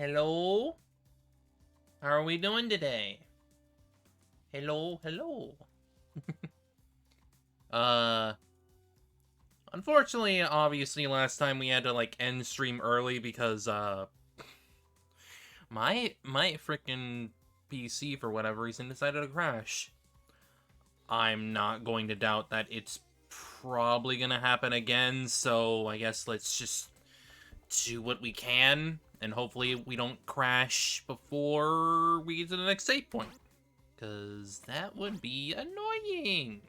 Hello? How are we doing today? Hello, hello. uh, Unfortunately, obviously, last time we had to, like, end stream early because, my freaking PC, for whatever reason, decided to crash. I'm not going to doubt that it's probably gonna happen again, so I guess let's just do what we can, and hopefully we don't crash before we get to the next save point. Because that would be annoying.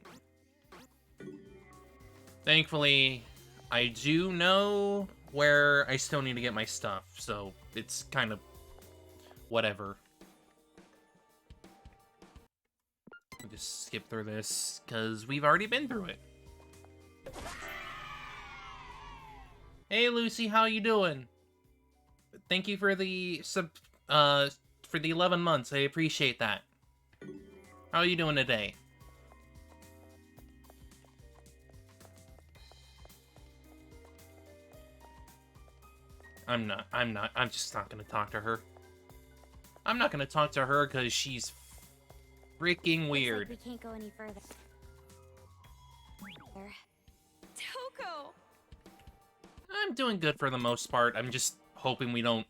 Thankfully, I do know where I still need to get my stuff, so it's kind of whatever. I'll just skip through this, because we've already been through it. Hey Lucy, how you doing? Thank you for the for the 11 months. I appreciate that. How are you doing today? I'm just not gonna talk to her. I'm not gonna talk to her because she's freaking weird. Looks like we can't go any further. Toko! I'm doing good for the most part. I'm just hoping we don't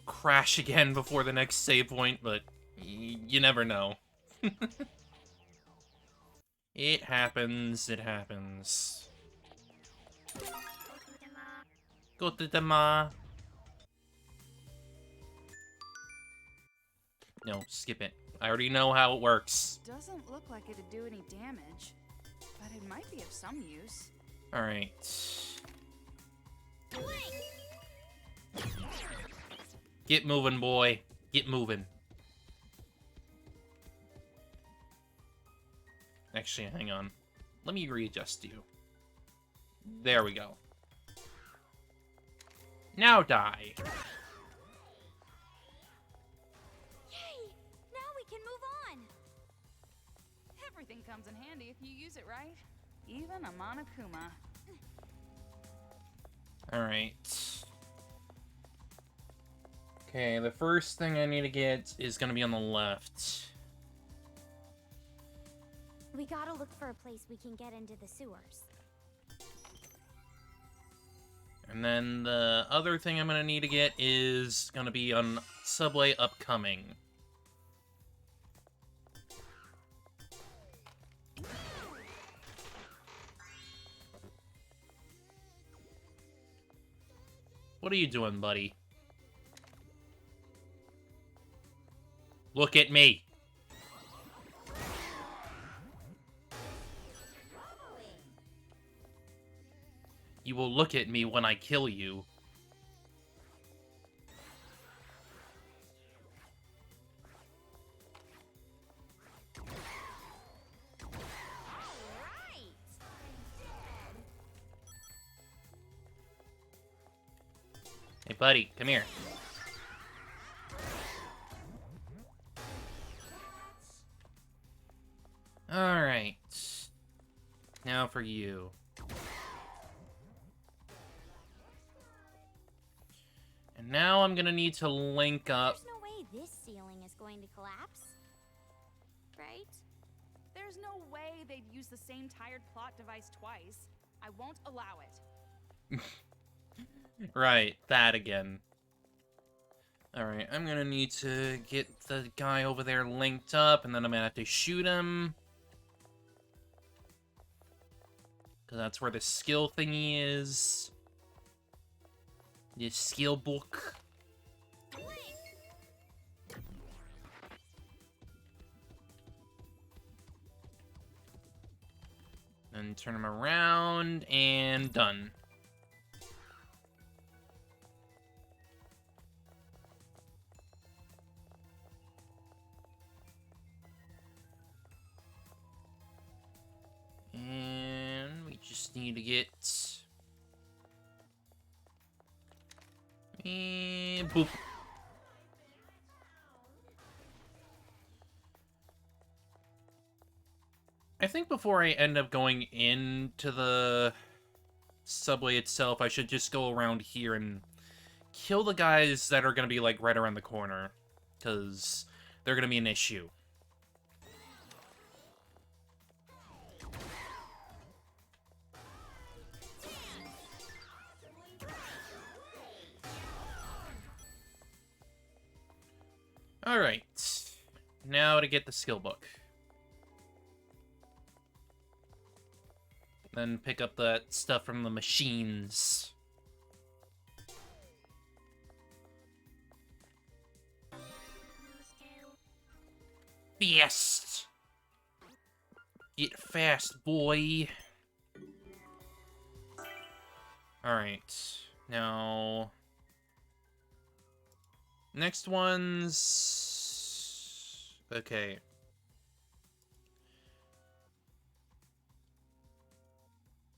crash again before the next save point, but you never know. It happens, it happens. Go to the ma. No, skip it. I already know how it works. Doesn't look like it'd do any damage, but it might be of some use. Alright. Get moving, boy. Get moving. Actually, hang on. Let me readjust you. There we go. Now die. Yay! Now we can move on! Everything comes in handy if you use it right. Even a Monokuma. Alright. Okay, the first thing I need to get is gonna be on the left. We gotta look for a place we can get into the sewers. And then the other thing I'm gonna need to get is gonna be on Subway Upcoming. What are you doing, buddy? Look at me! You will look at me when I kill you. Hey, buddy, come here. Alright. Now for you. And now I'm gonna need to link up. There's no way this ceiling is going to collapse. Right? There's no way they'd use the same tired plot device twice. I won't allow it. Right, that again. Alright, I'm gonna need to get the guy over there linked up, and then I'm gonna have to shoot him. Because that's where the skill thingy is. The skill book. Then turn him around, and done. And we just need to get... And boop. I think before I end up going into the subway itself, I should just go around here and kill the guys that are gonna be, like, right around the corner. Because they're gonna be an issue. Alright. Now to get the skill book. Then pick up that stuff from the machines. Fast! Get fast, boy! Alright. Now... next one's... okay.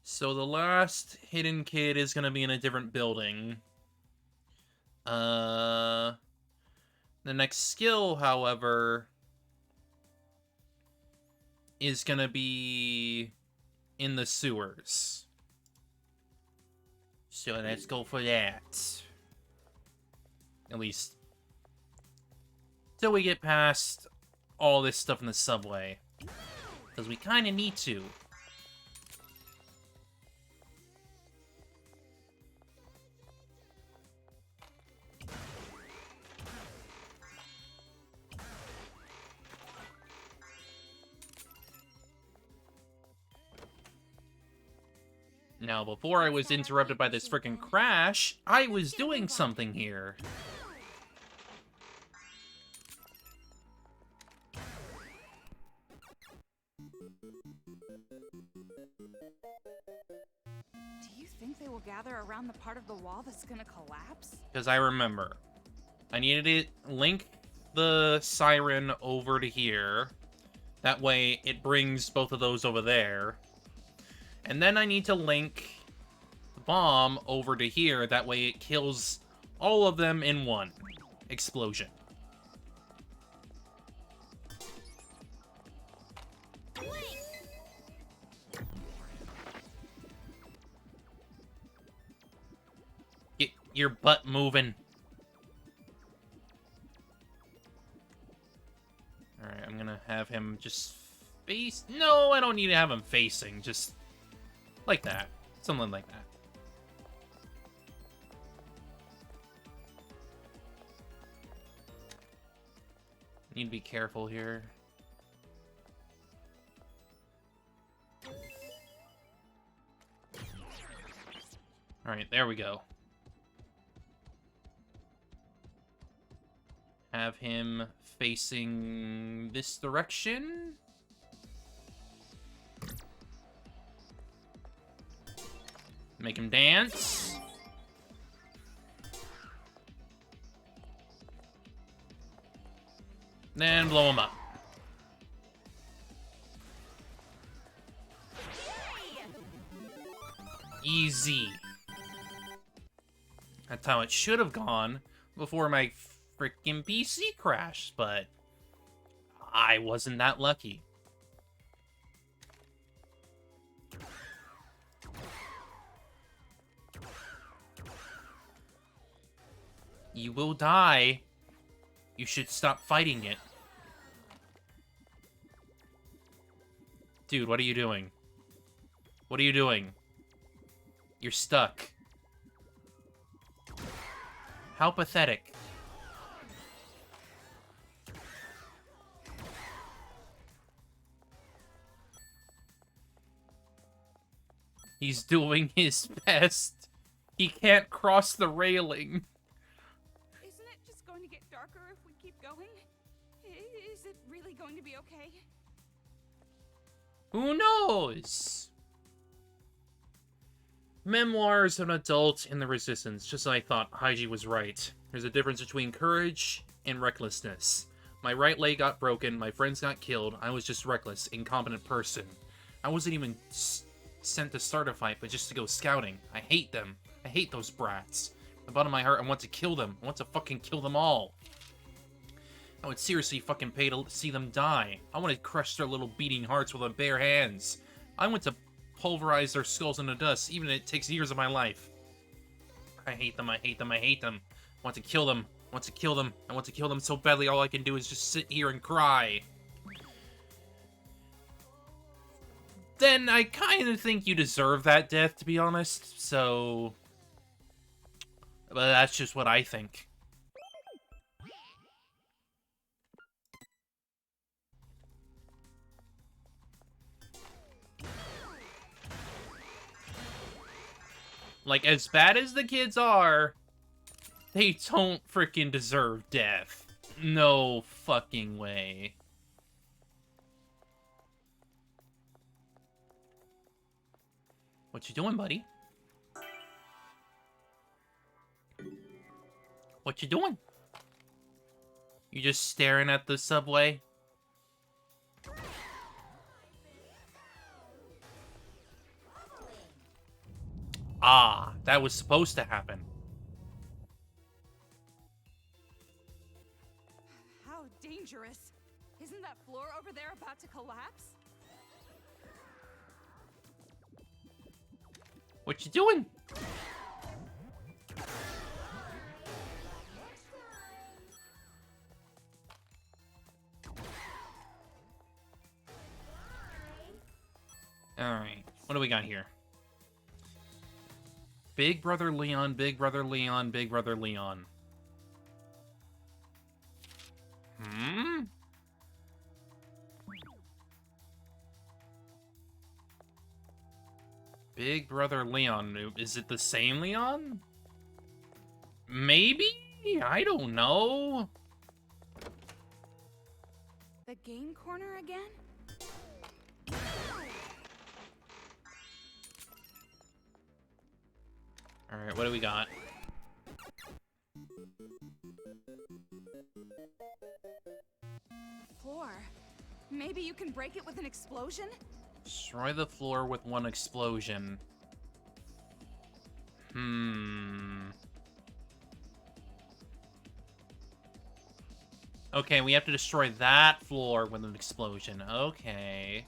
So the last hidden kid is gonna be in a different building. The next skill, however, is gonna be in the sewers. So let's go for that. At least till we get past all this stuff in the subway. Because we kind of need to. Now, before I was interrupted by this freaking crash, I was doing something here. Do you think they will gather around the part of the wall that's gonna collapse? Because I remember. I needed to link the siren over to here. That way, it brings both of those over there. And then I need to link the bomb over to here. That way it kills all of them in one explosion. Get your butt moving. Alright, I'm gonna have him just face... no, I don't need to have him facing. Just... like that. Something like that. Need to be careful here. Alright, there we go. Have him facing this direction. Make him dance. Then blow him up. Easy. That's how it should have gone before my freaking PC crashed, but I wasn't that lucky. You will die. You should stop fighting it. Dude, what are you doing? What are you doing? You're stuck. How pathetic. He's doing his best. He can't cross the railing. Isn't it just going to get darker if we keep going? Is it really going to be okay? Who knows? Memoirs of an adult in the Resistance. Just as I thought, Haiji was right. There's a difference between courage and recklessness. My right leg got broken, my friends got killed, I was just reckless, incompetent person. I wasn't even sent to start a fight, but just to go scouting. I hate them. I hate those brats. At the bottom of my heart, I want to kill them. I want to fucking kill them all. I would seriously fucking pay to see them die. I want to crush their little beating hearts with my bare hands. I want to pulverize their skulls into dust, even if it takes years of my life. I hate them, I hate them, I hate them. I want to kill them. I want to kill them. I want to kill them so badly all I can do is just sit here and cry. Then I kind of think you deserve that death, to be honest, so... But that's just what I think. Like, as bad as the kids are, they don't freaking deserve death. No fucking way. What you doing, buddy? What you doing? You just staring at the subway? Ah, that was supposed to happen. How dangerous. Isn't that floor over there about to collapse? What you doing? Alright, what do we got here? Big Brother Leon, Big Brother Leon, Big Brother Leon. Hmm? Big Brother Leon. Is it the same Leon? Maybe? I don't know. The game corner again? Alright, what do we got? Floor. Maybe you can break it with an explosion? Destroy the floor with one explosion. Okay, we have to destroy that floor with an explosion. Okay.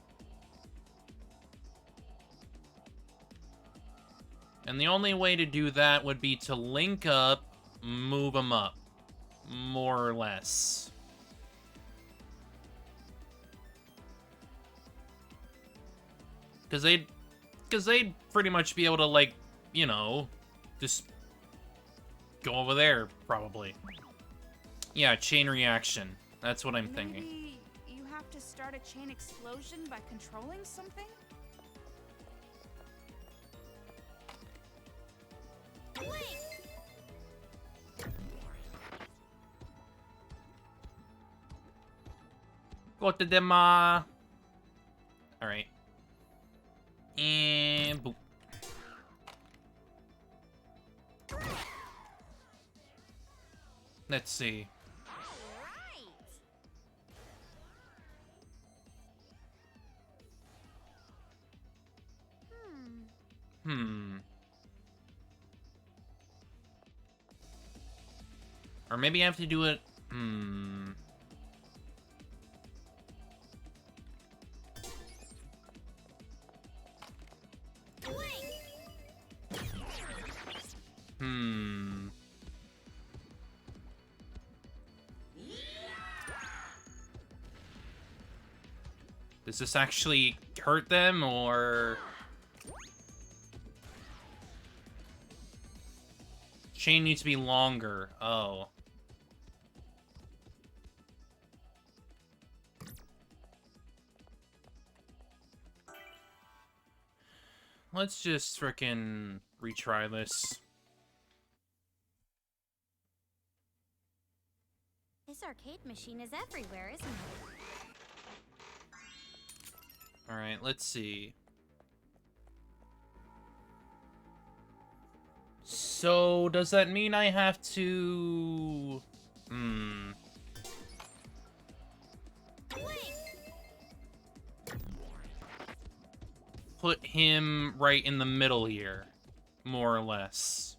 And the only way to do that would be to link up, move them up. More or less. Because they'd pretty much be able to, like, you know, just go over there, probably. Yeah, chain reaction. That's what I'm thinking. Maybe you have to start a chain explosion by controlling something? Go to them, Alright. And boop. Let's see. Or maybe I have to do it... Does this actually hurt them, or... Chain needs to be longer. Oh. Let's just frickin' retry this. This arcade machine is everywhere, isn't it? Alright, let's see. So, does that mean I have to... Put him right in the middle here, more or less.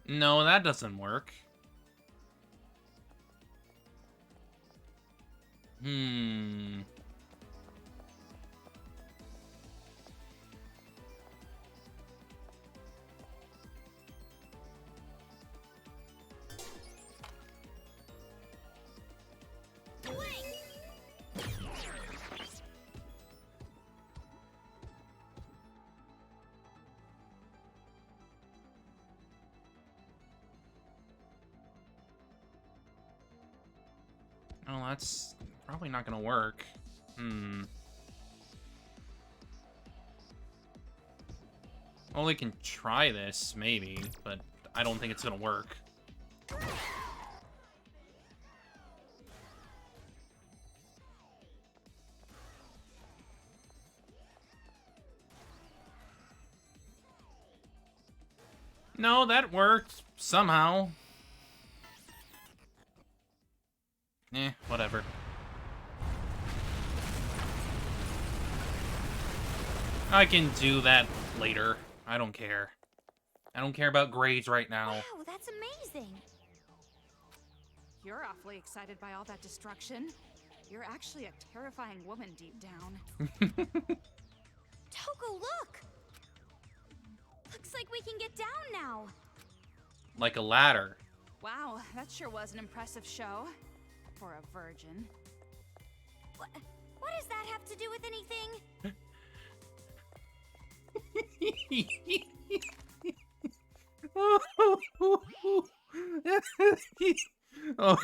No, that doesn't work. Hmm. Oh, that's probably not gonna work. Hmm. Well, we can try this, maybe, but I don't think it's gonna work. No, that worked. Somehow. Whatever. I can do that later. I don't care. I don't care about grades right now. Wow, that's amazing. You're awfully excited by all that destruction. You're actually a terrifying woman deep down. Togo, look! Looks like we can get down now. Like a ladder. Wow, that sure was an impressive show. For a virgin. What does that have to do with anything? Oh.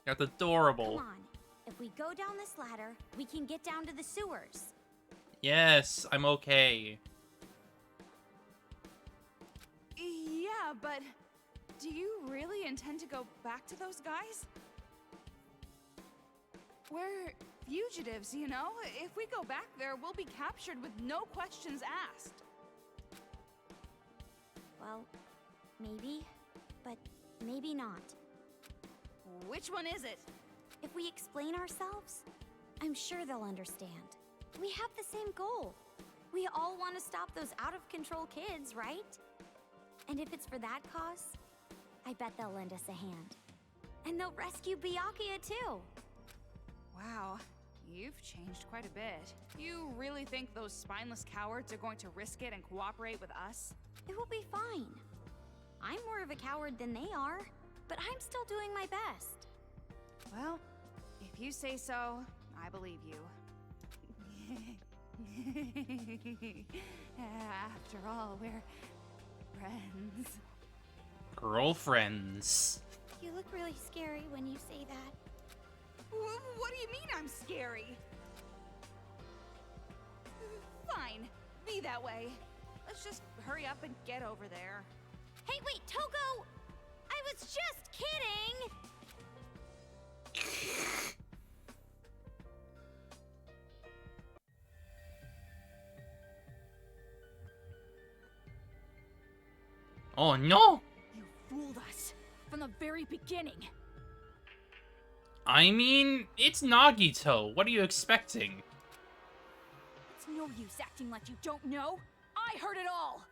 That's adorable. Come on. If we go down this ladder, we can get down to the sewers. Yes, I'm okay. Yeah, but do you really intend to go back to those guys? We're fugitives, you know? If we go back there, we'll be captured with no questions asked. Well, maybe, but maybe not. Which one is it? If we explain ourselves, I'm sure they'll understand. We have the same goal. We all want to stop those out-of-control kids, right? And if it's for that cause, I bet they'll lend us a hand. And they'll rescue Byakuya too. Wow, you've changed quite a bit. You really think those spineless cowards are going to risk it and cooperate with us? It will be fine. I'm more of a coward than they are, but I'm still doing my best. Well, if you say so, I believe you. After all, we're friends. Girlfriends. You look really scary when you say that. What do you mean I'm scary? Fine, be that way. Let's just hurry up and get over there. Hey, wait, Togo! I was just kidding! Oh no! You fooled us from the very beginning. I mean, it's Nagito. What are you expecting? It's no use acting like you don't know. I heard it all.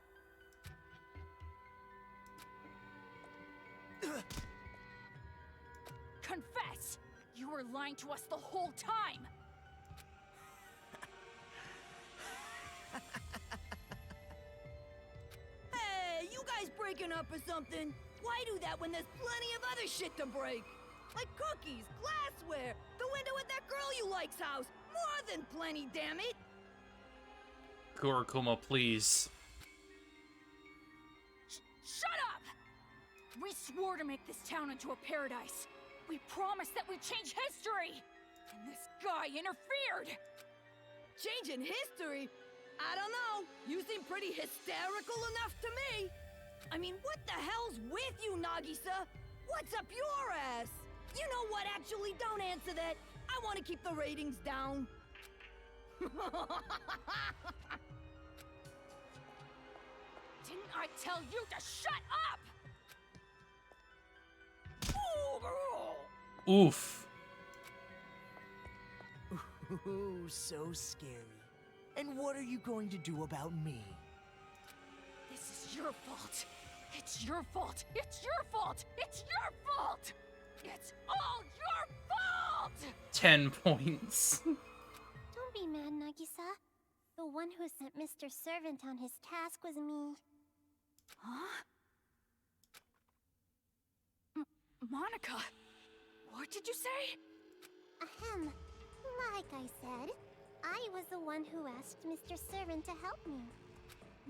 Confess! You were lying to us the whole time! Hey, you guys breaking up or something? Why do that when there's plenty of other shit to break? Like cookies, glassware, the window at that girl you like's house. More than plenty, damn it! Kurokuma, please. Shut up! We swore to make this town into a paradise. We promised that we'd change history! And this guy interfered! Changing history? I don't know. You seem pretty hysterical enough to me. I mean, what the hell's with you, Nagisa? What's up your ass? You know what? Actually, don't answer that. I want to keep the ratings down. Didn't I tell you to shut up? Oof. Ooh, so scary. And what are you going to do about me? This is your fault. It's your fault. It's your fault. It's your fault. It's all your fault! 10 points. Don't be mad, Nagisa. The one who sent Mr. Servant on his task was me. Huh? Monica, what did you say? Ahem. Like I said, I was the one who asked Mr. Servant to help me.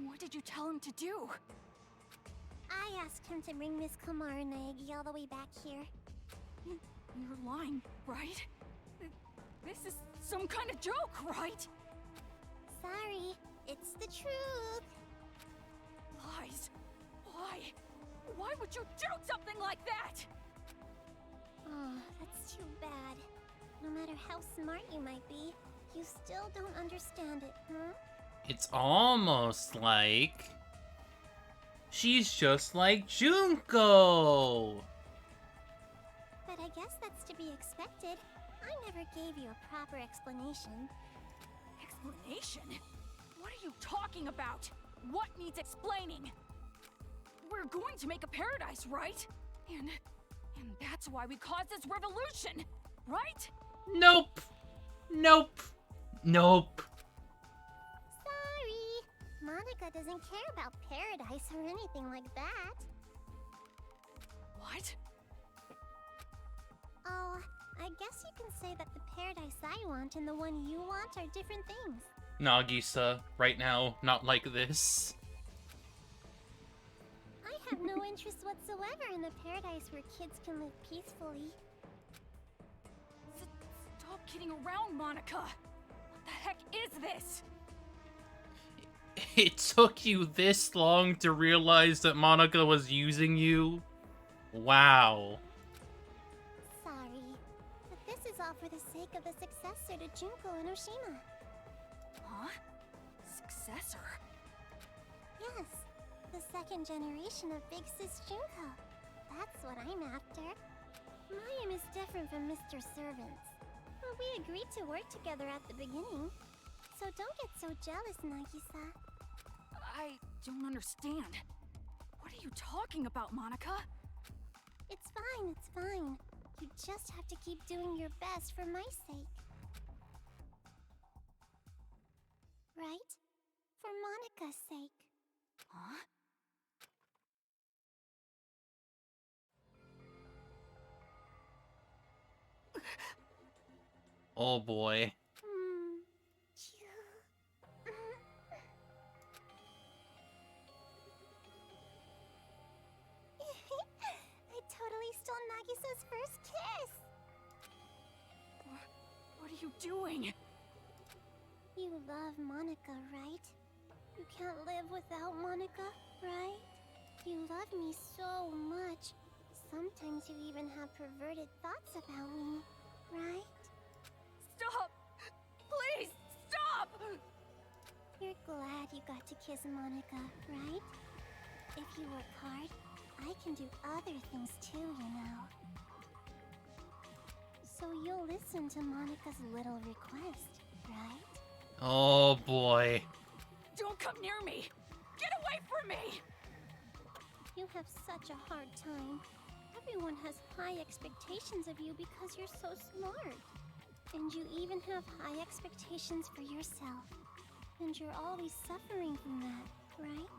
What did you tell him to do? I asked him to bring Miss Kumar and Naegi all the way back here. You're lying, right? This is some kind of joke, right? Sorry, it's the truth. Lies. Why? Why would you do something like that? Oh, that's too bad. No matter how smart you might be, you still don't understand it, huh? It's almost like she's just like Junko. But I guess that's to be expected. I never gave you a proper explanation. Explanation? What are you talking about? What needs explaining? We're going to make a paradise, right? And that's why we caused this revolution, right? Nope. Nope. Nope. Sorry! Monica doesn't care about paradise or anything like that. What? Oh, I guess you can say that the paradise I want and the one you want are different things. Nagisa, right now, not like this. I have no interest whatsoever in a paradise where kids can live peacefully. Stop kidding around, Monica! What the heck is this? It took you this long to realize that Monica was using you? Wow. Sorry, but this is all for the sake of the successor to Junko and Oshima. Huh? Successor? Yes, the second generation of Big Sis Junko. That's what I'm after. My aim is different from Mr. Servant's. But we agreed to work together at the beginning. So don't get so jealous, Nagisa. I don't understand. What are you talking about, Monica? It's fine, it's fine. You just have to keep doing your best for my sake. Right? For Monica's sake. Huh? Oh boy. I totally stole Nagisa's first kiss! What are you doing? You love Monica, right? You can't live without Monica, right? You love me so much. Sometimes you even have perverted thoughts about me, right? Stop! Please, stop! You're glad you got to kiss Monica, right? If you work hard, I can do other things too, you know. So you'll listen to Monica's little request, right? Oh boy. Don't come near me! Get away from me! You have such a hard time. Everyone has high expectations of you because you're so smart. And you even have high expectations for yourself. And you're always suffering from that, right?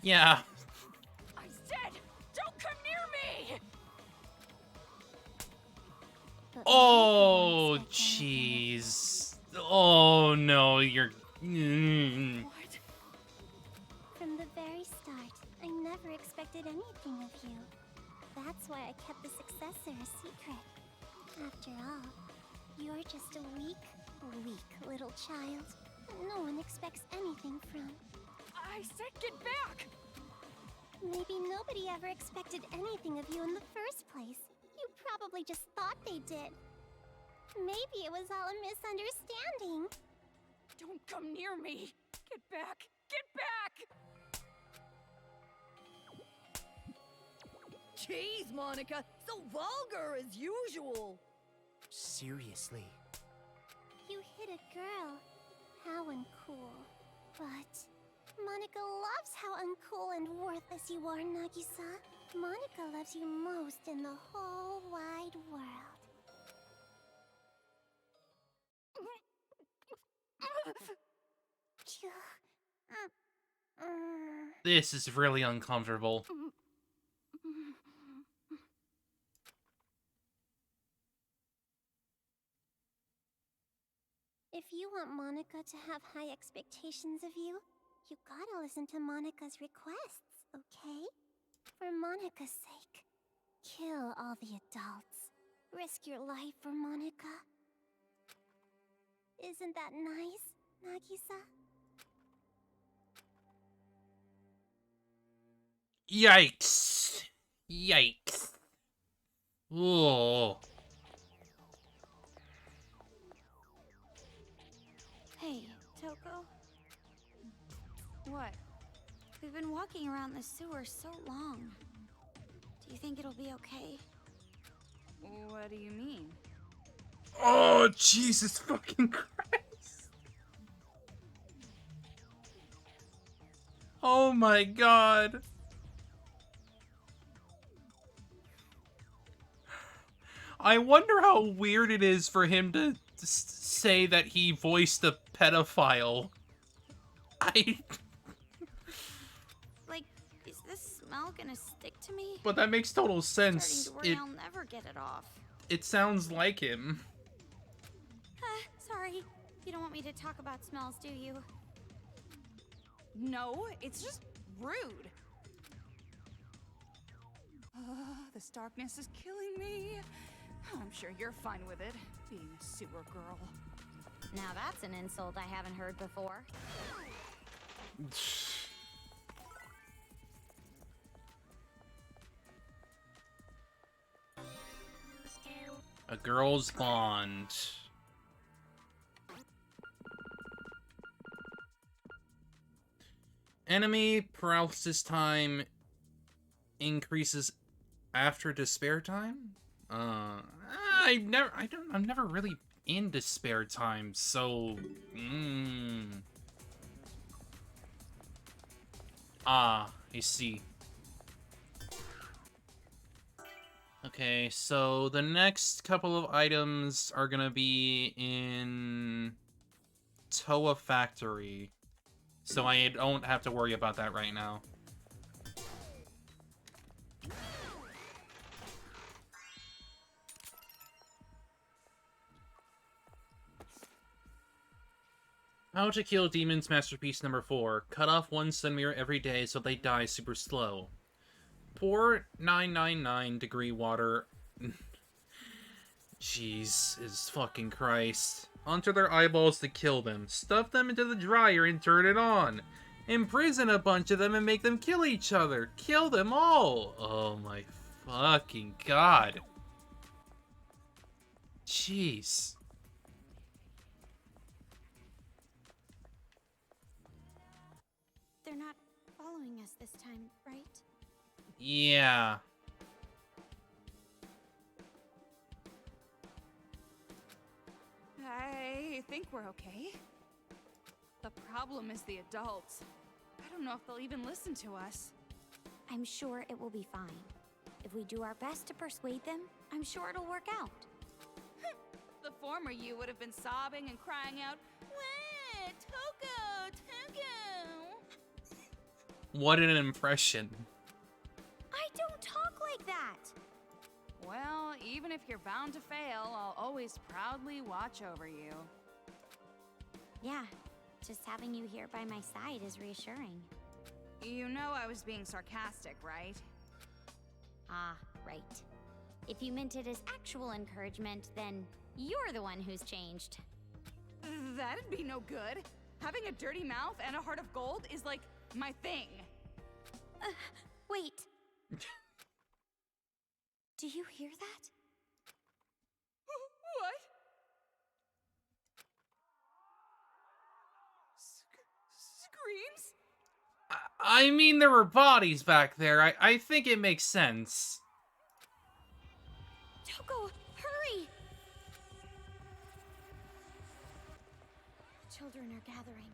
Yeah. I said, don't come near me! But Oh, Monica won't expect anything. jeez. Oh no, you're... What? From the very start, I never expected anything of you. That's why I kept the successor a secret. After all, you're just a weak little child that no one expects anything from. I said get back! Maybe nobody ever expected anything of you in the first place. You probably just thought they did. Maybe it was all a misunderstanding. Don't come near me! Get back! Get back! Jeez, Monica, so vulgar as usual. Seriously. hit a girl. How uncool. But Monica loves how uncool and worthless you are, Nagisa. Monica loves you most in the whole wide world. This is really uncomfortable. If you want Monica to have high expectations of you, you gotta listen to Monica's requests, okay? For Monica's sake, kill all the adults. Risk your life for Monica. Isn't that nice, Nagisa? Yikes. Yikes. Whoa. Hey, Toko. What? We've been walking around the sewer so long. Do you think it'll be okay? What do you mean? Oh, Jesus fucking Christ. Oh my god. I wonder how weird it is for him to say that he voiced a pedophile. Like, is this smell gonna stick to me? But that makes total I'm sense. starting to worry I'll never get it off. It sounds like him. Sorry. You don't want me to talk about smells, do you? No, it's just rude. This darkness is killing me. I'm sure you're fine with it, being a sewer girl. Now that's an insult I haven't heard before. A girl's bond. Enemy paralysis time increases after despair time? I'm never really in despair time, so I see. Okay, so the next couple of items are gonna be in Toa Factory. So I don't have to worry about that right now. How to Kill Demons Masterpiece number 4. Cut off one sun mirror every day so they die super slow. Pour 999 degree water. Jesus fucking Christ. Onto their eyeballs to kill them. Stuff them into the dryer and turn it on. Imprison a bunch of them and make them kill each other. Kill them all. Oh my fucking god. Jeez. They're not following us this time, right? Yeah. I think we're okay. The problem is the adults. I don't know if they'll even listen to us. I'm sure it will be fine. If we do our best to persuade them, I'm sure it'll work out. The former you would have been sobbing and crying out, "Wah, Toko, Toko!" What an impression. I don't talk like that! Well, even if you're bound to fail, I'll always proudly watch over you. Yeah, just having you here by my side is reassuring. You know I was being sarcastic, right? Ah, right. If you meant it as actual encouragement, then you're the one who's changed. That'd be no good. Having a dirty mouth and a heart of gold is like my thing. Wait. Do you hear that? What? Screams? I mean, there were bodies back there. I think it makes sense. Toko, hurry! children are gathering.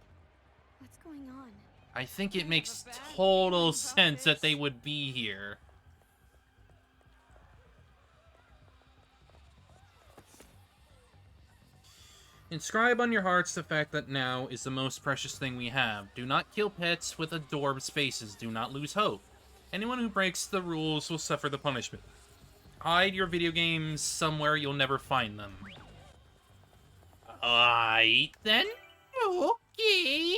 What's going on? I think it makes total sense that they would be here. Inscribe on your hearts the fact that now is the most precious thing we have. Do not kill pets with adorbs faces. Do not lose hope. Anyone who breaks the rules will suffer the punishment. Hide your video games somewhere you'll never find them. Aight then? Okay.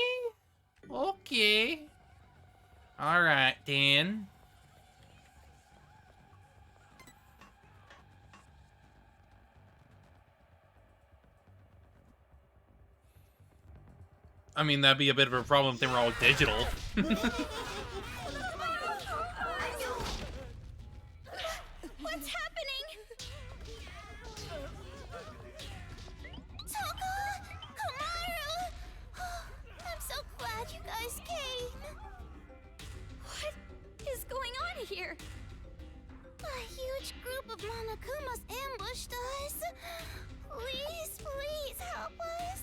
Okay. Alright, Dan. I mean, that'd be a bit of a problem if they were all digital. What's happening? Toko! Komaru! I'm so glad you guys came. What is going on here? A huge group of Monokumas ambushed us. Please, please help us.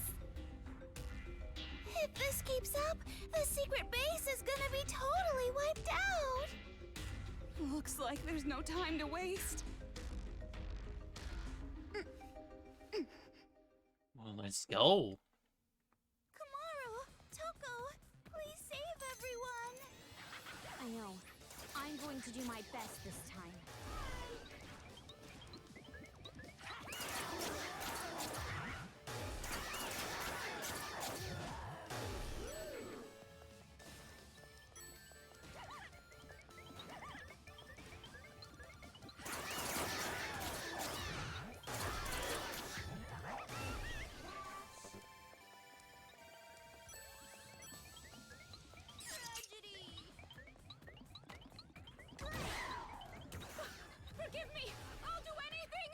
If this keeps up, the secret base is gonna be totally wiped out. Looks like there's no time to waste. Well, let's go. Komaru, Toko, please save everyone. I know. I'm going to do my best this time. Forgive me! I'll do anything!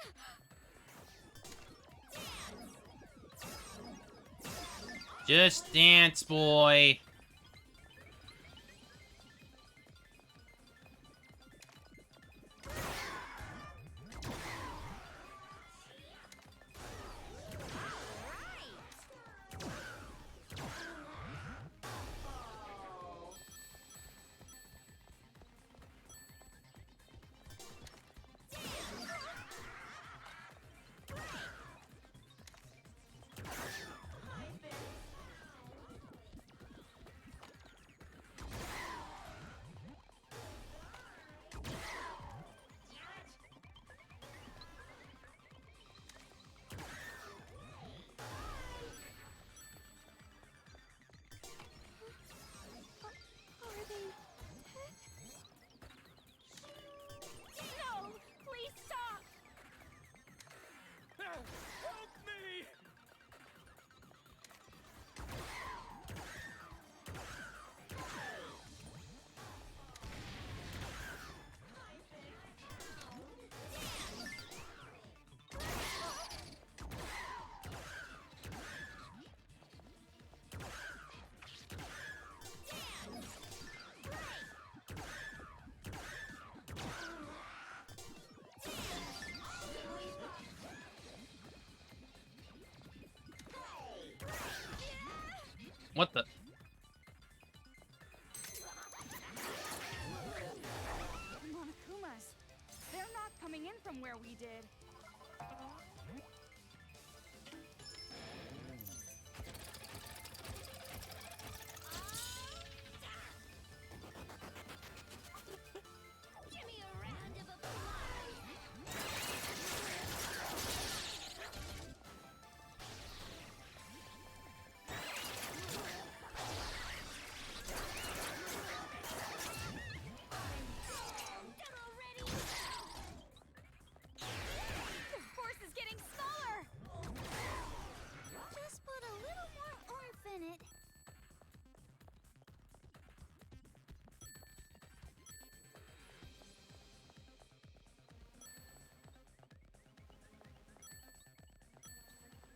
Just dance, boy. Are they... No! Please stop! Help me! What the? Monokumas. They're not coming in from where we did. Give me a round of applause. The force is getting smaller! Just put a little more oomph in it.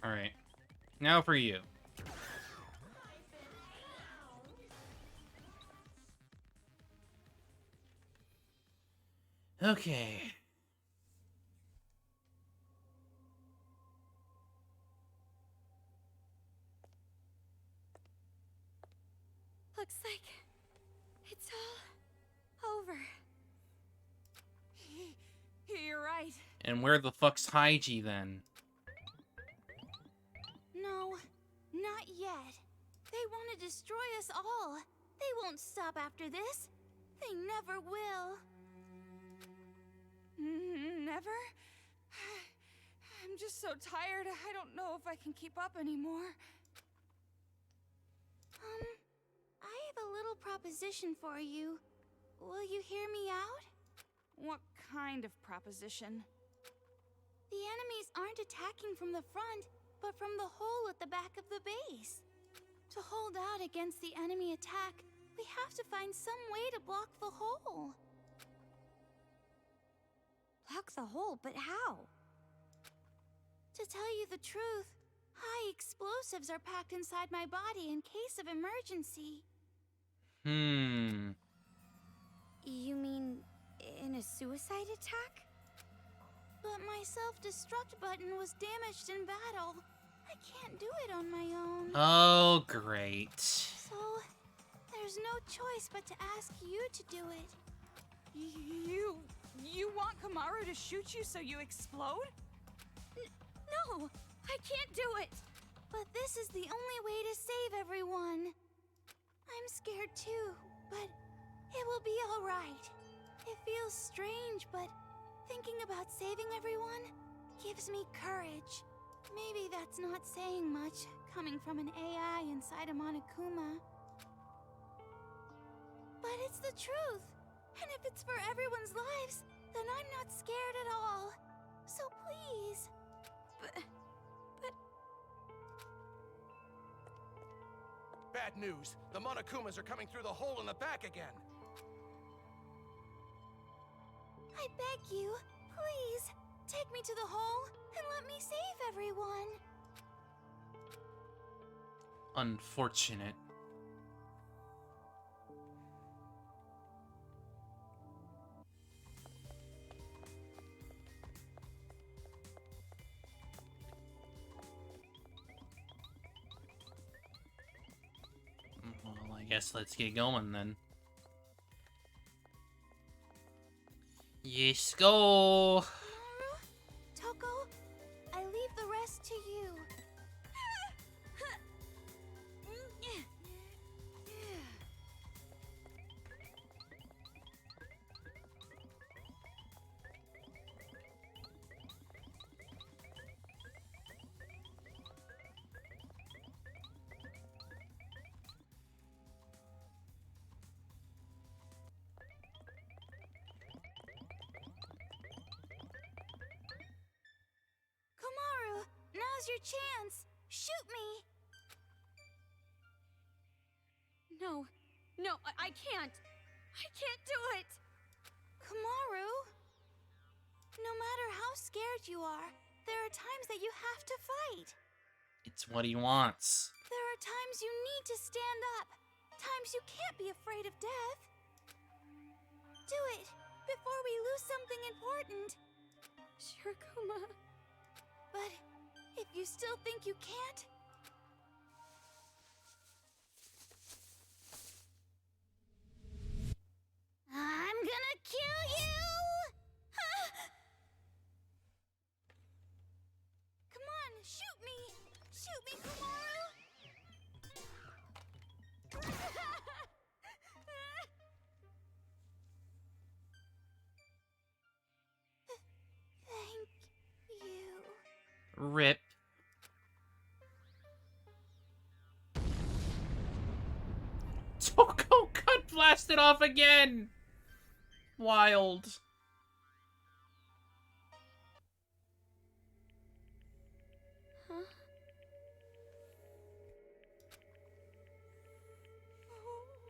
All right. Now for you. Okay. Looks like it's all over. You're right. And where the fuck's Haiji then? No, not yet. They want to destroy us all. They won't stop after this. They never will. Never? I'm just so tired. I don't know if I can keep up anymore. I have a little proposition for you. Will you hear me out? What kind of proposition? The enemies aren't attacking from the front, but from the hole at the back of the base. To hold out against the enemy attack, we have to find some way to block the hole. Block the hole? But how? To tell you the truth, high explosives are packed inside my body in case of emergency. You mean in a suicide attack? But my self-destruct button was damaged in battle. I can't do it on my own. Oh, great. So, there's no choice but to ask you to do it. You want Kamaru to shoot you so you explode? No, I can't do it. But this is the only way to save everyone. I'm scared too, but it will be all right. It feels strange, but thinking about saving everyone gives me courage. Maybe that's not saying much, coming from an AI inside a Monokuma. But it's the truth. And if it's for everyone's lives, then I'm not scared at all. So please. But... Bad news. The Monokumas are coming through the hole in the back again. I beg you, please, take me to the hole and let me save everyone. Unfortunate. Well, I guess let's get going then. Yes, go! Maru, Toko, I leave the rest to you. Komaru, now's your chance. Shoot me. No, I can't. I can't do it. Komaru, no matter how scared you are, there are times that you have to fight. It's what he wants. There are times you need to stand up. Times you can't be afraid of death. Do it before we lose something important. Shirokuma. But if you still think you can't, I'm gonna kill you! Come on, shoot me! Shoot me, Komaru! Thank you. Rip. Toko got blasted off again! Wild. Huh?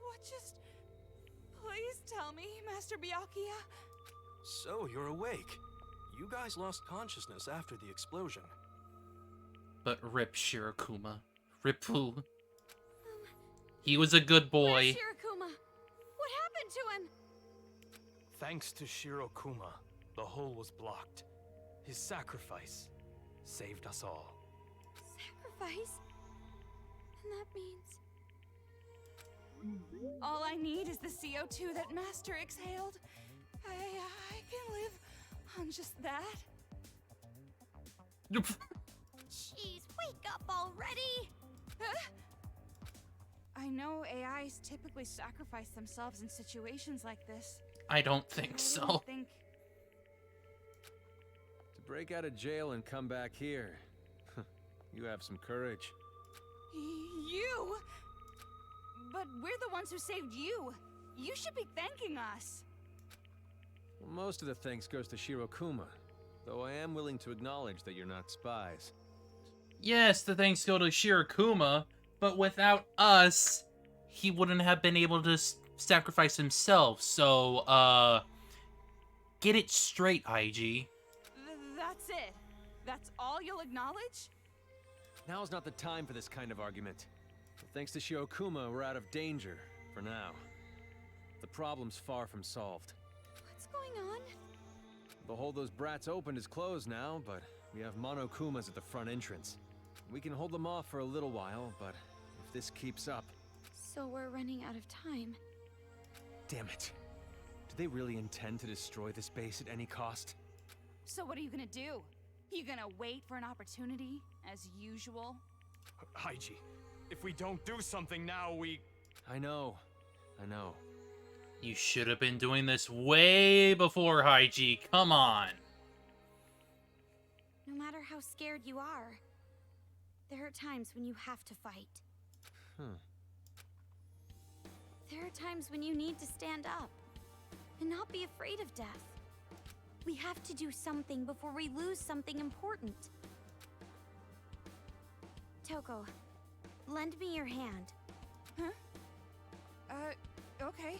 What just... Please tell me, Master Byakuya. So, you're awake. You guys lost consciousness after the explosion. But rip Shirokuma. Ripu. He was a good boy. Where's Shirokuma? What happened to him? Thanks to Shirokuma, the hole was blocked. His sacrifice saved us all. Sacrifice? And that means... All I need is the CO2 that Master exhaled. I can live on just that. Jeez, wake up already! Huh? I know AIs typically sacrifice themselves in situations like this. I don't think I so. wouldn't think To break out of jail and come back here. You have some courage. you. But we're the ones who saved you. You should be thanking us. Well, most of the thanks goes to Shirokuma, though I am willing to acknowledge that you're not spies. Yes, the thanks go to Shirokuma, but without us, he wouldn't have been able to sacrifice himself. So, get it straight, IG. That's it. That's all you'll acknowledge? Now's not the time for this kind of argument. But thanks to Shirokuma, we're out of danger, for now. The problem's far from solved. What's going on? The hole those brats opened is closed now, but we have Monokumas at the front entrance. We can hold them off for a little while, but if this keeps up... So we're running out of time. Damn it. Do they really intend to destroy this base at any cost? So what are you gonna do? You gonna wait for an opportunity, as usual? Haiji, if we don't do something now, we... I know. You should have been doing this way before, Haiji. Come on. No matter how scared you are, there are times when you have to fight. There are times when you need to stand up and not be afraid of death. We have to do something before we lose something important. Toko, lend me your hand. Huh? Okay.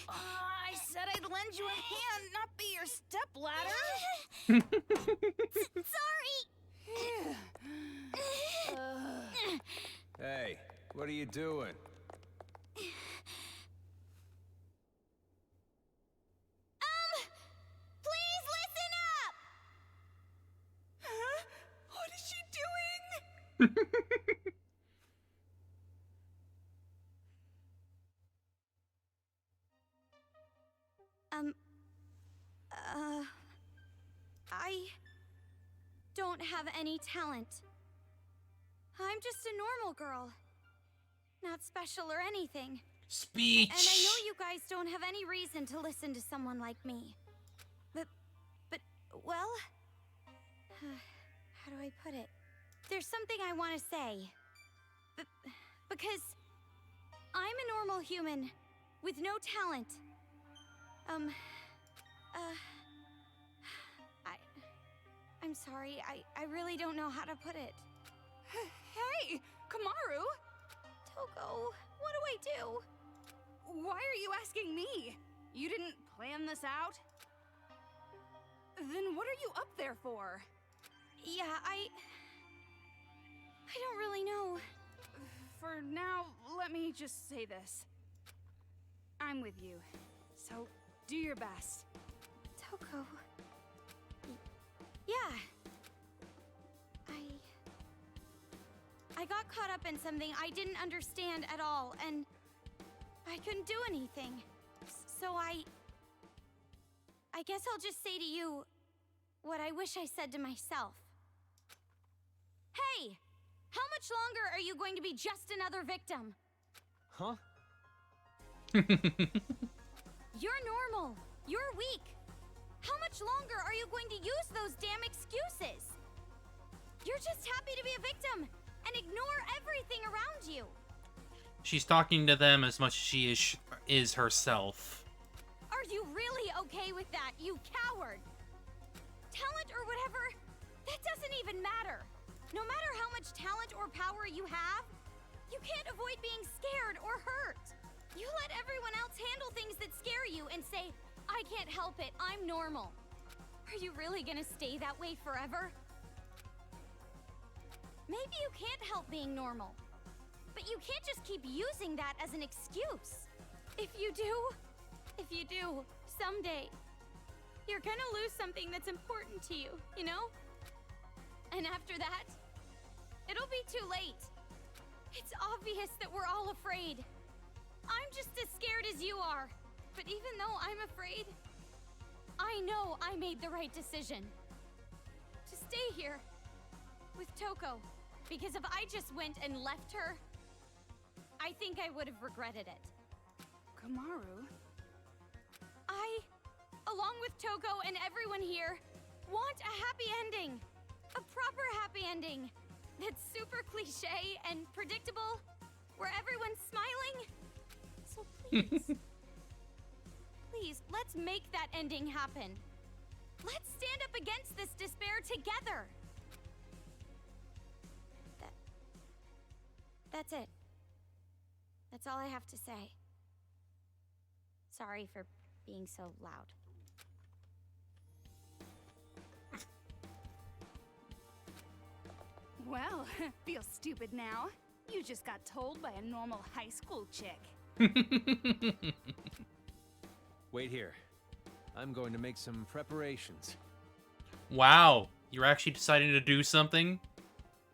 I said I'd lend you a hand, not be your stepladder. Sorry! Hey, what are you doing? Please listen up! Huh? What is she doing? I don't have any talent. I'm just a normal girl. Not special or anything. Speech. And I know you guys don't have any reason to listen to someone like me. But, well... how do I put it? There's something I want to say. Because I'm a normal human with no talent. I'm sorry, I really don't know how to put it. Hey, Kamaru! Toko, what do I do? Why are you asking me? You didn't plan this out? Then what are you up there for? Yeah, I don't really know. For now, let me just say this. I'm with you, so do your best. Toko... Yeah. I got caught up in something I didn't understand at all, and I couldn't do anything. So I guess I'll just say to you what I wish I said to myself. Hey! How much longer are you going to be just another victim? Huh? You're normal. You're weak. How much longer are you going to use those damn excuses? You're just happy to be a victim and ignore everything around you. She's talking to them as much as she is herself. Are you really okay with that, you coward? Talent or whatever, that doesn't even matter. No matter how much talent or power you have, you can't avoid being scared or hurt. You let everyone else handle things that scare you and say, I can't help it, I'm normal. Are you really gonna stay that way forever? Maybe you can't help being normal, but you can't just keep using that as an excuse. If you do, someday, you're gonna lose something that's important to you, you know? And after that, it'll be too late. It's obvious that we're all afraid. I'm just as scared as you are. But even though I'm afraid, I know I made the right decision. To stay here with Toko. Because if I just went and left her, I think I would have regretted it. Kamaru? I, along with Toko and everyone here, want a happy ending. A proper happy ending. That's super cliche and predictable, where everyone's smiling. So please, please, let's make that ending happen. Let's stand up against this despair together. That's it. That's all I have to say. Sorry for being so loud. Well, feel stupid now. You just got told by a normal high school chick. Wait here. I'm going to make some preparations. Wow, you're actually deciding to do something?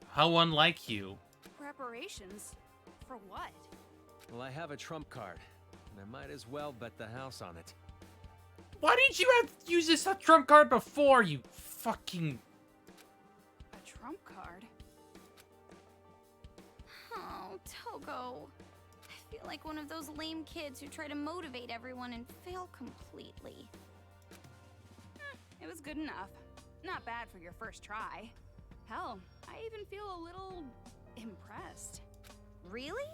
How unlike you. Preparations? For what? Well, I have a trump card, and I might as well bet the house on it. Why didn't you have used this trump card before, you fucking... A trump card? Oh, Togo. I feel like one of those lame kids who try to motivate everyone and fail completely. It was good enough. Not bad for your first try. Hell, I even feel a little impressed. Really?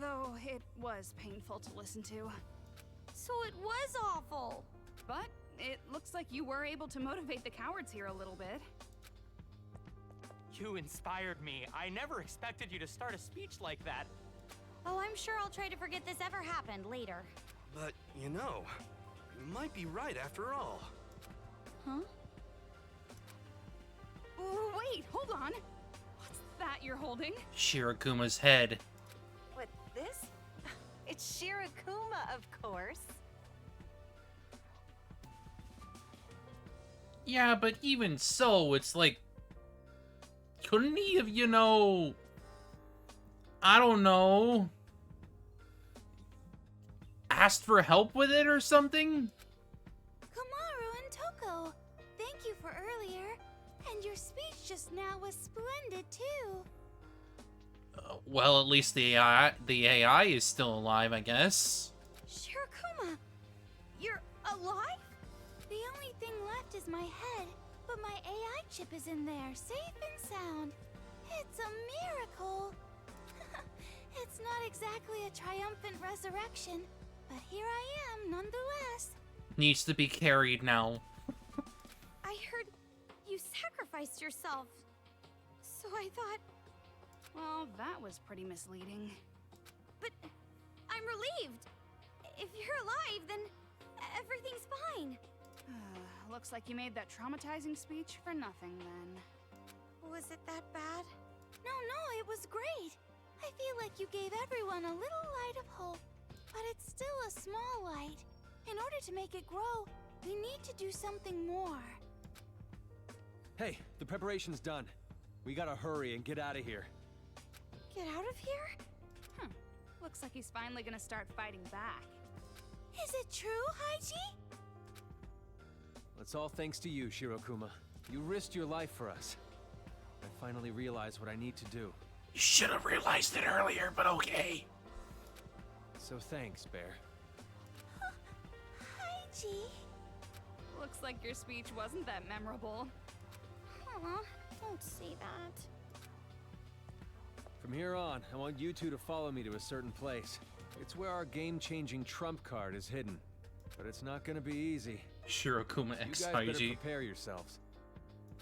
Though it was painful to listen to. So it was awful. But it looks like you were able to motivate the cowards here a little bit. You inspired me. I never expected you to start a speech like that. Oh, I'm sure I'll try to forget this ever happened later. But, you know, you might be right after all. Huh? Wait, hold on. What's that you're holding? Shirakuma's head. What, this? It's Shirakuma, of course. Yeah, but even so, it's like... Couldn't he have, you know... I don't know... asked for help with it or something? Kamaru and Toko, thank you for earlier. And your speech just now was splendid, too. Well, at least the AI is still alive, I guess. Shirakuma, you're alive? The only thing left is my head, but my AI chip is in there, safe and sound. It's a miracle. It's not exactly a triumphant resurrection, but here I am nonetheless. Needs to be carried now. I heard you sacrificed yourself, so I thought... Well, that was pretty misleading. But I'm relieved. If you're alive, then everything's fine. Looks like you made that traumatizing speech for nothing, then. Was it that bad? No, it was great. I feel like you gave everyone a little light of hope, but it's still a small light. In order to make it grow, we need to do something more. Hey, the preparation's done. We gotta hurry and get out of here. Get out of here? Looks like he's finally gonna start fighting back. Is it true, Haiji? That's all thanks to you, Shirokuma. You risked your life for us. I finally realized what I need to do. You should have realized it earlier, but okay. So thanks, Bear. Haiji? Looks like your speech wasn't that memorable. Aw, don't say that. From here on, I want you two to follow me to a certain place. It's where our game-changing trump card is hidden. But it's not gonna be easy. Shirokuma You X guys better Haiji. prepare yourselves.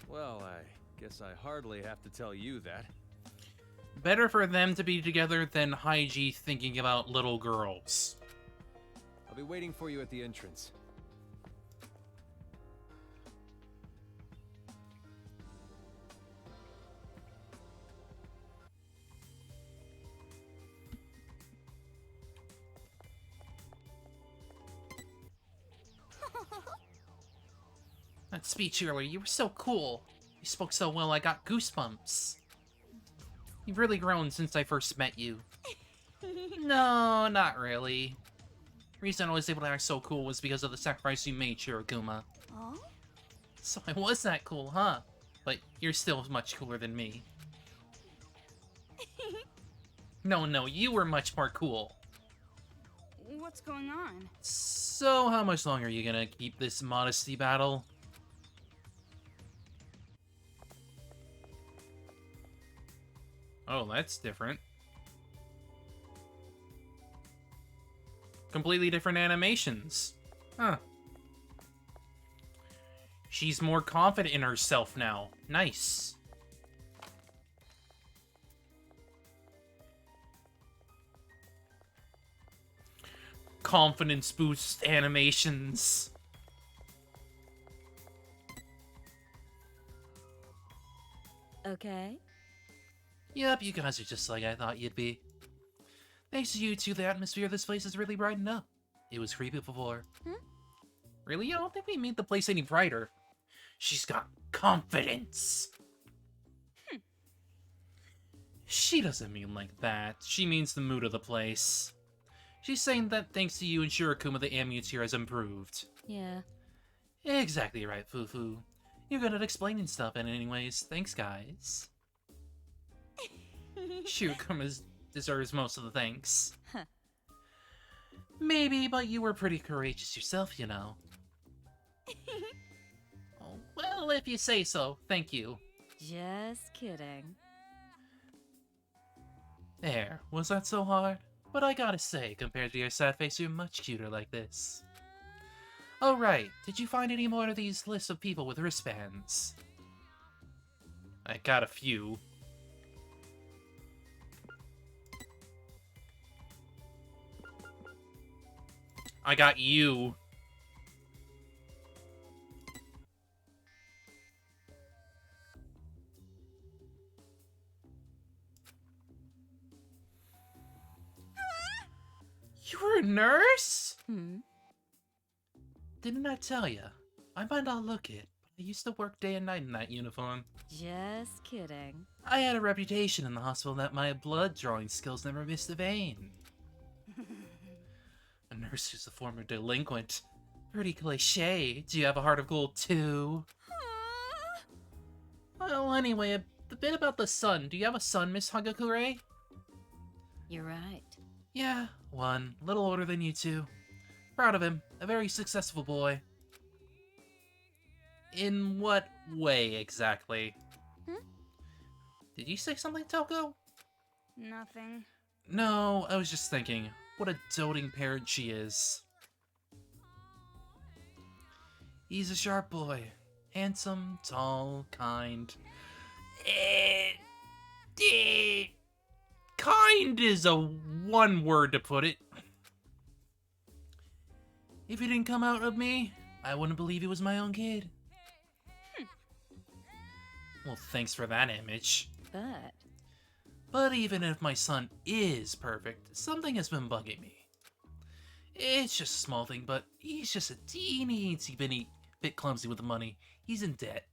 Well, I guess I hardly have to tell you that. Better for them to be together than Haiji thinking about little girls. I'll be waiting for you at the entrance. That speech earlier, you were so cool. You spoke so well, I got goosebumps. You've really grown since I first met you. No, not really. The reason I was able to act so cool was because of the sacrifice you made, Shirokuma. Oh? So I was that cool, huh? But you're still much cooler than me. No, you were much more cool. What's going on? So, how much longer are you gonna keep this modesty battle? Oh, that's different. Completely different animations. Huh. She's more confident in herself now. Nice. Confidence boost animations. Okay. Yep, you guys are just like I thought you'd be. Thanks to you two, the atmosphere of this place is really brightened up. It was creepy before. Really? I don't think we made the place any brighter. She's got confidence. She doesn't mean like that. She means the mood of the place. She's saying that thanks to you and Shirokuma, the ambience here has improved. Yeah. Exactly right, Fufu. You're good at explaining stuff, and anyways, thanks, guys. Shirokuma deserves most of the thanks. Huh. Maybe, but you were pretty courageous yourself, you know. Oh, well, if you say so, thank you. Just kidding. There, was that so hard? But I gotta say, compared to your sad face, you're much cuter like this. Oh right, did you find any more of these lists of people with wristbands? I got a few. I got you. You were a nurse? Didn't I tell ya? I might not look it, but I used to work day and night in that uniform. Just kidding. I had a reputation in the hospital that my blood drawing skills never missed a vein. A nurse who's a former delinquent. Pretty cliche. Do you have a heart of gold too? Well, anyway, a bit about the son. Do you have a son, Miss Hagakure? You're right. Yeah, one. A little older than you two. Proud of him. A very successful boy. In what way, exactly? Did you say something, Toko? Nothing. No, I was just thinking. What a doting parent she is. He's a sharp boy. Handsome, tall, kind. Kind is a one word to put it. If he didn't come out of me, I wouldn't believe he was my own kid. Well, thanks for that image. But even if my son is perfect, something has been bugging me. It's just a small thing, but he's just a teeny bit clumsy with the money. He's in debt.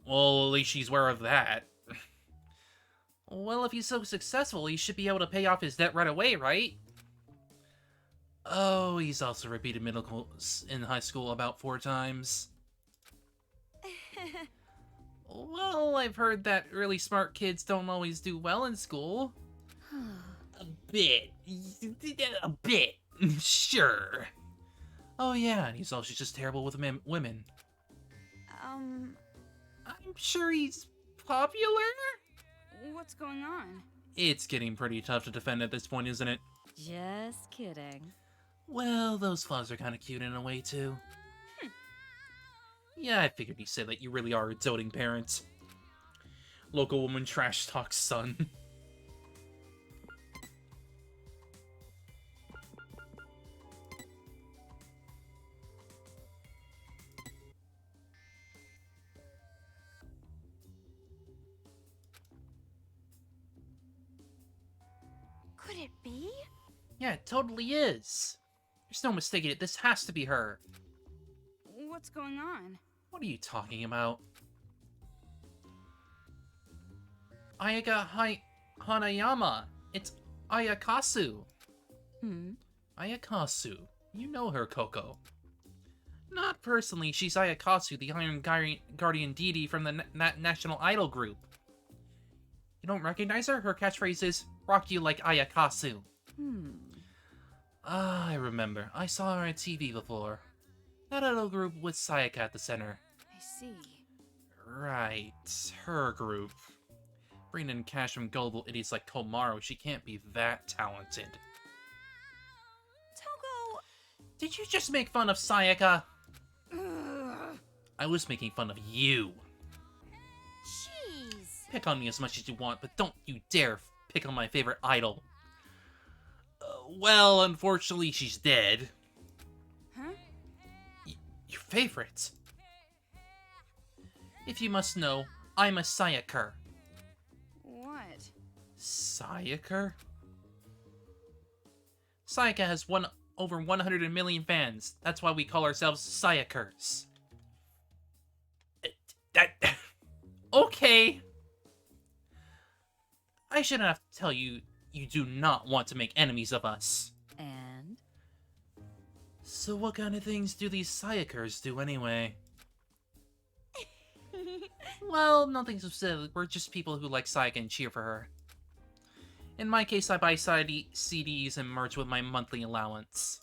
Well, at least she's aware of that. Well, if he's so successful, he should be able to pay off his debt right away, right? Oh, he's also repeated middle in high school about 4 times. Well, I've heard that really smart kids don't always do well in school. A bit. A bit. Sure. Oh yeah, and he's also just terrible with women. I'm sure he's popular? What's going on? It's getting pretty tough to defend at this point, isn't it? Just kidding. Well, those flaws are kind of cute in a way, too. Yeah, I figured you'd say that you really are a doting parent. Local woman trash talks son. Could it be? Yeah, it totally is. There's no mistaking it. This has to be her. What's going on? What are you talking about? Hanayama. It's Ayakasu. Hmm? Ayakasu. You know her, Coco. Not personally, she's Ayakasu, the Iron Guardian deity from the National Idol group. You don't recognize her? Her catchphrase is, rock you like Ayakasu. Ah, I remember. I saw her on TV before. That idol group with Sayaka at the center. I see. Right, her group. Bringing in cash from gullible idiots like Komaru, she can't be that talented. Togo! Did you just make fun of Sayaka? I was making fun of you. Jeez. Pick on me as much as you want, but don't you dare pick on my favorite idol. Well, unfortunately, she's dead. Huh? Your favorite? If you must know, I'm a Sayaker. What? Sayaker? Sayaka has over 100 million fans. That's why we call ourselves Sayakers. Okay. I shouldn't have to tell you, you do not want to make enemies of us. And? So what kind of things do these Sayakers do anyway? Well, nothing specific. We're just people who like Sayaka and cheer for her. In my case, I buy CDs and merch with my monthly allowance.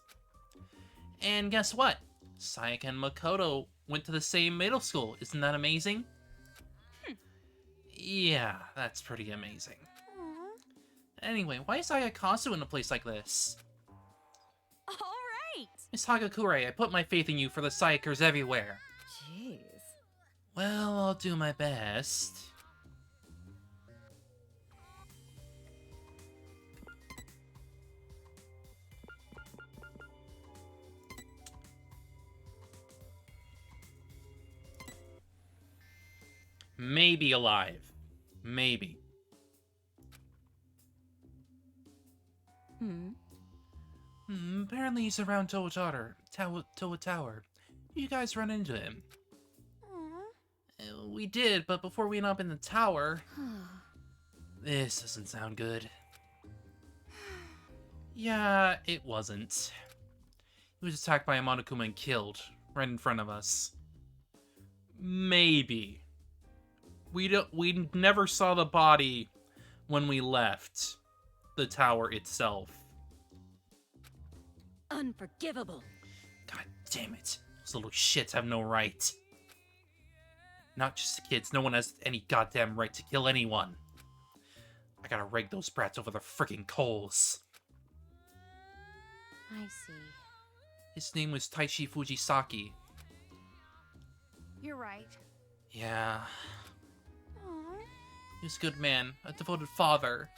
And guess what? Sayaka and Makoto went to the same middle school. Isn't that amazing? Yeah, that's pretty amazing. Anyway, why is Ayakasu in a place like this? All right! Miss Hagakure, I put my faith in you for the Sayakers everywhere. Jeez. Well, I'll do my best. Maybe alive. Maybe. Apparently he's around Toa Tower. You guys run into him. We did, but before we went up in the tower... This doesn't sound good. Yeah, it wasn't. He was attacked by a Monokuma and killed, right in front of us. Maybe. We never saw the body when we left the tower itself. Unforgivable. God damn it. Those little shits have no right. Not just the kids, no one has any goddamn right to kill anyone. I gotta rake those brats over the frickin' coals. I see. His name was Taishi Fujisaki. You're right. Yeah. He was a good man, a devoted father.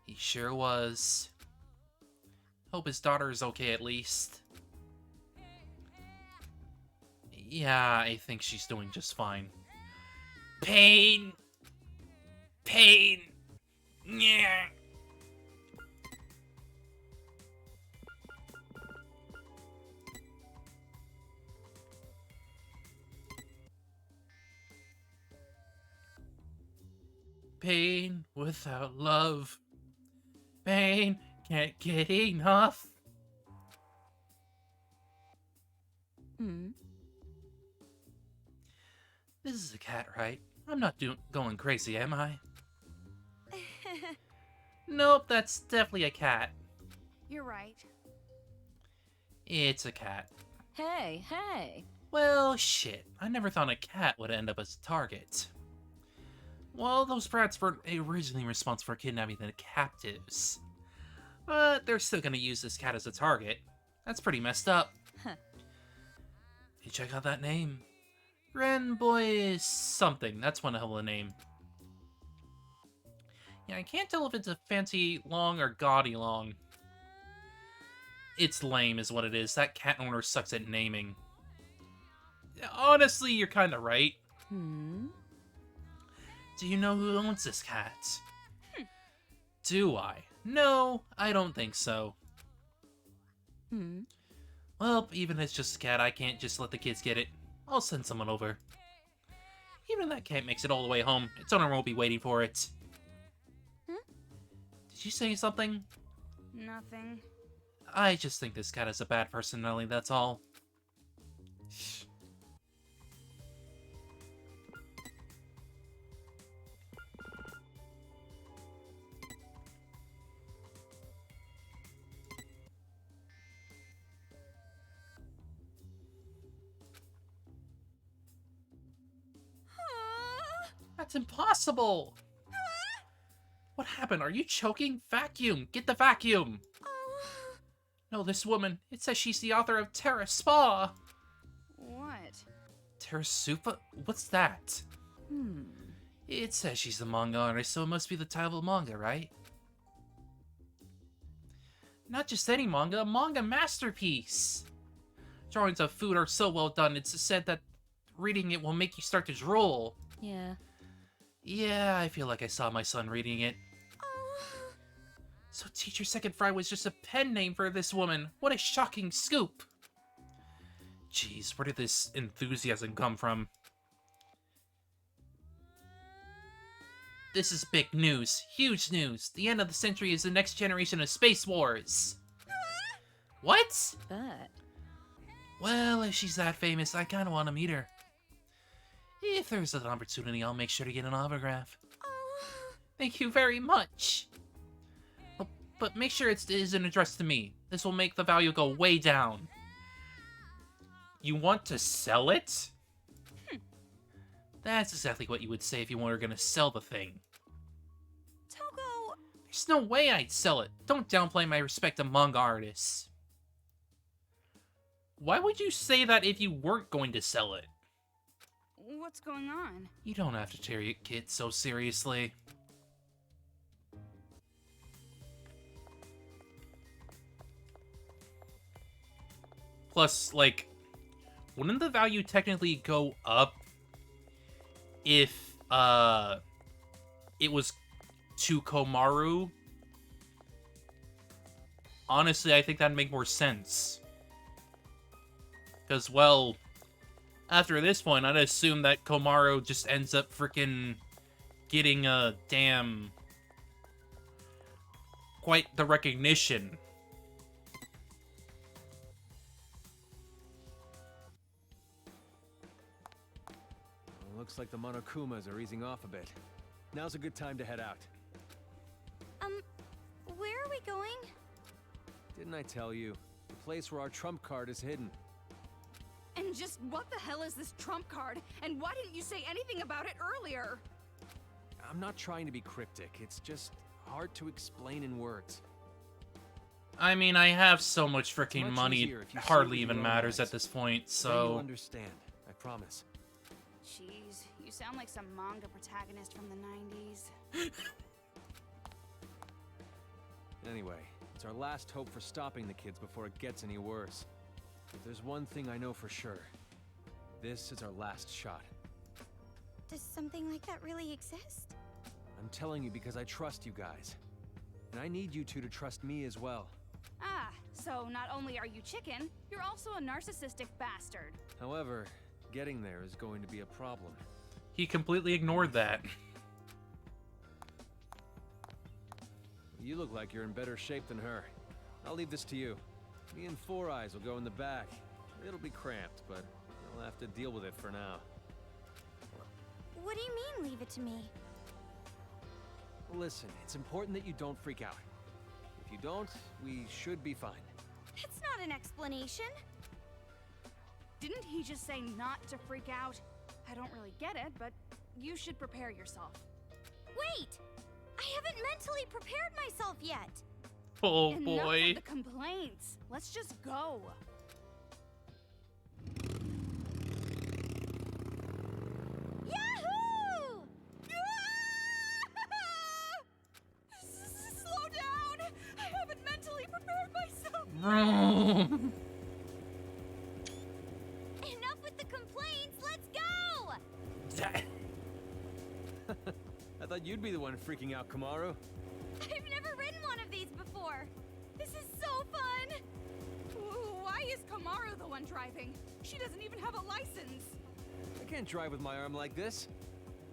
He sure was. Hope his daughter is okay at least. Yeah, I think she's doing just fine. Pain! Pain! Yeah. Pain without love. Pain can't get enough. This is a cat, right? I'm not going crazy, am I? Nope, that's definitely a cat. You're right. It's a cat. Hey, hey. Well, shit. I never thought a cat would end up as a target. Well, those brats weren't originally responsible for kidnapping the captives. But they're still gonna use this cat as a target. That's pretty messed up. Huh. Hey, check out that name. Renboy something. That's one hell of a name. Yeah, I can't tell if it's a fancy long or gaudy long. It's lame is what it is. That cat owner sucks at naming. Honestly, you're kinda right. Do you know who owns this cat? Do I? No, I don't think so. Well, even if it's just a cat, I can't just let the kids get it. I'll send someone over. Even if that can't makes it all the way home, its owner won't be waiting for it. Hmm? Did you say something? Nothing. I just think this cat is a bad personality, that's all. That's impossible! What happened? Are you choking? Vacuum! Get the vacuum! No, this woman. It says she's the author of Terra Spa! What? Terra Supa? What's that? It says she's a manga artist, so it must be the title of manga, right? Not just any manga, a manga masterpiece! Drawings of food are so well done, it's said that reading it will make you start to drool. Yeah. Yeah, I feel like I saw my son reading it. So Teacher Second Fry was just a pen name for this woman. What a shocking scoop. Jeez, where did this enthusiasm come from? This is big news. Huge news. The end of the century is the next generation of Space Wars. What? But... Well, if she's that famous, I kind of want to meet her. If there's an opportunity, I'll make sure to get an autograph. Thank you very much. Oh, but make sure it isn't addressed to me. This will make the value go way down. You want to sell it? That's exactly what you would say if you were going to sell the thing. Togo... There's no way I'd sell it. Don't downplay my respect to manga artists. Why would you say that if you weren't going to sell it? What's going on? You don't have to take your kid so seriously. Plus, like, wouldn't the value technically go up if, it was to Komaru? Honestly, I think that'd make more sense. Because, well, after this point, I'd assume that Komaru just ends up freaking getting a damn... quite the recognition. Well, looks like the Monokumas are easing off a bit. Now's a good time to head out. Where are we going? Didn't I tell you? The place where our trump card is hidden. And just what the hell is this trump card? And why didn't you say anything about it earlier? I'm not trying to be cryptic. It's just hard to explain in words. I mean, I have so much freaking much money, easier it if you see hardly it with even your own matters eyes. at this point, Then you'll so... understand. I promise. Jeez, you sound like some manga protagonist from the 90s. Anyway, it's our last hope for stopping the kids before it gets any worse. If there's one thing I know for sure, this is our last shot. Does something like that really exist? I'm telling you because I trust you guys. And I need you two to trust me as well. Ah, so not only are you chicken, you're also a narcissistic bastard. However, getting there is going to be a problem. He completely ignored that. You look like you're in better shape than her. I'll leave this to you. Me and Four Eyes will go in the back. It'll be cramped, but you'll have to deal with it for now. What do you mean, leave it to me? Listen, it's important that you don't freak out. If you don't, we should be fine. It's not an explanation. Didn't he just say not to freak out? I don't really get it, but you should prepare yourself. Wait! I haven't mentally prepared myself yet. Oh Enough boy. of the complaints. Let's just go. Yahoo! Slow down! I haven't mentally prepared myself. Enough with the complaints, let's go! I thought you'd be the one freaking out, Komaru. I've never ridden one of these before. This is so fun! Why is Komaru the one driving? She doesn't even have a license. I can't drive with my arm like this.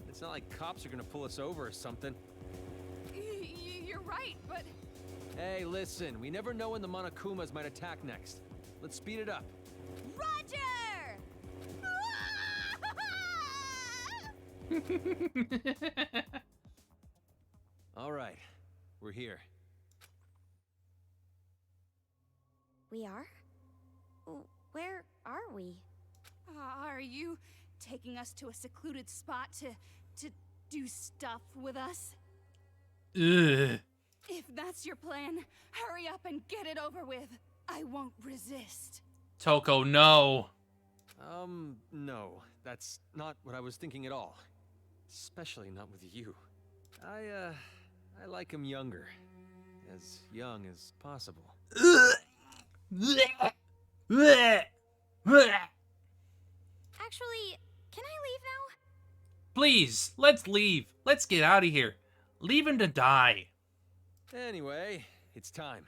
It's not like cops are gonna pull us over or something. You're right, but... Hey, listen, we never know when the Monokumas might attack next. Let's speed it up. Roger! All right, we're here. We are? Where are we? Are you taking us to a secluded spot to do stuff with us? Ugh. If that's your plan, hurry up and get it over with. I won't resist. Toko, no. No. That's not what I was thinking at all. Especially not with you. I like him younger. As young as possible. Actually, can I leave now? Please, let's leave. Let's get out of here. Leave him to die. Anyway, it's time.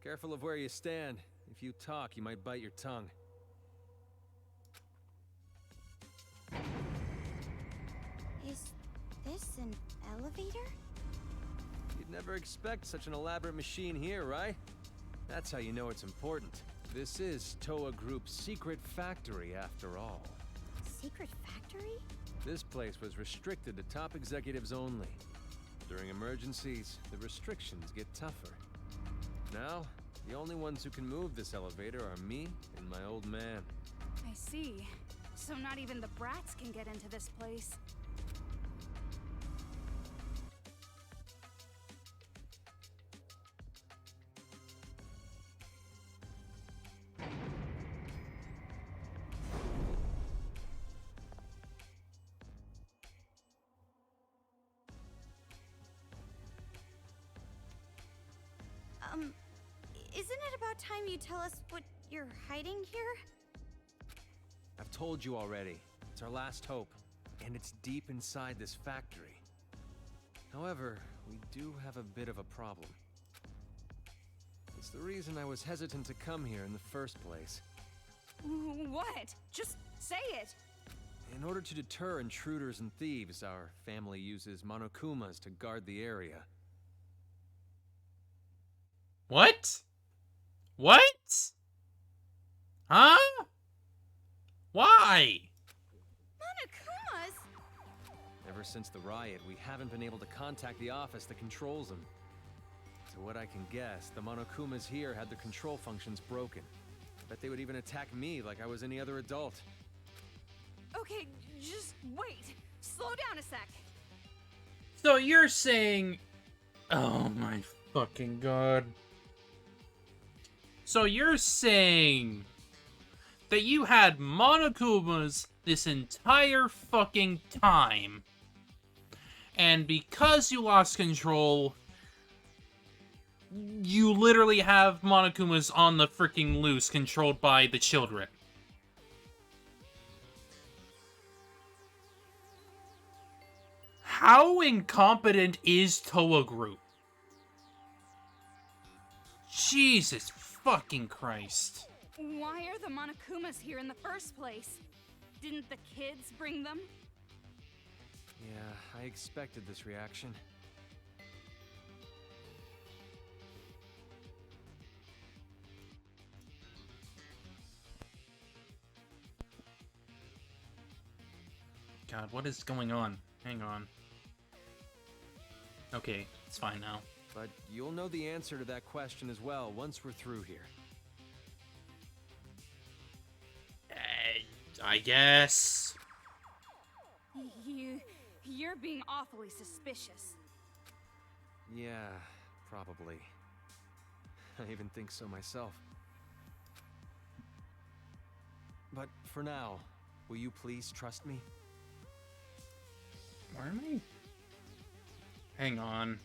Careful of where you stand. If you talk, you might bite your tongue. Is this an elevator? You'd never expect such an elaborate machine here, right? That's how you know it's important. This is Toa Group's secret factory, after all. Secret factory? This place was restricted to top executives only. During emergencies, the restrictions get tougher. Now, the only ones who can move this elevator are me and my old man. I see. So not even the brats can get into this place. Isn't it about time you tell us what you're hiding here? I've told you already. It's our last hope, and it's deep inside this factory. However, we do have a bit of a problem. It's the reason I was hesitant to come here in the first place. What? Just say it! In order to deter intruders and thieves, our family uses Monokumas to guard the area. What? What? Huh? Why? Monokumas? Ever since the riot, we haven't been able to contact the office that controls them. To what I can guess, the Monokumas here had their control functions broken. I bet they would even attack me like I was any other adult. Okay, just wait. Slow down a sec. So you're saying... Oh my fucking god. So you're saying that you had Monokumas this entire fucking time, and because you lost control, you literally have Monokumas on the freaking loose, controlled by the children. How incompetent is Toa Group? Jesus fucking Christ. Why are the Monokumas here in the first place? Didn't the kids bring them? Yeah, I expected this reaction. God, what is going on? Hang on. Okay, it's fine now. But you'll know the answer to that question as well once we're through here. I guess. You're being awfully suspicious. Yeah, probably. I even think so myself. But for now, will you please trust me? Where am I? Hang on.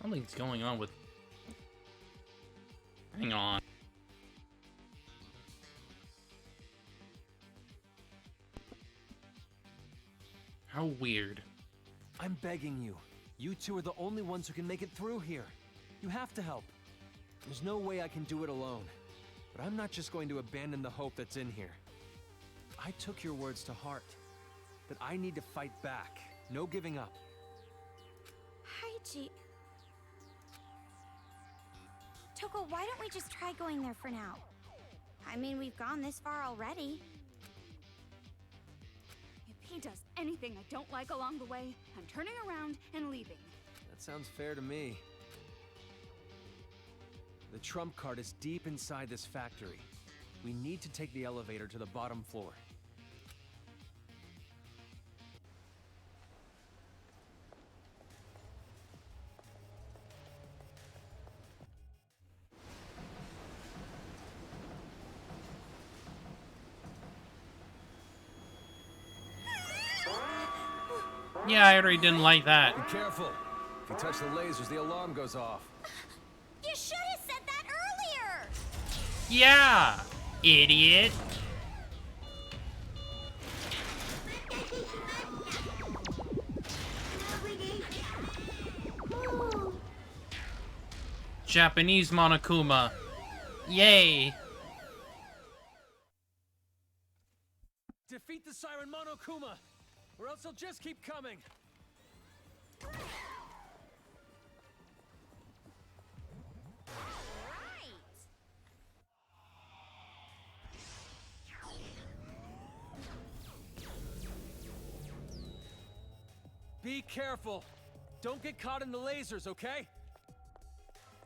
Something's going on with... Hang on. How weird. I'm begging you. You two are the only ones who can make it through here. You have to help. There's no way I can do it alone. But I'm not just going to abandon the hope that's in here. I took your words to heart. That I need to fight back. No giving up. Haiji... Toko, why don't we just try going there for now? I mean, we've gone this far already. If he does anything I don't like along the way, I'm turning around and leaving. That sounds fair to me. The trump card is deep inside this factory. We need to take the elevator to the bottom floor. Yeah, I already didn't like that. Be careful. If you touch the lasers, the alarm goes off. You should have said that earlier! Yeah, idiot. Japanese Monokuma. Yay. Defeat the Siren Monokuma, or else he'll just keep coming. Be careful. Don't get caught in the lasers, okay?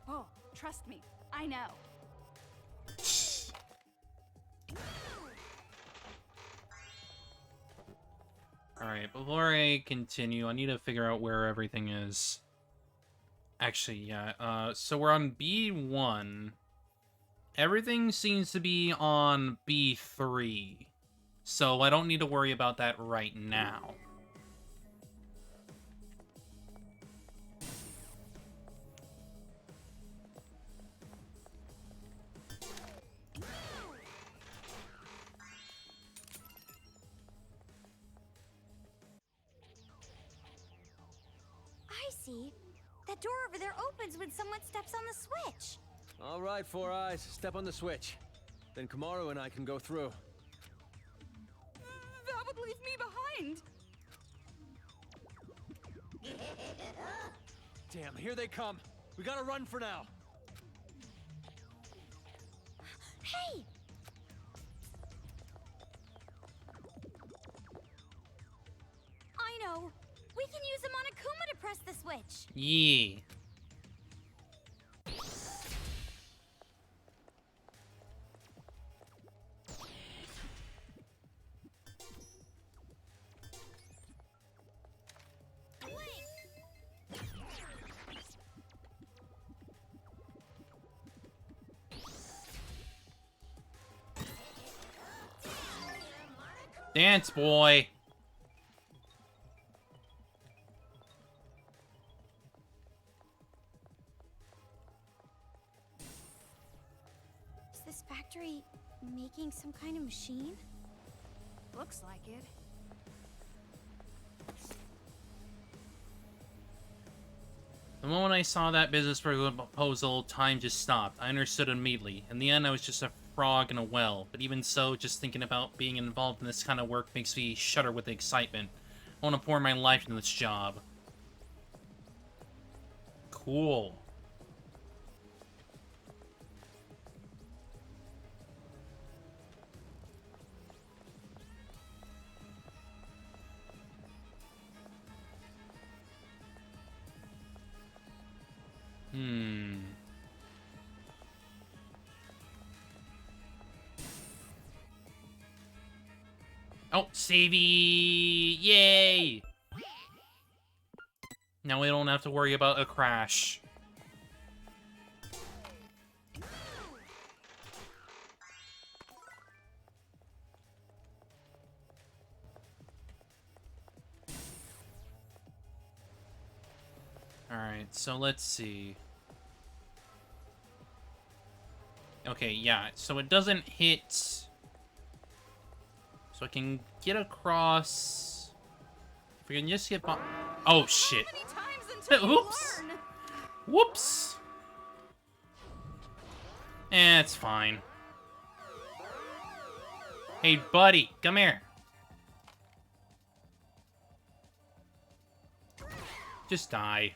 Oh, trust me, I know. Alright, before I continue, I need to figure out where everything is. Actually, yeah, so we're on B1. Everything seems to be on B3. So I don't need to worry about that right now. I see. That door over there opens when someone steps on the switch. All right, Four Eyes, step on the switch. Then Kamaru and I can go through. That would leave me behind. Damn, here they come. We gotta run for now. Hey! I know. We can use a Monokuma to press the switch. Yeah. Dance, boy. Is this factory making some kind of machine? Looks like it. The moment I saw that business proposal, time just stopped. I understood immediately. In the end, I was just a frog in a well. But even so, just thinking about being involved in this kind of work makes me shudder with excitement. I want to pour my life into this job. Cool. Oh, savey! Yay! Now we don't have to worry about a crash. Alright, so let's see. Okay, yeah, so it doesn't hit... So I can get across... If we can just get by... Oh, shit. Oops! Whoops! It's fine. Hey, buddy, come here. Just die.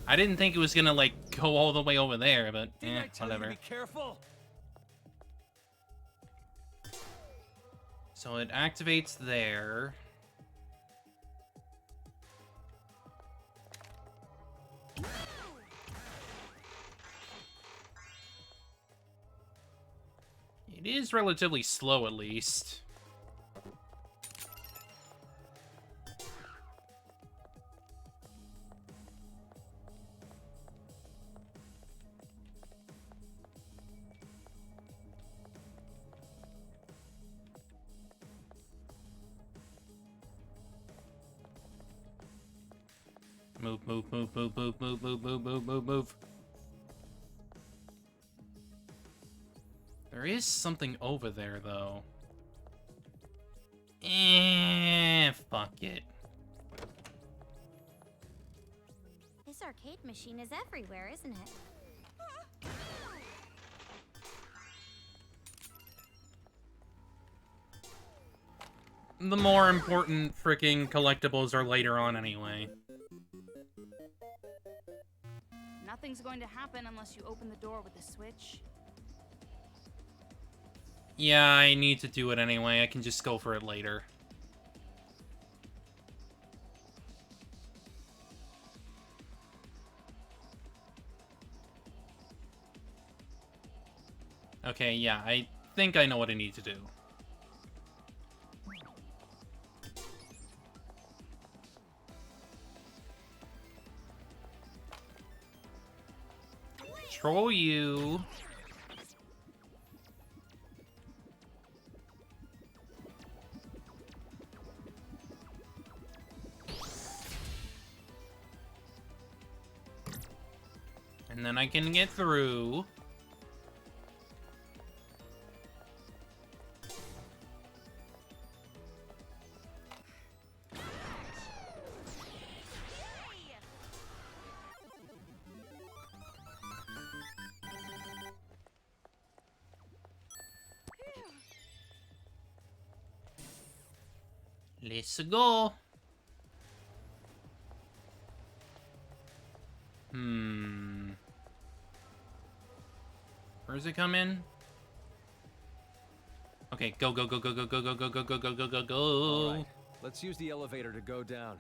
I didn't think it was gonna, like, go all the way over there, but, whatever. Be careful. So it activates there. It is relatively slow, at least. Move, move, move, move, move, move, move, move, move, move, move. There is something over there, though. Fuck it. This arcade machine is everywhere, isn't it? The more important freaking collectibles are later on anyway. Nothing's going to happen unless you open the door with the switch. Yeah, I need to do it anyway. I can just go for it later. Okay, yeah, I think I know what I need to do. Control you. And then I can get through. Let's go. Where does it come in? Okay, go, go, go, go, go, go, go, go, go, go, go, go, go, go. All right, let's use the elevator to go down.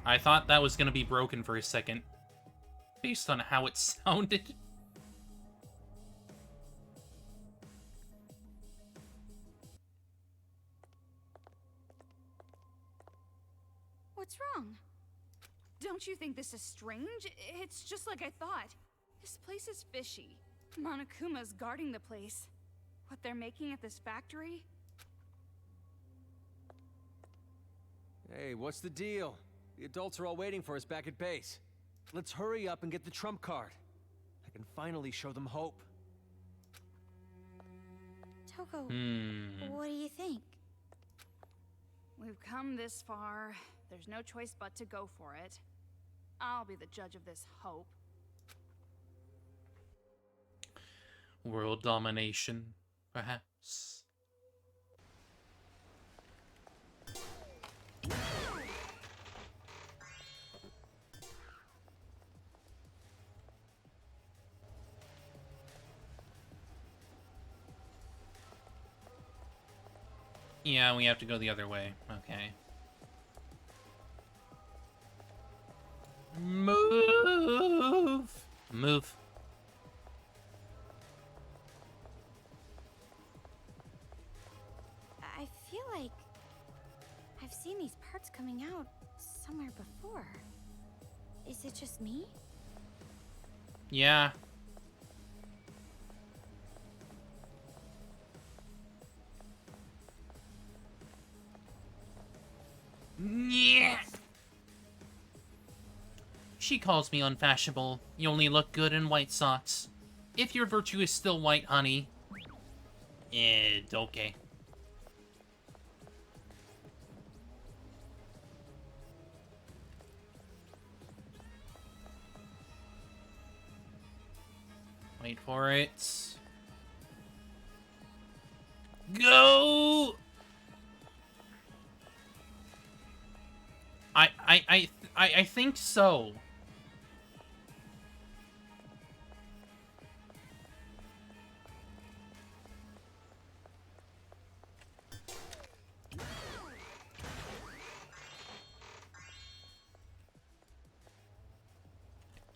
I thought that was gonna be broken for a second, based on how it sounded. What's wrong? Don't you think this is strange? It's just like I thought. This place is fishy. Monokuma's guarding the place. What they're making at this factory? Hey, what's the deal? The adults are all waiting for us back at base. Let's hurry up and get the trump card. I can finally show them hope. Toko, what do you think? We've come this far. There's no choice but to go for it. I'll be the judge of this hope. World domination, perhaps. Yeah, we have to go the other way. Okay. Move! Move. I feel like I've seen these parts coming out somewhere before. Is it just me? Yeah. Yeah. She calls me unfashionable. You only look good in white socks. If your virtue is still white, honey. Okay. Wait for it. Go! I think so.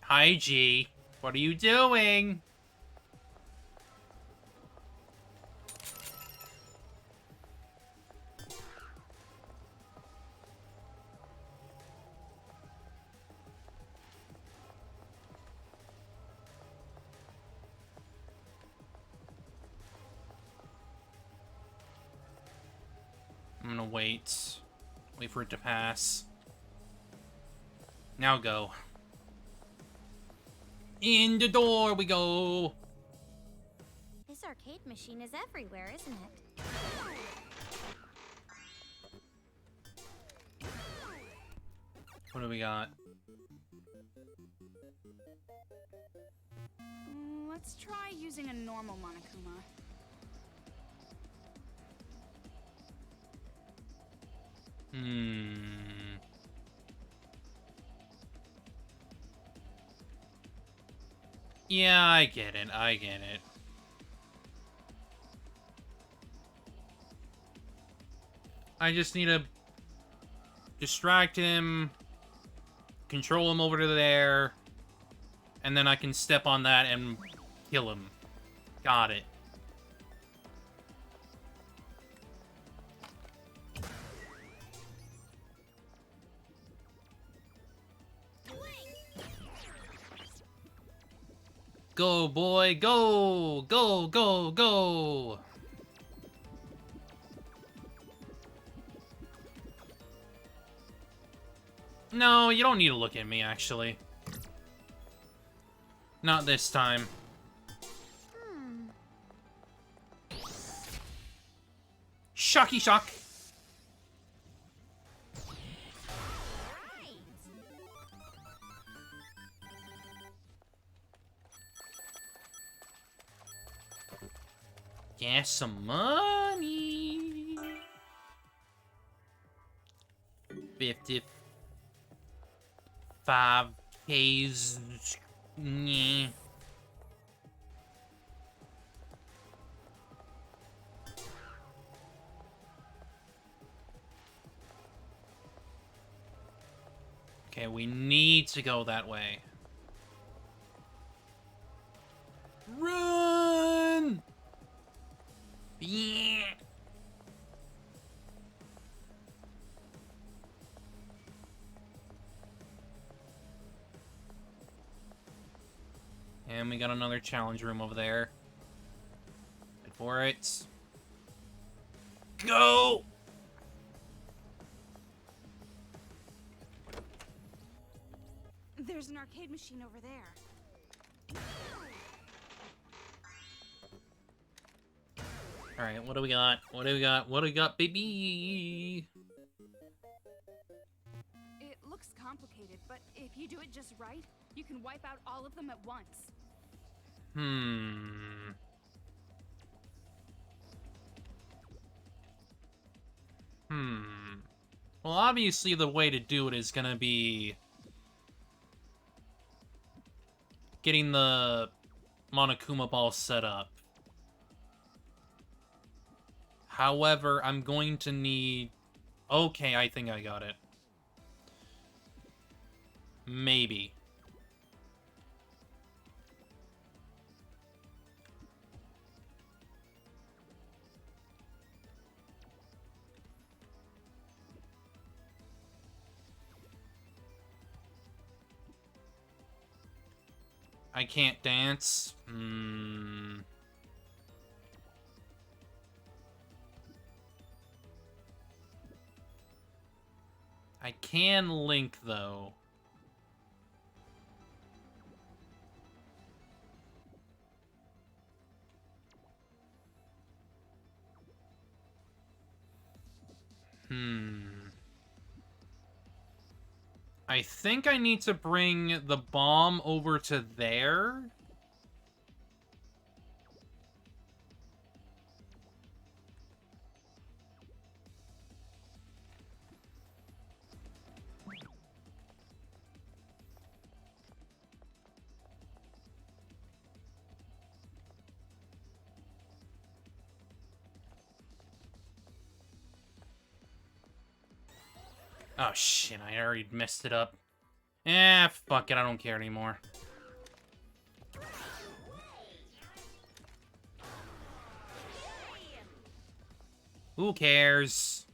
Hi, G. What are you doing? I'm gonna wait. Wait for it to pass. Now go. In the door we go! This arcade machine is everywhere, isn't it? What do we got? Let's try using a normal Monokuma. Yeah, I get it. I get it. I just need to distract him, control him over to there, and then I can step on that and kill him. Got it. Go, boy, go! Go, go, go! No, you don't need to look at me, actually. Not this time. Shocky shock! Get some money. 55Ks. Yeah. Okay, we need to go that way. Run! Yeah. And we got another challenge room over there. Wait for it. Go! There's an arcade machine over there. Alright, what do we got? What do we got? What do we got, baby? It looks complicated, but if you do it just right, you can wipe out all of them at once. Well, obviously the way to do it is gonna be getting the Monokuma ball set up. However, I'm going to need... Okay, I think I got it. Maybe. I can't dance. I can link, though. I think I need to bring the bomb over to there. Oh shit, I already messed it up. Fuck it, I don't care anymore. Who cares?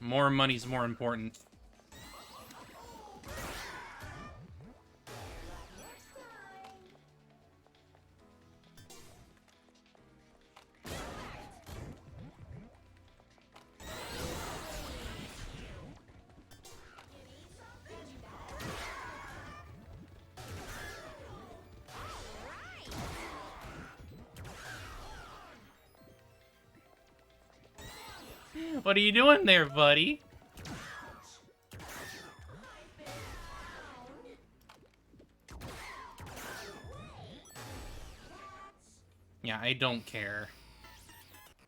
More money's more important. What are you doing there, buddy? Yeah, I don't care.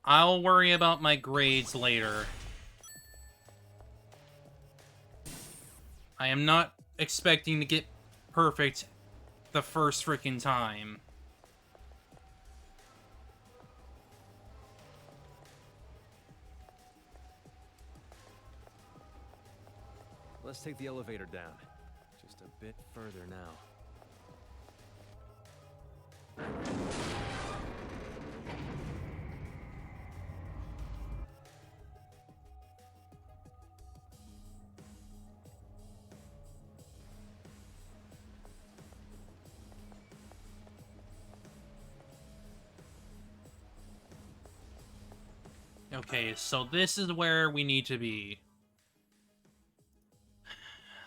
I'll worry about my grades later. I am not expecting to get perfect the first freaking time. Let's take the elevator down. Just a bit further now. Okay, so this is where we need to be.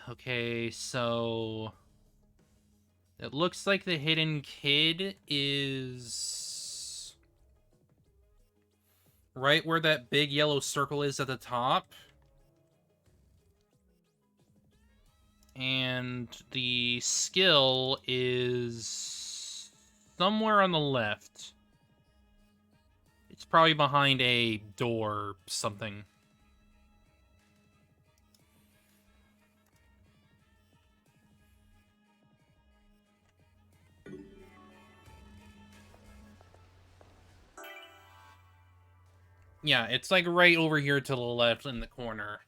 Okay, so... it looks like the hidden kid is... right where that big yellow circle is at the top. And the skill is... somewhere on the left. It's probably behind a door or something. Yeah, it's like right over here to the left in the corner.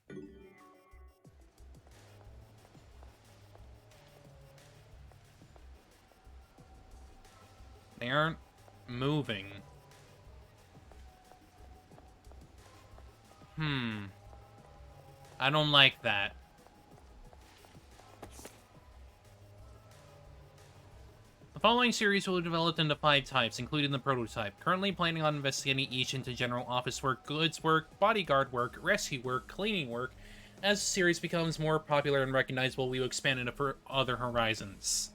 They aren't moving. I don't like that. The following series will be developed into 5 types, including the prototype. Currently planning on investigating each into general office work, goods work, bodyguard work, rescue work, cleaning work. As the series becomes more popular and recognizable, we will expand into other horizons.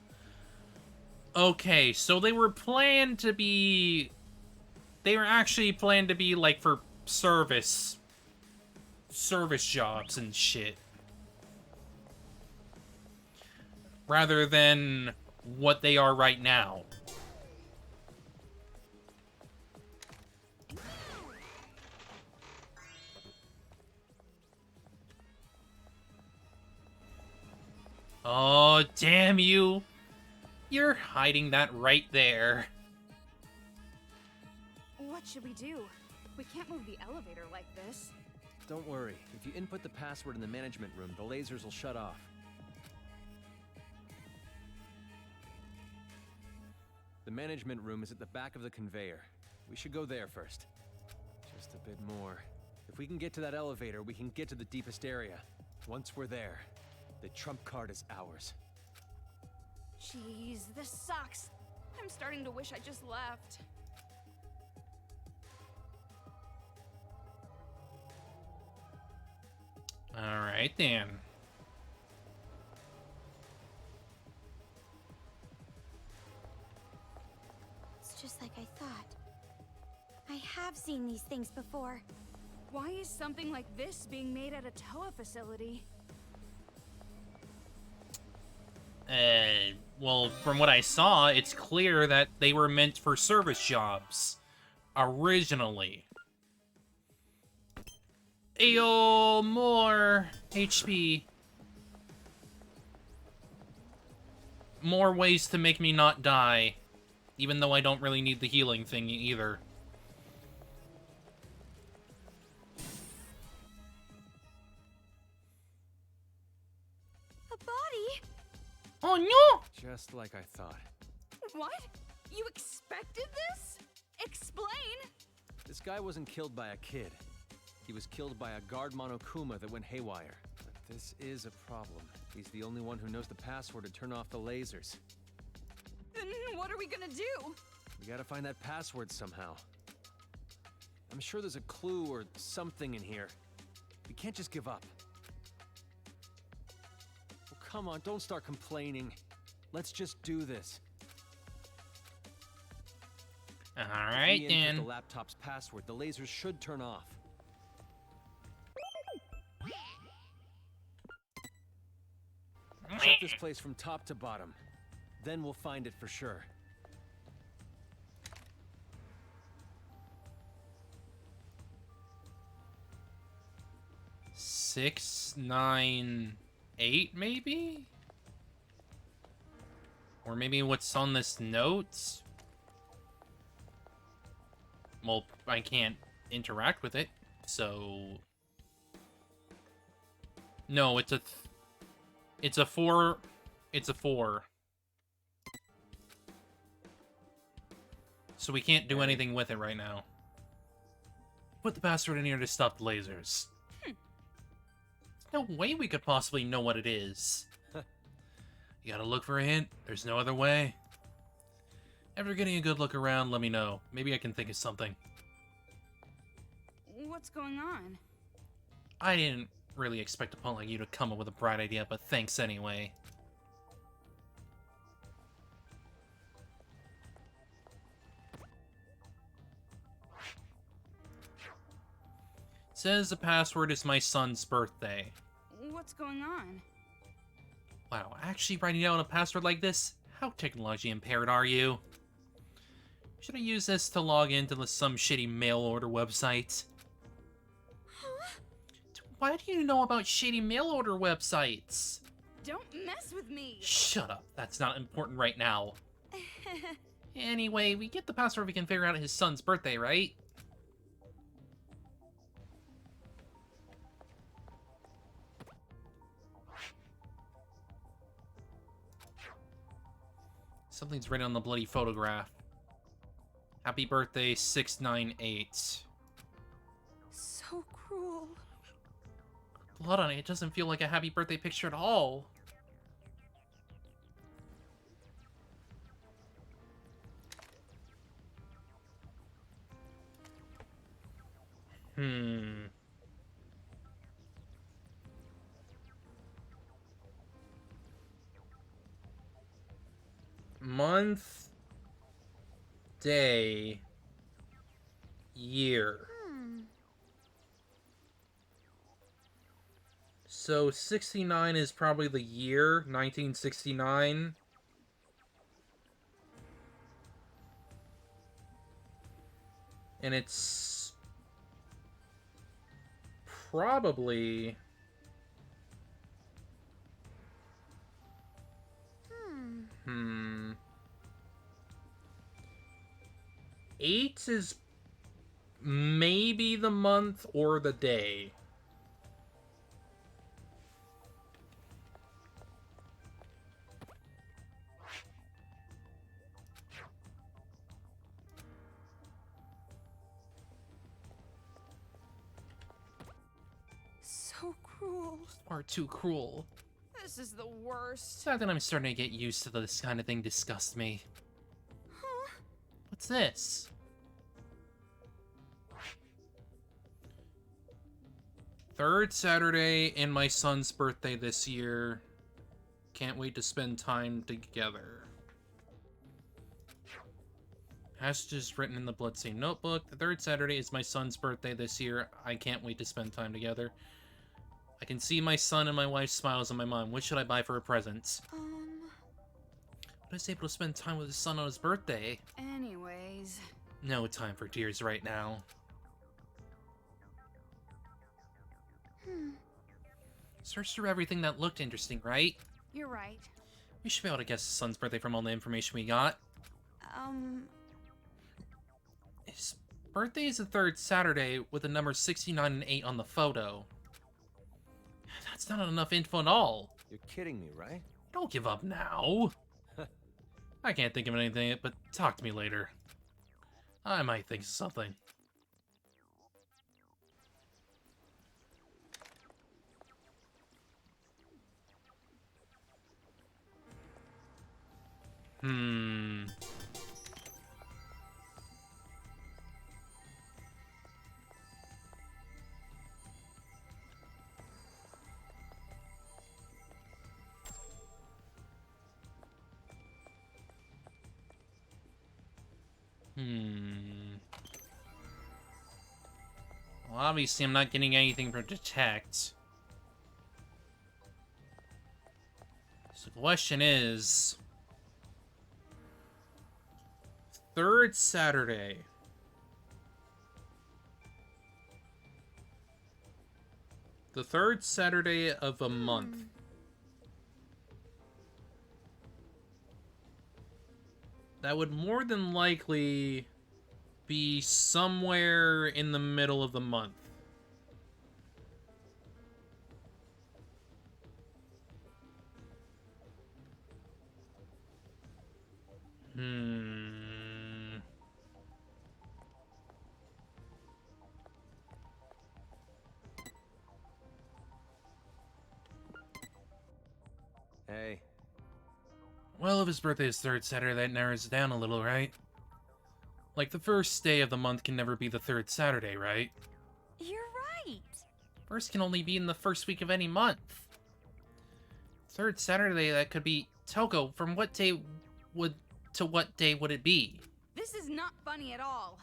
Okay, so they were planned to be... they were actually planned to be, like, for service jobs and shit. Rather than what they are right now. Oh, damn you. You're hiding that right there. What should we do? We can't move the elevator like this. Don't worry. If you input the password in the management room, the lasers will shut off. The management room is at the back of the conveyor. We should go there first. Just a bit more. If we can get to that elevator, we can get to the deepest area. Once we're there, the trump card is ours. Jeez, this sucks. I'm starting to wish I just left. Alright then. Just like I thought. I have seen these things before. Why is something like this being made at a Toa facility? Well, from what I saw, it's clear that they were meant for service jobs. Originally. Ayo, more HP. More ways to make me not die. Even though I don't really need the healing thing either. A body? Oh no! Just like I thought. What? You expected this? Explain! This guy wasn't killed by a kid. He was killed by a guard Monokuma that went haywire. But this is a problem. He's the only one who knows the password to turn off the lasers. Then what are we gonna do? We gotta find that password somehow. I'm sure there's a clue or something in here. We can't just give up. Oh, come on, don't start complaining. Let's just do this. Alright, If we input then. the laptop's password, the lasers should turn off. Check this place from top to bottom. Then we'll find it for sure. Six, 9, 8, maybe? Or maybe what's on this note? Well, I can't interact with it, so... No, it's a 4. It's a 4. So we can't do anything with it right now. Put the password in here to stop the lasers. There's no way we could possibly know what it is. You gotta look for a hint. There's no other way. After getting a good look around, let me know. Maybe I can think of something. What's going on? I didn't really expect a punk like you to come up with a bright idea, but thanks anyway. It says the password is my son's birthday. What's going on? Wow, actually writing down a password like this? How technology impaired are you? Should I use this to log into some shitty mail order website? Why do you know about shady mail order websites? Don't mess with me! Shut up, that's not important right now. Anyway, we get the password, we can figure out his son's birthday, right? Something's written on the bloody photograph. Happy birthday, 698. So cruel. Blood on it, it doesn't feel like a happy birthday picture at all. Month, day, year. So 69 is probably the year, 1969. And it's probably... Hmm. 8 is maybe the month or the day. So cruel. Far too cruel. This is the worst. It's not that I'm starting to get used to this kind of thing disgusts me. Huh? What's this? Third Saturday and my son's birthday this year. Can't wait to spend time together. Passages written in the bloodstained notebook. The third Saturday is my son's birthday this year. I can't wait to spend time together. I can see my son and my wife's smiles on my mind. What should I buy for a present? But he's able to spend time with his son on his birthday. Anyways. No time for tears right now. Search through everything that looked interesting, right? You're right. We should be able to guess his son's birthday from all the information we got. His birthday is the third Saturday with the numbers 69 and 8 on the photo. That's not enough info at all. You're kidding me, right? Don't give up now. I can't think of anything, but talk to me later. I might think of something. Well, obviously I'm not getting anything from Detect. So the question is... third Saturday. The third Saturday of a month. That would more than likely be somewhere in the middle of the month. Hey. Well, if his birthday is third Saturday, that narrows it down a little, right? Like, the first day of the month can never be the third Saturday, right? You're right. First can only be in the first week of any month. Third Saturday, that could be... Toko, from what day would... to what day would it be? This is not funny at all.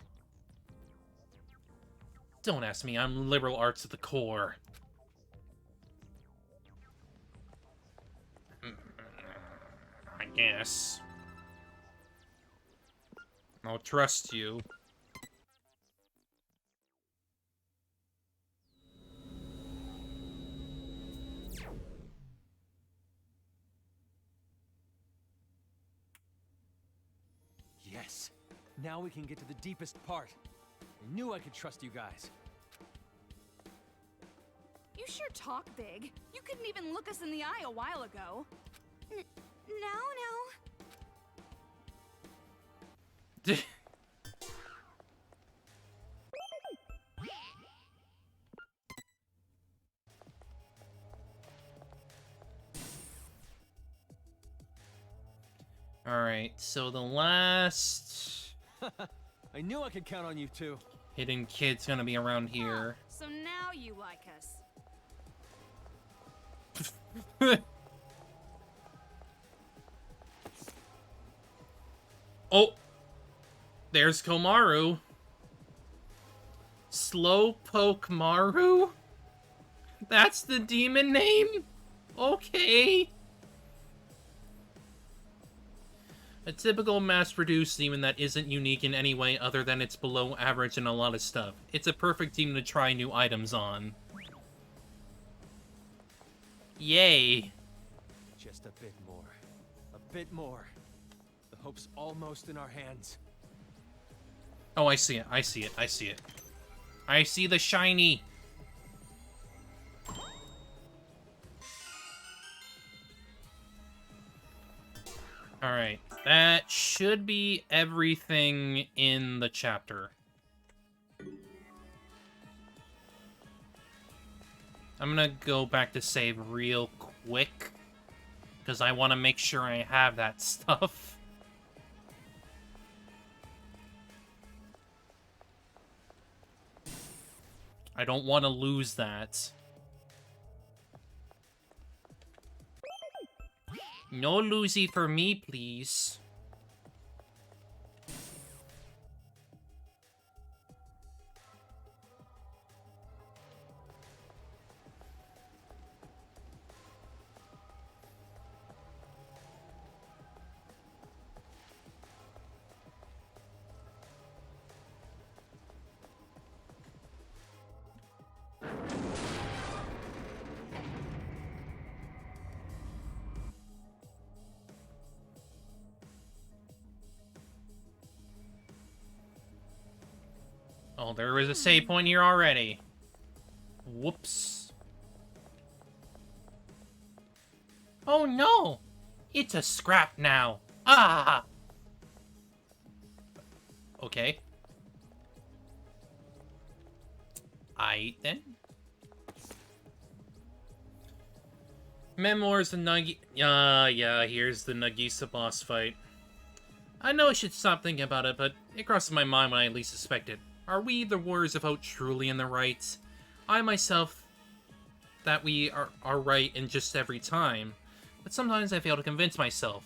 Don't ask me, I'm liberal arts at the core. I guess. I'll trust you. Yes. Now we can get to the deepest part. I knew I could trust you guys. You sure talk big. You couldn't even look us in the eye a while ago. No. Alright, so the last... I knew I could count on you two. hidden kid's gonna be around here. So now you like us. Oh! There's Komaru. Slowpoke Maru? That's the demon name? Okay. A typical mass-produced demon that isn't unique in any way other than it's below average in a lot of stuff. It's a perfect demon to try new items on. Yay. Just a bit more. A bit more. The hope's almost in our hands. Oh, I see it. I see it. I see it. I see the shiny. Alright. That should be everything in the chapter. I'm gonna go back to save real quick, because I want to make sure I have that stuff. I don't want to lose that. No losey for me, please. Oh, there was a save point here already. Whoops. Oh no! It's a scrap now. Ah! Okay. Then. Memoirs of yeah, here's the Nagisa boss fight. I know I should stop thinking about it, but it crosses my mind when I least suspect it. Are we, the Warriors of Hope, truly in the right? I myself, that we are right in just every time, but sometimes I fail to convince myself.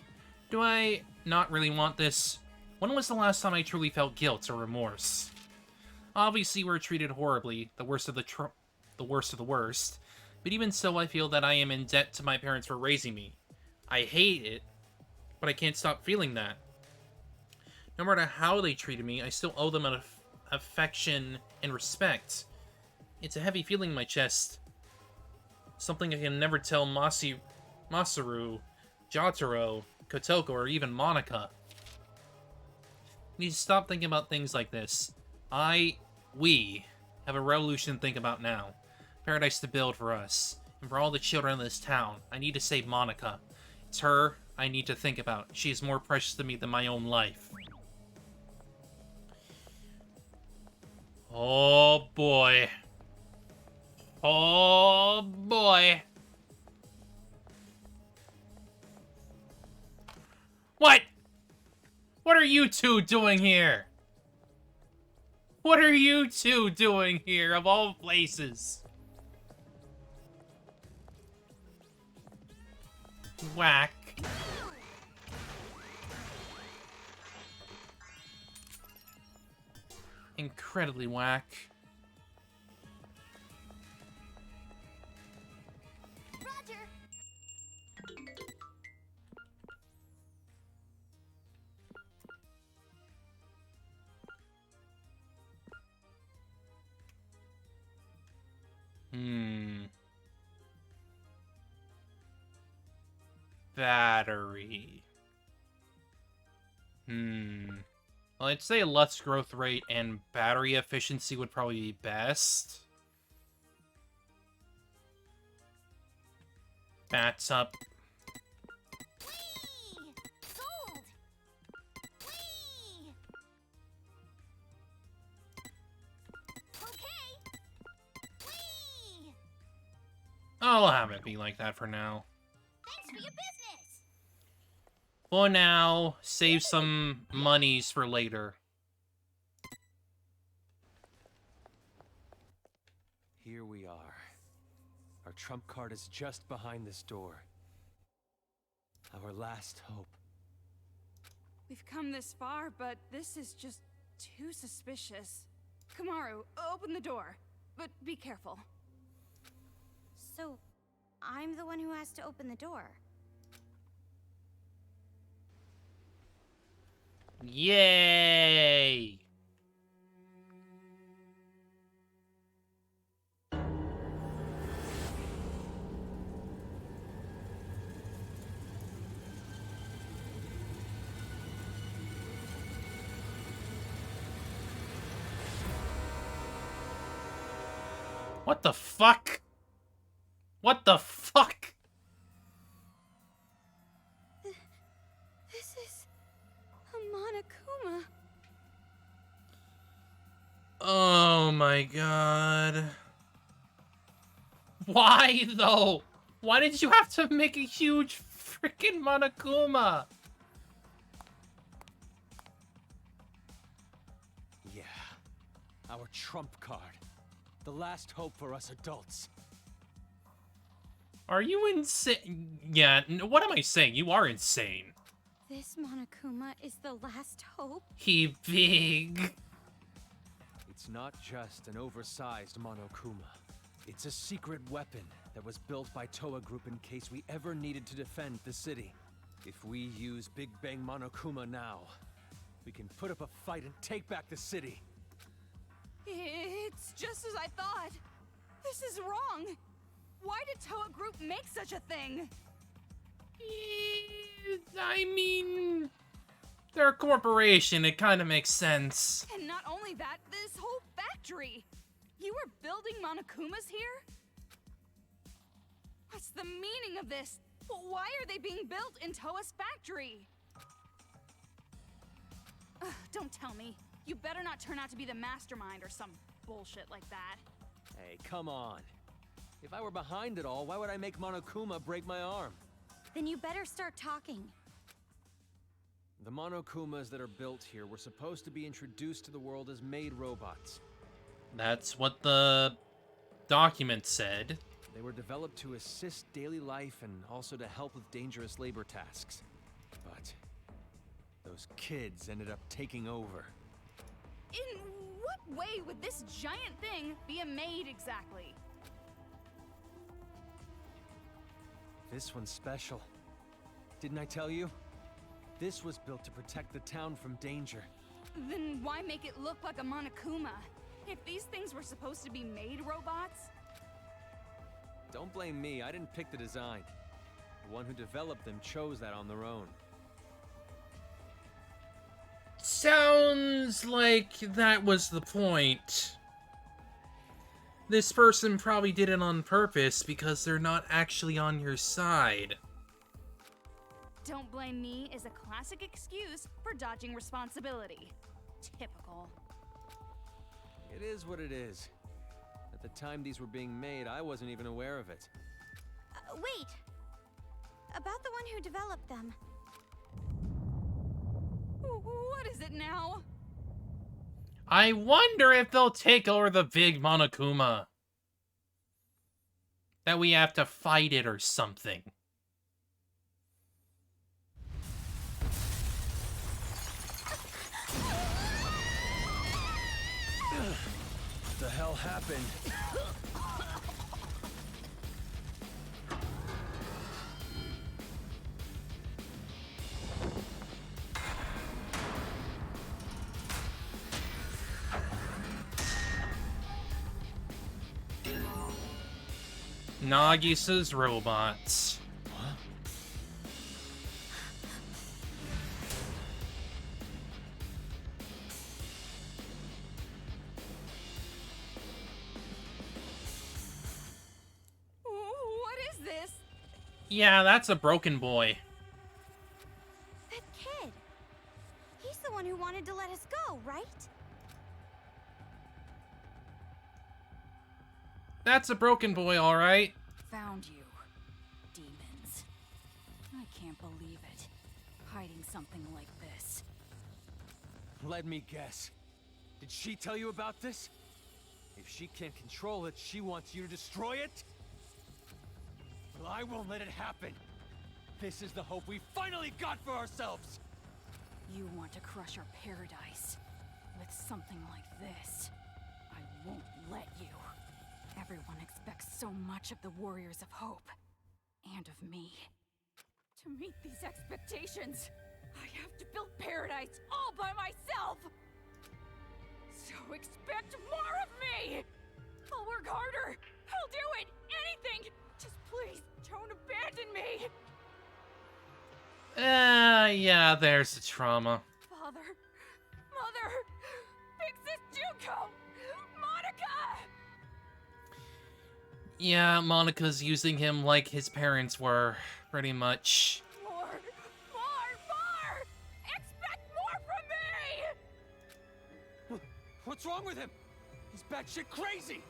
Do I not really want this? When was the last time I truly felt guilt or remorse? Obviously, we're treated horribly, the worst of the worst of the worst. But even so, I feel that I am in debt to my parents for raising me. I hate it, but I can't stop feeling that. No matter how they treated me, I still owe them an affection and respect. It's a heavy feeling in my chest. Something I can never tell Masaru, Jotaro, Kotoko, or even Monica. I need to stop thinking about things like this. We have a revolution to think about now. Paradise to build for us. And for all the children in this town, I need to save Monica. It's her I need to think about. She is more precious to me than my own life. Oh boy. Oh boy. What? What are you two doing here? What are you two doing here, of all places? Whack. Incredibly whack. Roger. Battery. Well, I'd say lust growth rate and battery efficiency would probably be best. Bats up. Whee! Sold! Whee! Okay! Whee! I'll have it be like that for now. Thanks for your business! For now, save some monies for later. Here we are. Our trump card is just behind this door. Our last hope. We've come this far, but this is just too suspicious. Kamaru, open the door, but be careful. So, I'm the one who has to open the door. Yay! What the fuck? What the fuck? This is a Monokuma. Oh my god. Why, though? Why did you have to make a huge freaking Monokuma? Yeah. Our trump card. The last hope for us adults. Are you insane? Yeah, what am I saying? You are insane. This Monokuma is the last hope? He big. It's not just an oversized Monokuma. It's a secret weapon that was built by Toa Group in case we ever needed to defend the city. If we use Big Bang Monokuma now, we can put up a fight and take back the city. It's just as I thought. This is wrong. Why did Toa Group make such a thing? I mean, they're a corporation. It kind of makes sense. And not only that, this whole factory! You were building Monokumas here? What's the meaning of this? Why are they being built in Toa's factory? Ugh, don't tell me. You better not turn out to be the mastermind or some bullshit like that. Hey, come on. If I were behind it all, why would I make Monokuma break my arm? Then you better start talking. The Monokumas that are built here were supposed to be introduced to the world as maid robots. That's what the document said. They were developed to assist daily life and also to help with dangerous labor tasks. But those kids ended up taking over. In what way would this giant thing be a maid exactly? This one's special. Didn't I tell you? This was built to protect the town from danger. Then why make it look like a Monokuma? If these things were supposed to be maid robots? Don't blame me, I didn't pick the design. The one who developed them chose that on their own. Sounds like that was the point. This person probably did it on purpose because they're not actually on your side. Don't blame me is a classic excuse for dodging responsibility. Typical. It is what it is. At the time these were being made, I wasn't even aware of it. Wait! About the one who developed them. What is it now? I wonder if they'll take over the big Monokuma. That we have to fight it or something. What the hell happened? Nagisa's robots. What is this? Yeah, that's a broken boy. That kid. He's the one who wanted to let us go, right? That's a broken boy, alright. Found you. Demons. I can't believe it. Hiding something like this. Let me guess. Did she tell you about this? If she can't control it, she wants you to destroy it? Well, I won't let it happen. This is the hope we finally got for ourselves! You want to crush our paradise with something like this. I won't let you. Everyone expects so much of the Warriors of Hope. And of me. To meet these expectations, I have to build paradise all by myself! So expect more of me! I'll work harder! I'll do it! Anything! Just please, don't abandon me! Yeah, there's the trauma. Father, Mother, fix this Junko! Monica! Yeah, Monica's using him like his parents were, pretty much. More! Expect more from me! What's wrong with him? He's batshit crazy!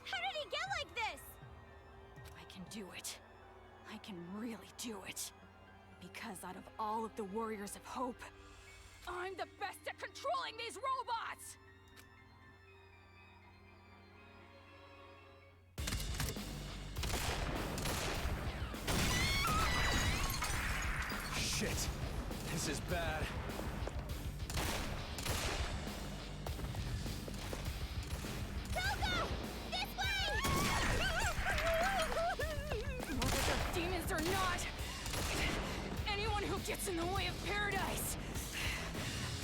How did he get like this? I can do it. I can really do it. Because out of all of the Warriors of Hope, I'm the best at controlling these robots! Shit! This is bad. Coco! This way! Whether they're demons or not, anyone who gets in the way of paradise,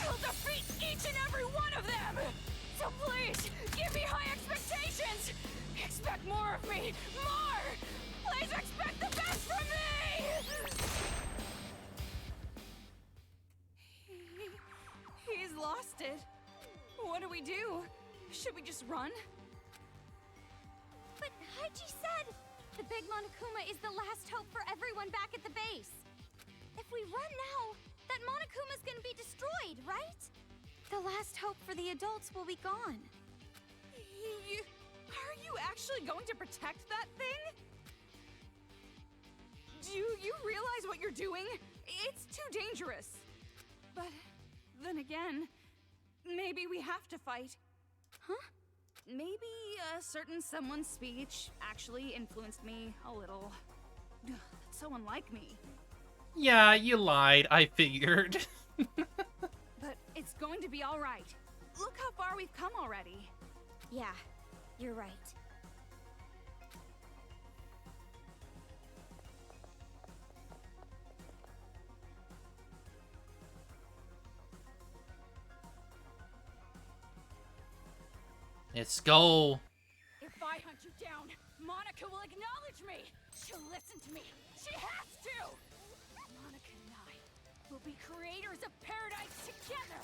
I'll defeat each and every one of them! So please, give me high expectations! Expect more of me! More! Please expect the best from me! He's lost it. What do we do? Should we just run? But Haiji said the big Monokuma is the last hope for everyone back at the base. If we run now, that Monokuma's gonna be destroyed, right? The last hope for the adults will be gone. Are you actually going to protect that thing? Do you realize what you're doing? It's too dangerous. But then again, maybe we have to fight. Huh? Maybe a certain someone's speech actually influenced me a little. That's so unlike me. Yeah, you lied. I figured. But it's going to be all right. Look how far we've come already. Yeah, you're right. Let's go. If I hunt you down, Monica will acknowledge me. She'll listen to me. She has to. Monica and I will be creators of paradise together.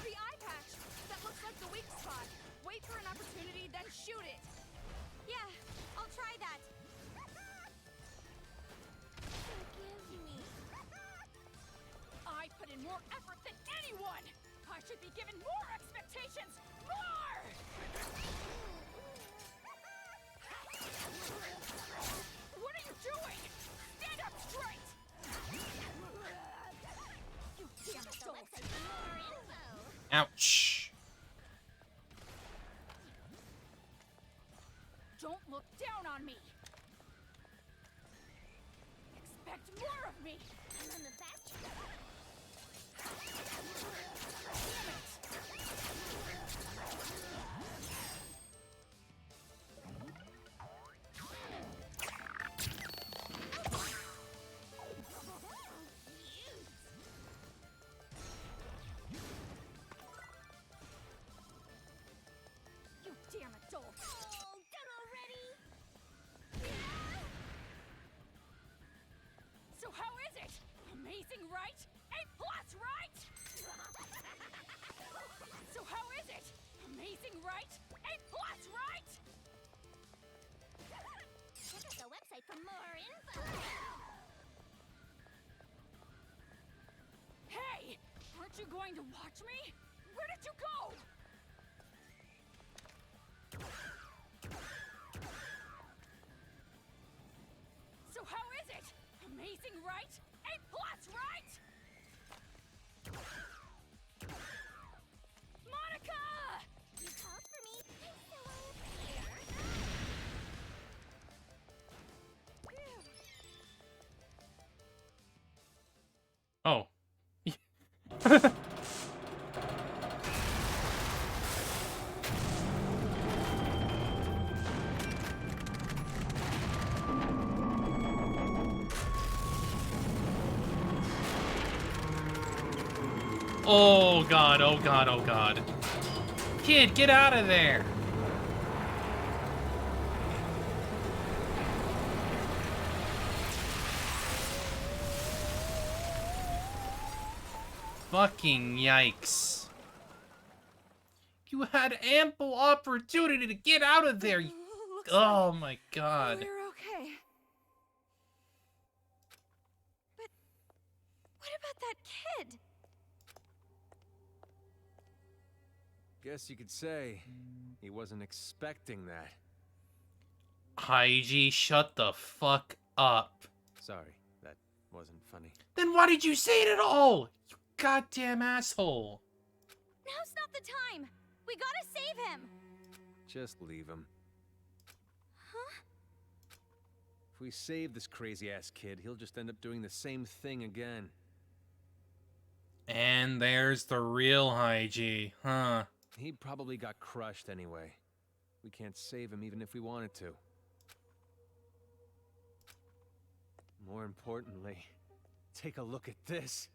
The eye patch. That looks like the weak spot. Wait for an opportunity, then shoot it. Yeah, I'll try that. Forgive me. I put in more effort than anyone. I should be given more expectations. More! What are you doing? Stand up straight! You damn adult! Ouch. Don't look down on me! Expect more of me! And then the best... Damn it! You damn adult! Oh, done already? So how is it? Amazing, right? A plus, right? So how is it? Amazing, right? A plus, right? Check out the website for more info. Hey! Aren't you going to watch me? Where did you go? So how is it? Amazing, right? A plus, right? Monica! You called for me, so I Oh. Oh god, oh god, oh god. Kid, get out of there! Fucking yikes. You had ample opportunity to get out of there. Oh my god. We're okay. But what about that kid? Guess you could say he wasn't expecting that. Haiji, shut the fuck up. Sorry, that wasn't funny. Then why did you say it at all? You goddamn asshole. Now's not the time. We gotta save him. Just leave him. Huh? If we save this crazy-ass kid, he'll just end up doing the same thing again. And there's the real Haiji, huh? He probably got crushed anyway. We can't save him even if we wanted to. More importantly, take a look at this.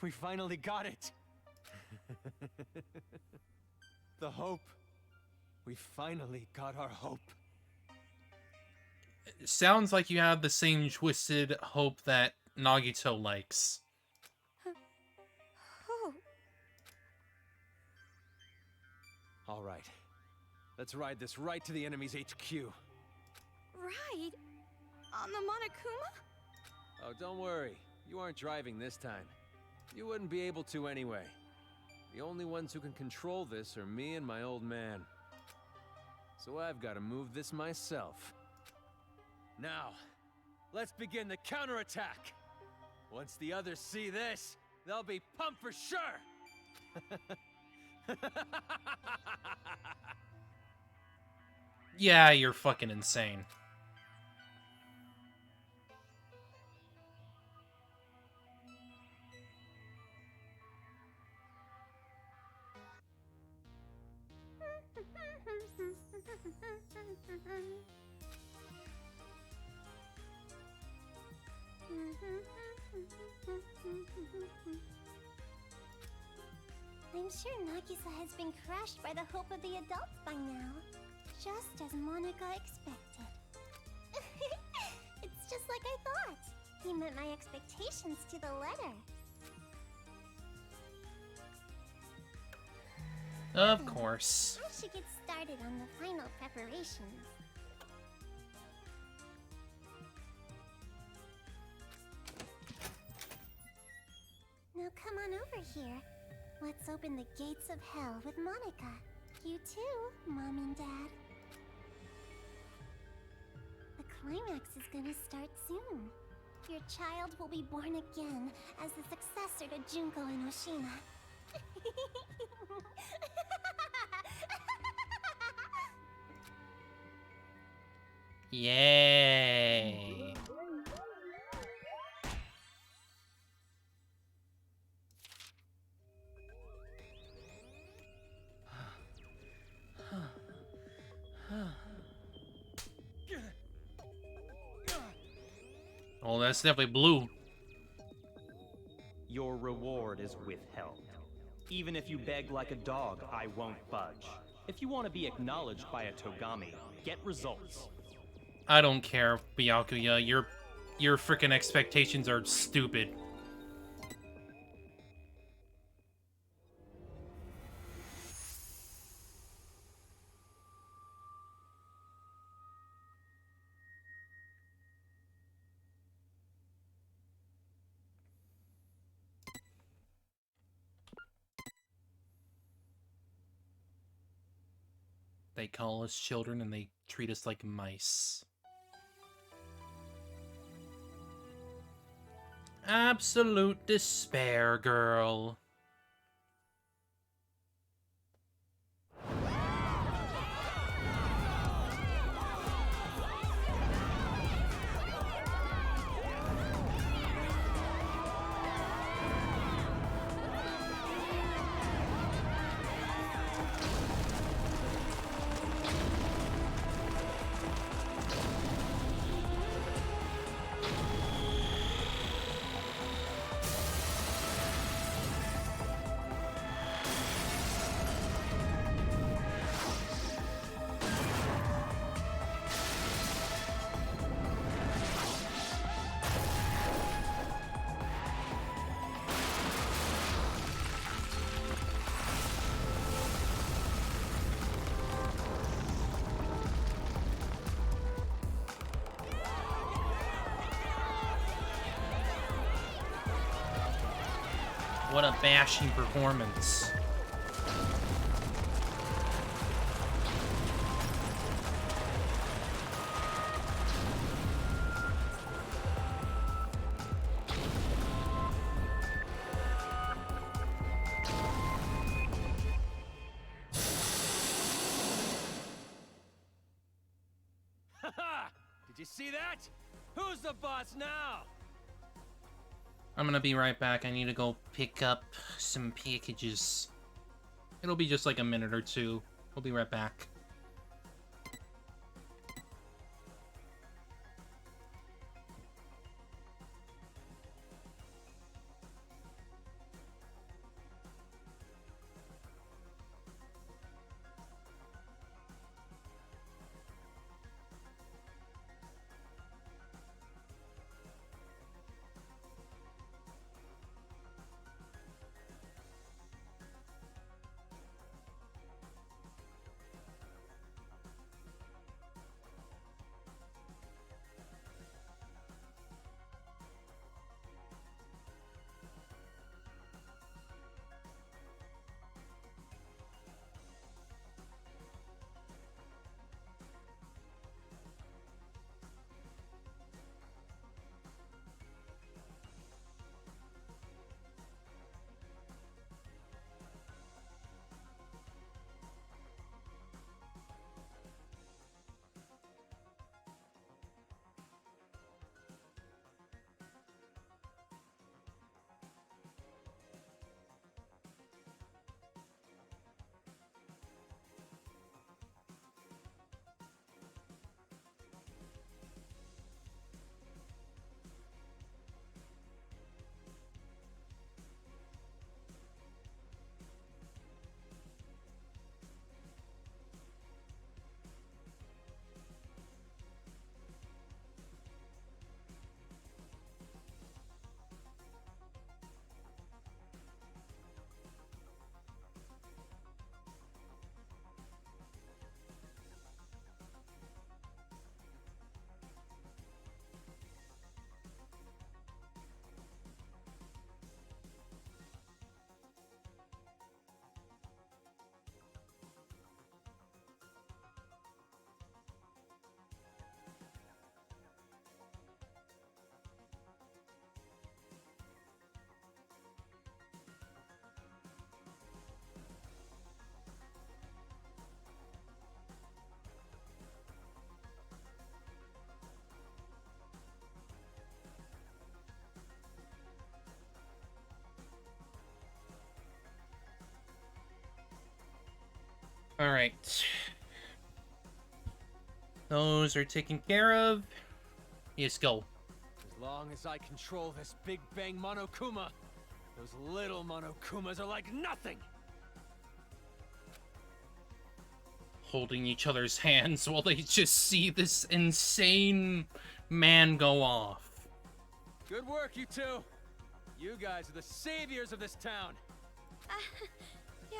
We finally got it! The hope. We finally got our hope. Sounds like you have the same twisted hope that Nagito likes. Oh. All right. Let's ride this right to the enemy's HQ. Ride? On the Monokuma? Oh, don't worry. You aren't driving this time. You wouldn't be able to anyway. The only ones who can control this are me and my old man. So I've got to move this myself. Now, let's begin the counterattack! Once the others see this, they'll be pumped for sure! Yeah, you're fucking insane. I'm sure Nagisa has been crushed by the hope of the adults by now. Just as Monica expected. It's just like I thought. He met my expectations to the letter. Of course. I should get started on the final preparations. Now come on over here. Let's open the gates of hell with Monica. You too, Mom and Dad. The climax is gonna start soon. Your child will be born again as the successor to Junko and Oshina. Yay! Oh, that's definitely blue. Your reward is withheld. Even if you beg like a dog, I won't budge. If you want to be acknowledged by a Togami, get results. I don't care, Byakuya. Your freaking expectations are stupid. They call us children and they treat us like mice. Absolute despair, girl. What a bashing performance. Did you see that? Who's the boss now? I'm gonna be right back. I need to go pick up some packages. It'll be just like a minute or two. We'll be right back. Alright. Those are taken care of. Yes, go. As long as I control this Big Bang Monokuma, those little Monokumas are like nothing! Holding each other's hands while they just see this insane man go off. Good work, you two! You guys are the saviors of this town! Yeah.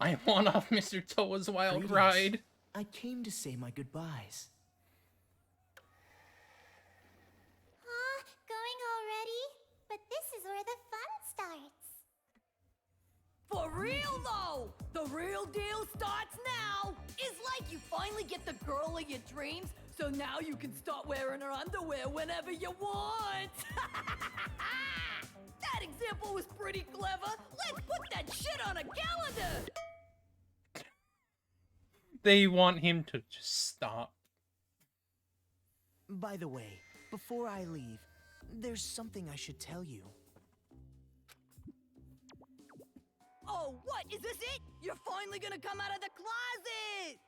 I want off Mr. Toa's wild Greetings. ride. I came to say my goodbyes. Going already? But this is where the fun starts. For real though, the real deal starts now. It's like you finally get the girl of your dreams, so now you can start wearing her underwear whenever you want. That example was pretty clever. Let's put that shit on a calendar. They want him to just stop. By the way, before I leave, there's something I should tell you. Oh, what? Is this it? You're finally gonna come out of the closet!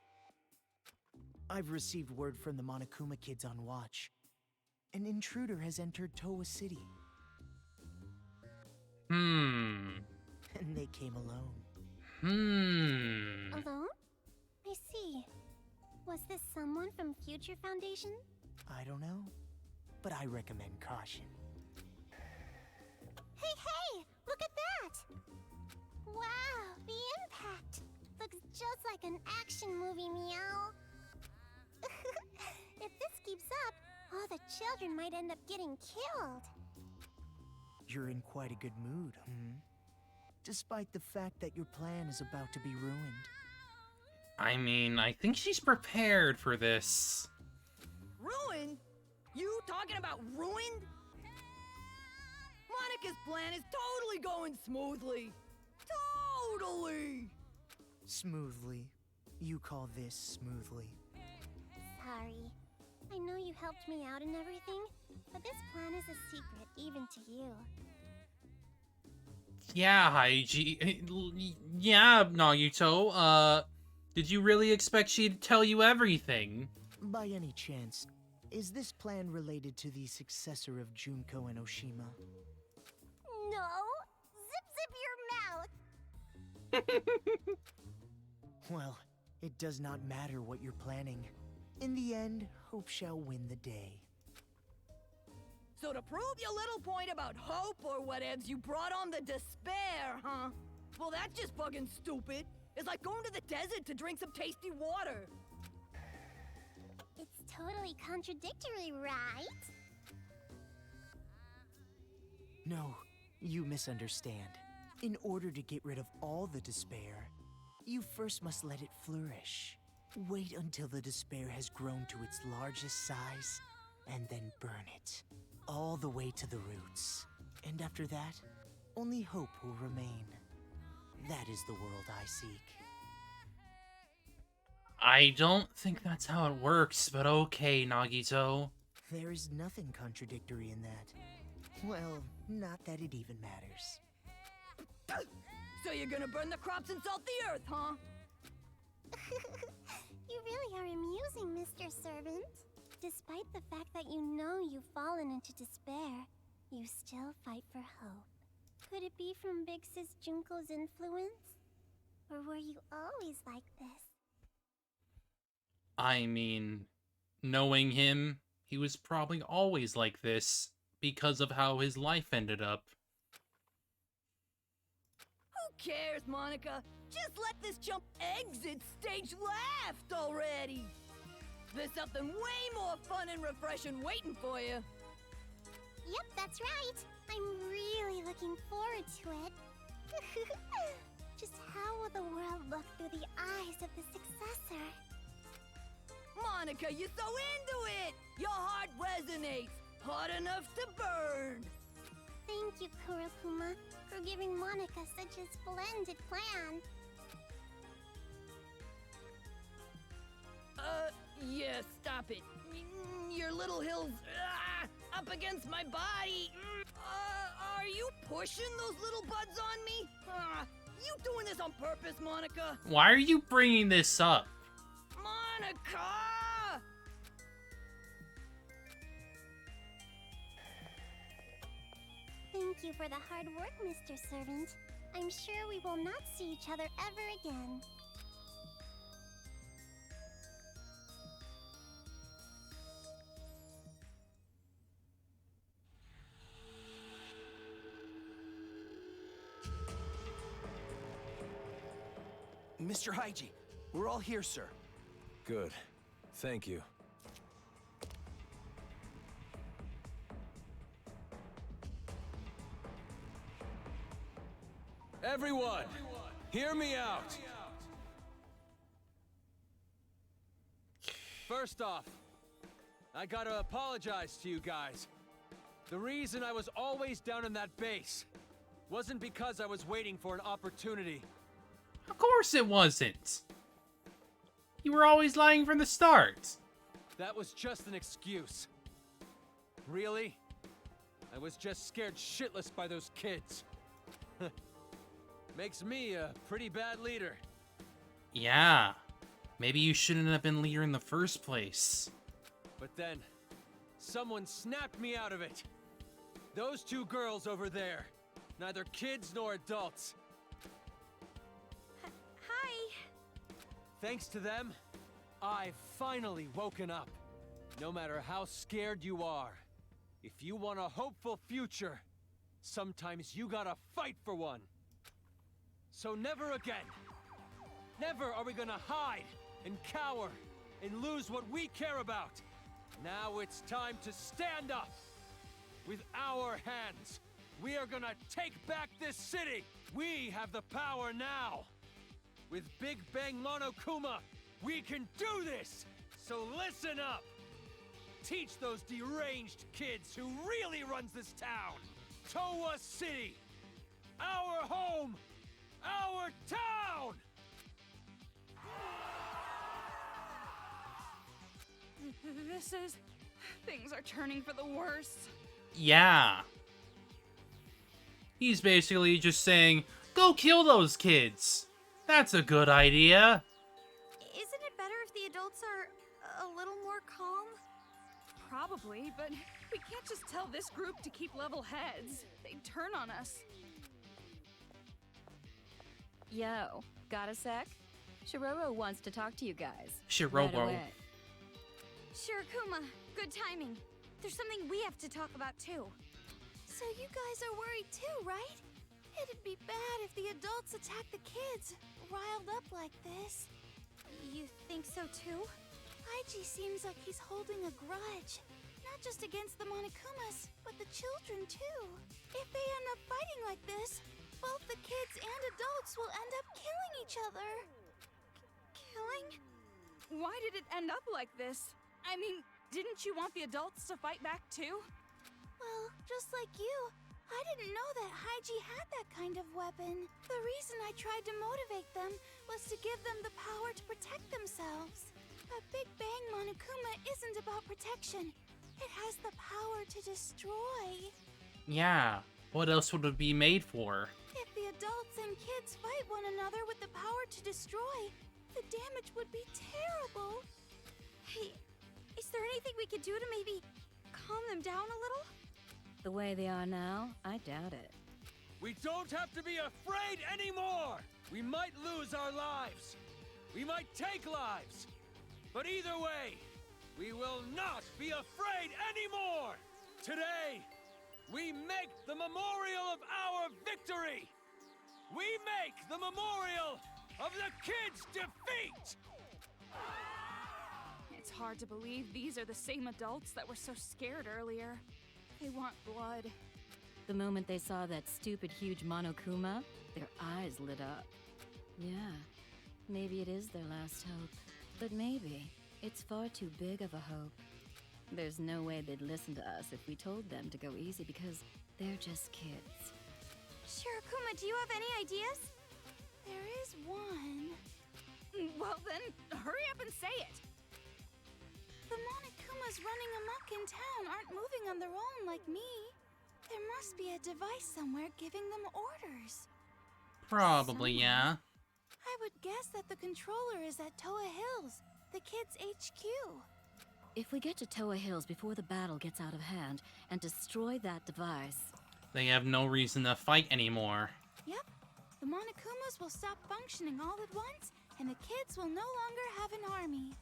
I've received word from the Monokuma kids on watch. An intruder has entered Towa City. And they came alone. Alone? I see. Was this someone from Future Foundation? I don't know, but I recommend caution. Hey! Look at that! Wow, the impact! Looks just like an action movie, meow. If this keeps up, all the children might end up getting killed. You're in quite a good mood, despite the fact that your plan is about to be ruined. I mean, I think she's prepared for this. Ruined? You talking about ruined? Monica's plan is totally going smoothly. Totally! Smoothly. You call this smoothly. Sorry. I know you helped me out and everything, but this plan is a secret even to you. Yeah, Haiji. Yeah, Nagito. Did you really expect she'd tell you everything? By any chance, is this plan related to the successor of Junko and Oshima? No! Zip your mouth! Well, it does not matter what you're planning. In the end, hope shall win the day. So to prove your little point about hope or whatevs, you brought on the despair, huh? Well, that's just fucking stupid. It's like going to the desert to drink some tasty water. It's totally contradictory, right? No, you misunderstand. In order to get rid of all the despair, you first must let it flourish. Wait until the despair has grown to its largest size, and then burn it, all the way to the roots. And after that, only hope will remain. That is the world I seek. I don't think that's how it works, but okay, Nagito. There is nothing contradictory in that. Well, not that it even matters. So you're gonna burn the crops and salt the earth, huh? You really are amusing, Mr. Servant. Despite the fact that you know you've fallen into despair, you still fight for hope. Could it be from Big Sis Junko's influence? Or were you always like this? I mean, knowing him, he was probably always like this because of how his life ended up. Who cares, Monica? Just let this chump exit stage left already! There's something way more fun and refreshing waiting for you. Yep, that's right. I'm really looking forward to it. Just how will the world look through the eyes of the successor? Monica, you're so into it! Your heart resonates, hot enough to burn! Thank you, Kurokuma, for giving Monica such a splendid plan. Yeah, stop it. Your little hills, up against my body. Are you pushing those little buds on me? You doing this on purpose, Monica? Why are you bringing this up? Monica! Thank you for the hard work, Mr. Servant. I'm sure we will not see each other ever again. Mr. Haiji, we're all here, sir. Good. Thank you. Everyone, hear me out. First off, I gotta apologize to you guys. The reason I was always down in that base wasn't because I was waiting for an opportunity. Of course it wasn't. You were always lying from the start. That was just an excuse. Really? I was just scared shitless by those kids. Makes me a pretty bad leader. Yeah. Maybe you shouldn't have been leader in the first place. But then, someone snapped me out of it. Those two girls over there. Neither kids nor adults. Hi. Thanks to them, I've finally woken up. No matter how scared you are, if you want a hopeful future, sometimes you gotta fight for one. So never again. Never are we gonna hide and cower and lose what we care about. Now it's time to stand up. With our hands, we are gonna take back this city. We have the power now. With Big Bang Monokuma, we can do this! So listen up! Teach those deranged kids who really runs this town! Towa City! Our home! Our town! Things are turning for the worse. Yeah. He's basically just saying, go kill those kids. That's a good idea. Isn't it better if the adults are a little more calm? Probably, but we can't just tell this group to keep level heads. They'd turn on us. Yo, got a sec? Shiroro wants to talk to you guys. Shiroro. Right away. Shirakuma, good timing. There's something we have to talk about too. So you guys are worried too, right? It'd be bad if the adults attack the kids, riled up like this. You think so too? Haiji seems like he's holding a grudge. Not just against the Monokumas, but the children too. If they end up fighting like this, both the kids and adults will end up killing each other. Killing? Why did it end up like this? I mean, didn't you want the adults to fight back too? Well, just like you, I didn't know that Haiji had that kind of weapon. The reason I tried to motivate them was to give them the power to protect themselves. A Big Bang Monokuma isn't about protection. It has the power to destroy. Yeah. What else would it be made for? If the adults and kids fight one another with the power to destroy, the damage would be terrible. Hey, is there anything we could do to maybe calm them down a little? The way they are now, I doubt it. We don't have to be afraid anymore! We might lose our lives. We might take lives. But either way, we will not be afraid anymore! Today, we make the memorial of our victory! We make the memorial of the kids' defeat! It's hard to believe these are the same adults that were so scared earlier. They want blood. The moment they saw that stupid huge Monokuma, their eyes lit up. Yeah, maybe it is their last hope. But maybe it's far too big of a hope. There's no way they'd listen to us if we told them to go easy because they're just kids. Shirakuma, do you have any ideas? There is one. Well then, hurry up and say it. in town aren't moving on their own like me. There must be a device somewhere giving them orders. Probably, yeah. I would guess that the controller is at Toa Hills, the kids' HQ. If we get to Toa Hills before the battle gets out of hand and destroy that device... They have no reason to fight anymore. Yep. The Monokumas will stop functioning all at once, and the kids will no longer have an army.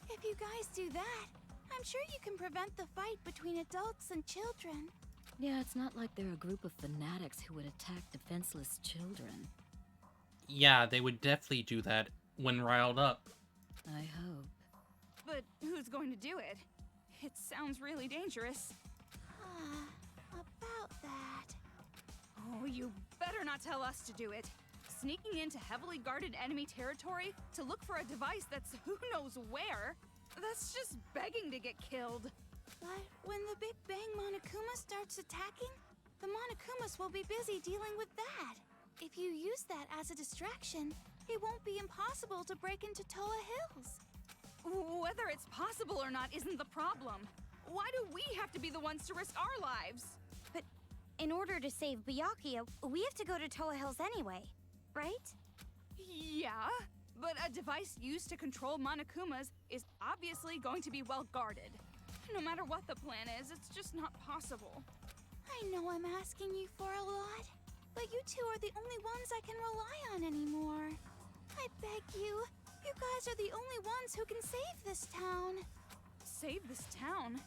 If you guys do that, I'm sure you can prevent the fight between adults and children. Yeah, it's not like they're a group of fanatics who would attack defenseless children. Yeah, they would definitely do that when riled up. I hope. But who's going to do it? It sounds really dangerous. About that... Oh, you better not tell us to do it. Sneaking into heavily guarded enemy territory to look for a device that's who knows where? That's just begging to get killed. But when the Big Bang Monokuma starts attacking, the Monokumas will be busy dealing with that. If you use that as a distraction, it won't be impossible to break into Toa Hills. Whether it's possible or not isn't the problem. Why do we have to be the ones to risk our lives? But in order to save Byakuya, we have to go to Toa Hills anyway, right? Yeah, but a device used to control Monokumas is obviously going to be well guarded. No matter what the plan is, it's just not possible. I know I'm asking you for a lot, but you two are the only ones I can rely on anymore. I beg you, you guys are the only ones who can save this town. Save this town?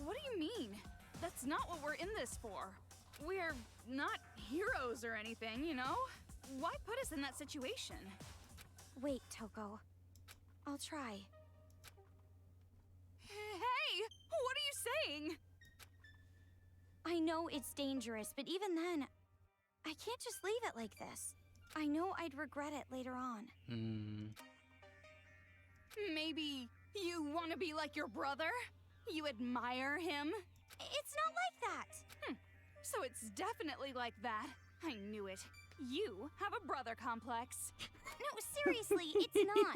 What do you mean? That's not what we're in this for. We're not heroes or anything, you know? Why put us in that situation? Wait, Toko. I'll try. Hey! What are you saying? I know it's dangerous, but even then, I can't just leave it like this. I know I'd regret it later on. Maybe you want to be like your brother? You admire him? It's not like that! So it's definitely like that. I knew it. You have a brother complex. No, seriously, it's not.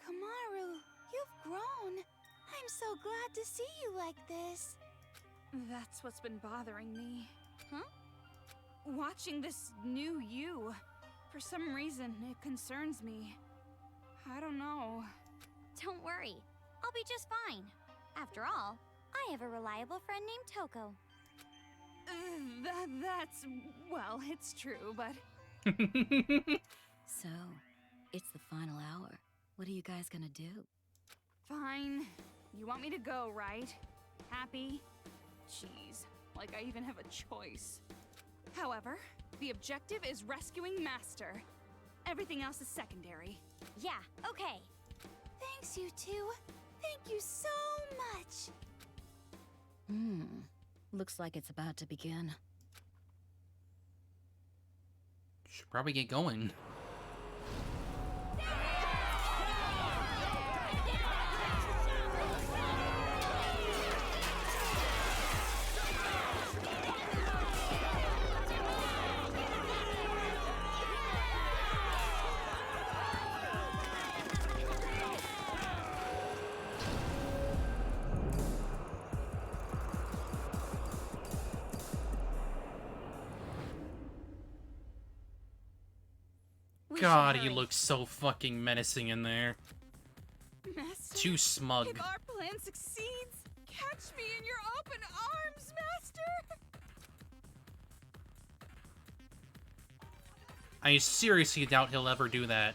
Kamaru, you've grown. I'm so glad to see you like this. That's what's been bothering me. Huh? Watching this new you. For some reason, it concerns me. I don't know. Don't worry. I'll be just fine. After all, I have a reliable friend named Toko. That's... well, it's true, but... So, it's the final hour. What are you guys gonna do? Fine. You want me to go, right? Happy? Jeez, like I even have a choice. However, the objective is rescuing Master. Everything else is secondary. Yeah, okay. Thanks, you two. Thank you so much. Looks like it's about to begin. Should probably get going. God, he looks so fucking menacing in there. Master, Too smug. if our plan succeeds, catch me in your open arms, Master! I seriously doubt he'll ever do that.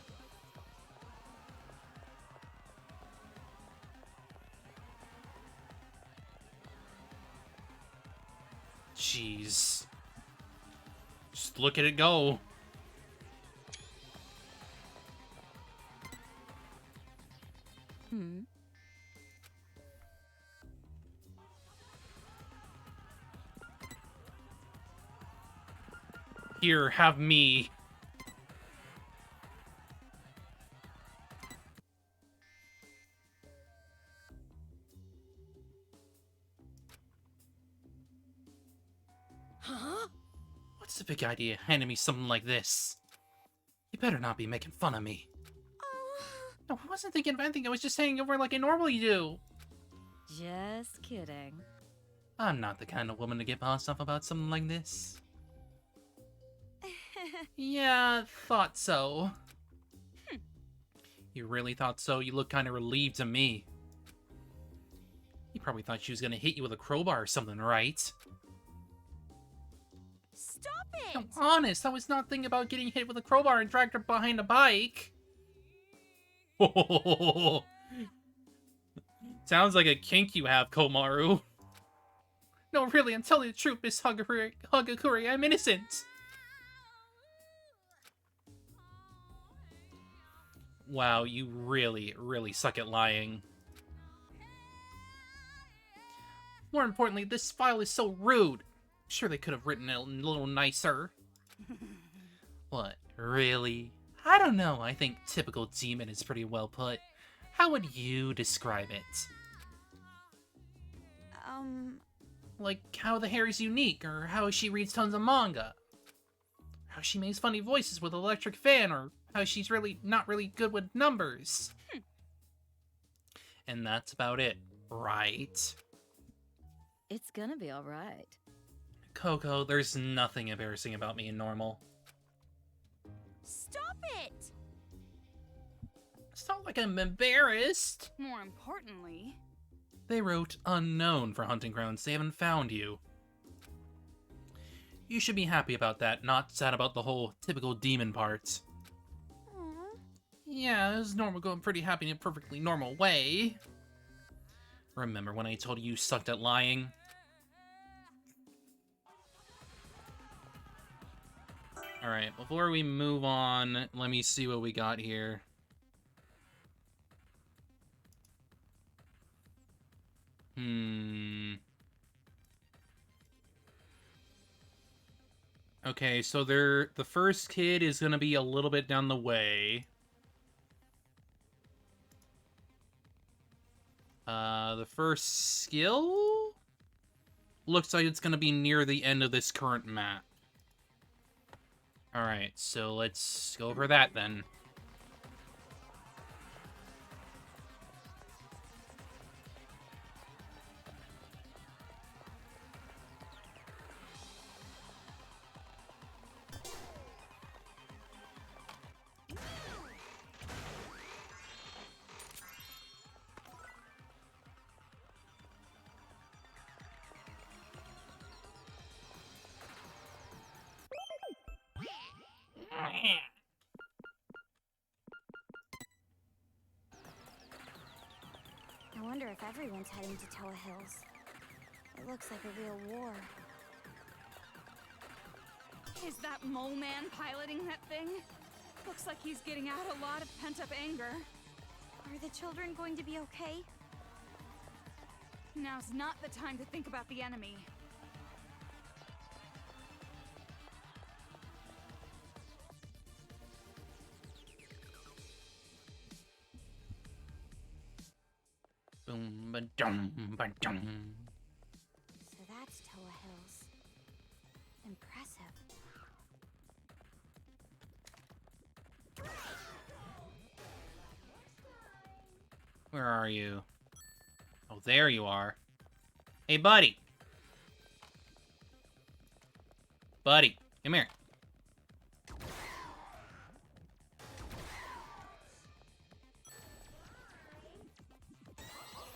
Jeez. Just look at it go. Here, have me. Huh? What's the big idea handing me something like this? You better not be making fun of me. No, I wasn't thinking of anything. I was just saying over like I normally do. Just kidding. I'm not the kind of woman to get pissed off about something like this. Yeah, thought so. You really thought so? You look kind of relieved to me. You probably thought she was gonna hit you with a crowbar or something, right? Stop it! I'm honest, I was not thinking about getting hit with a crowbar and dragged her behind a bike. Sounds like a kink you have, Komaru. No, really, I'm telling the truth, Miss Hagakure, I'm innocent. Wow, you really, really suck at lying. More importantly, this file is so rude. Sure, they could have written it a little nicer. What, really? I don't know, I think typical demon is pretty well put. How would you describe it? Like how the hair is unique, or how she reads tons of manga. How she makes funny voices with electric fan, or how she's really not really good with numbers. And that's about it, right? It's gonna be alright. Coco, there's nothing embarrassing about me in normal. Stop it! It's not like I'm embarrassed. More importantly... They wrote unknown for hunting grounds. They haven't found you. You should be happy about that, not sad about the whole typical demon part. Aww. Yeah, it was normal, going pretty happy in a perfectly normal way. Remember when I told you sucked at lying? Alright, before we move on, let me see what we got here. Okay, so the first kid is gonna be a little bit down the way. The first skill? Looks like it's gonna be near the end of this current map. Alright, so let's go over that then. I wonder if everyone's heading to Toa Hills. It looks like a real war. Is that mole man piloting that thing? Looks like he's getting out a lot of pent-up anger. Are the children going to be okay? Now's not the time to think about the enemy. Boom, ba-dum, ba-dum. So that's Toa Hills. Impressive. Where are you? Oh, there you are. Hey, buddy. Buddy, come here.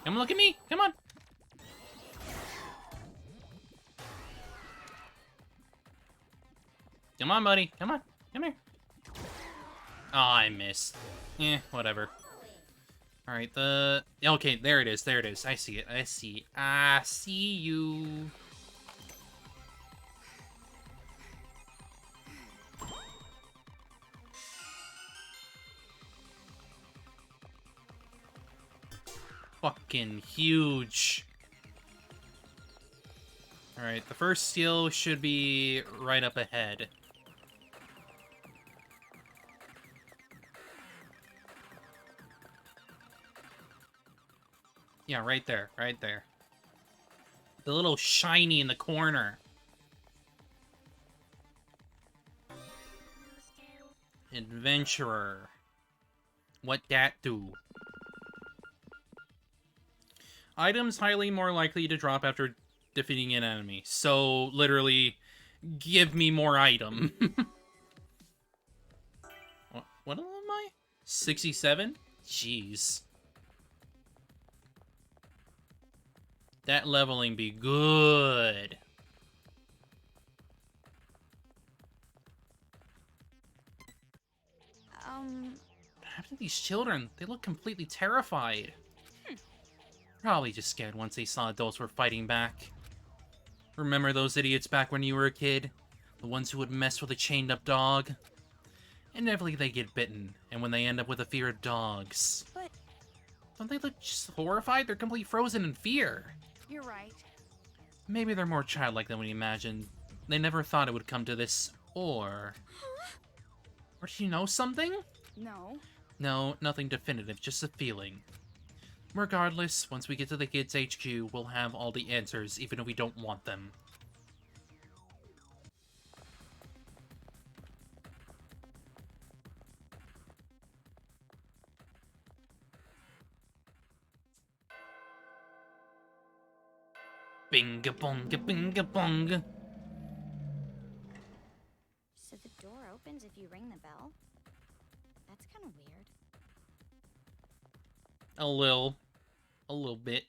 Come look at me. Come on. Come on, buddy. Come on. Come here. Oh, I missed. Whatever. Alright, okay, there it is. There it is. I see it. I see you. Fucking huge. Alright, the first skill should be right up ahead. Yeah, right there, right there. The little shiny in the corner. Adventurer. What that do? Items highly more likely to drop after defeating an enemy. So, literally, give me more item. What level am I? 67? Jeez. That leveling be good. What happened to these children? They look completely terrified. Probably just scared once they saw adults were fighting back. Remember those idiots back when you were a kid? The ones who would mess with a chained-up dog? Inevitably they get bitten, and when they end up with a fear of dogs. But don't they look just horrified? They're completely frozen in fear. You're right. Maybe they're more childlike than we imagined. They never thought it would come to this, or... Or do you know something? No. No, nothing definitive, just a feeling. Regardless, once we get to the kids' HQ, we'll have all the answers, even if we don't want them. Binga bonga binga bonga. So the door opens if you ring the bell? That's kind of weird. A little bit.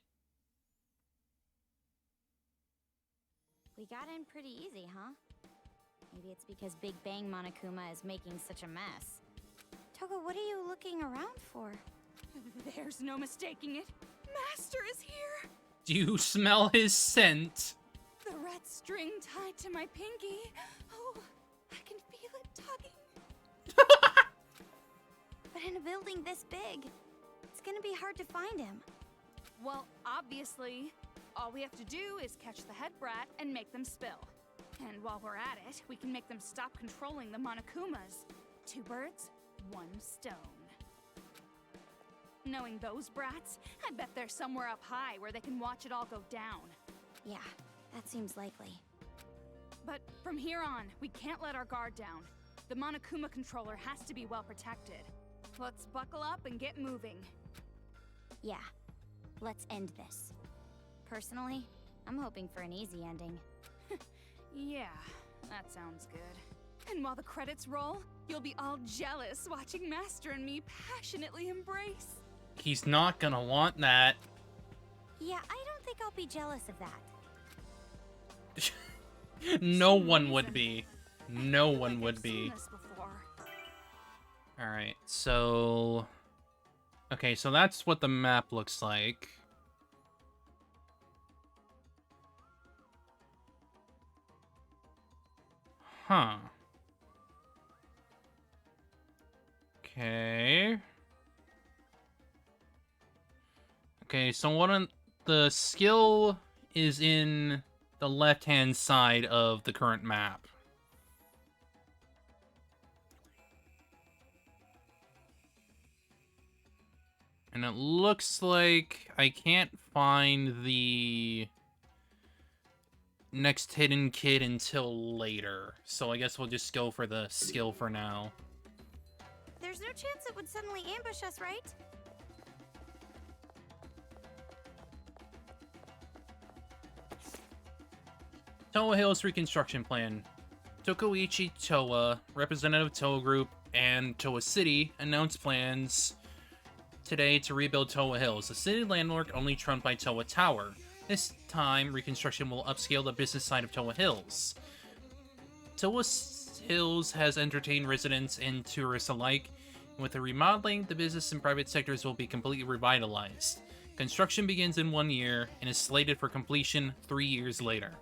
We got in pretty easy, huh? Maybe it's because Big Bang Monokuma is making such a mess. Toga, what are you looking around for? There's no mistaking it. Master is here! Do you smell his scent? The red string tied to my pinky. Oh, I can feel it tugging. But in a building this big, it's gonna be hard to find him. Well, obviously, all we have to do is catch the head brat and make them spill. And while we're at it, we can make them stop controlling the Monokumas. 2 birds, 1 stone. Knowing those brats, I bet they're somewhere up high where they can watch it all go down. Yeah, that seems likely. But from here on, we can't let our guard down. The Monokuma controller has to be well protected. Let's buckle up and get moving. Yeah, let's end this. Personally, I'm hoping for an easy ending. Yeah, that sounds good. And while the credits roll, you'll be all jealous watching Master and me passionately embrace. He's not gonna want that. Yeah, I don't think I'll be jealous of that. No one would be. No one would be. Alright, so... Okay, so that's what the map looks like. Huh. Okay. Okay, so the skill is in the left-hand side of the current map. And it looks like I can't find the next hidden kid until later. So I guess we'll just go for the skill for now. There's no chance it would suddenly ambush us, right? Towa Hills Reconstruction Plan. Tokuichi Towa, representative Towa Group, and Towa City announced plans today to rebuild Towa Hills, a city landmark only trumped by Towa Tower. This time, reconstruction will upscale the business side of Towa Hills. Towa Hills has entertained residents and tourists alike. With the remodeling, the business and private sectors will be completely revitalized. Construction begins in 1 year and is slated for completion 3 years later.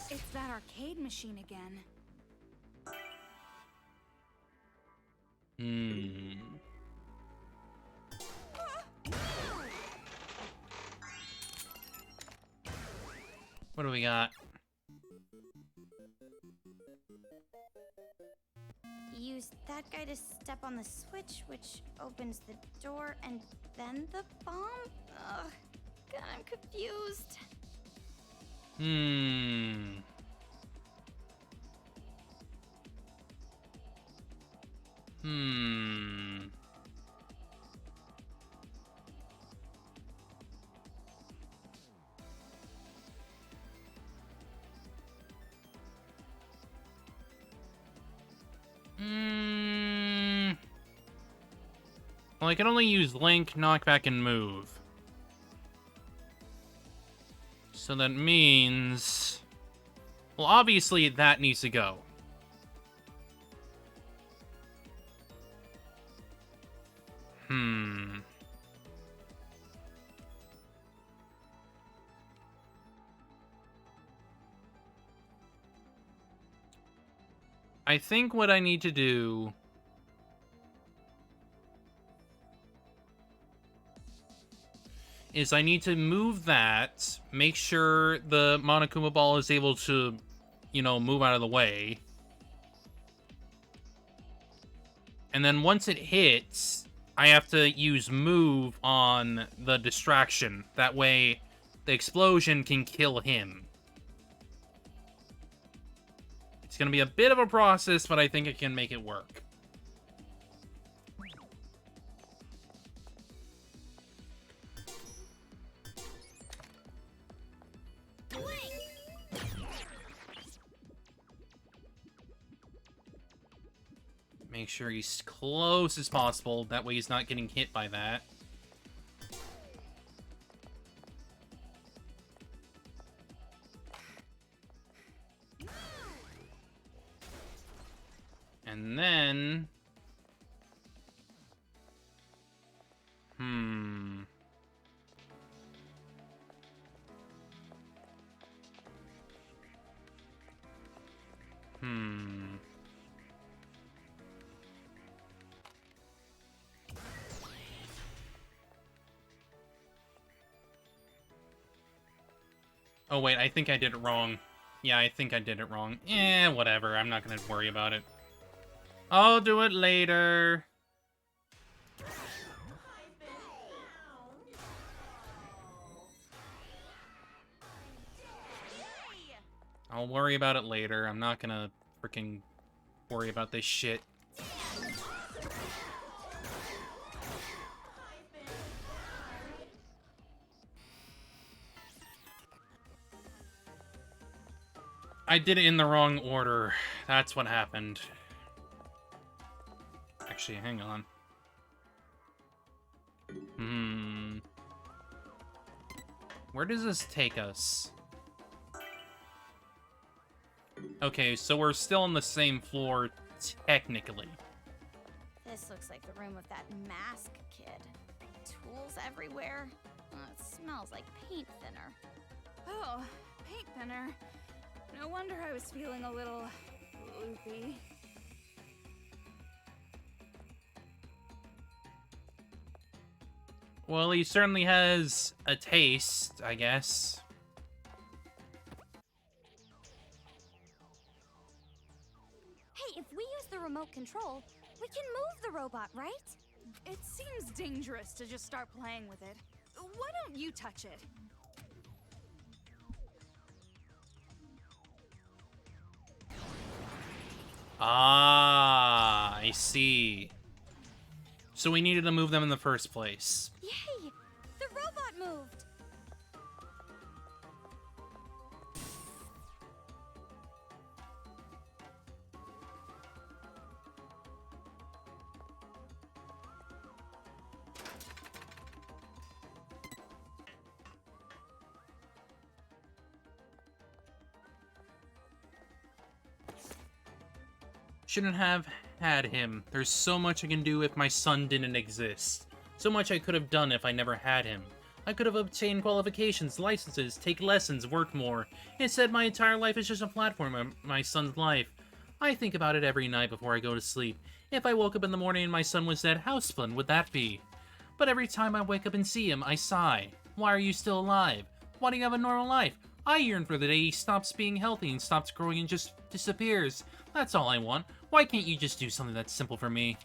It's that arcade machine again. What do we got? Use that guy to step on the switch, which opens the door, and then the bomb? Ugh. God, I'm confused. Hmm. Well, I can only use Link, Knockback, and Move. So that means... Well, obviously that needs to go. I think what I need to do... is I need to move that, make sure the Monokuma ball is able to, you know, move out of the way. And then once it hits, I have to use move on the distraction. That way, the explosion can kill him. It's gonna be a bit of a process, but I think I can make it work. Make sure he's close as possible. That way he's not getting hit by that. And then... Oh, wait, I think I did it wrong. Yeah, I think I did it wrong. Whatever. I'm not gonna worry about it. I'll do it later. I'll worry about it later. I'm not gonna freaking worry about this shit. I did it in the wrong order. That's what happened. Actually, hang on. Where does this take us? Okay, so we're still on the same floor, technically. This looks like the room of that mask kid. Tools everywhere. It smells like paint thinner. Oh, paint thinner. No wonder I was feeling a little loopy. Well, he certainly has a taste, I guess. Hey, if we use the remote control, we can move the robot, right? It seems dangerous to just start playing with it. Why don't you touch it? Ah, I see. So we needed to move them in the first place. Yay! The robot moved! Shouldn't have had him. There's so much I can do if my son didn't exist. So much I could have done if I never had him. I could have obtained qualifications, licenses, take lessons, work more. Instead, my entire life is just a platform of my son's life. I think about it every night before I go to sleep. If I woke up in the morning and my son was dead, how fun would that be? But every time I wake up and see him, I sigh. Why are you still alive? Why do you have a normal life? I yearn for the day he stops being healthy and stops growing and just disappears. That's all I want. Why can't you just do something that's simple for me?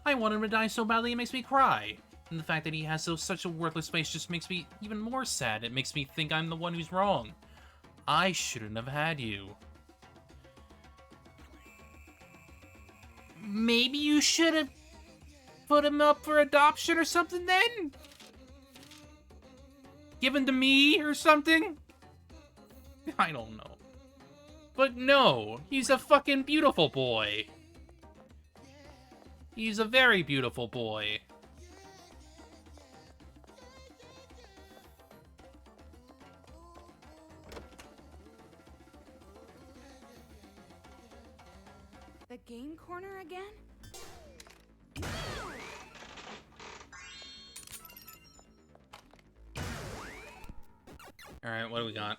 I want him to die so badly it makes me cry. And the fact that he has such a worthless face just makes me even more sad. It makes me think I'm the one who's wrong. I shouldn't have had you. Maybe you should have put him up for adoption or something then? Given to me or something? I don't know. But no, he's a fucking beautiful boy. He's a very beautiful boy. The game corner again? Alright, what do we got?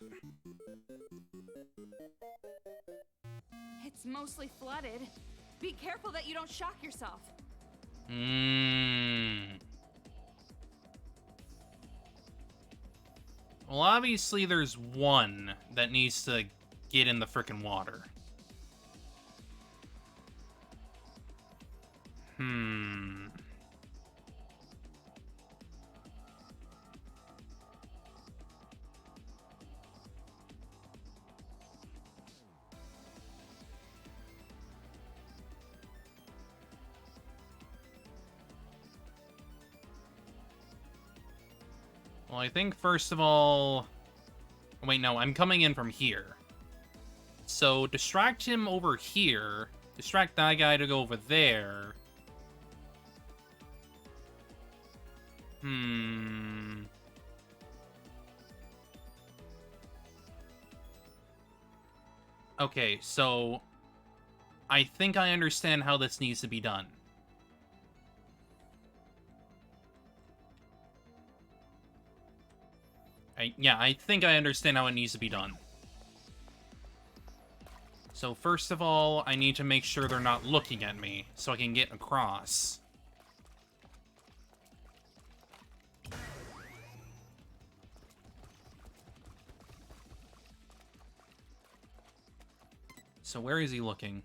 It's mostly flooded. Be careful that you don't shock yourself. Well, obviously there's one that needs to get in the frickin' water. Well, I think first of all... Wait, no, I'm coming in from here. So, distract him over here. Distract that guy to go over there. Okay, so... I think I understand how this needs to be done. I think I understand how it needs to be done. So first of all, I need to make sure they're not looking at me, so I can get across. So where is he looking?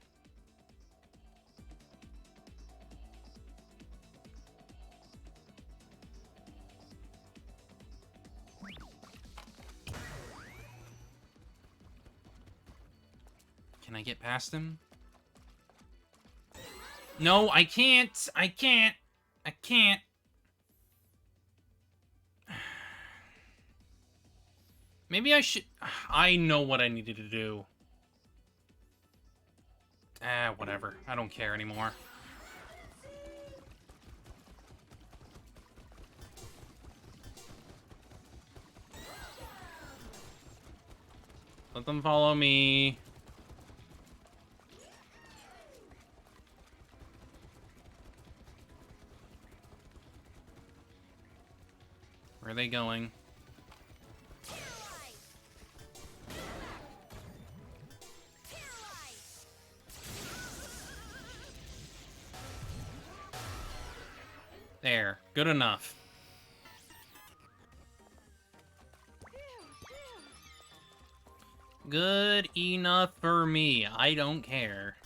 Can I get past him? No, I can't! I can't! I can't! Maybe I should... I know what I needed to do. Whatever. I don't care anymore. Let them follow me. Where are they going? There. Good enough. Good enough for me. I don't care.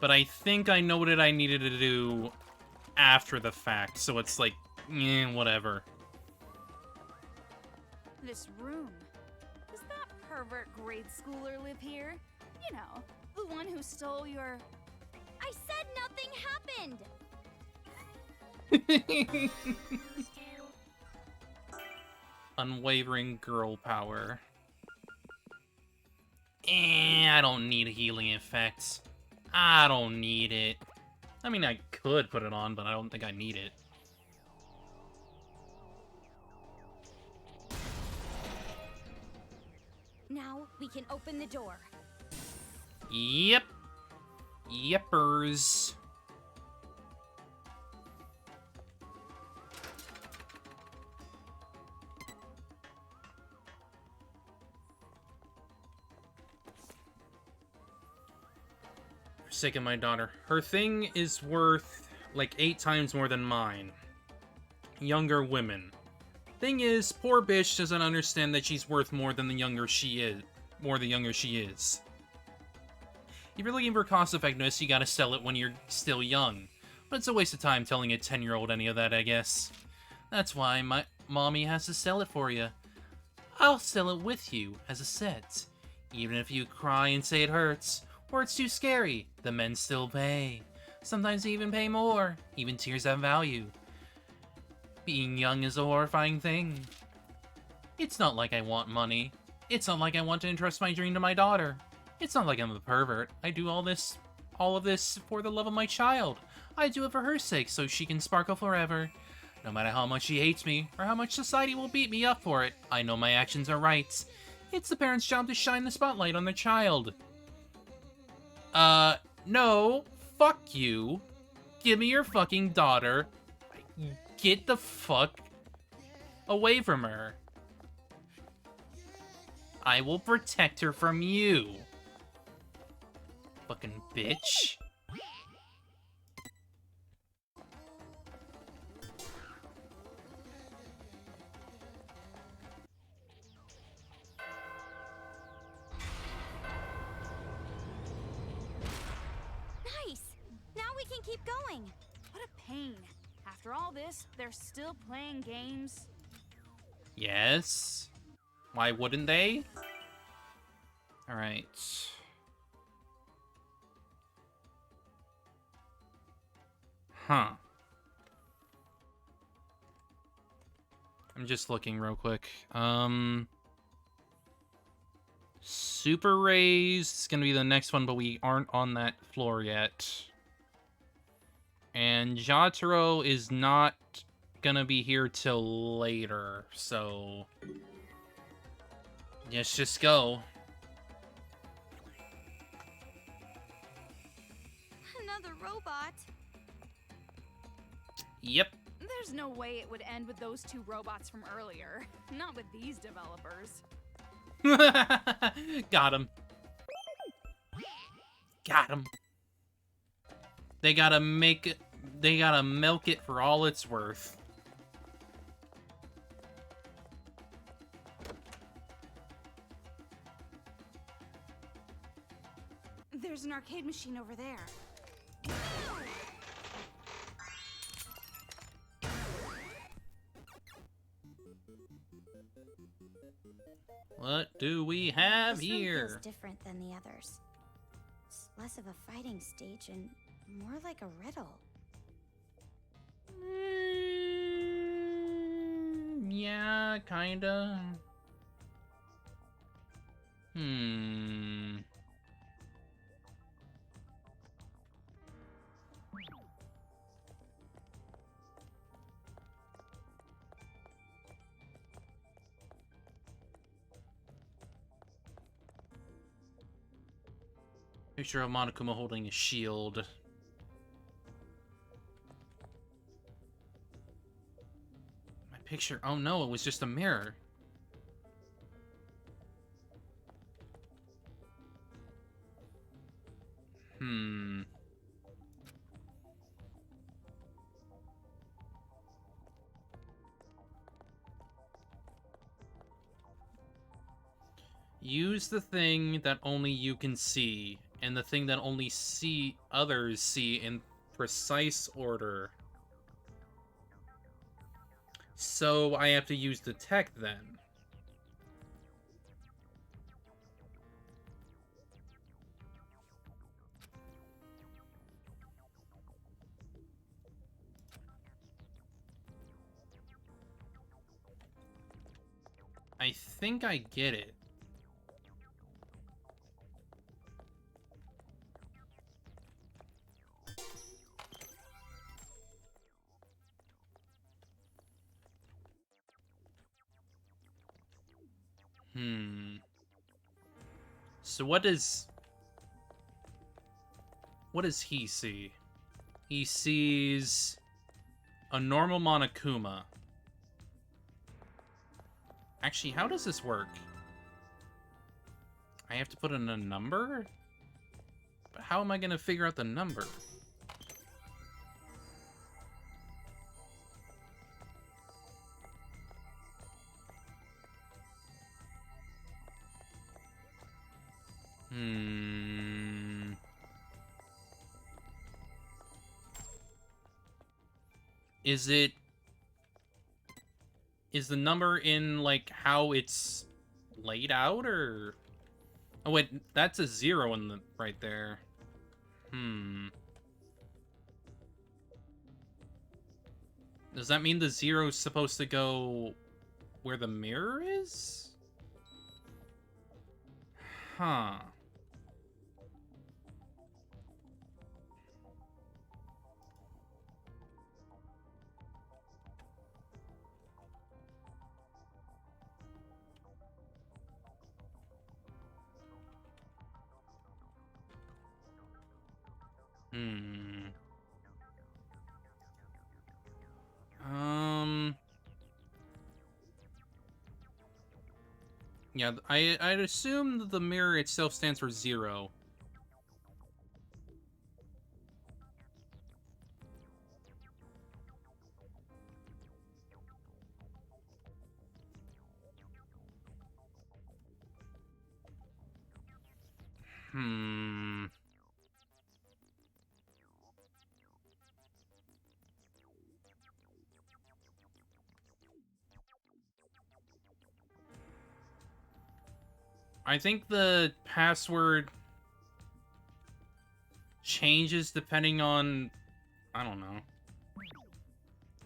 But I think I know what I needed to do after the fact, so it's like, whatever. This room. Does that pervert grade schooler live here? You know, the one who stole your... I said nothing happened! Unwavering girl power. I don't need a healing effect. I don't need it. I mean, I could put it on, but I don't think I need it. Now we can open the door. Yep. Yepers. Forsaken my daughter. Her thing is worth like 8 times more than mine. Younger women. Thing is, poor bitch doesn't understand that she's worth more than the younger she is. If you're looking for cost effectiveness, you gotta sell it when you're still young. But it's a waste of time telling a 10-year-old any of that, I guess. That's why my mommy has to sell it for you. I'll sell it with you as a set. Even if you cry and say it hurts, or it's too scary, the men still pay. Sometimes they even pay more. Even tears have value. Being young is a horrifying thing. It's not like I want money. It's not like I want to entrust my dream to my daughter. It's not like I'm a pervert. I do all of this for the love of my child. I do it for her sake so she can sparkle forever. No matter how much she hates me, or how much society will beat me up for it, I know my actions are right. It's the parents' job to shine the spotlight on their child. No. Fuck you. Give me your fucking daughter. Get the fuck away from her. I will protect her from you. Fucking bitch. Nice! Now we can keep going. What a pain. After all this, they're still playing games. Yes. Why wouldn't they? Alright. Huh. I'm just looking real quick. Super Rays is gonna be the next one, but we aren't on that floor yet. And Jotaro is not gonna be here till later, so let's just go. Another robot. Yep. There's no way it would end with those two robots from earlier. Not with these developers. Got him. Got him. They gotta milk it for all it's worth. There's an arcade machine over there. What do we have This room here? feels different than the others. It's less of a fighting stage and more like a riddle. Yeah, kinda. Picture of Monokuma holding a shield. My picture. Oh no, it was just a mirror. Use the thing that only you can see, and the thing that only others see in precise order. So I have to use the tech then. I think I get it. So what does he see? He sees a normal Monokuma. Actually, how does this work? I have to put in a number? But how am I gonna figure out the number? Hmm. Is the number in, like, how it's laid out, or... Oh, wait, that's a 0 in the right there. Hmm. Does that mean the 0's supposed to go where the mirror is? Huh. Hmm. Yeah, I'd assume that the mirror itself stands for 0. Hmm. I think the password changes depending on, I don't know,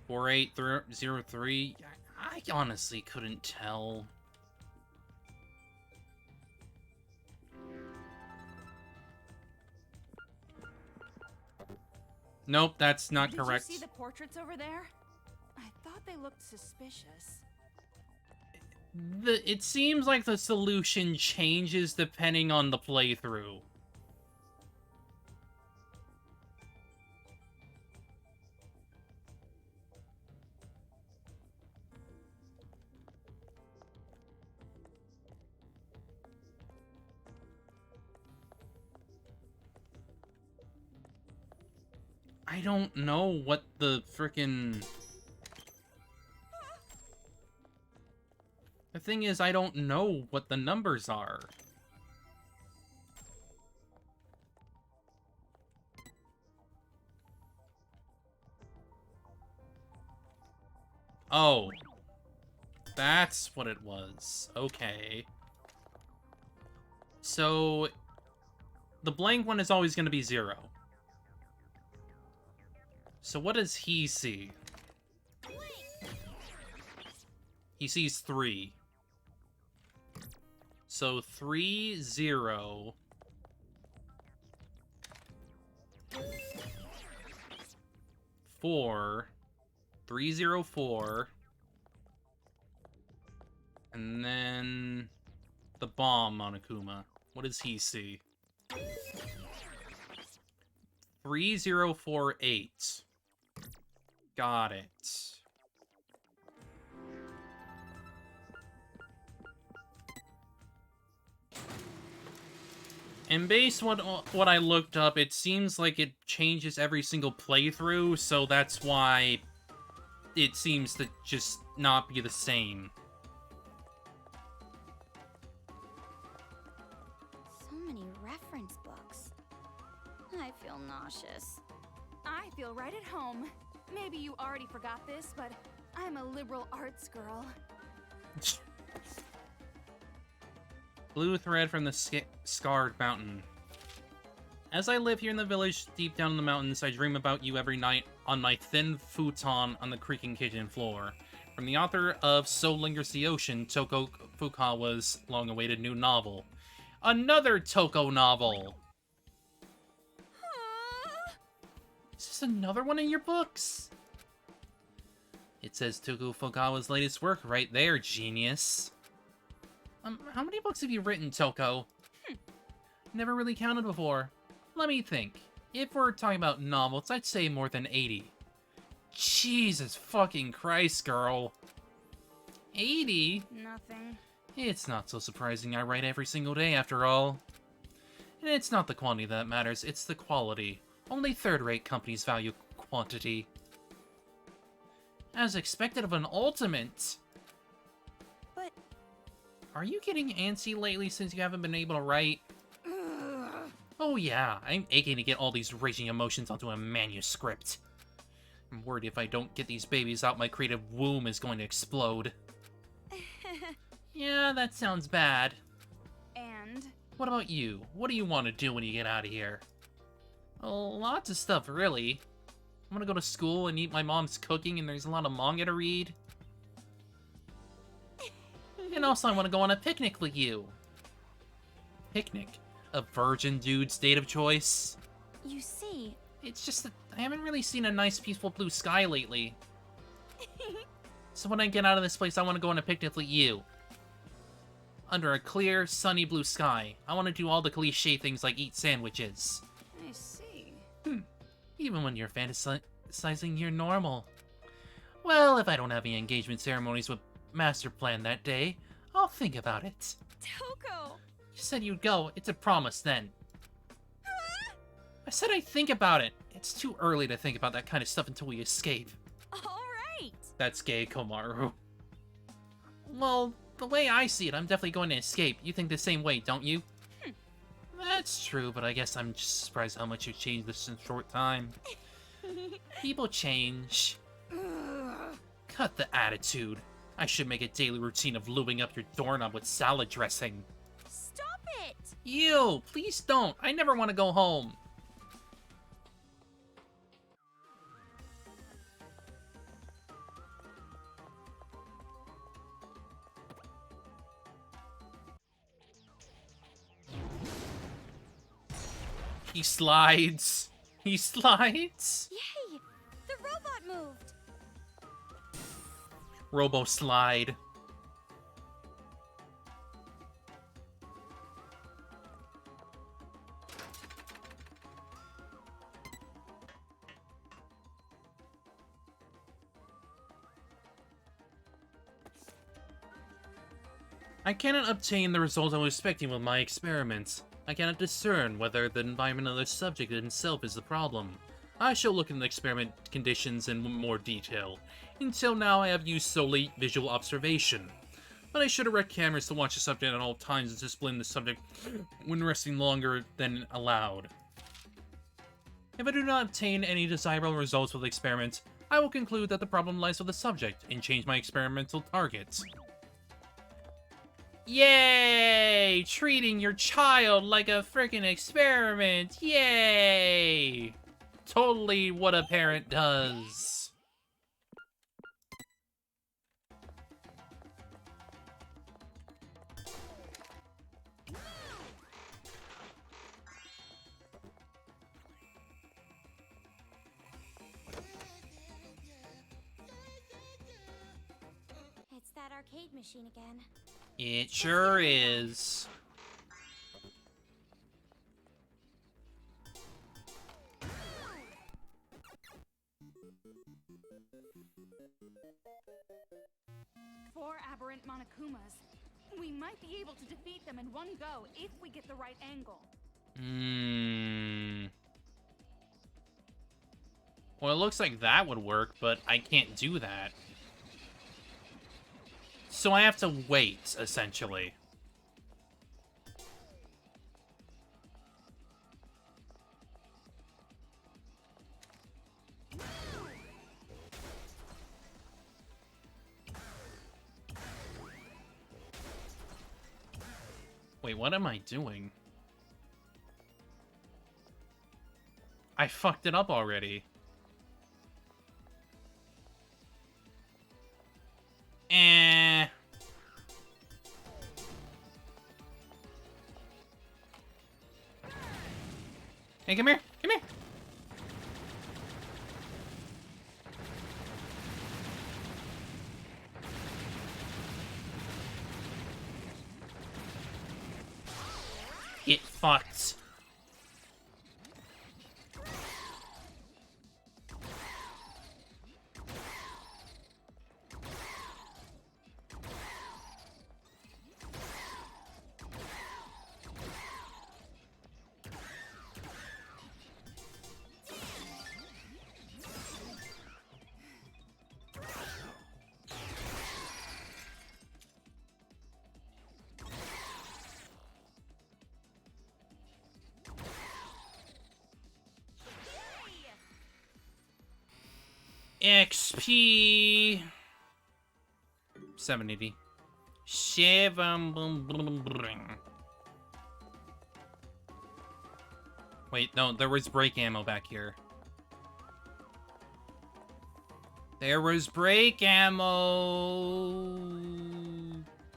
4803. I honestly couldn't tell. Nope, that's not correct. Did you see the portraits over there? I thought they looked suspicious. It seems like the solution changes depending on the playthrough. I don't know what the frickin'... The thing is, I don't know what the numbers are. Oh. That's what it was. Okay. So, the blank one is always going to be 0. So what does he see? He sees 3. So 3, 0. 4. 304. And then the bomb Monokuma. What does he see? 3048. Got it. And based on what I looked up, it seems like it changes every single playthrough, so that's why it seems to just not be the same. So many reference books. I feel nauseous. I feel right at home. Maybe you already forgot this, but I'm a liberal arts girl. Blue thread from the scarred mountain. As I live here in the village, deep down in the mountains, I dream about you every night on my thin futon on the creaking kitchen floor. From the author of So Lingers the Ocean, Toko Fukawa's long-awaited new novel. Another Toko novel! Is this another one in your books? It says Toko Fukawa's latest work right there, genius. How many books have you written, Toko? Never really counted before. Let me think. If we're talking about novels, I'd say more than 80. Jesus fucking Christ, girl. 80? Nothing. It's not so surprising. I write every single day, after all. And it's not the quantity that matters, it's the quality. Only third-rate companies value quantity. As expected of an ultimate. But... Are you getting antsy lately since you haven't been able to write? Oh yeah, I'm aching to get all these raging emotions onto a manuscript. I'm worried if I don't get these babies out, my creative womb is going to explode. Yeah, that sounds bad. And? What about you? What do you want to do when you get out of here? Lots of stuff, really. I'm gonna go to school and eat my mom's cooking, and there's a lot of manga to read. And also, I want to go on a picnic with you. Picnic? A virgin dude's date of choice? You see... It's just that I haven't really seen a nice, peaceful blue sky lately. So when I get out of this place, I want to go on a picnic with you. Under a clear, sunny blue sky. I want to do all the cliche things like eat sandwiches. I see. Even when you're fantasizing, you're normal. Well, if I don't have any engagement ceremonies with Master Plan that day, I'll think about it. Toko! You said you'd go. It's a promise, then. I said I'd think about it. It's too early to think about that kind of stuff until we escape. Alright! That's gay, Komaru. Well, the way I see it, I'm definitely going to escape. You think the same way, don't you? That's true, but I guess I'm just surprised how much you've changed this in a short time. People change. Cut the attitude. I should make a daily routine of lubing up your doorknob with salad dressing. Stop it! Ew, please don't. I never want to go home. He slides. He slides. Yay! The robot moved! Robo slide. I cannot obtain the results I was expecting with my experiments. I cannot discern whether the environment of the subject itself is the problem. I shall look into the experiment conditions in more detail. Until now, I have used solely visual observation. But I should erect cameras to watch the subject at all times and discipline the subject when resting longer than allowed. If I do not obtain any desirable results with the experiment, I will conclude that the problem lies with the subject and change my experimental targets. Yay! Treating your child like a freaking experiment! Yay! Totally what a parent does. It's that arcade machine again. It sure is. Four aberrant Monokumas. We might be able to defeat them in one go if we get the right angle. Well, it looks like that would work, but I can't do that. So I have to wait, essentially. Wait, what am I doing? I fucked it up already. Eh. Hey, come here. Come here. Get fucked. XP 780. Wait, no, there was break ammo back here. There was break ammo.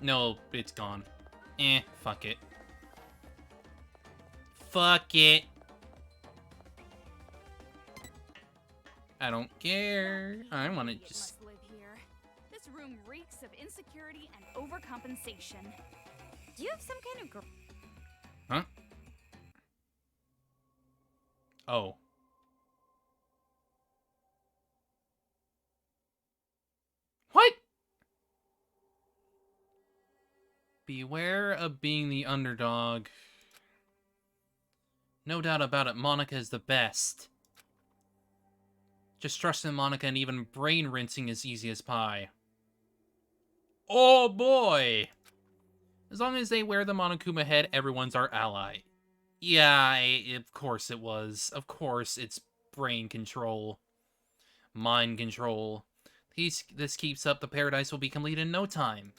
No, it's gone. Fuck it. Fuck it. I don't care. I want to Idiot just... must live here. This room reeks of insecurity and overcompensation. Do you have some kind of Huh? Oh. What? Beware of being the underdog. No doubt about it, Monica is the best. Just trust in Monica, and even brain rinsing is easy as pie. Oh boy! As long as they wear the Monokuma head, everyone's our ally. Yeah, of course it was. Of course it's brain control. Mind control. This keeps up, the paradise will be complete in no time.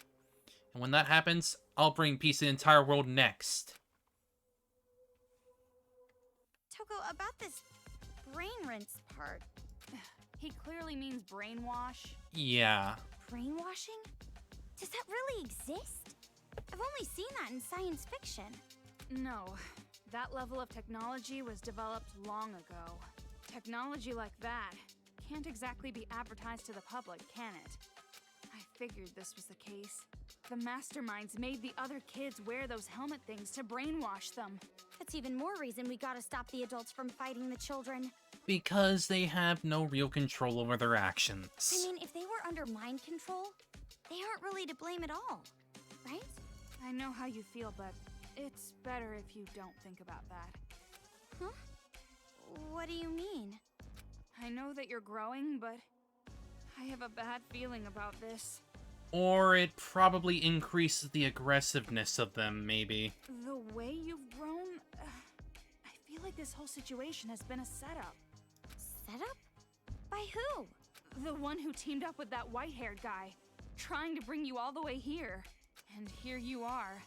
And when that happens, I'll bring peace to the entire world next. Toko, about this brain rinse part. He clearly means brainwash. Yeah. Brainwashing? Does that really exist? I've only seen that in science fiction. No, that level of technology was developed long ago. Technology like that can't exactly be advertised to the public, can it? I figured this was the case. The masterminds made the other kids wear those helmet things to brainwash them. That's even more reason we gotta stop the adults from fighting the children. Because they have no real control over their actions. I mean, if they were under mind control, they aren't really to blame at all, right? I know how you feel, but it's better if you don't think about that. Huh? What do you mean? I know that you're growing, but I have a bad feeling about this. Or it probably increases the aggressiveness of them, maybe. The way you've grown, I feel like this whole situation has been a setup. Setup? By who? The one who teamed up with that white-haired guy, trying to bring you all the way here. And here you are,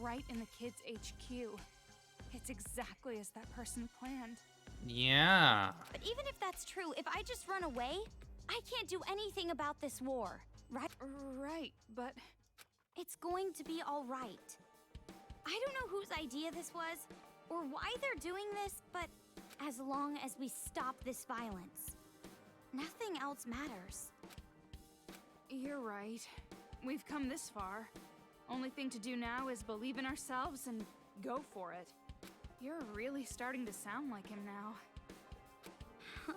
right in the kids' HQ. It's exactly as that person planned. Yeah. But even if that's true, if I just run away, I can't do anything about this war, right? Right, but... It's going to be all right. I don't know whose idea this was, or why they're doing this, but as long as we stop this violence, nothing else matters. You're right. We've come this far. Only thing to do now is believe in ourselves and go for it. You're really starting to sound like him now. Huh?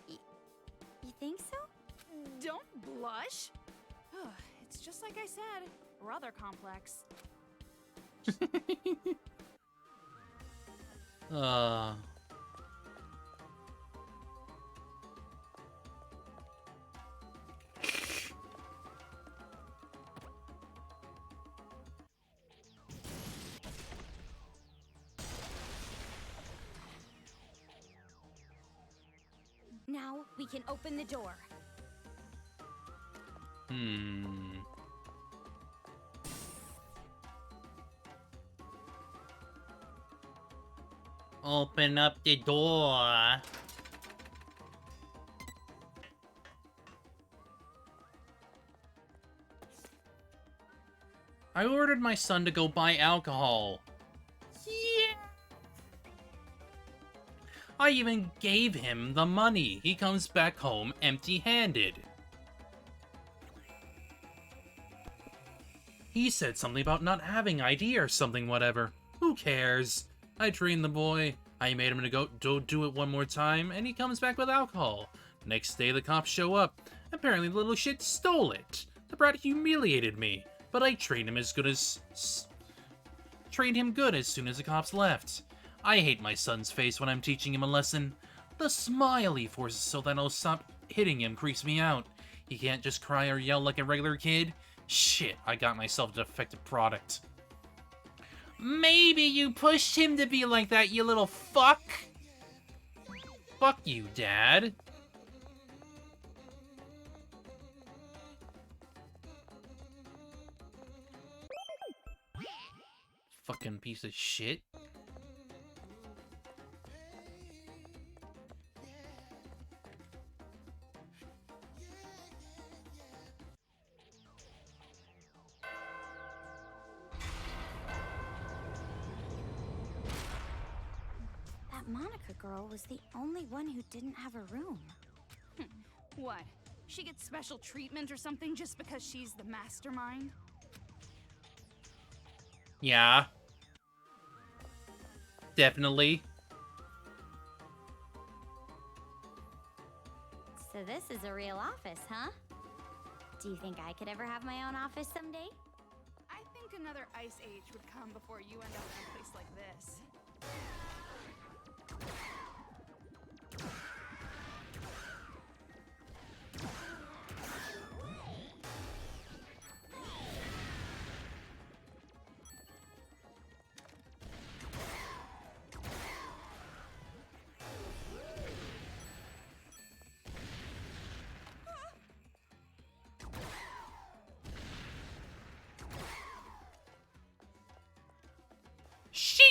You think so? Don't blush! It's just like I said, brother complex. Now we can open the door. Open up the door. I ordered my son to go buy alcohol. Yeah. I even gave him the money. He comes back home empty-handed. He said something about not having ID or something, whatever. Who cares? I trained the boy. I made him to go do it one more time, and he comes back with alcohol. Next day, the cops show up. Apparently, the little shit stole it. The brat humiliated me, but I trained him good as soon as the cops left. I hate my son's face when I'm teaching him a lesson. The smile he forces so that I'll stop hitting him creeps me out. He can't just cry or yell like a regular kid. Shit, I got myself a defective product. Maybe you pushed him to be like that, you little fuck. Fuck you, Dad. Fucking piece of shit. That Monica girl was the only one who didn't have a room. What? She gets special treatment or something just because she's the mastermind? Yeah. Definitely. So this is a real office, huh? Do you think I could ever have my own office someday? I think another ice age would come before you end up in a place like this. Shing!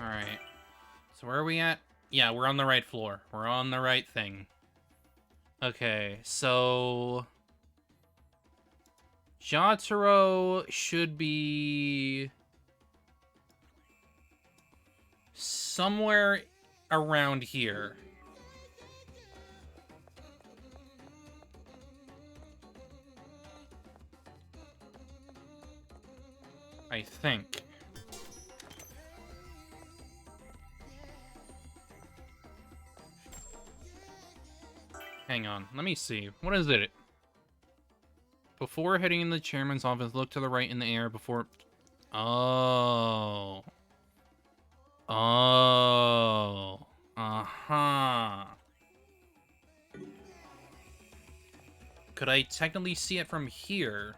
Alright. So where are we at? Yeah, we're on the right floor. We're on the right thing. Okay, so... Jotaro should be... somewhere around here. I think. Hang on, let me see. What is it? Before heading in the chairman's office, look to the right in the air before... Oh. Oh. Uh-huh. Could I technically see it from here?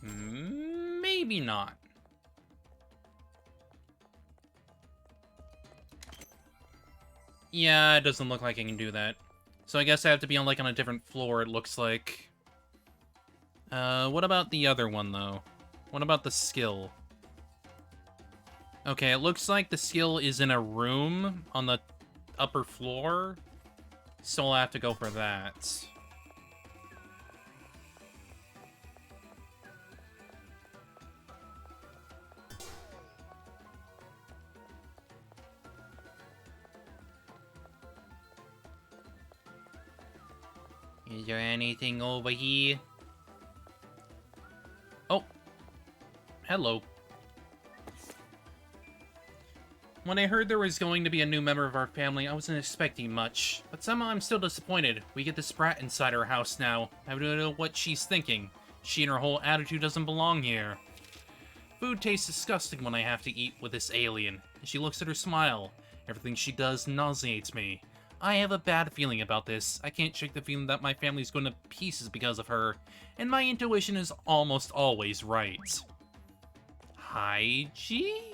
Maybe not. Yeah, it doesn't look like I can do that. So I guess I have to be on, like, on a different floor, it looks like. What about the other one, though? What about the skill? Okay, it looks like the skill is in a room on the upper floor. So I'll have to go for that. Is there anything over here? Oh. Hello. When I heard there was going to be a new member of our family, I wasn't expecting much. But somehow I'm still disappointed. We get this brat inside our house now. I don't know what she's thinking. She and her whole attitude doesn't belong here. Food tastes disgusting when I have to eat with this alien. She looks at her smile. Everything she does nauseates me. I have a bad feeling about this. I can't shake the feeling that my family's going to pieces because of her, and my intuition is almost always right. Hi, G?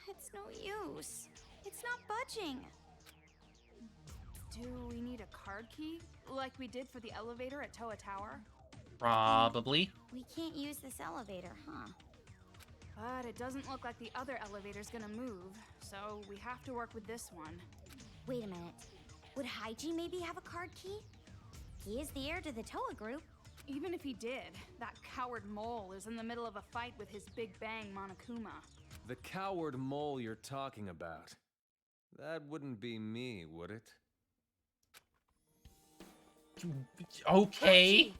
It's no use. It's not budging. Do we need a card key? Like we did for the elevator at Toa Tower? Probably. We can't use this elevator, huh? But it doesn't look like the other elevator's gonna move, so we have to work with this one. Wait a minute. Would Haiji maybe have a card key? He is the heir to the Toa group. Even if he did, that coward mole is in the middle of a fight with his Big Bang Monokuma. The coward mole you're talking about. That wouldn't be me, would it? Okay.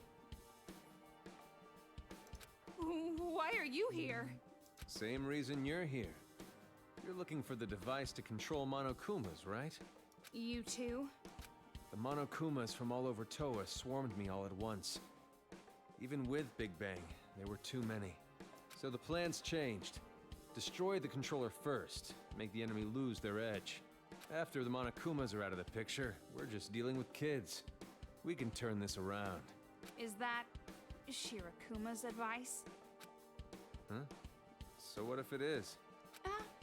Why are you here? Same reason you're here. You're looking for the device to control Monokumas, right? You too? The Monokumas from all over Toa swarmed me all at once. Even with Big Bang, there were too many. So the plan's changed. Destroy the controller first, make the enemy lose their edge. After the Monokumas are out of the picture, we're just dealing with kids. We can turn this around. Is that Shirakuma's advice? Huh? So what if it is?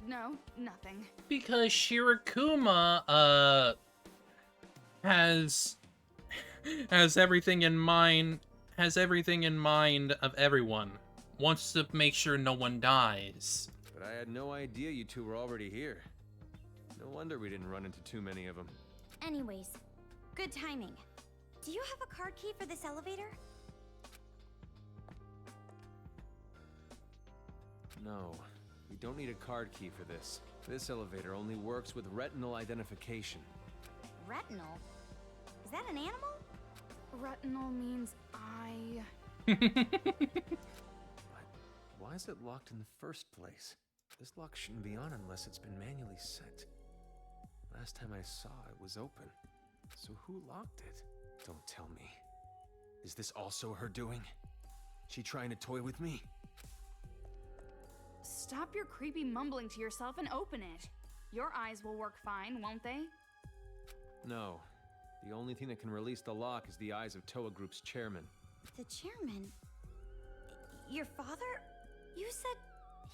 No, nothing. Because Shirakuma, has everything in mind, of everyone. Wants to make sure no one dies. But I had no idea you two were already here. No wonder we didn't run into too many of them. Anyways, good timing. Do you have a card key for this elevator? No, we don't need a card key for this. This elevator only works with retinal identification. Retinal? Is that an animal? Retinal means eye. Why is it locked in the first place? This lock shouldn't be on unless it's been manually set. Last time I saw it was open. So who locked it? Don't tell me. Is this also her doing? She trying to toy with me? Stop your creepy mumbling to yourself and open it. Your eyes will work fine, won't they? No. The only thing that can release the lock is the eyes of Toa Group's chairman. The chairman? Your father? You said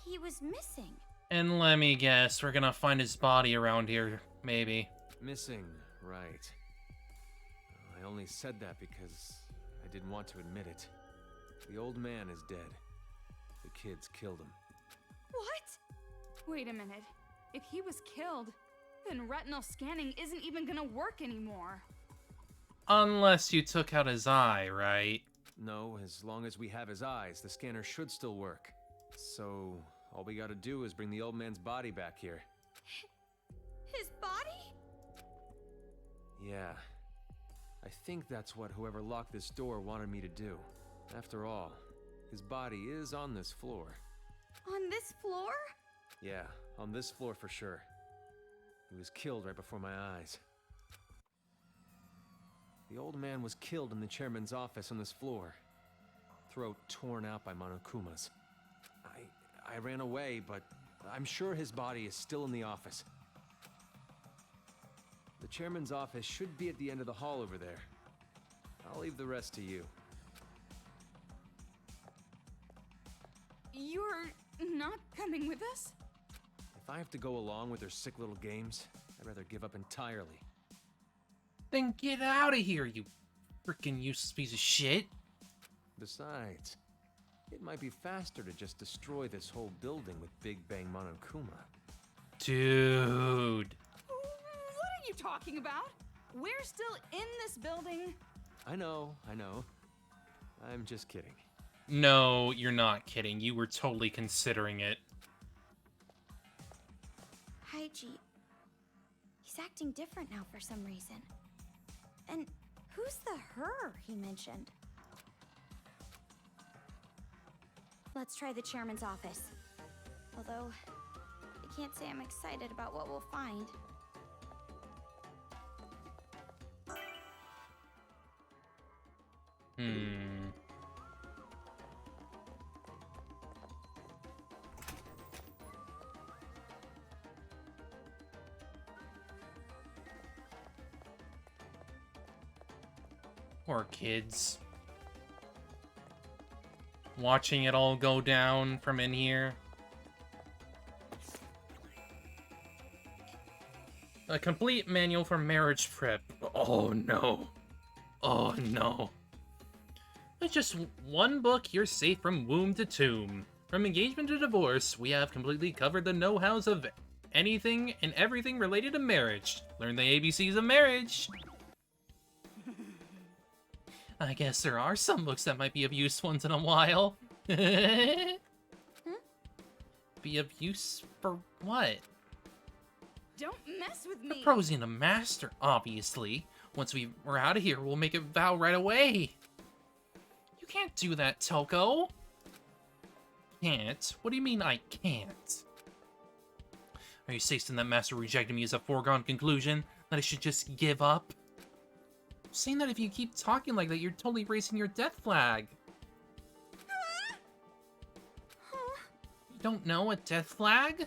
he was missing. And let me guess, we're gonna find his body around here, maybe. Missing, right. I only said that because I didn't want to admit it. The old man is dead. The kids killed him. What? Wait a minute. If he was killed, then retinal scanning isn't even gonna work anymore. Unless you took out his eye, right? No, as long as we have his eyes, the scanner should still work. So, all we gotta do is bring the old man's body back here. His body? Yeah. I think that's what whoever locked this door wanted me to do. After all, his body is on this floor. On this floor? Yeah, on this floor for sure. He was killed right before my eyes. The old man was killed in the chairman's office on this floor. Throat torn out by Monokumas. I ran away, but I'm sure his body is still in the office. The chairman's office should be at the end of the hall over there. I'll leave the rest to you. You're not coming with us? If I have to go along with their sick little games, I'd rather give up entirely. Then get out of here, you freaking useless piece of shit. Besides, it might be faster to just destroy this whole building with Big Bang Monokuma. Dude. What are you talking about? We're still in this building. I know. I'm just kidding. No, you're not kidding. You were totally considering it. Haiji. He's acting different now for some reason. And who's the her he mentioned? Let's try the chairman's office. Although, I can't say I'm excited about what we'll find. Poor kids. Watching it all go down from in here. A complete manual for marriage prep. Oh no. Oh no. With just one book, you're safe from womb to tomb. From engagement to divorce, we have completely covered the know-hows of anything and everything related to marriage. Learn the ABCs of marriage. I guess there are some books that might be of use once in a while. Be of use for what? Don't mess with The me. pro's in a master, obviously. Once we're out of here, we'll make a vow right away. You can't do that, Toko. Can't? What do you mean I can't? Are you saying that Master rejecting me is a foregone conclusion? That I should just give up? I'm saying that if you keep talking like that, you're totally raising your death flag. You don't know a death flag?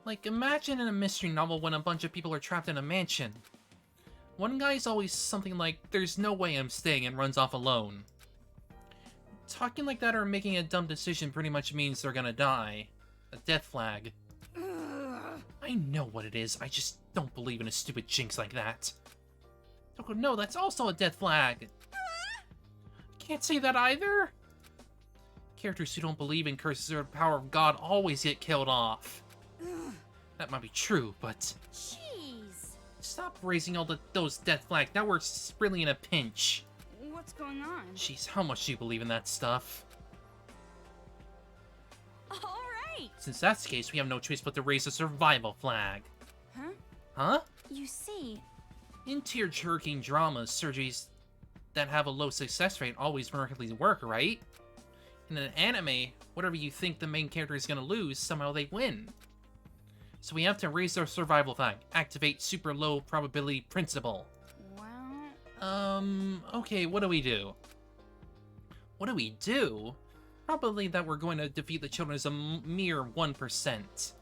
Like, imagine in a mystery novel when a bunch of people are trapped in a mansion. One guy's always something like, "There's no way I'm staying," and runs off alone. Talking like that or making a dumb decision pretty much means they're gonna die. A death flag. I know what it is, I just don't believe in a stupid jinx like that. Toko, no, that's also a death flag. Can't say that either. Characters who don't believe in curses or the power of God always get killed off. That might be true, but... Jeez. Stop raising all those death flags. Now we're really in a pinch. What's going on? Jeez, how much do you believe in that stuff? Alright! Since that's the case, we have no choice but to raise a survival flag. Huh? Huh? You see, In tear-jerking dramas, surgeries that have a low success rate always miraculously work, right? In an anime, whatever you think the main character is gonna lose, somehow they win. So we have to raise our survival flag. Activate super low probability principle. Well... Okay, what do we do? What do we do? Probably that we're going to defeat the children is a mere 1%.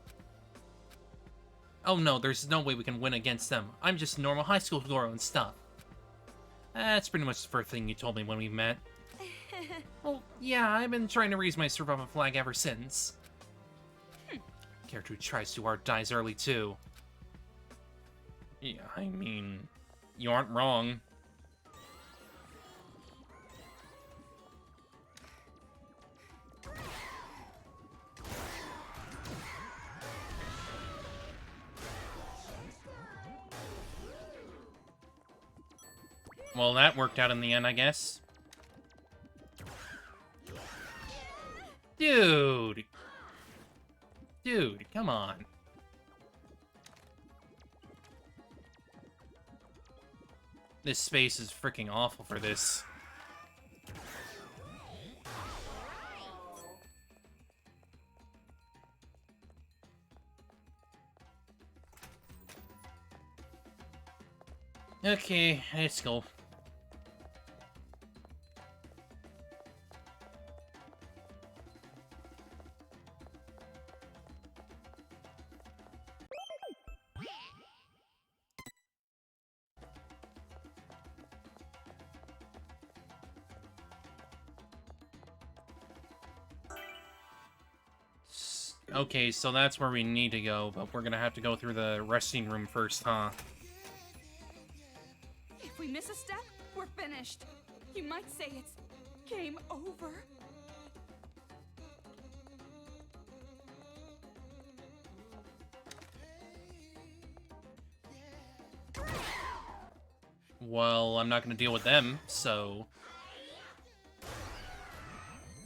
Oh no, there's no way we can win against them. I'm just a normal high school girl and stuff. That's pretty much the first thing you told me when we met. Well, yeah, I've been trying to raise my survival flag ever since. Character who tries too hard dies early too. Yeah, I mean, you aren't wrong. Well, that worked out in the end, I guess. Dude! Dude, come on. This space is freaking awful for this. Okay, let's go. Okay, so that's where we need to go, but we're gonna have to go through the resting room first, huh? If we miss a step, we're finished. You might say it's game over. Well, I'm not gonna deal with them, so...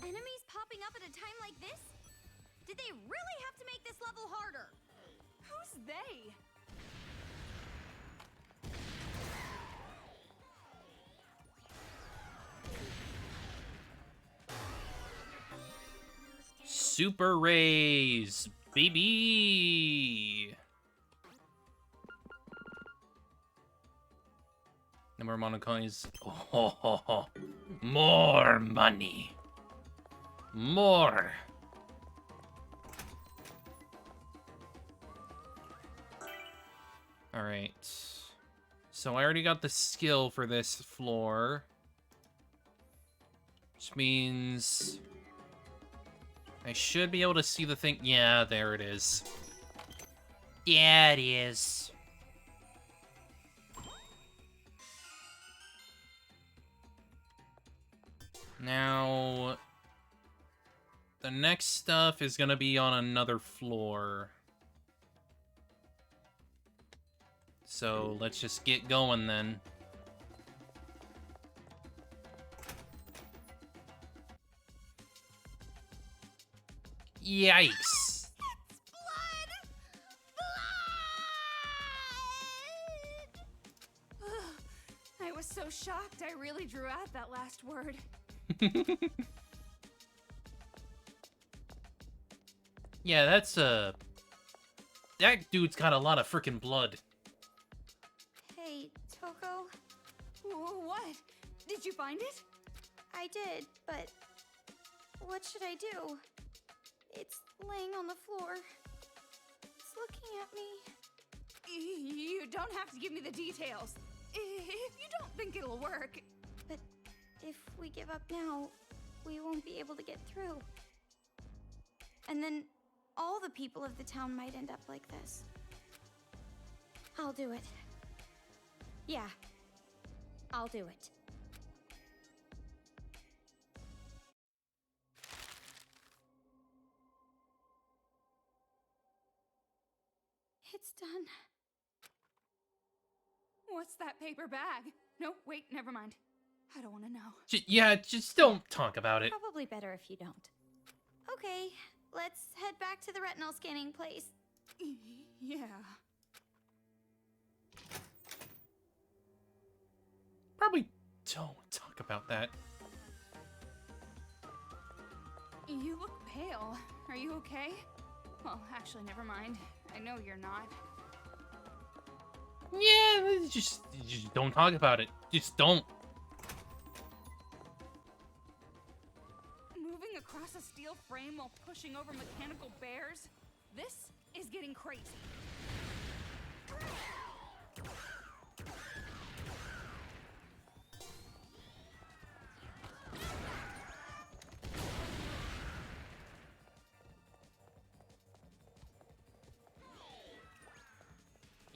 enemies popping up at a time like this? Did they really have to make this level harder? Who's they? Super Rays! Baby! No more mono coins. Oh, more money! More! Alright. So I already got the skill for this floor. Which means... I should be able to see the thing. Yeah, there it is. Yeah, it is. Now... the next stuff is gonna be on another floor. So let's just get going then. Yikes. It's blood! so shocked I really drew out that last word. Yeah, that's that dude's got a lot of freaking blood. Hey, Toko. What? Did you find it? I did, but what should I do? It's laying on the floor. It's looking at me. You don't have to give me the details. If you don't think it'll work. But if we give up now, we won't be able to get through. And then all the people of the town might end up like this. I'll do it. Yeah, I'll do it. It's done. What's that paper bag? No, wait, never mind. I don't want to know. Yeah, just don't talk about it. Probably better if you don't. Okay, let's head back to the retinal scanning place. Yeah. Probably don't talk about that. You look pale. Are you okay? Well, actually, never mind. I know you're not. Yeah, just don't talk about it. Just don't. Moving across a steel frame while pushing over mechanical bears? This is getting crazy.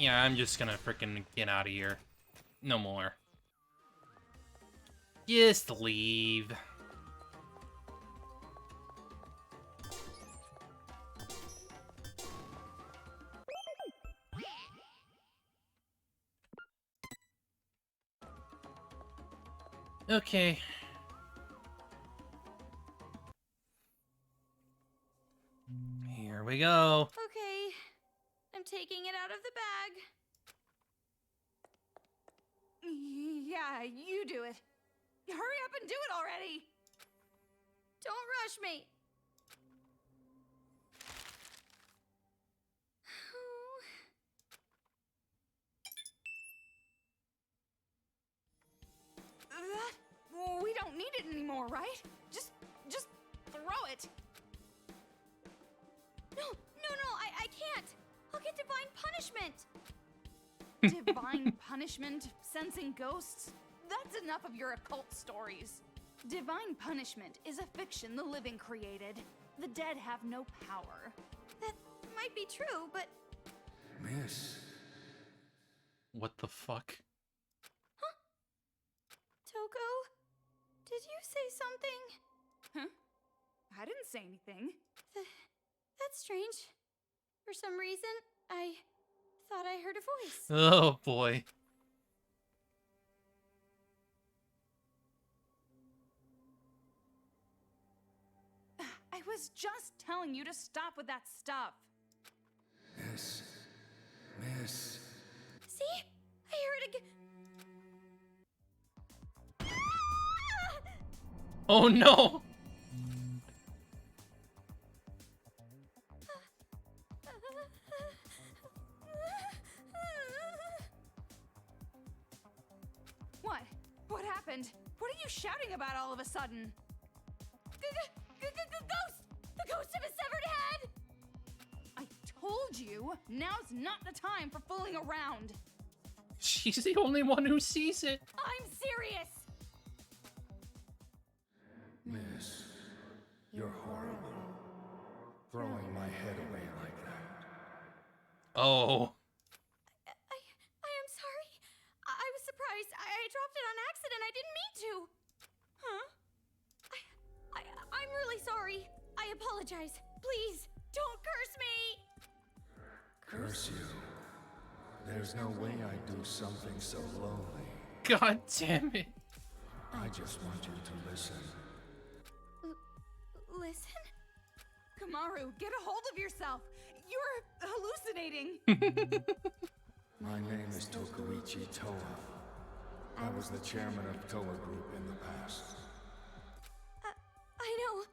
Yeah, I'm just gonna frickin' get out of here. No more. Just leave. Okay. Here we go. Okay, I'm taking it out of the bag. Yeah, you do it. Hurry up and do it already! Don't rush me. We don't need it anymore, right? Just throw it. No, I can't. I'll get divine punishment. Divine punishment, sensing ghosts? That's enough of your occult stories. Divine punishment is a fiction the living created. The dead have no power. That might be true, but... Miss. What the fuck? Huh? Toko? Did you say something? Huh? I didn't say anything. That's strange. For some reason, I thought I heard a voice. Oh boy. I was just telling you to stop with that stuff. Miss. See? I hear it again. Oh no! What? What happened? What are you shouting about all of a sudden? Ghost! The ghost of a severed head! I told you, now's not the time for fooling around. She's the only one who sees it. I'm serious! Miss, you're horrible. Throwing my head away like that. Oh. I am sorry. I was surprised. I dropped it on accident. I didn't mean to. Huh? I'm really sorry. I apologize. Please, don't curse me! Curse you? There's no way I'd do something so lonely. God damn it. I just want you to listen. Listen? Kamaru, get a hold of yourself. You're hallucinating. My name is Tokuichi Toa. I was the chairman of Toa Group in the past. I know.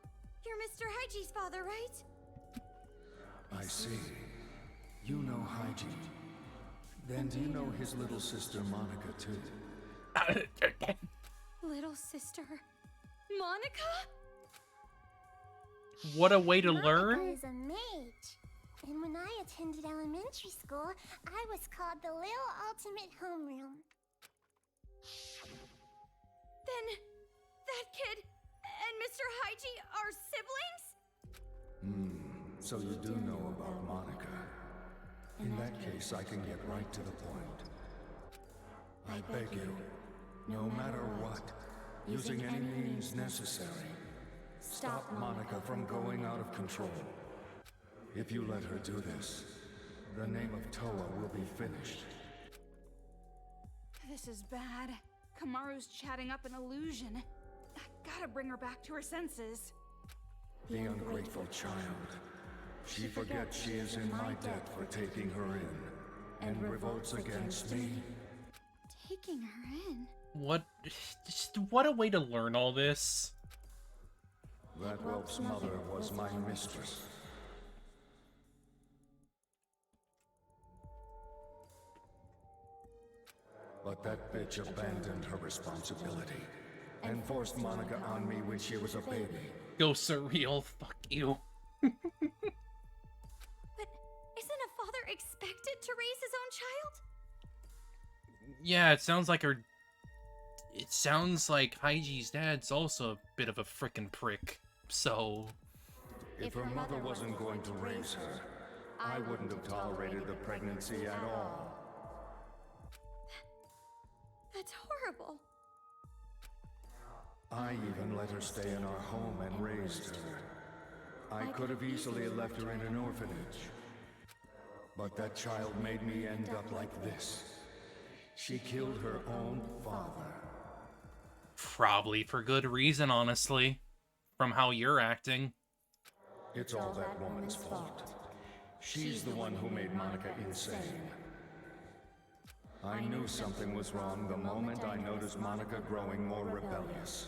You're Mr. Haiji's father, right? I see. You know Haiji. Then do you know his little sister Monica too? Little sister... Monica? What a way to Monica learn. is a mage. And when I attended elementary school, I was called the Little Ultimate Homeroom. Then... that kid and Mr. Haiji are siblings? So you do know about Monica. In that case, I can get right to the point. I beg you, no matter what, using any means necessary, stop Monica from going out of control. If you let her do this, the name of Toa will be finished. This is bad. Kamaru's chatting up an illusion. I gotta bring her back to her senses. The ungrateful child. She forgets she is in my debt for taking her in, and revolts against me. Taking her in? What? Just what a way to learn all this. That whelp's mother was my mistress. But that bitch abandoned her responsibility and forced Monica on me when she was a baby. Go surreal. Fuck you. But isn't a father expected to raise his own child? Yeah, it sounds like her. It sounds like Haiji's dad's also a bit of a frickin' prick. So. If her mother wasn't going to raise her, I wouldn't have tolerated the pregnancy at all. That's horrible. I even let her stay in our home and raised her. I could have easily left her in an orphanage. But that child made me end up like this. She killed her own father. Probably for good reason, honestly. From how you're acting. It's all that woman's fault. She's the one who made Monica insane. I knew something was wrong the moment I noticed Monica growing more rebellious.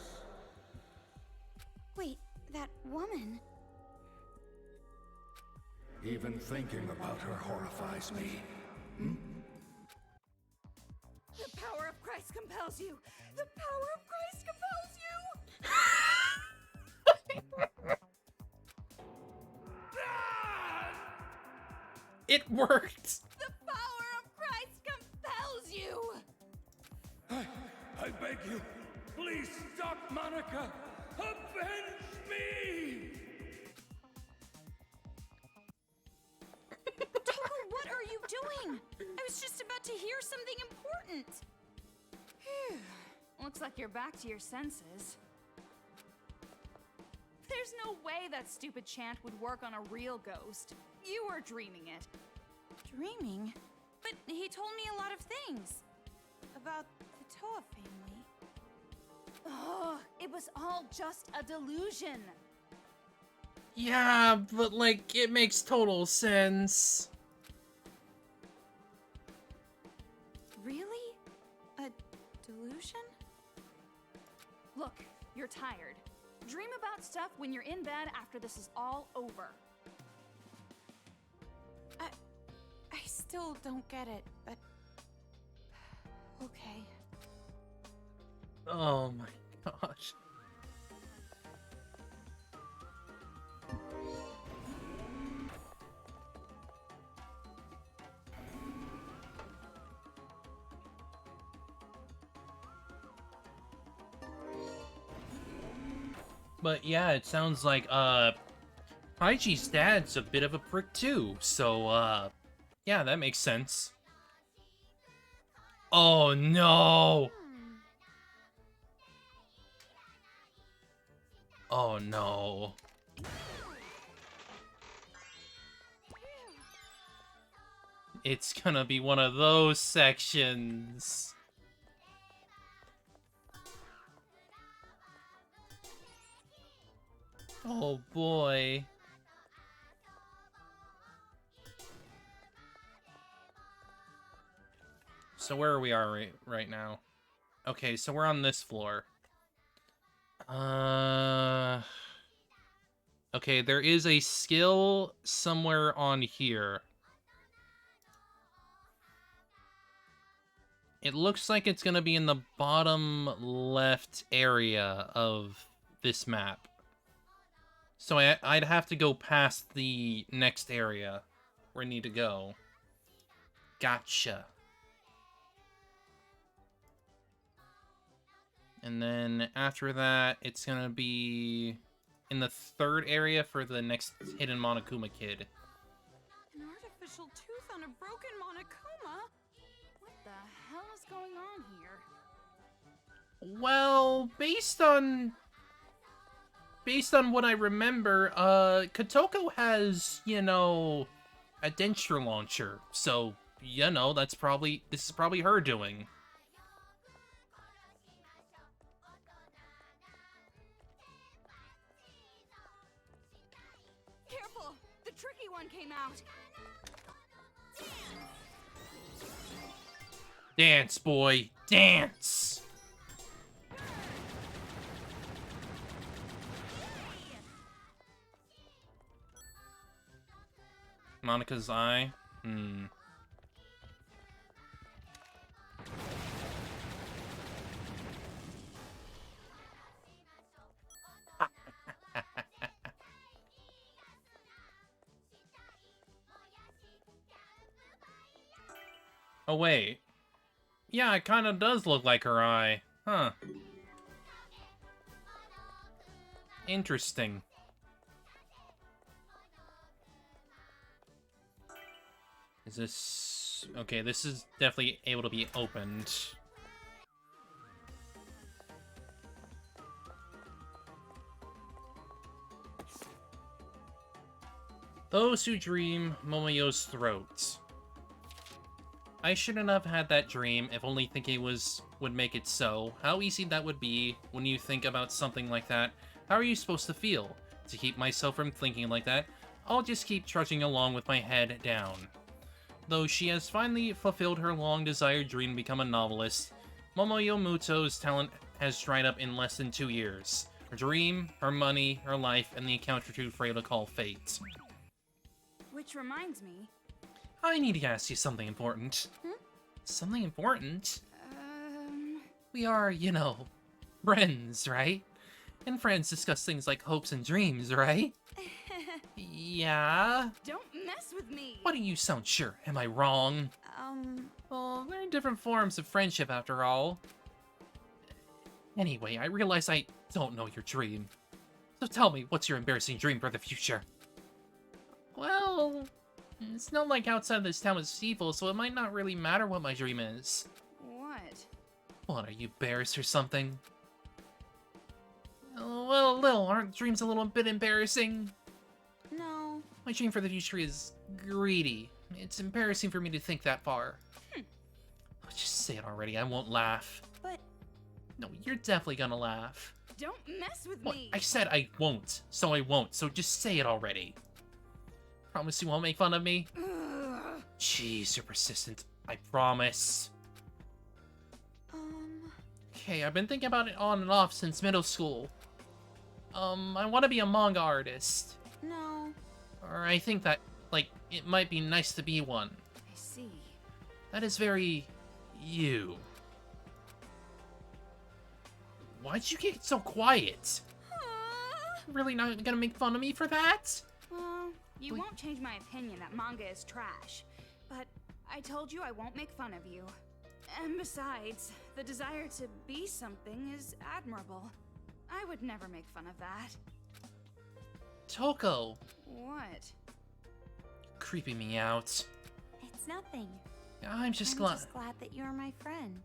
Wait, that woman? Even thinking about her horrifies me. The power of Christ compels you! The power of Christ compels you! It worked! The power of Christ compels you! I beg you, please stop Monica! Avenge me! Togo, what are you doing? I was just about to hear something important. Phew. Looks like you're back to your senses. There's no way that stupid chant would work on a real ghost. You were dreaming it. Dreaming? But he told me a lot of things. About the Toa family. Oh, it was all just a delusion. Yeah, but like, it makes total sense. Really? A delusion? Look, you're tired. Dream about stuff when you're in bed after this is all over. I still don't get it, but... okay. Oh my gosh. But yeah, it sounds like, Haiji's dad's a bit of a prick too, so, yeah, that makes sense. Oh no! Oh no. It's gonna be one of those sections. Oh boy. So where are we right now? Okay, so we're on this floor. Okay, there is a skill somewhere on here. It looks like it's gonna be in the bottom left area of this map. So I'd have to go past the next area where I need to go. Gotcha. And then after that, it's gonna be in the third area for the next hidden Monokuma kid. An artificial tooth on a broken Monokuma? What the hell is going on here? Well, based on what I remember, Kotoko has, you know, a denture launcher. So, you know, this is probably her doing. Careful! The tricky one came out! Dance, boy, dance! Monika's eye? Oh, wait. Yeah, it kind of does look like her eye. Huh. Interesting. Is this... Okay, this is definitely able to be opened. Those who dream Momoyo's throat. I shouldn't have had that dream if only thinking would make it so. How easy that would be when you think about something like that. How are you supposed to feel? To keep myself from thinking like that, I'll just keep trudging along with my head down. Though she has finally fulfilled her long-desired dream to become a novelist, Momoyo Muto's talent has dried up in less than 2 years. Her dream, her money, her life, and the account are too frail to call fate. Which reminds me... I need to ask you something important. Something important? We are, you know, friends, right? And friends discuss things like hopes and dreams, right? Yeah? Don't mess with me! Why do you sound sure? Am I wrong? Well, very different forms of friendship after all. Anyway, I realize I don't know your dream. So tell me, what's your embarrassing dream for the future? Well, it's not like outside this town is evil, so it might not really matter what my dream is. What? What, are you embarrassed or something? Well, a little. Aren't dreams a little bit embarrassing? No. My dream for the future is greedy. It's embarrassing for me to think that far. Just say it already, I won't laugh. But... No, you're definitely gonna laugh. Don't mess with What? me! I said I won't, so I won't, so just say it already. Promise you won't make fun of me? Jeez, you're persistent. I promise. Okay, I've been thinking about it on and off since middle school. I want to be a manga artist. No. Or I think that, like, it might be nice to be one. I see. That is very... you. Why'd you get so quiet? Really not gonna make fun of me for that? Well, you won't change my opinion that manga is trash. But I told you I won't make fun of you. And besides, the desire to be something is admirable. I would never make fun of that. Toko! What? Creeping me out. It's nothing. I'm just glad that you're my friend.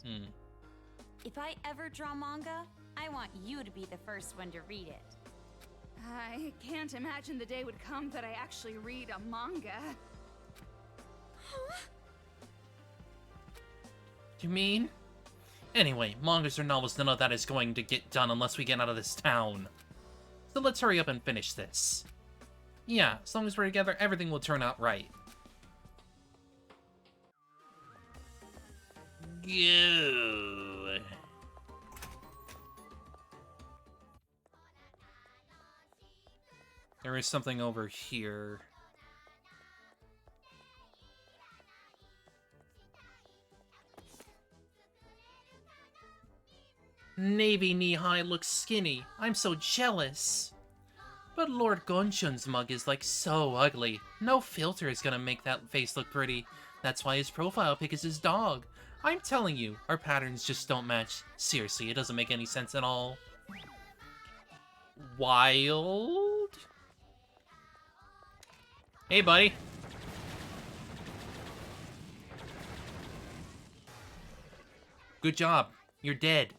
If I ever draw manga, I want you to be the first one to read it. I can't imagine the day would come that I actually read a manga. You mean? Anyway, mangas or novels, none of that is going to get done unless we get out of this town. So let's hurry up and finish this. Yeah, as long as we're together, everything will turn out right. Go. There is something over here. Navy knee-high looks skinny. I'm so jealous. But Lord Gonshun's mug is like so ugly. No filter is gonna make that face look pretty. That's why his profile pic is his dog. I'm telling you, our patterns just don't match. Seriously, it doesn't make any sense at all. Wild? Hey, buddy. Good job. You're dead.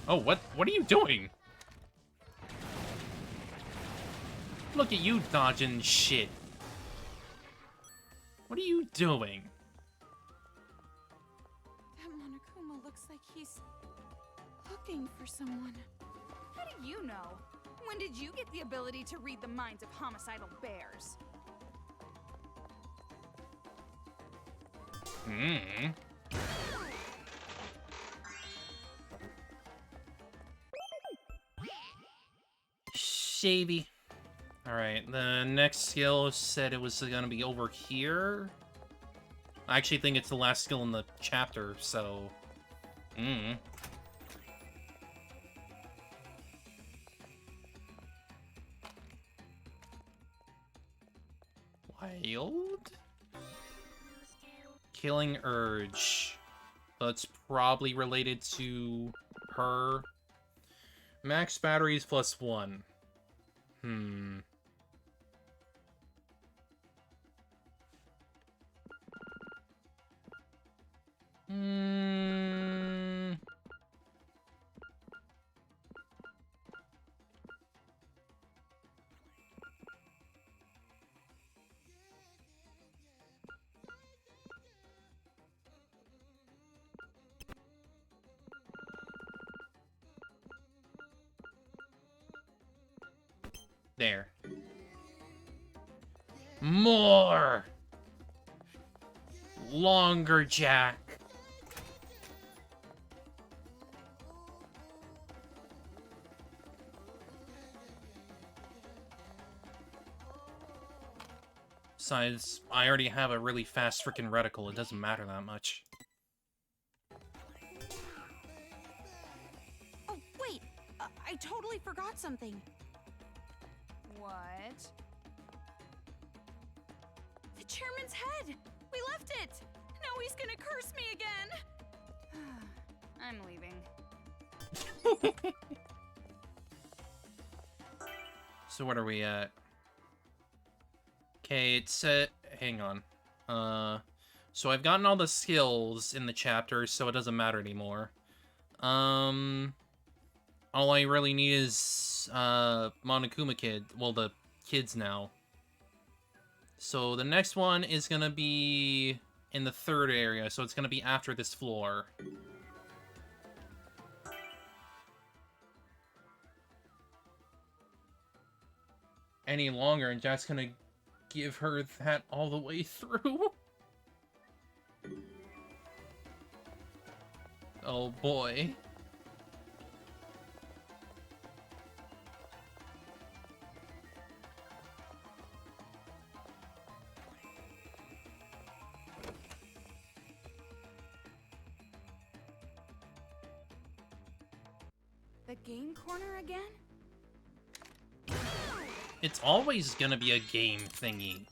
Oh, what are you doing? Look at you dodging shit. What are you doing? That Monokuma looks like he's looking for someone. How do you know? When did you get the ability to read the minds of homicidal bears? Hmm. Shavy. Alright, the next skill said it was gonna be over here. I actually think it's the last skill in the chapter, so... Wild? Killing Urge. That's probably related to her. Max batteries +1. There. More! Longer, Jack. Besides, I already have a really fast freaking reticle. It doesn't matter that much. Oh, wait! I totally forgot something. What? The chairman's head! We left it! Now he's gonna curse me again! I'm leaving. So what are we at? Okay, it's hang on. So I've gotten all the skills in the chapter, so it doesn't matter anymore. All I really need is Monokuma Kid. Well, the kids now. So the next one is gonna be in the third area, so it's gonna be after this floor. Any longer, and Jack's gonna give her that all the way through. Oh boy. The game corner again? It's always gonna be a game thingy.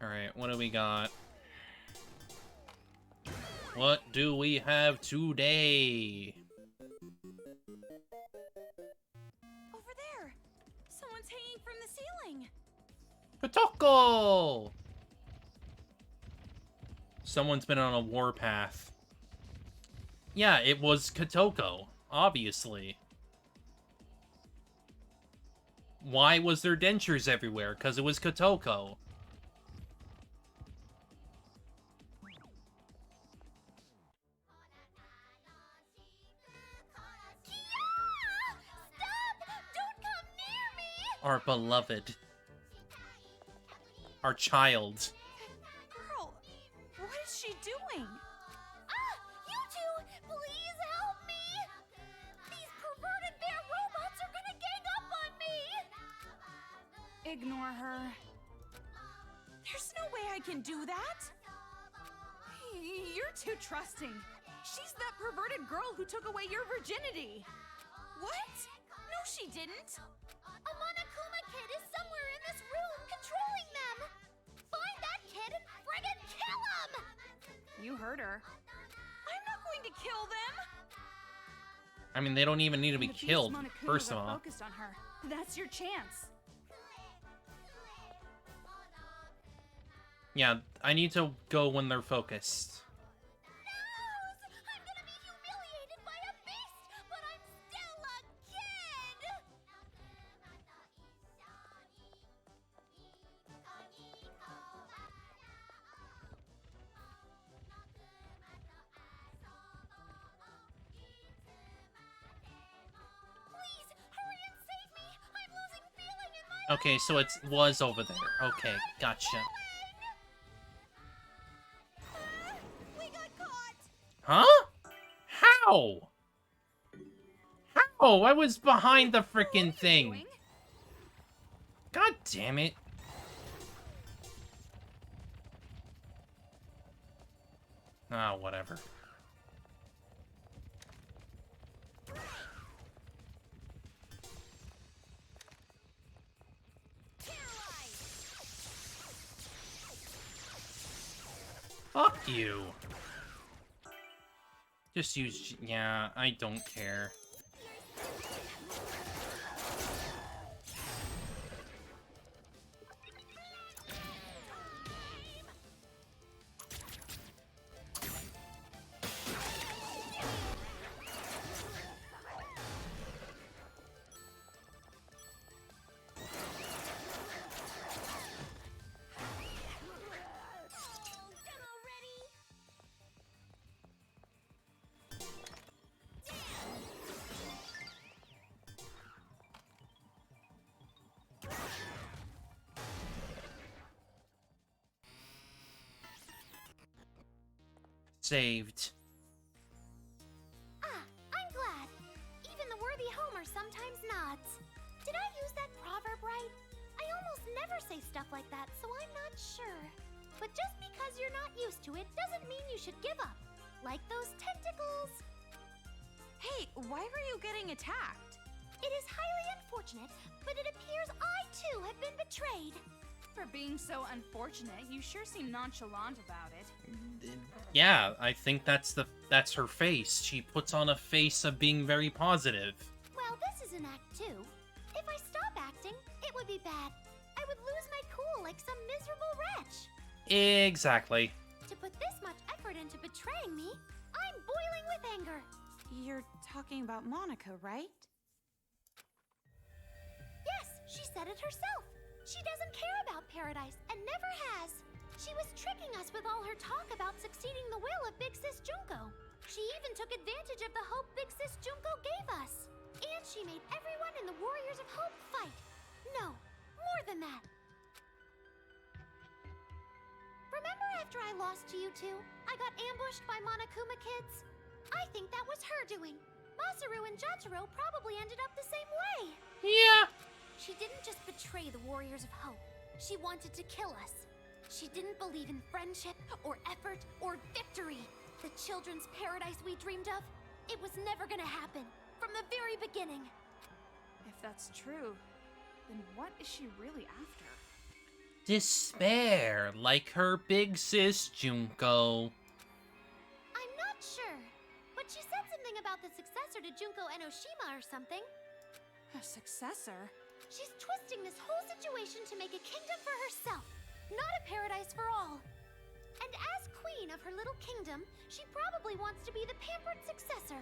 Alright, what do we got? What do we have today? Over there! Someone's hanging from the ceiling! Kotoko! Someone's been on a warpath. Yeah, it was Kotoko, obviously. Why was there dentures everywhere? Because it was Kotoko. Our beloved. Our child. Girl, what is she doing? Ignore her. There's no way I can do that! You're too trusting. She's that perverted girl who took away your virginity. What? No, she didn't. A Monokuma kid is somewhere in this room controlling them! Find that kid and friggin' kill him! You heard her. I'm not going to kill them! I mean, they don't even need to be killed, first of all. Focused on her. That's your chance. Yeah, I need to go when they're focused. I'm gonna be humiliated by a beast, but I'm still a kid! Please, hurry and save me! I'm losing feeling in my Okay, so it was over there. Okay, gotcha. We got caught! Huh? How? How? I was behind the frickin' thing. God damn it. Ah, whatever. Fuck you. Just use... Yeah, I don't care. Saved. Ah, I'm glad. Even the worthy Homer sometimes nods. Did I use that proverb right? I almost never say stuff like that, so I'm not sure. But just because you're not used to it doesn't mean you should give up. Like those tentacles. Hey, why were you getting attacked? It is highly unfortunate, but it appears I too have been betrayed. For being so unfortunate, you sure seem nonchalant about it. Yeah, I think that's her face. She puts on a face of being very positive. Well, this is an act too. If I stop acting, it would be bad. I would lose my cool like some miserable wretch. Exactly. To put this much effort into betraying me, I'm boiling with anger. You're talking about Monica, right? Yes, she said it herself. She doesn't care about paradise and never has. She was tricking us with all her talk about succeeding the will of Big Sis Junko. She even took advantage of the hope Big Sis Junko gave us. And she made everyone in the Warriors of Hope fight. No, more than that. Remember after I lost to you two, I got ambushed by Monokuma kids? I think that was her doing. Masaru and Jotaro probably ended up the same way. Yeah. She didn't just betray the Warriors of Hope. She wanted to kill us. She didn't believe in friendship, or effort, or victory. The children's paradise we dreamed of, it was never gonna happen. From the very beginning. If that's true, then what is she really after? Despair, like her big sis Junko. I'm not sure, but she said something about the successor to Junko Enoshima or something. A successor? She's twisting this whole situation to make a kingdom for herself, not a paradise for all. And as queen of her little kingdom, she probably wants to be the pampered successor.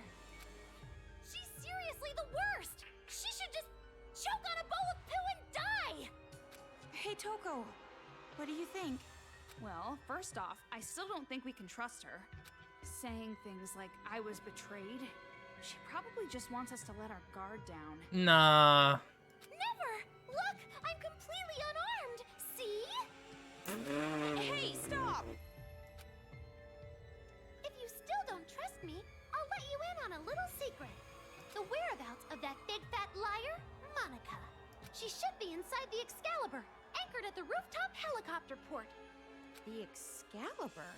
She's seriously the worst! She should just choke on a bowl of poo and die! Hey, Toko, what do you think? Well, first off, I still don't think we can trust her. Saying things like, I was betrayed, she probably just wants us to let our guard down. Nah. Never! Look, I'm completely unarmed! See? Hey, stop! If you still don't trust me, I'll let you in on a little secret. The whereabouts of that big fat liar, Monica. She should be inside the Excalibur, anchored at the rooftop helicopter port. The Excalibur?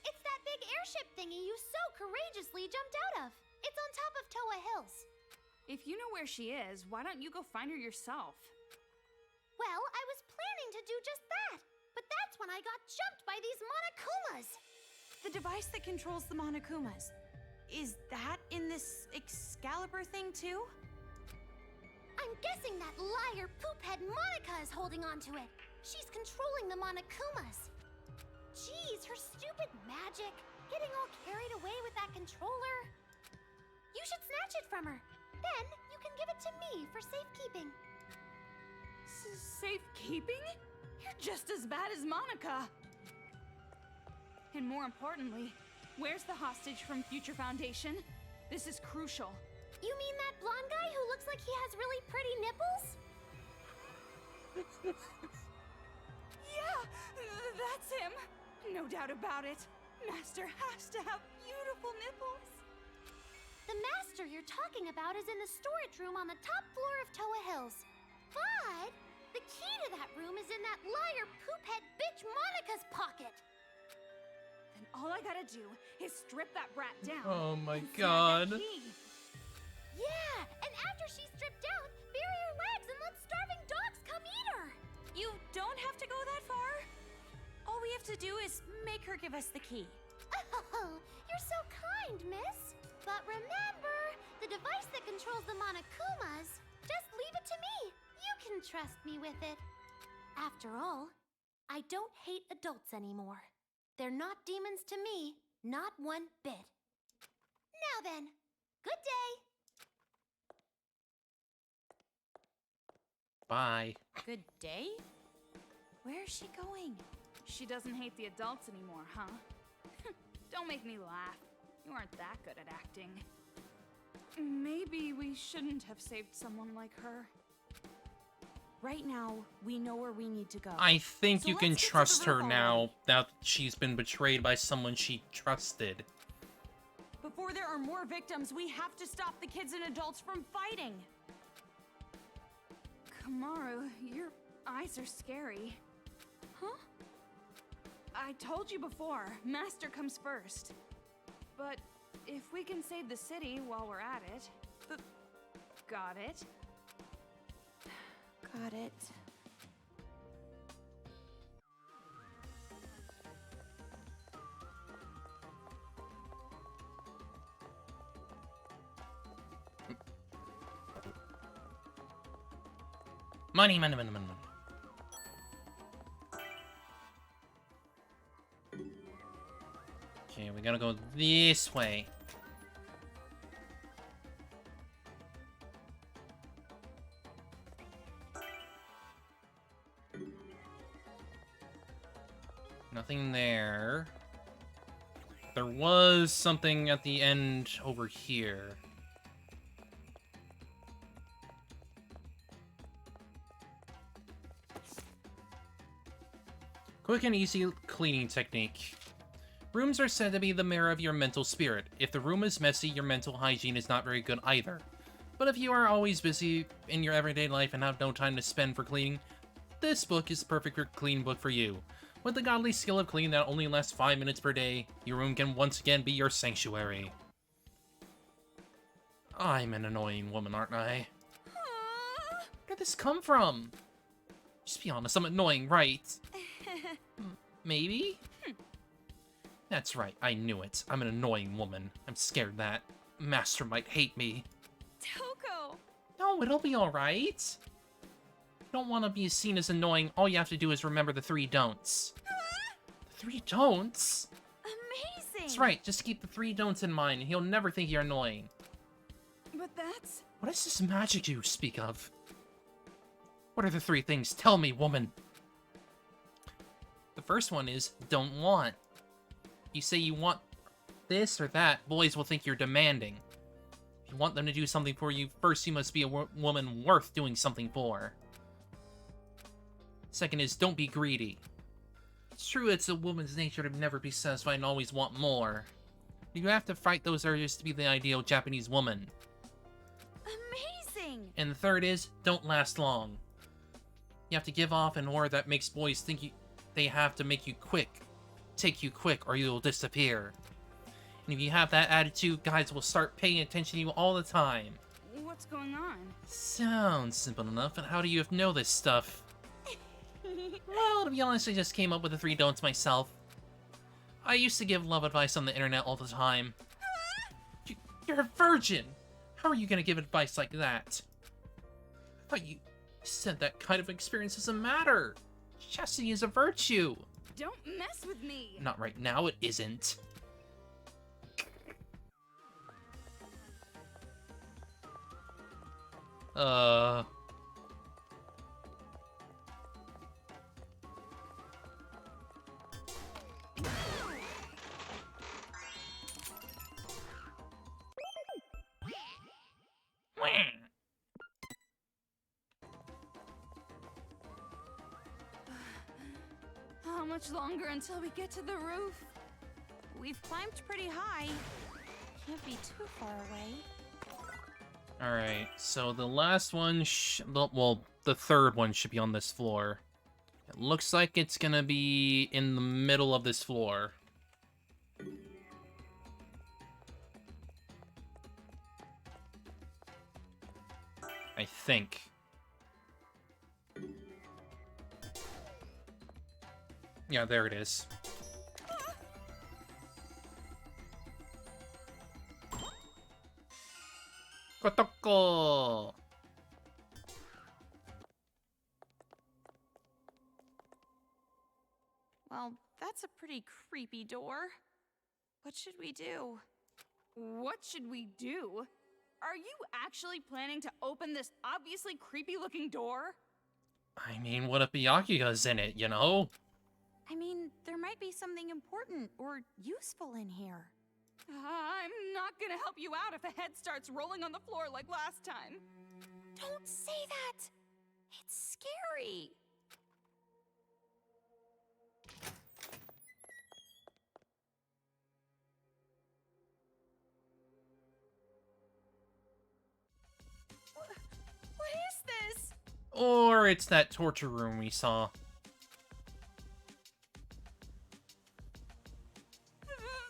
It's that big airship thingy you so courageously jumped out of. It's on top of Toa Hills. If you know where she is, why don't you go find her yourself? Well, I was planning to do just that, but that's when I got jumped by these Monokumas. The device that controls the Monokumas. Is that in this Excalibur thing too? I'm guessing that liar poophead Monica is holding on to it. She's controlling the Monokumas. Jeez, her stupid magic. Getting all carried away with that controller. You should snatch it from her. Then you can give it to me for safekeeping. Safekeeping? You're just as bad as Monica. And more importantly, where's the hostage from Future Foundation? This is crucial. You mean that blonde guy who looks like he has really pretty nipples? Yeah, that's him. No doubt about it. Master has to have beautiful nipples. The master you're talking about is in the storage room on the top floor of Toa Hills. But the key to that room is in that liar poophead bitch Monica's pocket. Then all I gotta do is strip that brat down. Oh my and snag god. that key. Yeah, and after she's stripped down, bury her legs and let starving dogs come eat her. You don't have to go that far. All we have to do is make her give us the key. Oh, you're so kind, miss. But remember, the device that controls the Monokumas, just leave it to me. You can trust me with it. After all, I don't hate adults anymore. They're not demons to me, not one bit. Now then, good day. Bye. Good day? Where is she going? She doesn't hate the adults anymore, huh? Don't make me laugh. You aren't that good at acting. Maybe we shouldn't have saved someone like her. Right now, we know where we need to go. I think So you can let's get to the trust her roof now already. that she's been betrayed by someone she trusted. Before there are more victims, we have to stop the kids and adults from fighting. Kamaru, your eyes are scary. Huh? I told you before, Master comes first. But if we can save the city while we're at it... Got it? Got it. Money, money, money, money, money. Okay, we gotta go this way. Nothing there. There was something at the end over here. Quick and easy cleaning technique. Rooms are said to be the mirror of your mental spirit. If the room is messy, your mental hygiene is not very good either. But if you are always busy in your everyday life and have no time to spend for cleaning, this book is the perfect clean book for you. With the godly skill of cleaning that only lasts 5 minutes per day, your room can once again be your sanctuary. I'm an annoying woman, aren't I? Where did this come from? Just be honest, I'm annoying, right? Maybe? That's right, I knew it. I'm an annoying woman. I'm scared that Master might hate me. Toko! No, it'll be alright. You don't want to be seen as annoying, all you have to do is remember the 3 don'ts. The 3 don'ts? Amazing! That's right, just keep the 3 don'ts in mind, and he'll never think you're annoying. But that's... What is this magic you speak of? What are the 3 things? Tell me, woman! The first one is, don't want. You say you want this or that, boys will think you're demanding. If you want them to do something for you, first you must be a woman worth doing something for. Second is, don't be greedy. It's true it's a woman's nature to never be satisfied and always want more. You have to fight those urges to be the ideal Japanese woman. Amazing! And the third is, don't last long. You have to give off an aura that makes boys think they have to make you quick. Take you quick, or you'll disappear. And if you have that attitude, guys will start paying attention to you all the time. What's going on? Sounds simple enough, and how do you know this stuff? Well, to be honest, I just came up with the 3 don'ts myself. I used to give love advice on the internet all the time. You're a virgin! How are you gonna give advice like that? I thought you said that kind of experience doesn't matter. Chastity is a virtue. Don't mess with me! Not right now, it isn't. How much longer until we get to the roof? We've climbed pretty high. Can't be too far away. Alright, so the last one, well, the third one should be on this floor. It looks like it's gonna be in the middle of this floor. I think. Yeah, there it is. Kotoko! Well, that's a pretty creepy door. What should we do? What should we do? Are you actually planning to open this obviously creepy-looking door? I mean, what if Byakuya's in it, you know? I mean, there might be something important or useful in here. I'm not gonna help you out if a head starts rolling on the floor like last time. Don't say that! It's scary! What is this? Or it's that torture room we saw.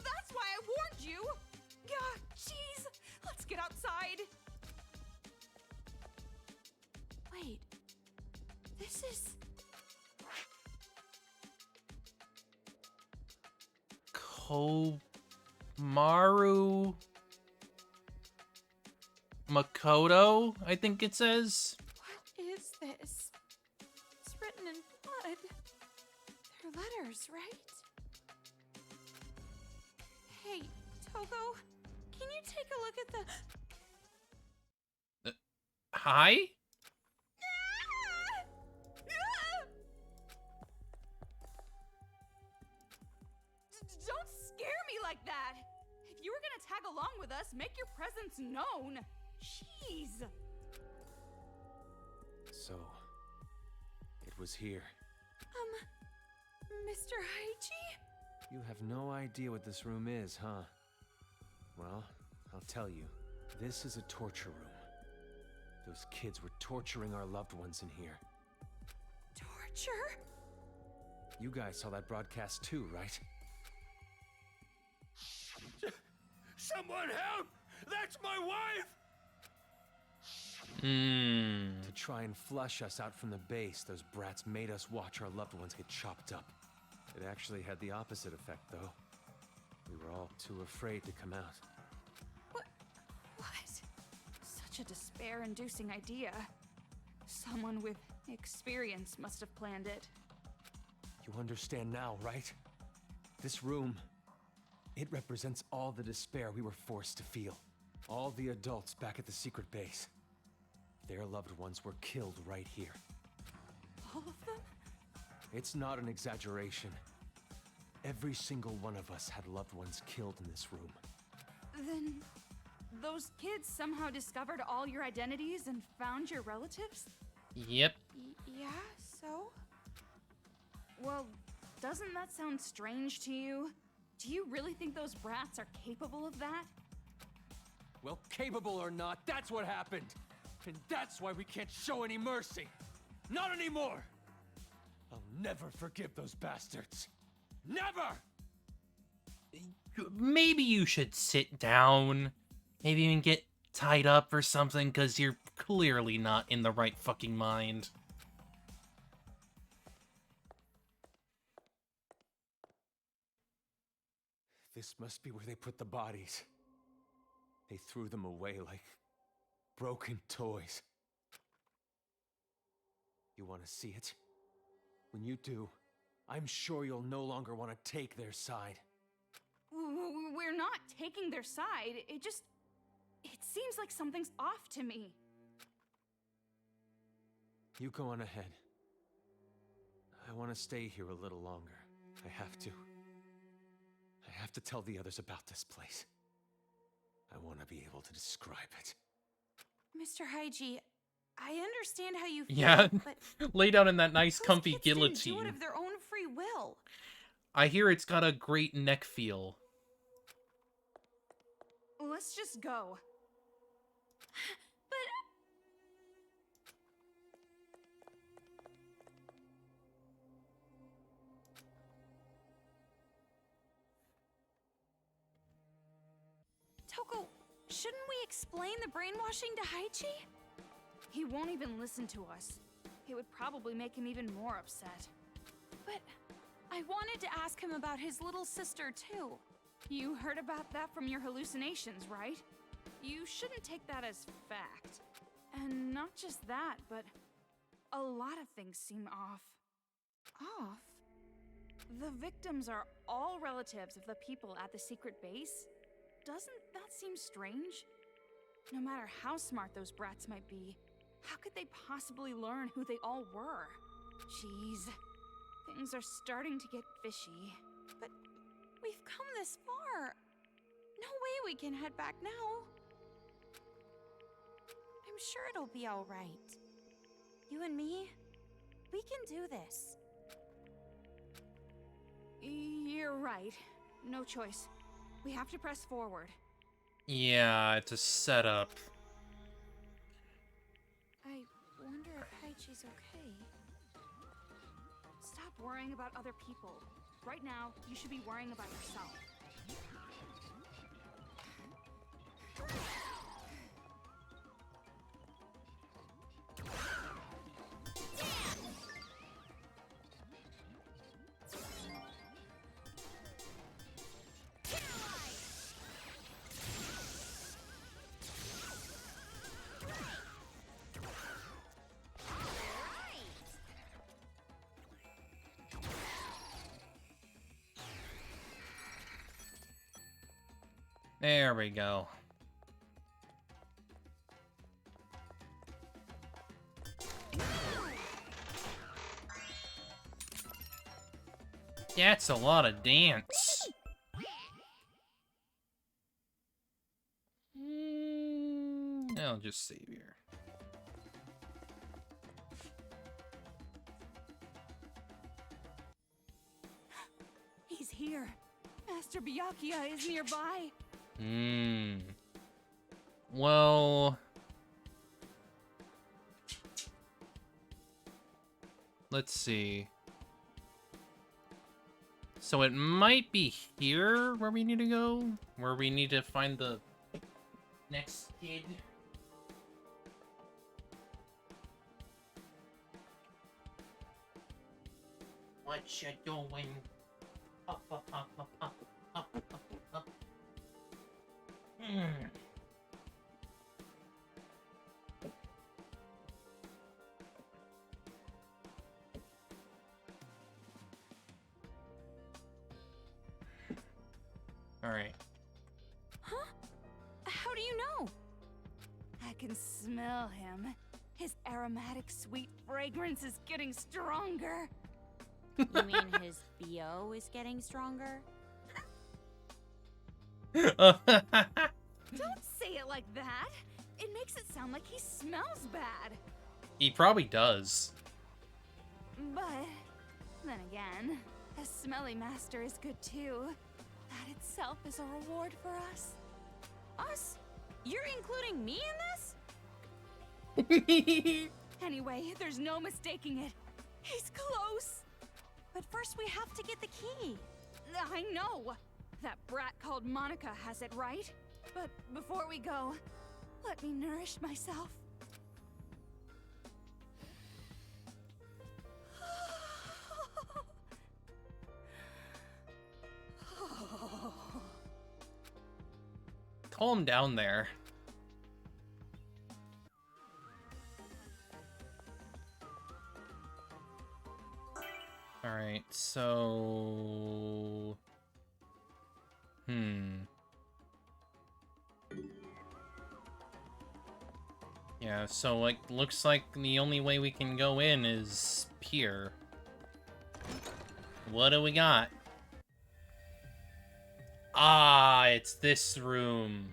That's why I warned you! Gah, jeez! Let's get outside! Wait. This is... Komaru Makoto, I think it says. What is this? It's written in blood. They're letters, right? Hey, Togo, can you take a look at the... Hi? Don't scare me like that! If you were gonna tag along with us, make your presence known! Jeez! So, it was here. Mr. Haichi? You have no idea what this room is, huh? Well, I'll tell you. This is a torture room. Those kids were torturing our loved ones in here. Torture? You guys saw that broadcast too, right? Someone help! That's my wife! To try and flush us out from the base, those brats made us watch our loved ones get chopped up. It actually had the opposite effect, though. We were all too afraid to come out. What? Such a despair-inducing idea. Someone with experience must have planned it. You understand now, right? This room, it represents all the despair we were forced to feel. All the adults back at the secret base. Their loved ones were killed right here. All of them? It's not an exaggeration. Every single one of us had loved ones killed in this room. Then, those kids somehow discovered all your identities and found your relatives? Yep. Yeah, so? Well, doesn't that sound strange to you? Do you really think those brats are capable of that? Well, capable or not, that's what happened! And that's why we can't show any mercy! Not anymore! I'll never forgive those bastards. Never! Maybe you should sit down. Maybe even get tied up or something, because you're clearly not in the right fucking mind. This must be where they put the bodies. They threw them away like broken toys. You want to see it? When you do, I'm sure you'll no longer want to take their side. We're not taking their side. It seems like something's off to me. You go on ahead. I want to stay here a little longer. I have to. I have to tell the others about this place. I want to be able to describe it. Mr. Haiji, I understand how you feel, Yeah, but lay down in that nice those comfy kids didn't guillotine. do it of their own free will. I hear it's got a great neck feel. Let's just go. But... Toko, shouldn't we explain the brainwashing to Haichi? He won't even listen to us. It would probably make him even more upset. But I wanted to ask him about his little sister, too. You heard about that from your hallucinations, right? You shouldn't take that as fact. And not just that, but a lot of things seem off. Off? The victims are all relatives of the people at the secret base. Doesn't that seem strange? No matter how smart those brats might be, how could they possibly learn who they all were? Jeez, things are starting to get fishy. But we've come this far. No way we can head back now. I'm sure it'll be all right. You and me, we can do this. You're right. No choice. We have to press forward. Yeah, it's a setup. I wonder if Haichi's okay. Stop worrying about other people. Right now, you should be worrying about yourself. There we go. That's a lot of dance. I'll just save here. He's here. Master Byakuya is nearby. Well... let's see. So it might be here where we need to go? Where we need to find the next kid? What you doing? Up, up, up, up, up, up, up, up. Alright. Huh? How do you know? I can smell him. His aromatic sweet fragrance is getting stronger. You mean his BO is getting stronger? Don't say it like that. It makes it sound like he smells bad. He probably does. But then again, a smelly master is good too. That itself is a reward for us. Us? You're including me in this? Anyway, there's no mistaking it. He's close. But first we have to get the key. I know! That brat called Monica has it, right? But before we go, let me nourish myself. Calm down there. Alright, so... Yeah, so, like, looks like the only way we can go in is here. What do we got? Ah, it's this room.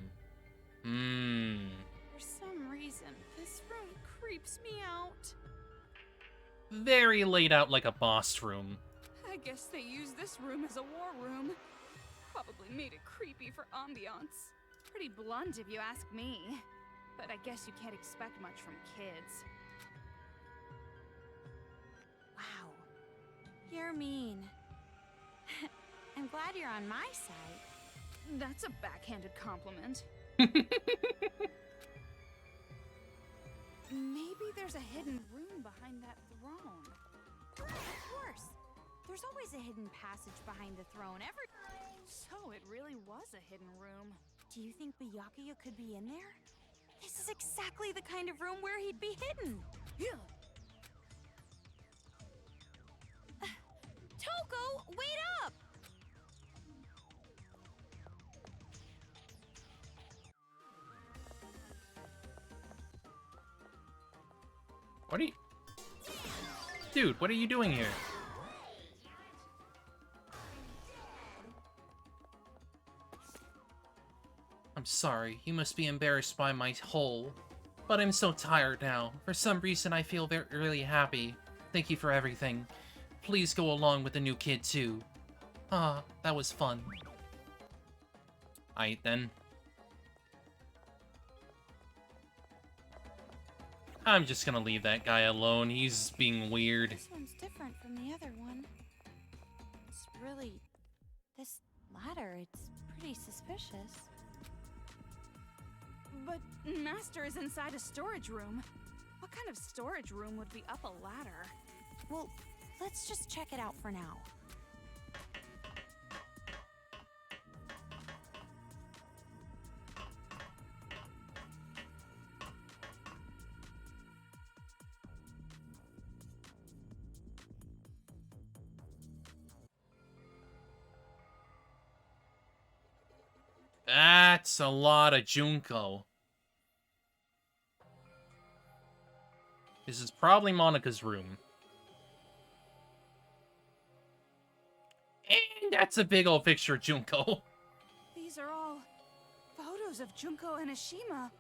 For some reason, this room creeps me out. Very laid out like a boss room. I guess they use this room as a war room. Probably made it creepy for ambiance. Pretty blunt if you ask me. But I guess you can't expect much from kids. Wow. You're mean. I'm glad you're on my side. That's a backhanded compliment. Maybe there's a hidden room behind that throne. Of course. There's always a hidden passage behind the throne every... So it really was a hidden room. Do you think Byakuya could be in there? This is exactly the kind of room where he'd be hidden. Yeah. Toko, wait up! What are you... Dude, what are you doing here? I'm sorry, you must be embarrassed by my hole. But I'm so tired now. For some reason, I feel really happy. Thank you for everything. Please go along with the new kid, too. Ah, that was fun. Aight, then. I'm just gonna leave that guy alone. He's being weird. This one's different from the other one. It's really... This ladder, it's pretty suspicious. But Master is inside a storage room. What kind of storage room would be up a ladder? Well, let's just check it out for now. That's a lot of Junko. This is probably Monica's room. And that's a big old picture of Junko. These are all photos of Junko and Ashima.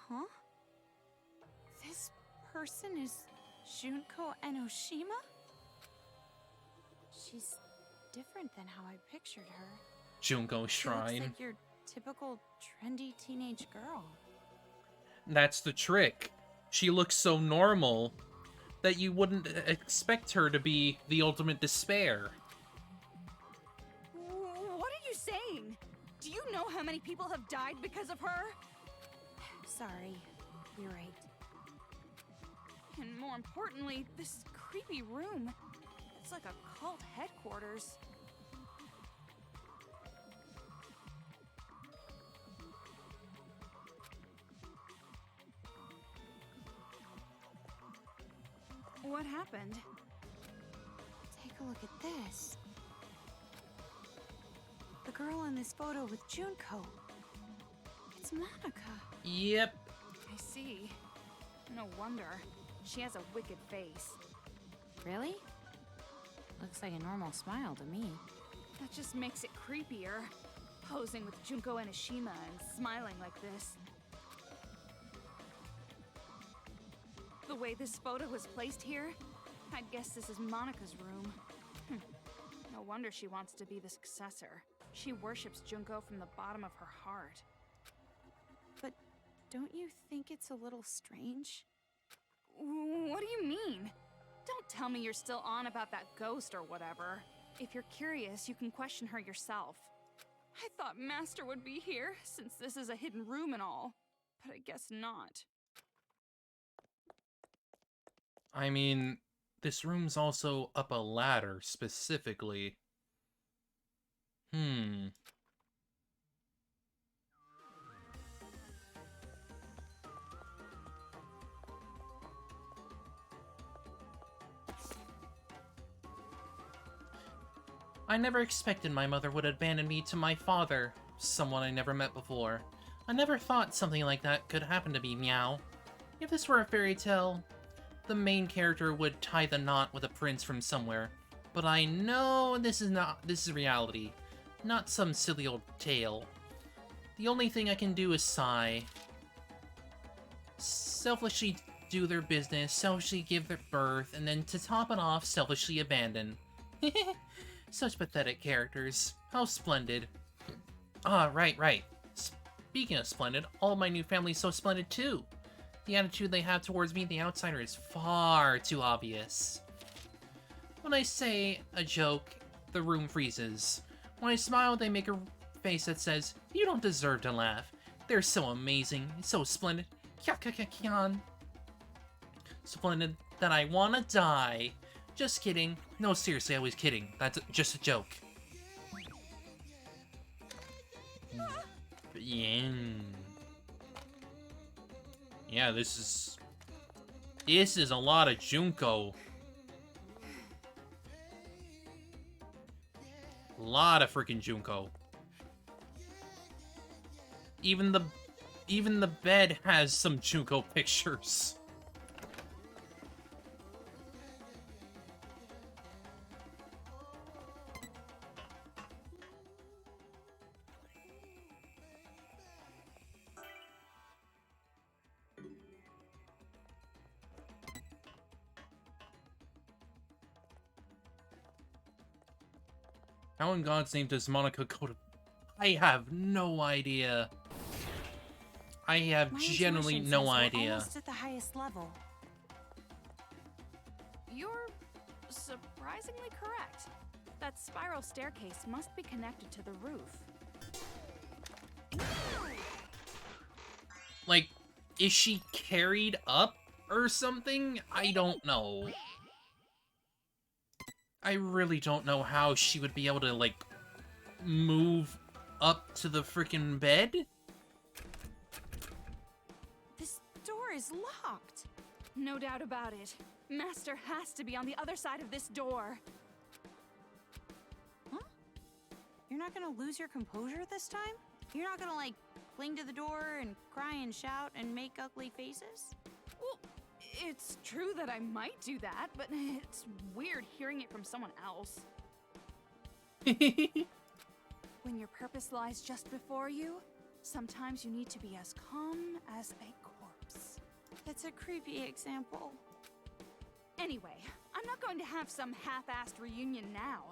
Huh? This person is Junko Enoshima? She's different than how I pictured her. Junko She Shrine. looks like your typical trendy teenage girl. That's the trick. She looks so normal that you wouldn't expect her to be the ultimate despair. What are you saying? Do you know how many people have died because of her? Sorry, you're right. And more importantly, this creepy room. It's like a cult headquarters. What happened? Take a look at this. The girl in this photo with Junko. It's Monica. Yep. I see. No wonder. She has a wicked face. Really? Looks like a normal smile to me. That just makes it creepier. Posing with Junko and Ashima and smiling like this. The way this photo was placed here, I'd guess this is Monica's room. No wonder she wants to be the successor. She worships Junko from the bottom of her heart. But don't you think it's a little strange? What do you mean? Don't tell me you're still on about that ghost or whatever. If you're curious, you can question her yourself. I thought Master would be here, since this is a hidden room and all. But I guess not. I mean, this room's also up a ladder, specifically. I never expected my mother would abandon me to my father, someone I never met before. I never thought something like that could happen to me, meow. If this were a fairy tale, the main character would tie the knot with a prince from somewhere. But I know this is reality, not some silly old tale. The only thing I can do is sigh. Selfishly do their business, selfishly give their birth, and then to top it off, selfishly abandon. Such pathetic characters. How splendid. Ah, right. Speaking of splendid, all my new family's so splendid too. The attitude they have towards me, the outsider, is far too obvious. When I say a joke, the room freezes. When I smile, they make a face that says, "You don't deserve to laugh. They're so amazing, so splendid. Kya. Splendid that I wanna die. Just kidding. No, seriously, I was kidding. That's just a joke." Yeah, this is a lot of Junko. A lot of freaking Junko. Even the bed has some Junko pictures. How in God's name does Monica go to... I have no idea. I have genuinely no idea. Almost at the highest level. You're surprisingly correct. That spiral staircase must be connected to the roof. Like, is she carried up or something? I don't know. I really don't know how she would be able to, like, move up to the freaking bed. This door is locked. No doubt about it. Master has to be on the other side of this door. Huh? You're not gonna lose your composure this time? You're not gonna, like, cling to the door and cry and shout and make ugly faces? Well, it's true that I might do that, but it's weird hearing it from someone else. When your purpose lies just before you, sometimes you need to be as calm as a corpse. That's a creepy example. Anyway, I'm not going to have some half-assed reunion now,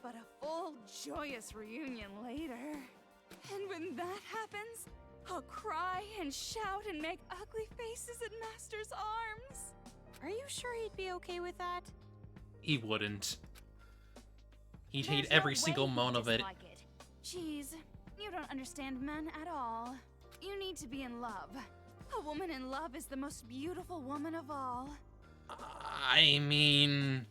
but a full, joyous reunion later. And when that happens, I'll cry and shout and make ugly faces at Master's arms. Are you sure he'd be okay with that? He wouldn't. He'd hate every single moment of it. Jeez, you don't understand men at all. You need to be in love. A woman in love is the most beautiful woman of all. I mean...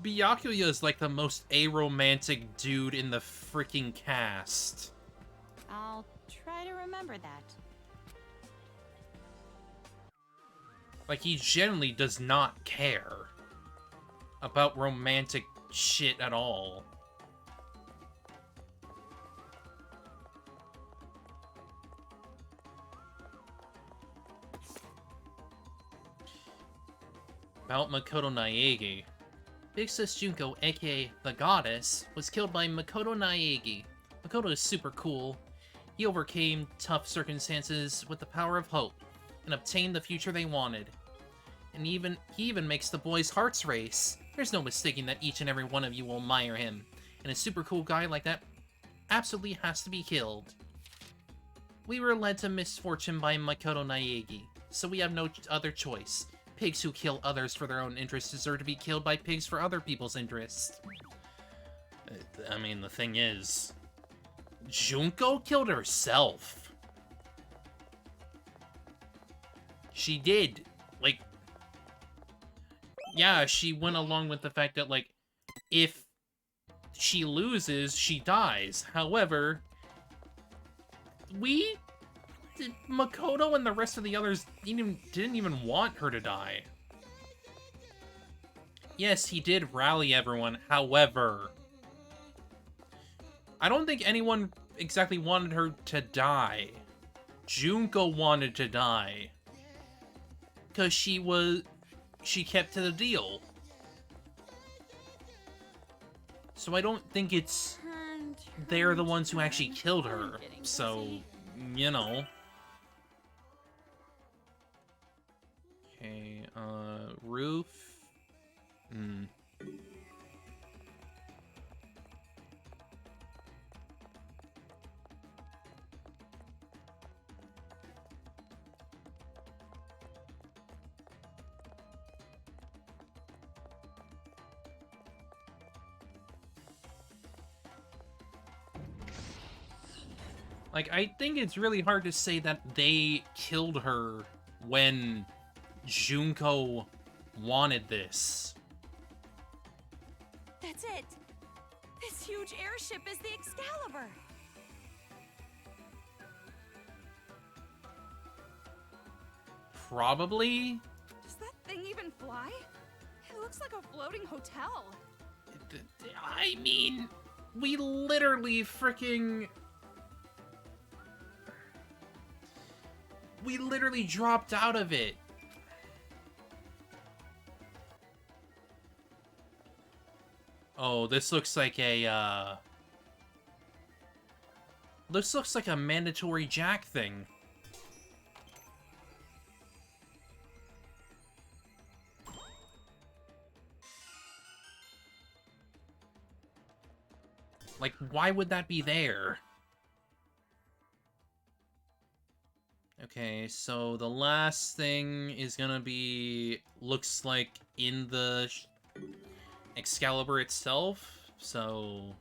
Byakuya is like the most aromantic dude in the freaking cast. I'll try to remember that. Like, he generally does not care about romantic shit at all. About Makoto Naegi. Big Sis Junko, aka the Goddess, was killed by Makoto Naegi. Makoto is super cool. He overcame tough circumstances with the power of hope and obtained the future they wanted. And he even makes the boys' hearts race. There's no mistaking that each and every one of you will admire him, and a super cool guy like that absolutely has to be killed. We were led to misfortune by Makoto Naegi, so we have no other choice. pigs who kill others for their own interests deserve to be killed by pigs for other people's interests. I mean, the thing is, Junko killed herself. She did. Like, yeah, she went along with the fact that, like, if she loses, she dies. However, Makoto and the rest of the others didn't even want her to die. Yes, he did rally everyone, however, I don't think anyone exactly wanted her to die. Junko wanted to die. Because she kept to the deal. So I don't think they're the ones who actually killed her. So, you know. Okay, roof. Like, I think it's really hard to say that they killed her when Junko wanted this. That's it. This huge airship is the Excalibur. Probably? Does that thing even fly? It looks like a floating hotel. I mean, we literally freaking... We literally dropped out of it. Oh, this looks like a, This looks like a mandatory Jack thing. Like, why would that be there? Okay, so the last thing is gonna be, looks like in the Excalibur itself, so...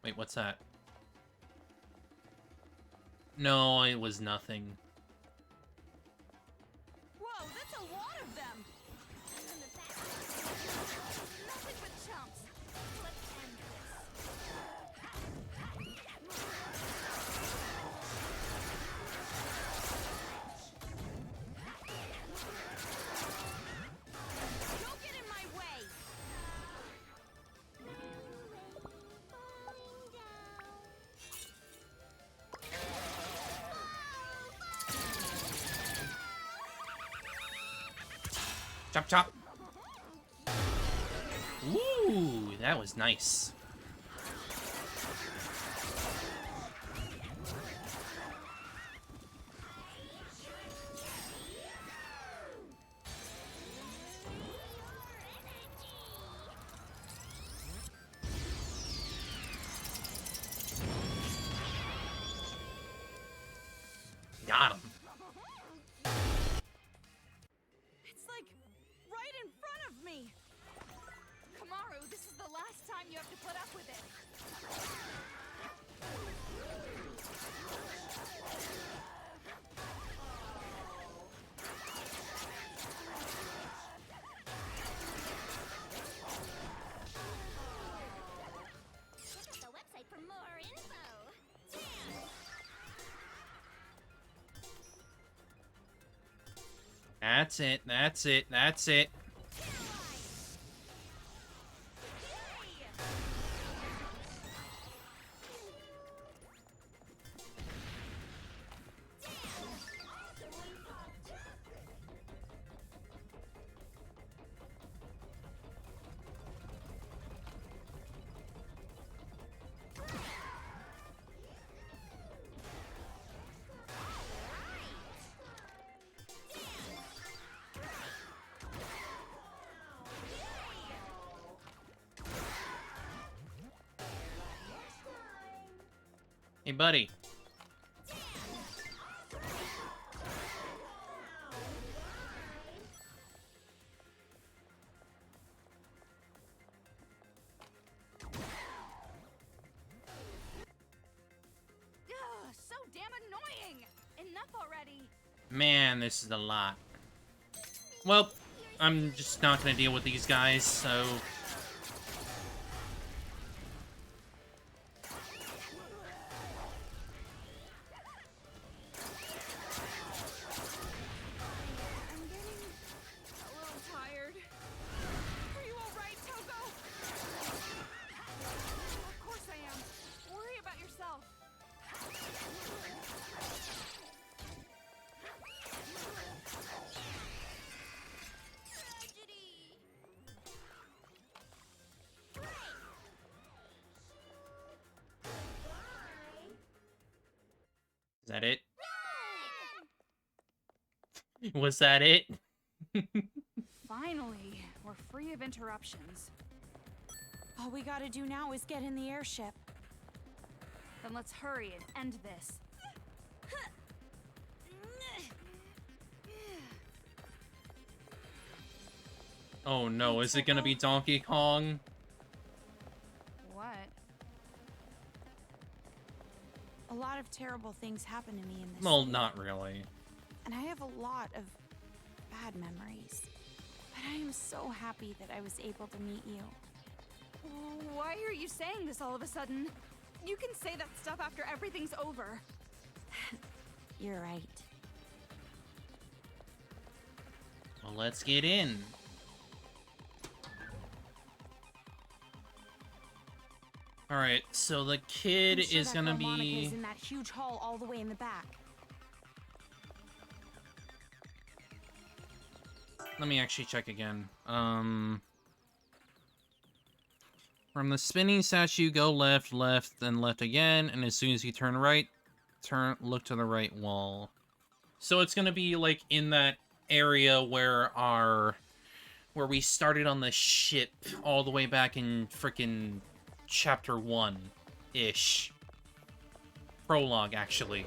Wait, what's that? No, it was nothing. Whoa, that's a lot of them! Nothing but chumps. Let's end this. Don't get in my way! Chop, chop. Ooh, that was nice. Got him. It's like right in front of me. Kamaru, this is the last time you have to put up with it. Check out the website for more info. That's it, that's it, that's it. Hey, buddy. enough already. Man, this is a lot. Well, I'm just not gonna deal with these guys, so... I'm getting a little tired. Are you alright, Togo? Of course I am. Worry about yourself. Is that it? Was that it? Finally, we're free of interruptions. All we gotta do now is get in the airship. Then let's hurry and end this. Oh no, is it gonna be Donkey Kong? What? A lot of terrible things happen to me in this Well, city, not really. and I have a lot of bad memories. But I am so happy that I was able to meet you. Why are you saying this all of a sudden? You can say that stuff after everything's over. You're right. Well, let's get in. Alright, so the kid I'm sure is that gonna girl Monica be... is in that huge hall all the way in the back. Let me actually check again. From the spinning statue, go left, left, then left again, and as soon as you turn right, look to the right wall. So it's gonna be, like, in that area where we started on the ship all the way back in frickin' Chapter 1-ish. Prologue, actually.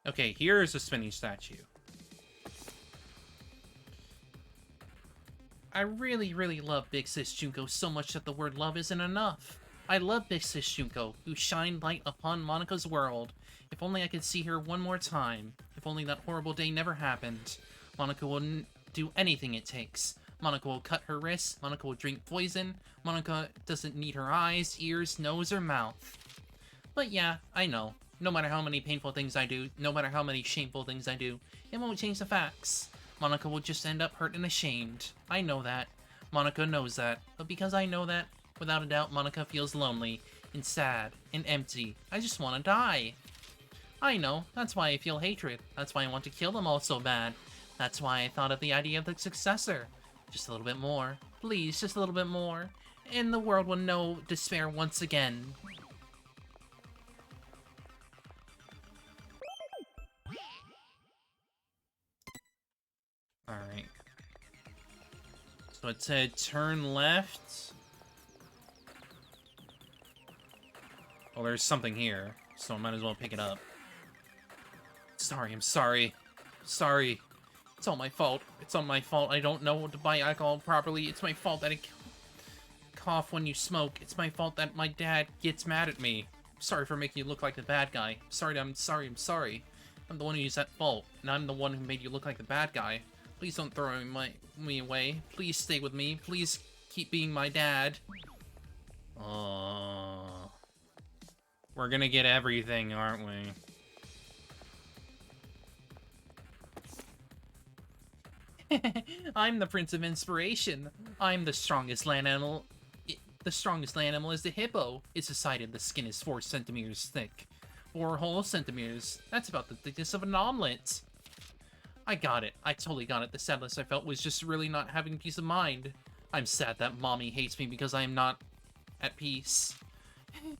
Okay, here's a spinning statue. I really, really love Big Sis Junko so much that the word love isn't enough. I love Big Sis Junko, who shined light upon Monika's world. If only I could see her one more time. If only that horrible day never happened. Monika will do anything it takes. Monika will cut her wrists. Monika will drink poison. Monika doesn't need her eyes, ears, nose, or mouth. But yeah, I know. No matter how many painful things I do, no matter how many shameful things I do, it won't change the facts. Monika will just end up hurt and ashamed. I know that. Monika knows that. But because I know that, without a doubt, Monika feels lonely and sad and empty. I just want to die. I know. That's why I feel hatred. That's why I want to kill them all so bad. That's why I thought of the idea of the successor. Just a little bit more. Please, just a little bit more. And the world will know despair once again. Alright. So it said turn left. Well, there's something here, so I might as well pick it up. Sorry, I'm sorry. Sorry. It's all my fault. It's all my fault. I don't know how to buy alcohol properly. It's my fault that I cough when you smoke. It's my fault that my dad gets mad at me. Sorry for making you look like the bad guy. I'm sorry. I'm the one who's at fault, and I'm the one who made you look like the bad guy. Please don't throw me away. Please stay with me. Please keep being my dad. We're gonna get everything, aren't we? I'm the Prince of Inspiration. I'm the strongest land animal. The strongest land animal is the hippo. It's decided the skin is 4 centimeters thick. 4 whole centimeters. That's about the thickness of an omelet. I got it. I totally got it. The sadness I felt was just really not having peace of mind. I'm sad that mommy hates me because I am not at peace.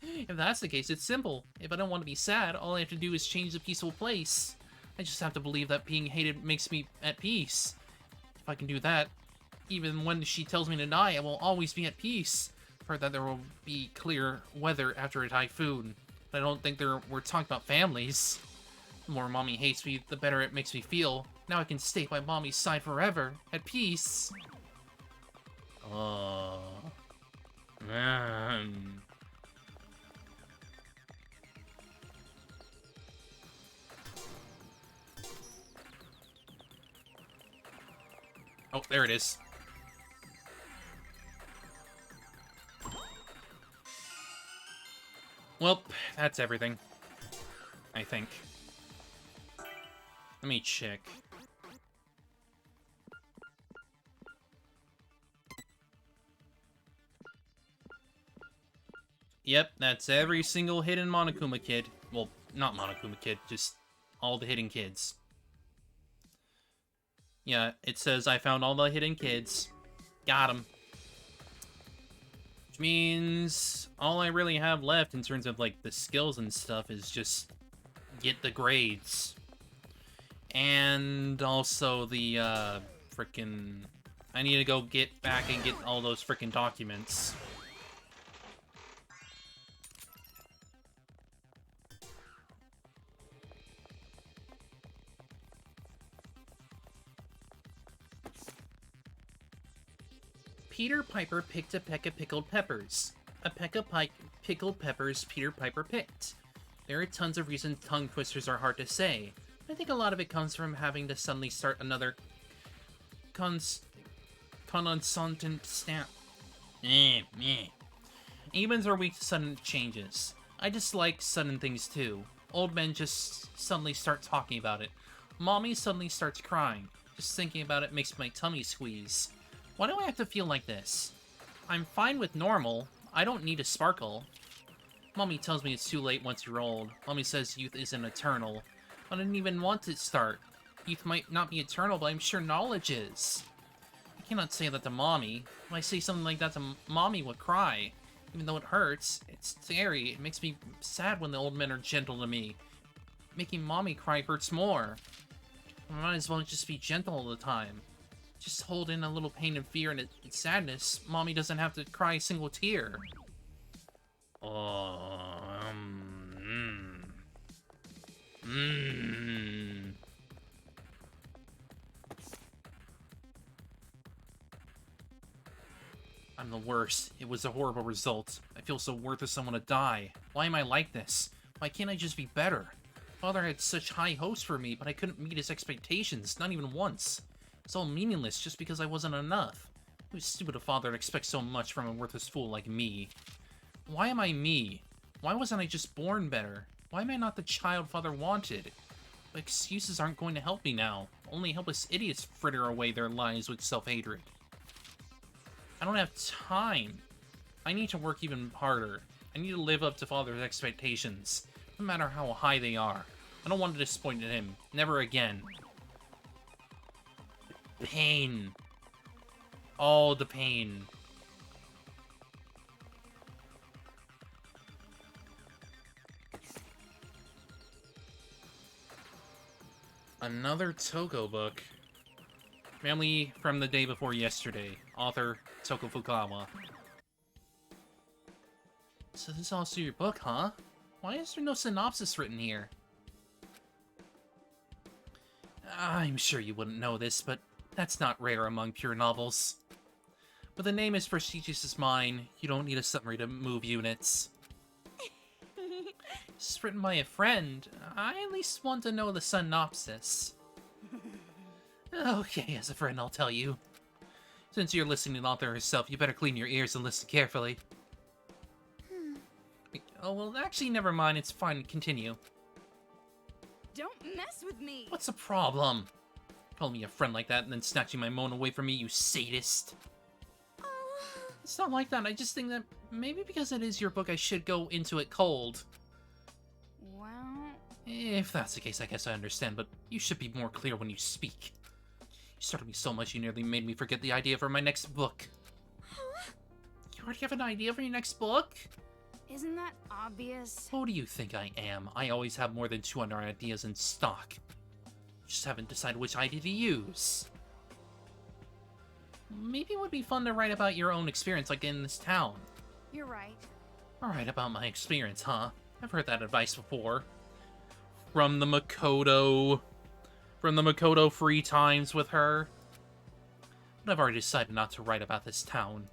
If that's the case, it's simple. If I don't want to be sad, all I have to do is change the peaceful place. I just have to believe that being hated makes me at peace. If I can do that, even when she tells me to die, I will always be at peace. I've heard that there will be clear weather after a typhoon. But I don't think we're talking about families. The more mommy hates me, the better it makes me feel. Now I can stay by mommy's side forever, at peace. Oh, man. Oh, there it is. Well, that's everything. I think. Let me check. Yep, that's every single hidden Monokuma kid. Well, not Monokuma kid, just all the hidden kids. Yeah, it says I found all the hidden kids. Got them. Which means all I really have left in terms of, like, the skills and stuff is just get the grades. And also the, frickin'... I need to go get back and get all those frickin' documents. Peter Piper picked a peck of pickled peppers. A peck of pickled peppers Peter Piper picked. There are tons of reasons tongue twisters are hard to say. I think a lot of it comes from having to suddenly start another consonant stamp. Humans are weak to sudden changes. I dislike sudden things too. Old men just suddenly start talking about it. Mommy suddenly starts crying. Just thinking about it makes my tummy squeeze. Why do I have to feel like this? I'm fine with normal. I don't need a sparkle. Mommy tells me it's too late once you're old. Mommy says youth isn't eternal. I didn't even want to start. Youth might not be eternal, but I'm sure knowledge is. I cannot say that to Mommy. If I say something like that to Mommy would cry. Even though it hurts, it's scary. It makes me sad when the old men are gentle to me. Making Mommy cry hurts more. I might as well just be gentle all the time. Just hold in a little pain and fear and sadness. Mommy doesn't have to cry a single tear. I'm the worst. It was a horrible result. I feel so worthless I want to die. Why am I like this? Why can't I just be better? Father had such high hopes for me, but I couldn't meet his expectations, not even once. It's all meaningless just because I wasn't enough. It was stupid of Father to expect so much from a worthless fool like me. Why am I me? Why wasn't I just born better? Why am I not the child Father wanted? But excuses aren't going to help me now. Only helpless idiots fritter away their lives with self-hatred. I don't have time. I need to work even harder. I need to live up to Father's expectations, no matter how high they are. I don't want to disappoint him. Never again. Pain. All the pain. Another Toko book. Family from the Day Before Yesterday. Author, Toko Fukawa. So this is also your book, huh? Why is there no synopsis written here? I'm sure you wouldn't know this, but that's not rare among pure novels. But the name is prestigious as mine. You don't need a summary to move units. It's written by a friend. I at least want to know the synopsis. Okay, as a friend, I'll tell you. Since you're listening to the author herself, you better clean your ears and listen carefully. Oh, well, actually, never mind. It's fine. Continue. Don't mess with me! What's the problem? Calling me a friend like that and then snatching my moan away from me, you sadist. It's not like that. I just think that maybe because it is your book, I should go into it cold. Well... If that's the case, I guess I understand, but you should be more clear when you speak. You startled me so much you nearly made me forget the idea for my next book. You already have an idea for your next book? Isn't that obvious? Who do you think I am? I always have more than 200 ideas in stock. Just haven't decided which idea to use. Maybe it would be fun to write about your own experience, like in this town. You're right. Alright, about my experience, huh? I've heard that advice before. From the Makoto free times with her. But I've already decided not to write about this town.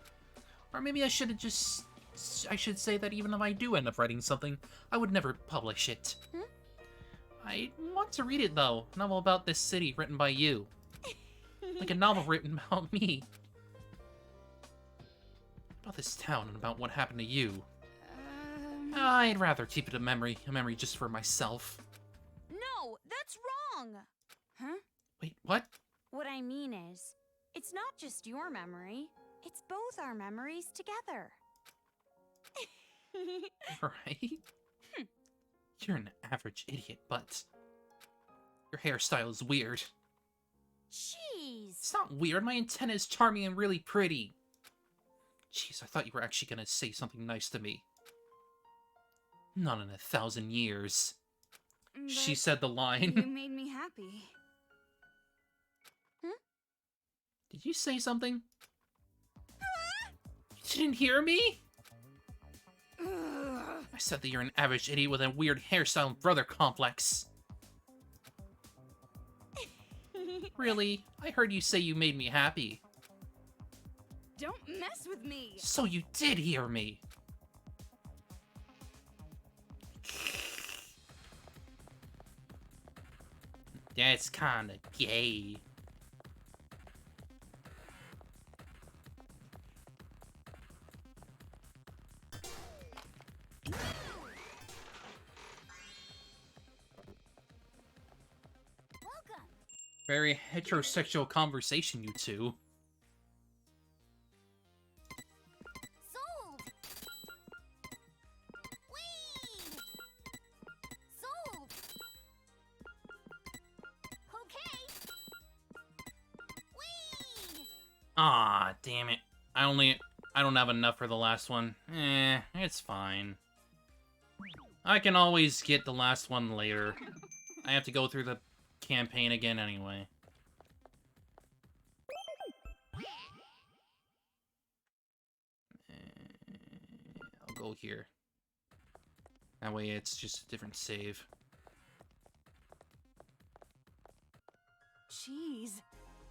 Or maybe I should say that even if I do end up writing something, I would never publish it. I want to read it, though. A novel about this city written by you. Like a novel written about me. About this town and about what happened to you. I'd rather keep it a memory just for myself. No, that's wrong! Huh? Wait, what? What I mean is, it's not just your memory, it's both our memories together. Right? You're an average idiot, but your hairstyle is weird. Jeez. It's not weird. My antenna is charming and really pretty. Jeez, I thought you were actually gonna say something nice to me. Not in 1,000 years. She said the line. You made me happy. Did you say something? You didn't hear me? I said that you're an average idiot with a weird hairstyle and brother complex. Really? I heard you say you made me happy. Don't mess with me! So you did hear me. That's kinda gay. Very heterosexual conversation, you two. Sold! Whee! Sold! Okay! Whee! Ah, damn it. I don't have enough for the last one. It's fine. I can always get the last one later. I have to go through the campaign again anyway. I'll go here. That way it's just a different save. Jeez.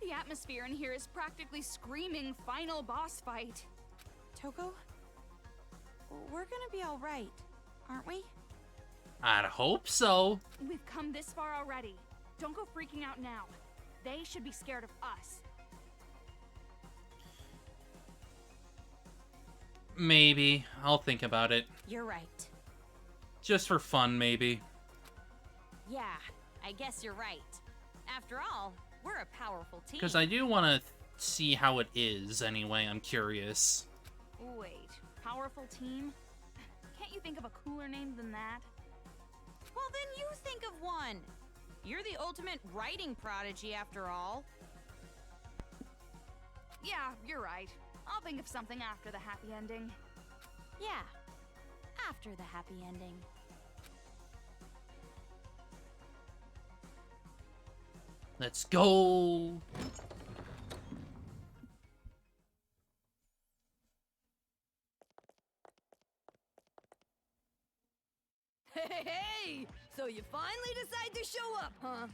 The atmosphere in here is practically screaming final boss fight. Toko? We're gonna be alright, aren't we? I'd hope so. We've come this far already. Don't go freaking out now. They should be scared of us. Maybe. I'll think about it. You're right. Just for fun, maybe. Yeah, I guess you're right. After all, we're a powerful team. Because I do want to see how it is, anyway. I'm curious. Wait, powerful team? Can't you think of a cooler name than that? Well, then you think of one. You're the ultimate writing prodigy, after all. Yeah, you're right. I'll think of something after the happy ending. Yeah, after the happy ending. Let's go! Hey! So you finally decide to show up, huh?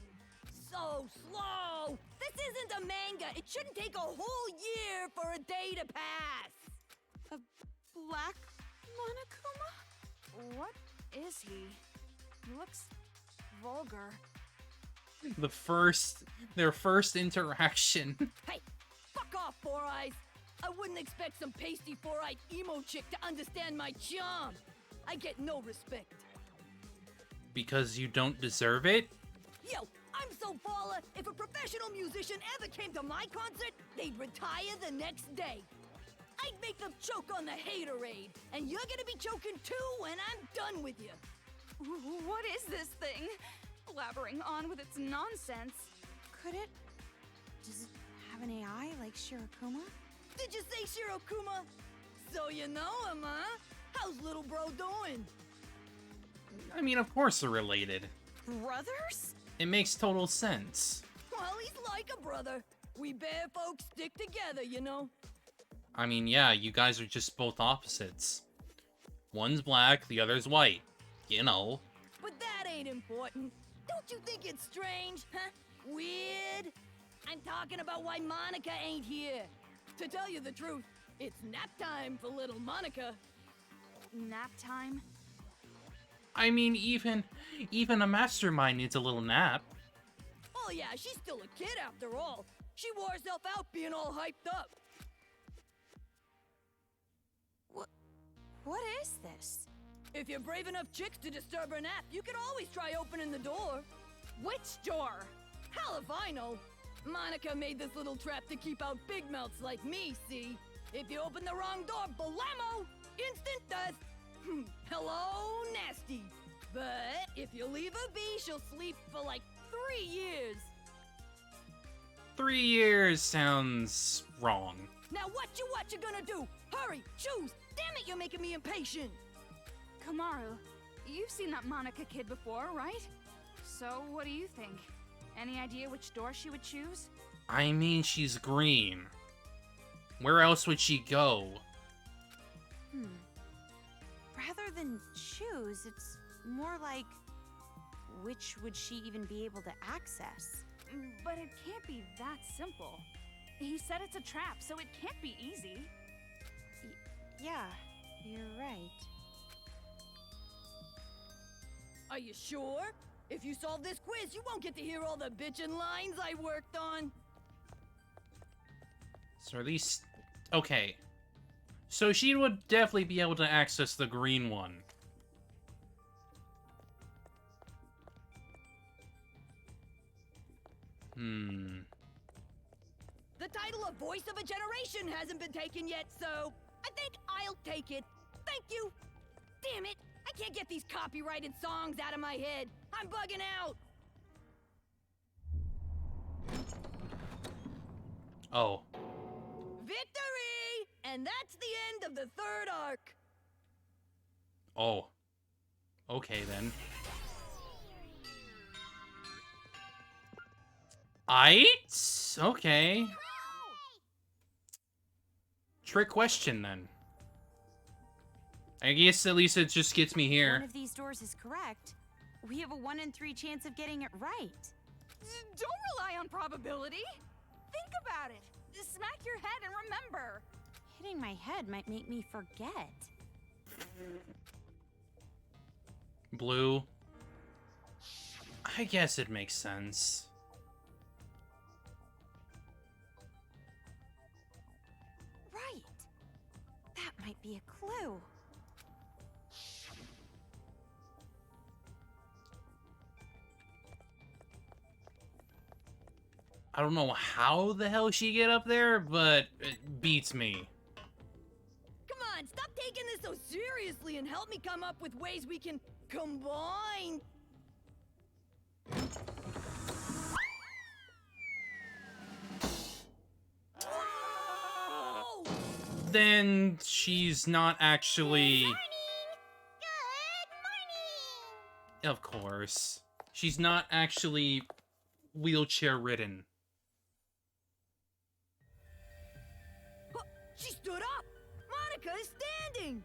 So slow! This isn't a manga! It shouldn't take a whole year for a day to pass! A black Monokuma? What is he? He looks vulgar. Their first interaction. Hey! Fuck off, Four Eyes! I wouldn't expect some pasty four-eyed emo chick to understand my charm! I get no respect. Because you don't deserve it? Yo, I'm so baller, if a professional musician ever came to my concert, they'd retire the next day. I'd make them choke on the haterade, and you're gonna be choking too when I'm done with you. What is this thing? Blabbering on with its nonsense. Does it have an AI like Shirokuma? Did you say Shirokuma? So you know him, huh? How's little bro doing? I mean, of course they're related. Brothers? It makes total sense. Well, he's like a brother. We bear folks stick together, you know. I mean, yeah, you guys are just both opposites. One's black, the other's white. You know. But that ain't important. Don't you think it's strange, huh? Weird? I'm talking about why Monica ain't here. To tell you the truth, it's nap time for little Monica. Nap time? I mean, even a mastermind needs a little nap. Oh yeah, she's still a kid after all. She wore herself out being all hyped up. What is this? If you're brave enough chicks to disturb her nap, you can always try opening the door. Which door? Hell if I know. Monica made this little trap to keep out big mouths like me, see? If you open the wrong door, blammo! Instant death! Hello, nasty. But if you leave her be, she'll sleep for like 3 years. 3 years sounds wrong. Now what you gonna do? Hurry, choose! Damn it, you're making me impatient! Kamaru, you've seen that Monica kid before, right? So, what do you think? Any idea which door she would choose? I mean, she's green. Where else would she go? Rather than choose, it's more like, which would she even be able to access? But it can't be that simple. He said it's a trap, so it can't be easy. Yeah, you're right. Are you sure? If you solve this quiz, you won't get to hear all the bitchin' lines I worked on. So at least... Okay. So she would definitely be able to access the green one. The title of Voice of a Generation hasn't been taken yet, so I think I'll take it. Thank you. Damn it, I can't get these copyrighted songs out of my head. I'm bugging out. Oh. Victory! And that's the end of the 3rd arc. Oh. Okay, then. Aight? Okay. Trick question, then. I guess at least it just gets me here. One of these doors is correct. We have a 1 in 3 chance of getting it right. Don't rely on probability. Think about it. Smack your head and remember. Hitting my head might make me forget. Blue. I guess it makes sense. Right. That might be a clue. I don't know how the hell she get up there, but it beats me. Come on, stop taking this so seriously and help me come up with ways we can combine. Whoa! Then she's not actually... Of course. She's not actually wheelchair-ridden. She stood up! Monica is standing!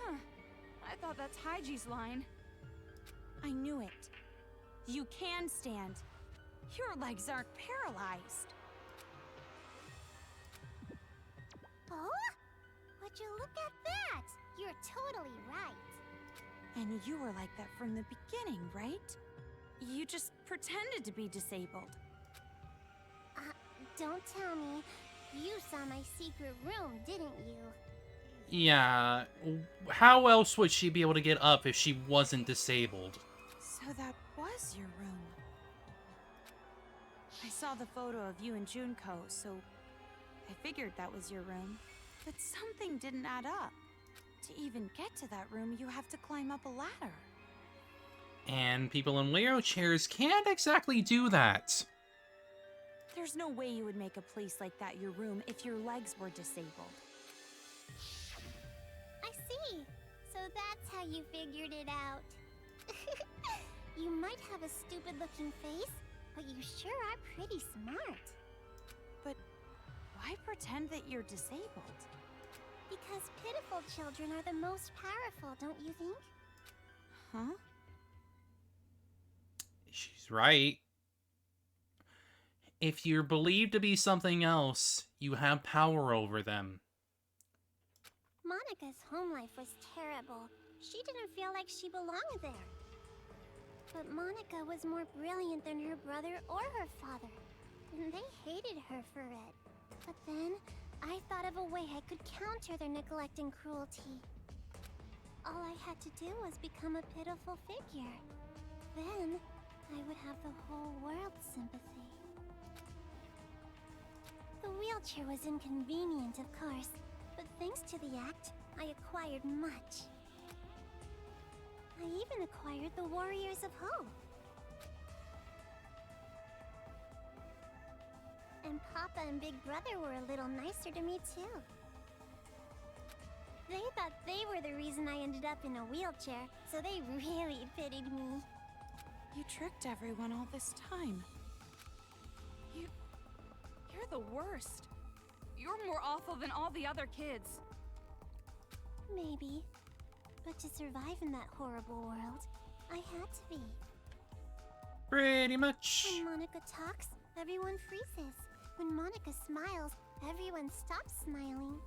Huh. I thought that's Haiji's line. I knew it. You can stand. Your legs aren't paralyzed. Oh? Would you look at that? You're totally right. And you were like that from the beginning, right? You just pretended to be disabled. Don't tell me. You saw my secret room, didn't you? Yeah, how else would she be able to get up if she wasn't disabled? So that was your room. I saw the photo of you and Junko, so I figured that was your room. But something didn't add up. To even get to that room, you have to climb up a ladder. And people in wheelchairs can't exactly do that. There's no way you would make a place like that your room if your legs were disabled. I see. So that's how you figured it out. You might have a stupid-looking face, but you sure are pretty smart. But why pretend that you're disabled? Because pitiful children are the most powerful, don't you think? Huh? She's right. if you're believed to be something else, you have power over them. Monica's home life was terrible. She didn't feel like she belonged there. But Monica was more brilliant than her brother or her father, and they hated her for it. But then, I thought of a way I could counter their neglect and cruelty. All I had to do was become a pitiful figure. Then, I would have the whole world's sympathy. The wheelchair was inconvenient, of course, but thanks to the act, I acquired much. I even acquired the Warriors of Hope. And Papa and Big Brother were a little nicer to me too. They thought they were the reason I ended up in a wheelchair, so they really pitied me. You tricked everyone all this time. You're the worst. You're more awful than all the other kids. Maybe. But to survive in that horrible world, I had to be. Pretty much. When Monica talks, everyone freezes. When Monica smiles, everyone stops smiling.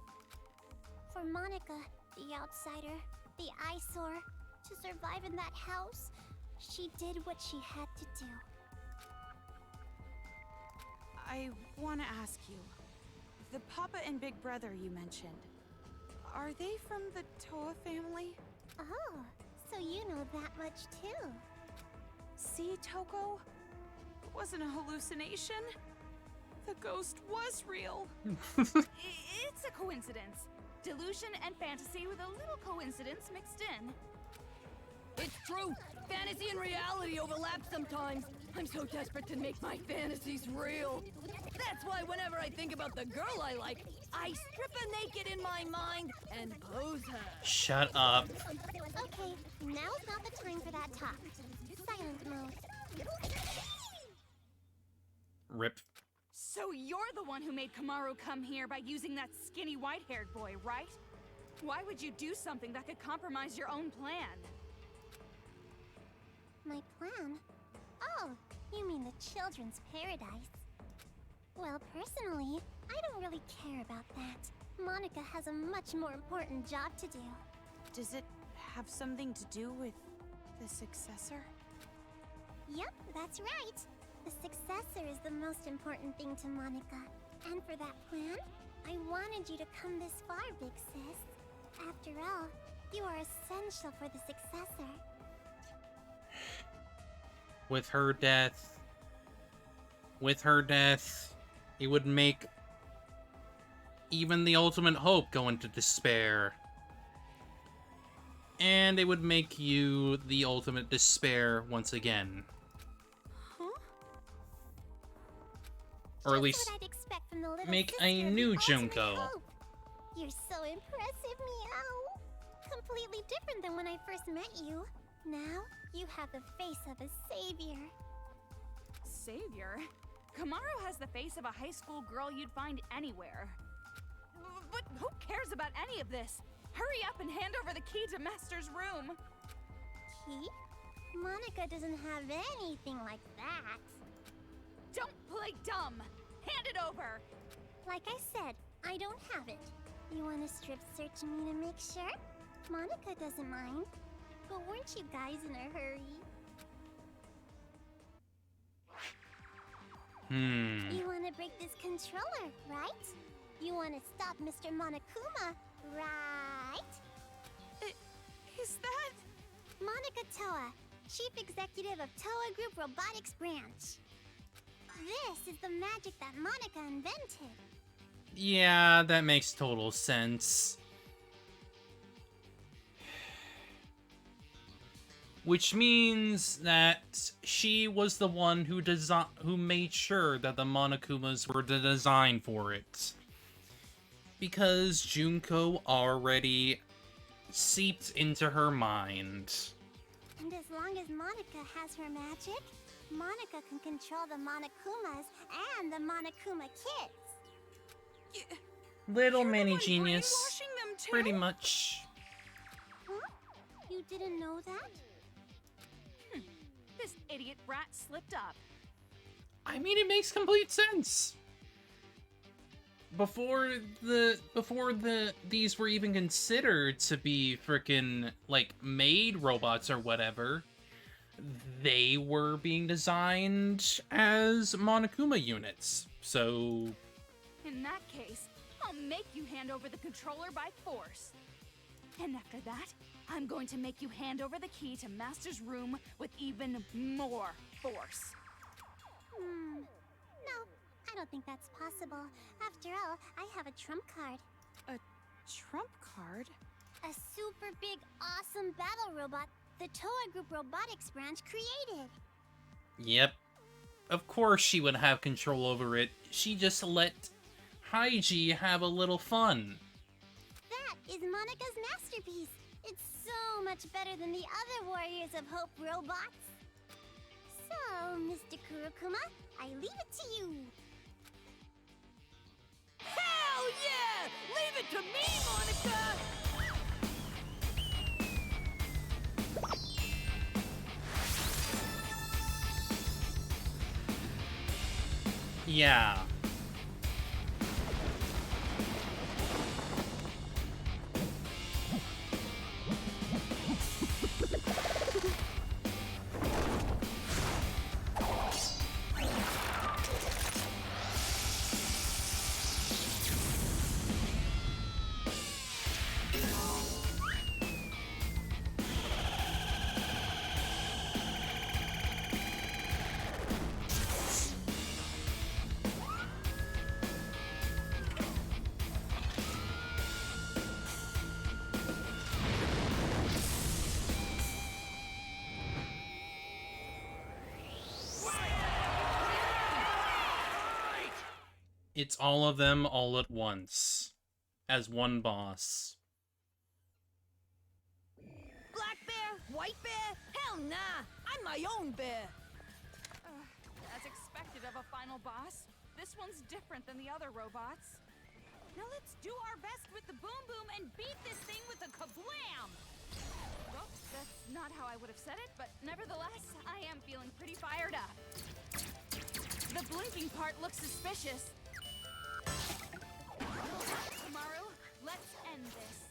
For Monica, the outsider, the eyesore, to survive in that house, she did what she had to do. I want to ask you, the Papa and Big Brother you mentioned, are they from the Toa family? Oh, so you know that much too. See, Toko? It wasn't a hallucination. The ghost was real. It's a coincidence. Delusion and fantasy with a little coincidence mixed in. It's true. Fantasy and reality overlap sometimes. I'm so desperate to make my fantasies real. That's why whenever I think about the girl I like, I strip her naked in my mind and pose her. Shut up. Okay, now's not the time for that talk. Silent mode. Rip. So you're the one who made Kamaru come here by using that skinny white-haired boy, right? Why would you do something that could compromise your own plan? My plan? Oh, you mean the children's paradise. Well, personally, I don't really care about that. Monica has a much more important job to do. Does it have something to do with the successor? Yep, that's right. The successor is the most important thing to Monica. And for that plan, I wanted you to come this far, Big Sis. After all, you are essential for the successor. With her death, it would make even the ultimate hope go into despair. And it would make you the ultimate despair once again. Huh? Or at least what I'd expect from the little make sister a of the new ultimate Junko. hope. You're so impressive, Meow. Completely different than when I first met you. Now, you have the face of a savior. Savior? Kamaru has the face of a high school girl you'd find anywhere. But who cares about any of this? Hurry up and hand over the key to Master's room. Key? Monica doesn't have anything like that. Don't play dumb. Hand it over. Like I said, I don't have it. You want to strip search me to make sure? Monica doesn't mind. But weren't you guys in a hurry? You want to break this controller, right? You want to stop Mr. Monokuma, right? Is that... Monica Toa, Chief Executive of Toa Group Robotics Branch. This is the magic that Monica invented. Yeah, that makes total sense. Which means that she was the one who made sure that the Monokumas were the design for it. Because Junko already seeped into her mind. And as long as Monica has her magic, Monica can control the Monokumas and the Monokuma kids. Little mini genius. brainwashing them too? Pretty much. Huh? You didn't know that? This idiot brat slipped up. I mean, it makes complete sense. Before these were even considered to be frickin' like made robots or whatever, they were being designed as Monokuma units. So In that case, I'll make you hand over the controller by force. And after that, I'm going to make you hand over the key to Master's room with even more force. No, I don't think that's possible. After all, I have a trump card. A trump card? A super big, awesome battle robot the Toa Group Robotics branch created. yep. Of course she would have control over it. She just let Haiji have a little fun. That is Monika's masterpiece. It's so much better than the other Warriors of Hope robots. So, Mr. Kurokuma, I leave it to you. Hell yeah! Leave it to me, Monica! Yeah. It's all of them all at once. As one boss. Black bear? White bear? Hell nah! I'm my own bear! As expected of a final boss, this one's different than the other robots. Now let's do our best with the boom boom and beat this thing with a kablam! Well, that's not how I would have said it, but nevertheless, I am feeling pretty fired up. The blinking part looks suspicious. Maru, let's end this.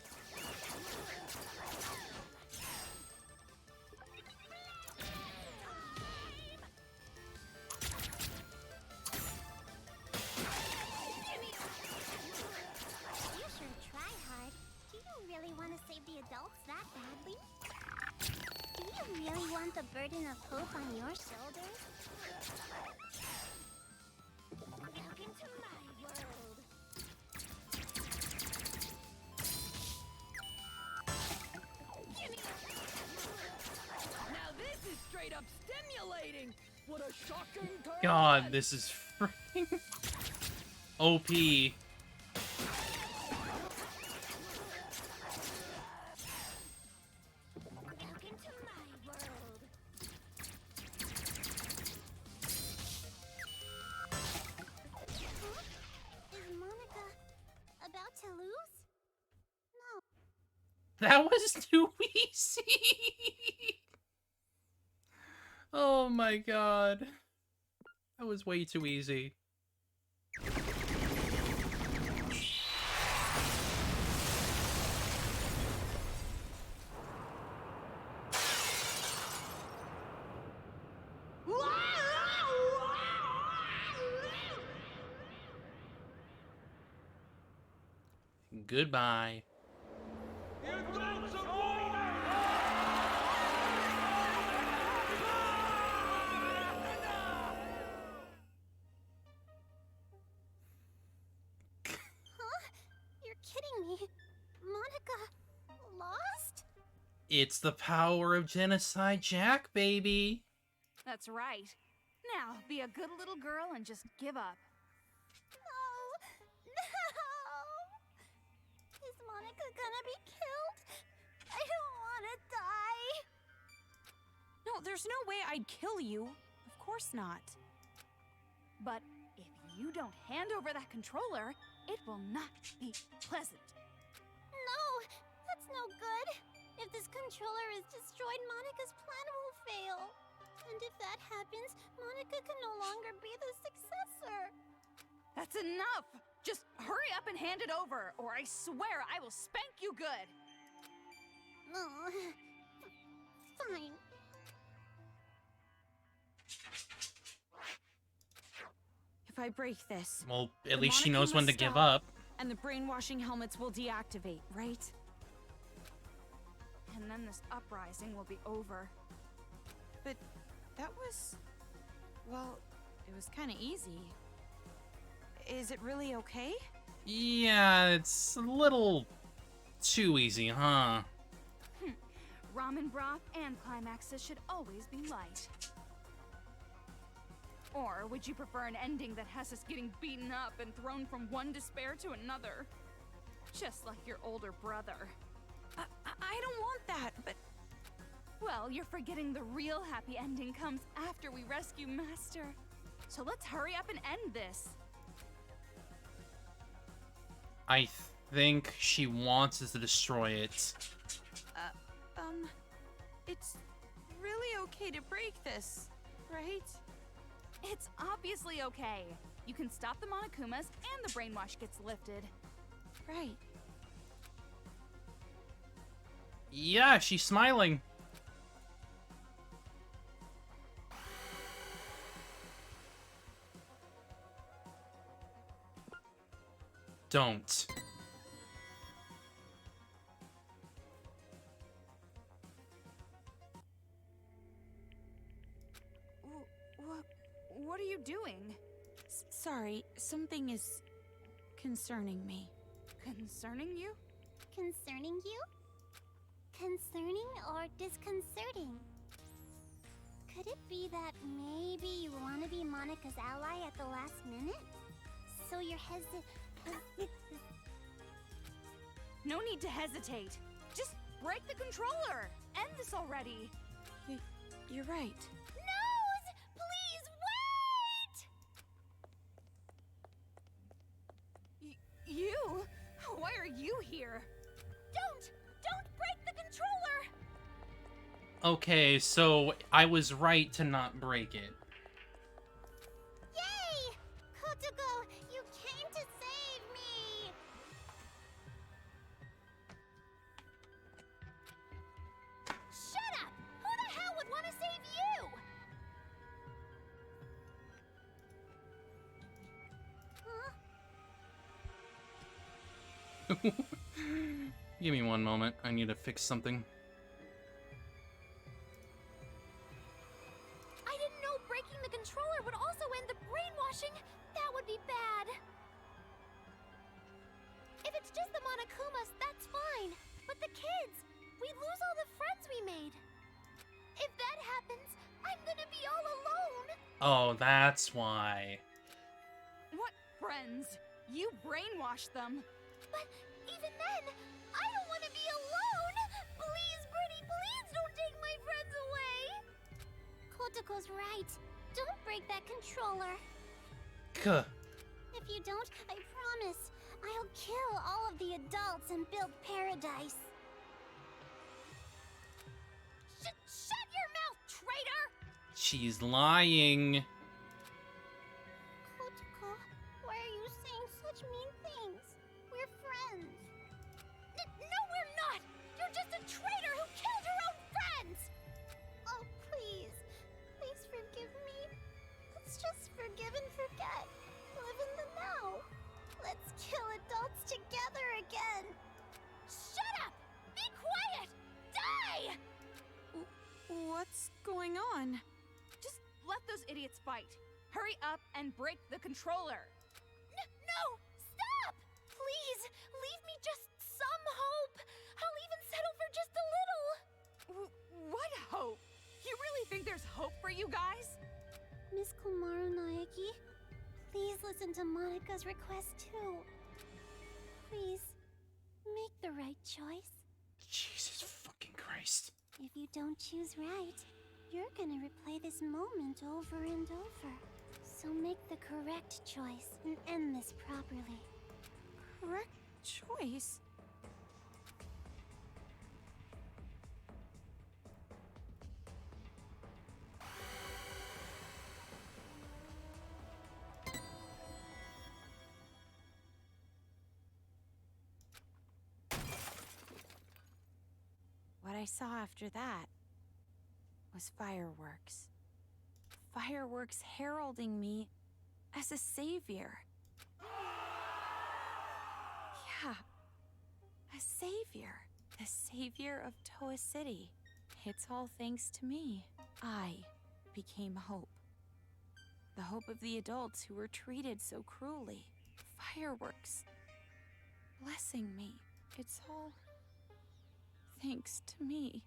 You sure try hard. Do you really want to save the adults that badly? Do you really want the burden of hope on your shoulders? Welcome to my world. Now this is straight up stimulating! What a shocking turn! God, this is freaking OP. Welcome to my world. Huh? Is Monica about to lose? No. That was too easy. Oh my god. That was way too easy. Goodbye. You're kidding me. Monica lost? It's the power of Genocide Jack, baby. That's right. Now, be a good little girl and just give up. No! Is Monica gonna be killed? I don't want to die. No, there's no way I'd kill you. Of course not. But if you don't hand over that controller, it will not be pleasant. No, that's no good. If this controller is destroyed, Monica's plan will fail. And if that happens, Monica can no longer be the successor. That's enough! Just hurry up and hand it over, or I swear I will spank you good! Oh, fine. If I break this, Well, the at least she knows Monokuma when to give stop, up. and the brainwashing helmets will deactivate, right? And then this uprising will be over. But that was... well, it was kind of easy. Is it really okay? Yeah, it's a little too easy, huh? Ramen broth and climaxes should always be light. Or would you prefer an ending that has us getting beaten up and thrown from one despair to another? Just like your older brother. I don't want that, but... Well, you're forgetting the real happy ending comes after we rescue Master. So let's hurry up and end this. I think she wants us to destroy it. It's really okay to break this, right? It's obviously okay. You can stop the Monokumas and the brainwash gets lifted. Right. Yeah, she's smiling. Don't. What are you doing? Sorry, something is concerning me. Concerning you? Concerning you? Concerning or disconcerting? Could it be that maybe you want to be Monica's ally at the last minute? So you're No need to hesitate. Just break the controller. End this already. You're right. Nose! Please wait! You? Why are you here? Don't break the controller! Okay, so I was right to not break it. Yay! Kotoko, you came to save me! Shut up! Who the hell would want to save you? Huh? Give me one moment. I need to fix something. I didn't know breaking the controller would also end the brainwashing. That would be bad. If it's just the Monokumas, that's fine. But the kids, we lose all the friends we made. If that happens, I'm gonna be all alone. Oh, that's why. What friends? You brainwashed them. But even then, I don't want to be alone. Please, Brittany, please don't take my friends away. Kotoko's right. Don't break that controller. Kuh. If you don't, I promise, I'll kill all of the adults and build paradise. Shut your mouth, traitor! She's lying. Kotoko, why are you saying such mean things? We're friends. No, we're not! You're just a traitor who killed her own friends! Oh, please. Please forgive me. Let's just forgive and forget. Live in the now. Let's kill adults together again. Shut up! Be quiet! Die! What's going on? Just let those idiots fight. Hurry up and break the controller. No! Stop! Please, leave me just some hope. I'll even settle for just a little. What hope? You really think there's hope for you guys? Miss Komaru Naeki, please listen to Monika's request too. Please, make the right choice. Jesus fucking Christ. If you don't choose right, you're gonna replay this moment over and over. So make the correct choice and end this properly. Correct choice? I saw after that was fireworks. Fireworks heralding me as a savior. Yeah, a savior. The savior of Toa City. It's all thanks to me. I became hope. The hope of the adults who were treated so cruelly. Fireworks. Blessing me. It's all thanks to me.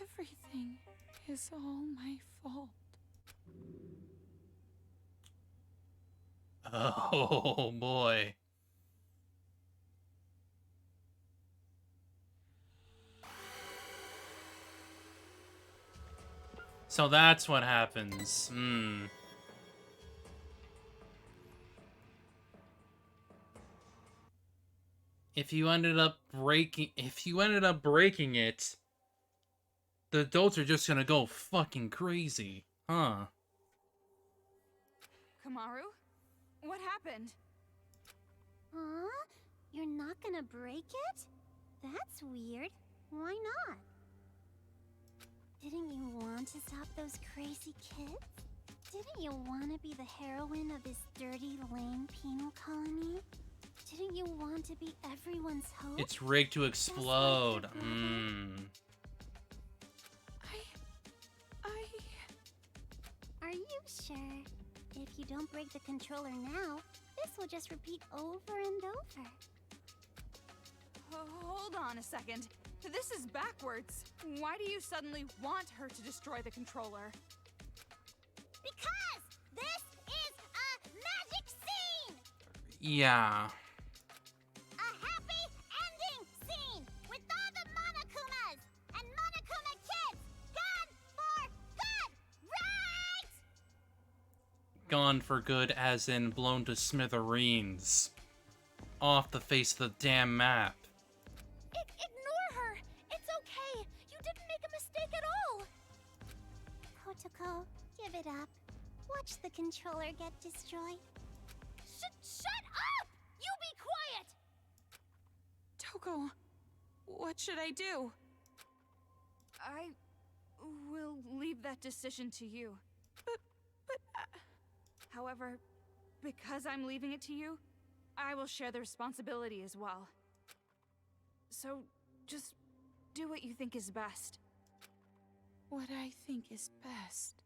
Everything is all my fault. Oh boy. So that's what happens. If you ended up breaking it, the adults are just gonna go fucking crazy. Huh. Kamaru? What happened? Huh? You're not gonna break it? That's weird. Why not? Didn't you want to stop those crazy kids? Didn't you want to be the heroine of this dirty, lame penal colony? Didn't you want to be everyone's hope? It's rigged to explode. Are you sure? If you don't break the controller now, this will just repeat over and over. Hold on a second. This is backwards. Why do you suddenly want her to destroy the controller? Because this is a magic scene! Yeah. A happy ending scene with all the Monokumas and Monokuma kids gone for good, right? Gone for good as in blown to smithereens. Off the face of the damn map. Ignore her! It's okay! You didn't make a mistake at all! Kotoko, give it up. Watch the controller get destroyed. Shut up! You be quiet! Toko, what should I do? I will leave that decision to you. However, because I'm leaving it to you, I will share the responsibility as well. So, just do what you think is best. What I think is best.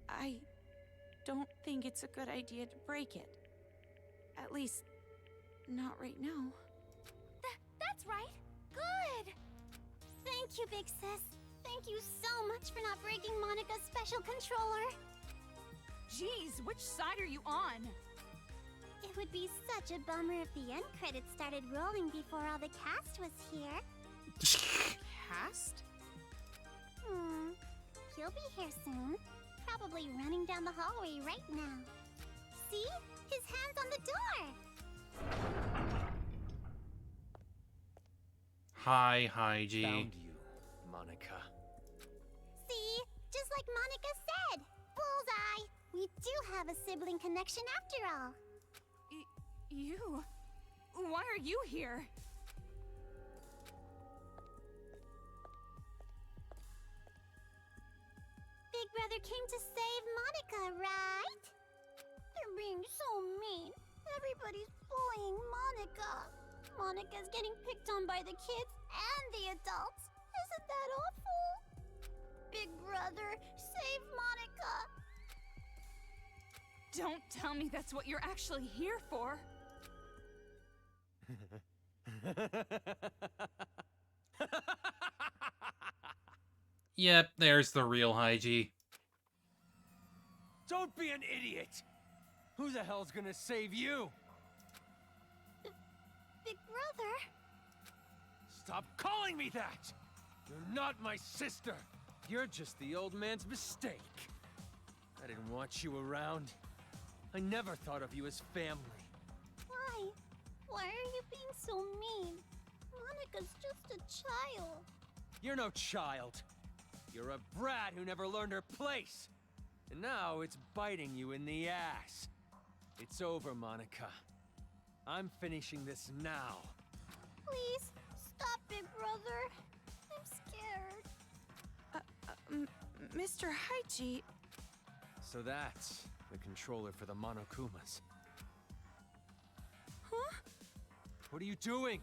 I don't think it's a good idea to break it. At least, not right now. That's right. Good. Thank you, Big Sis. Thank you so much for not breaking Monica's special controller. Jeez, which side are you on? It would be such a bummer if the end credits started rolling before all the cast was here. Cast? He'll be here soon. Probably running down the hallway right now. See? His hand's on the door! Hi, G. Found you, Monica. See? Just like Monica said! Bullseye! We do have a sibling connection after all. You? Why are you here? Big Brother came to save Monica, right? They're being so mean. Everybody's bullying Monica. Monica's getting picked on by the kids and the adults. Isn't that awful? Big Brother, save Monica. Don't tell me that's what you're actually here for. Yep, there's the real Hygie. Don't be an idiot! Who the hell's gonna save you? Big Brother? Stop calling me that! You're not my sister! You're just the old man's mistake. I didn't want you around. I never thought of you as family. Why? Why are you being so mean? Monica's just a child. You're no child. You're a brat who never learned her place. And now it's biting you in the ass. It's over, Monica. I'm finishing this now. Please, stop it, brother. I'm scared. Mr. Haichi, So that's the controller for the Monokumas. huh? What are you doing?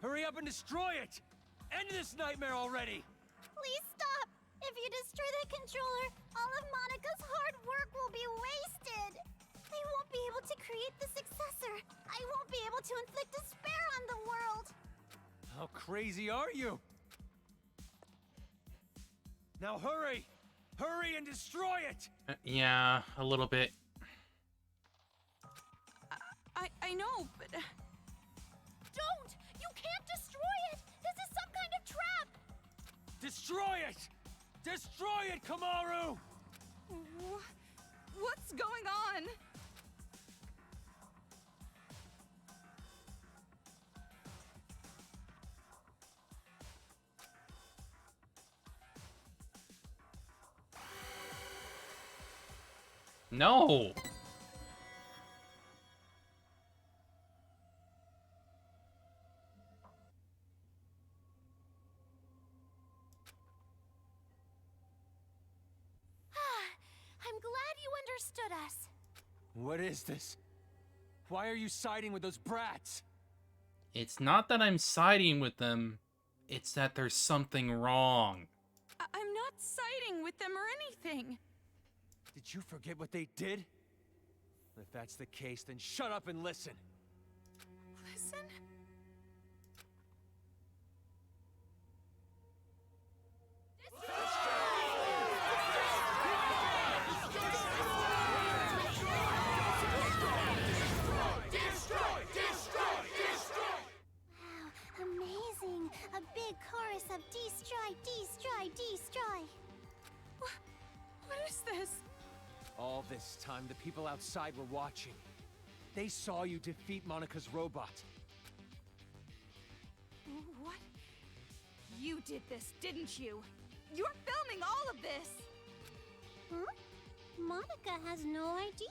Hurry up and destroy it! End this nightmare already! Please stop. If you destroy that controller, all of Monica's hard work will be wasted. I won't be able to create the successor. I won't be able to inflict despair on the world. How crazy are you? Now hurry! Hurry and destroy it! Yeah, a little bit. I know, but... Don't! You can't destroy it! This is some kind of trap! Destroy it! Destroy it, Kamaru! What's going on? No! I'm glad you understood us. What is this? Why are you siding with those brats? It's not that I'm siding with them, it's that there's something wrong. I'm not siding with them or anything. Did you forget what they did? If that's the case, then shut up and listen. Listen? Wow, amazing. A big chorus of destroy, destroy, destroy. What is this? All this time, the people outside were watching. They saw you defeat Monica's robot. What? You did this, didn't you? You're filming all of this! Huh? Monica has no idea.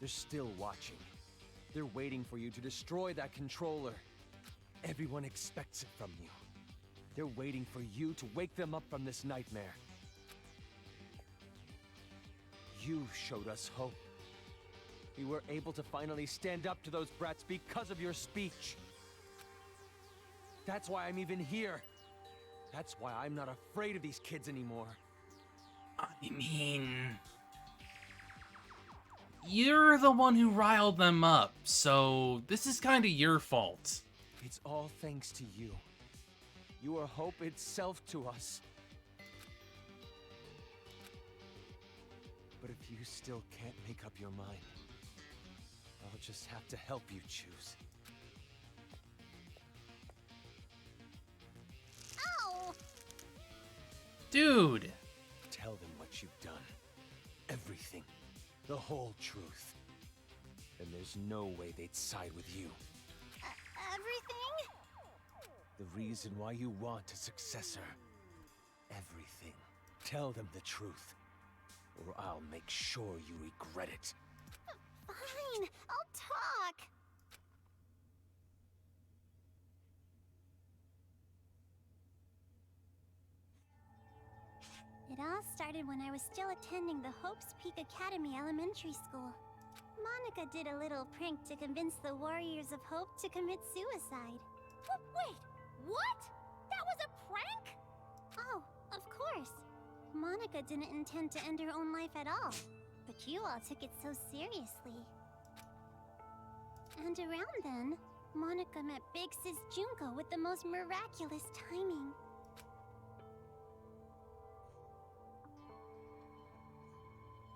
They're still watching. They're waiting for you to destroy that controller. Everyone expects it from you. They're waiting for you to wake them up from this nightmare. You showed us hope. We were able to finally stand up to those brats because of your speech. That's why I'm even here. That's why I'm not afraid of these kids anymore. I mean... You're the one who riled them up, so this is kind of your fault. It's all thanks to you. You are hope itself to us. But if you still can't make up your mind, I'll just have to help you choose. Ow! Dude! Tell them what you've done. Everything. The whole truth. And there's no way they'd side with you. Everything? The reason why you want a successor. Everything. Tell them the truth. Or I'll make sure you regret it. Fine, I'll talk. It all started when I was still attending the Hope's Peak Academy Elementary School. Monica did a little prank to convince the Warriors of Hope to commit suicide. Wait, what? That was a prank? Oh, of course. Monica didn't intend to end her own life at all, but you all took it so seriously. And around then, Monica met Big Sis Junko with the most miraculous timing.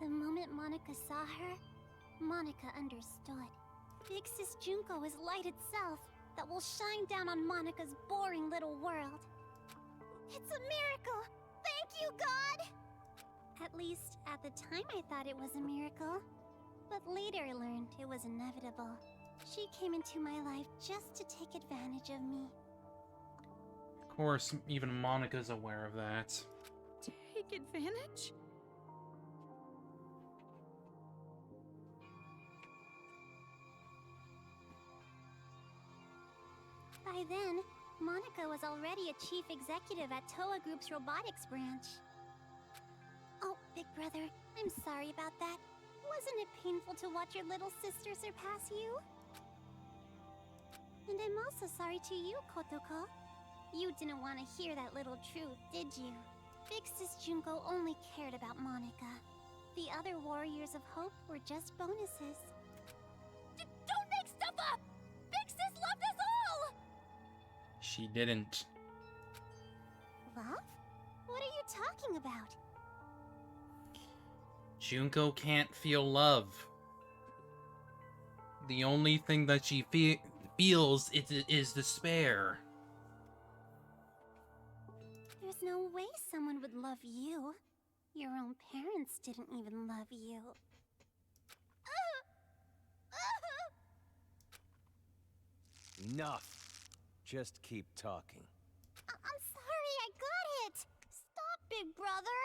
The moment Monica saw her, Monica understood. Big Sis Junko is light itself that will shine down on Monica's boring little world. It's a miracle! Thank you, God! At least, at the time I thought it was a miracle. But later I learned it was inevitable. She came into my life just to take advantage of me. course, even Monica's aware of that. Take advantage? By then, Monica was already a chief executive at Toa Group's robotics branch. Oh, Big Brother, I'm sorry about that. Wasn't it painful to watch your little sister surpass you? And I'm also sorry to you, Kotoko. You didn't want to hear that little truth, did you? Big Sis Junko only cared about Monica. The other Warriors of Hope were just bonuses. Don't make stuff up! Big Sis loved us all! She didn't. Love? What are you talking about? Junko can't feel love. The only thing that she feels is despair. There's no way someone would love you. Your own parents didn't even love you. Enough. Just keep talking. I'm sorry, I got it! Stop, Big Brother!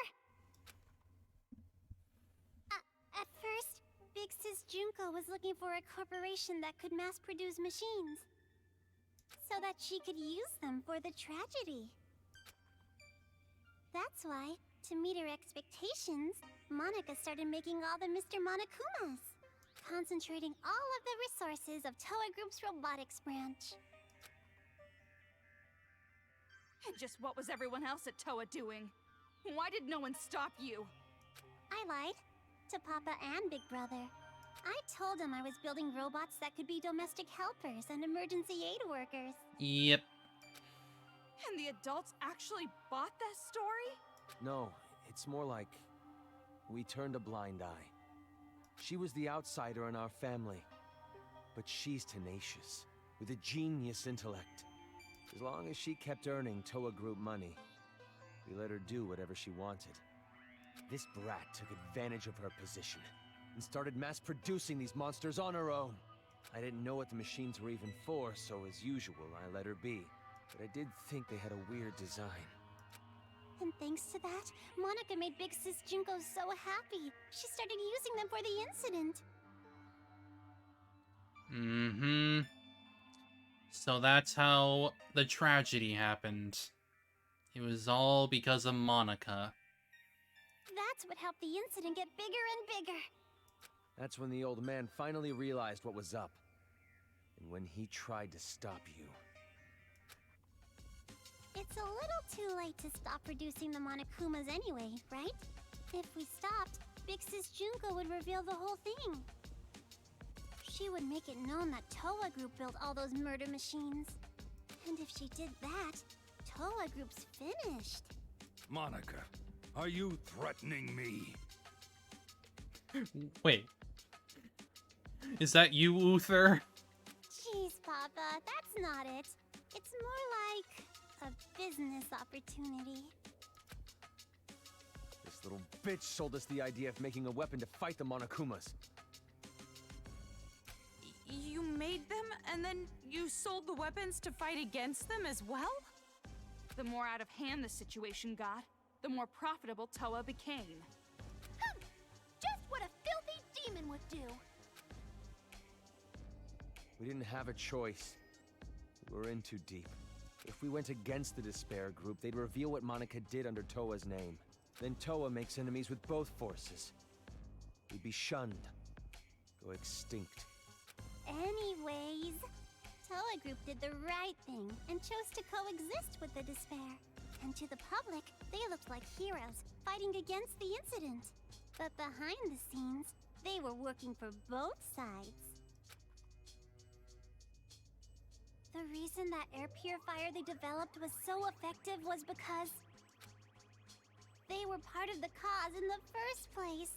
At first, Big Sis Junko was looking for a corporation that could mass-produce machines, so that she could use them for the tragedy. That's why, to meet her expectations, Monica started making all the Mr. Monokumas, concentrating all of the resources of Toa Group's robotics branch. And just what was everyone else at Toa doing? Why did no one stop you? I lied. To Papa and Big Brother. I told him I was building robots that could be domestic helpers and emergency aid workers. Yep. And the adults actually bought that story? No, it's more like we turned a blind eye. She was the outsider in our family, but she's tenacious, with a genius intellect. As long as she kept earning Toa Group money, we let her do whatever she wanted. This brat took advantage of her position and started mass-producing these monsters on her own. I didn't know what the machines were even for, so as usual, I let her be. But I did think they had a weird design. And thanks to that, Monica made Big Sis Junko so happy. She started using them for the incident. Mm-hmm. So that's how the tragedy happened. It was all because of Monica. That's what helped the incident get bigger and bigger. That's when the old man finally realized what was up. And when he tried to stop you. It's a little too late to stop producing the Monokumas anyway, right? If we stopped, Big Sis Junko would reveal the whole thing. She would make it known that Toa Group built all those murder machines. And if she did that, Toa Group's finished. Monica, are you threatening me? Wait. Is that you, Uther? Jeez, Papa, that's not it. It's more like a business opportunity. This little bitch sold us the idea of making a weapon to fight the Monokumas. You made them, and then you sold the weapons to fight against them as well? The more out of hand the situation got, the more profitable Toa became. Just what a filthy demon would do. We didn't have a choice. We were in too deep. If we went against the Despair Group, they'd reveal what Monica did under Toa's name. Then Toa makes enemies with both forces. We'd be shunned. Go extinct. Anyways, Toa Group did the right thing and chose to coexist with the Despair. And to the public, they looked like heroes, fighting against the incident. But behind the scenes, they were working for both sides. The reason that air purifier they developed was so effective was because they were part of the cause in the first place.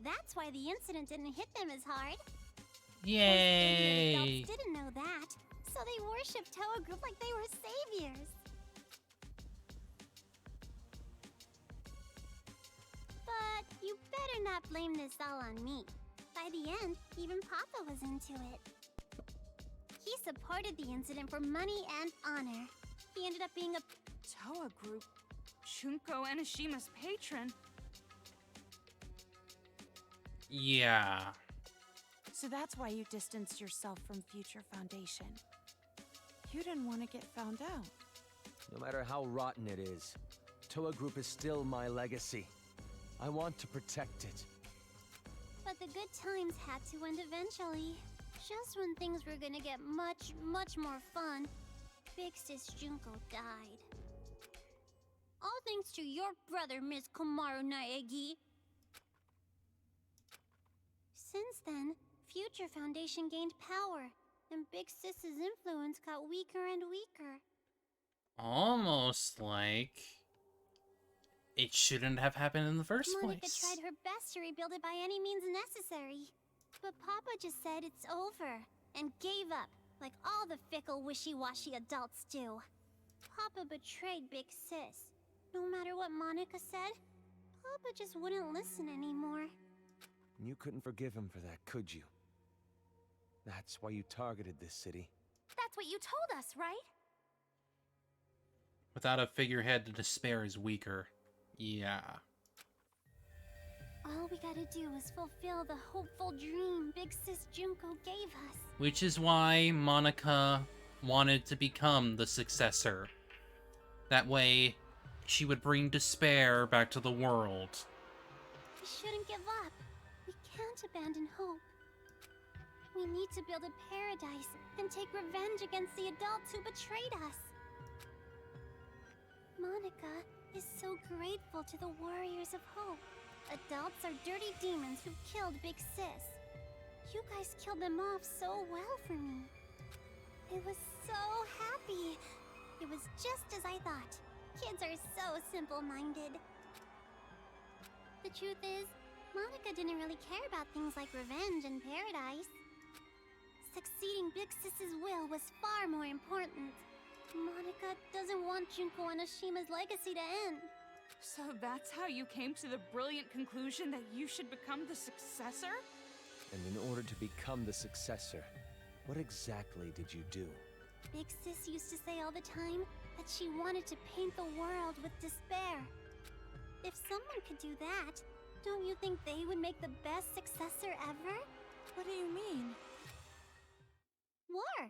That's why the incident didn't hit them as hard. Yay! Those adults didn't know that, so they worshipped Toa Group like they were saviors. But you better not blame this all on me. By the end, even Papa was into it. He supported the incident for money and honor. He ended up being a Toa Group, Shunko Enishima's patron. Yeah. So that's why you distanced yourself from Future Foundation. You didn't want to get found out. No matter how rotten it is, Toa Group is still my legacy. I want to protect it. But the good times had to end eventually. Just when things were gonna get much, much more fun, Big Sis Junko died. All thanks to your brother, Miss Komaru Naegi. Since then, Future Foundation gained power, and Big Sis's influence got weaker and weaker. Almost like it shouldn't have happened in the first Monica place. tried her best to rebuild it by any means necessary. But Papa just said it's over, and gave up, like all the fickle, wishy-washy adults do. Papa betrayed Big Sis. No matter what Monica said, Papa just wouldn't listen anymore. You couldn't forgive him for that, could you? That's why you targeted this city. That's what you told us, right? Without a figurehead, the despair is weaker. Yeah. All we gotta do is fulfill the hopeful dream Big Sis Junko gave us. Which is why Monica wanted to become the successor. That way, she would bring despair back to the world. We shouldn't give up. We can't abandon hope. We need to build a paradise and take revenge against the adults who betrayed us. Monica is so grateful to the Warriors of Hope. Adults are dirty demons who killed Big Sis. You guys killed them off so well for me. I was so happy. It was just as I thought. Kids are so simple-minded. The truth is, Monica didn't really care about things like revenge and paradise. Succeeding Big Sis's will was far more important. Monica doesn't want Junko Enishima's legacy to end. So that's how you came to the brilliant conclusion that you should become the successor? And in order to become the successor, what exactly did you do? Big Sis used to say all the time that she wanted to paint the world with despair. If someone could do that, don't you think they would make the best successor ever? What do you mean? War.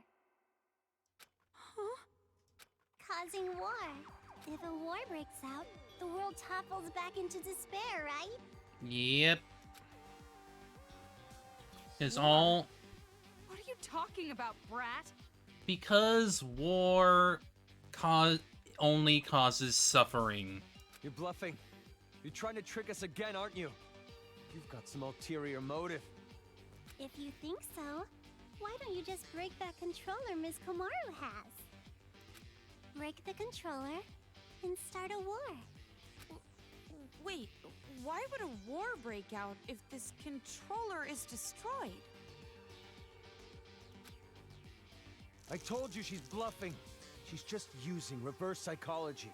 Huh? Causing war. If a war breaks out, the world topples back into despair, right? Yep. It's all What are you talking about, brat? because war only causes suffering. You're bluffing. You're trying to trick us again, aren't you? You've got some ulterior motive. If you think so, why don't you just break that controller Ms. Komaru has? Break the controller and start a war. Wait, why would a war break out if this controller is destroyed? I told you she's bluffing. She's just using reverse psychology.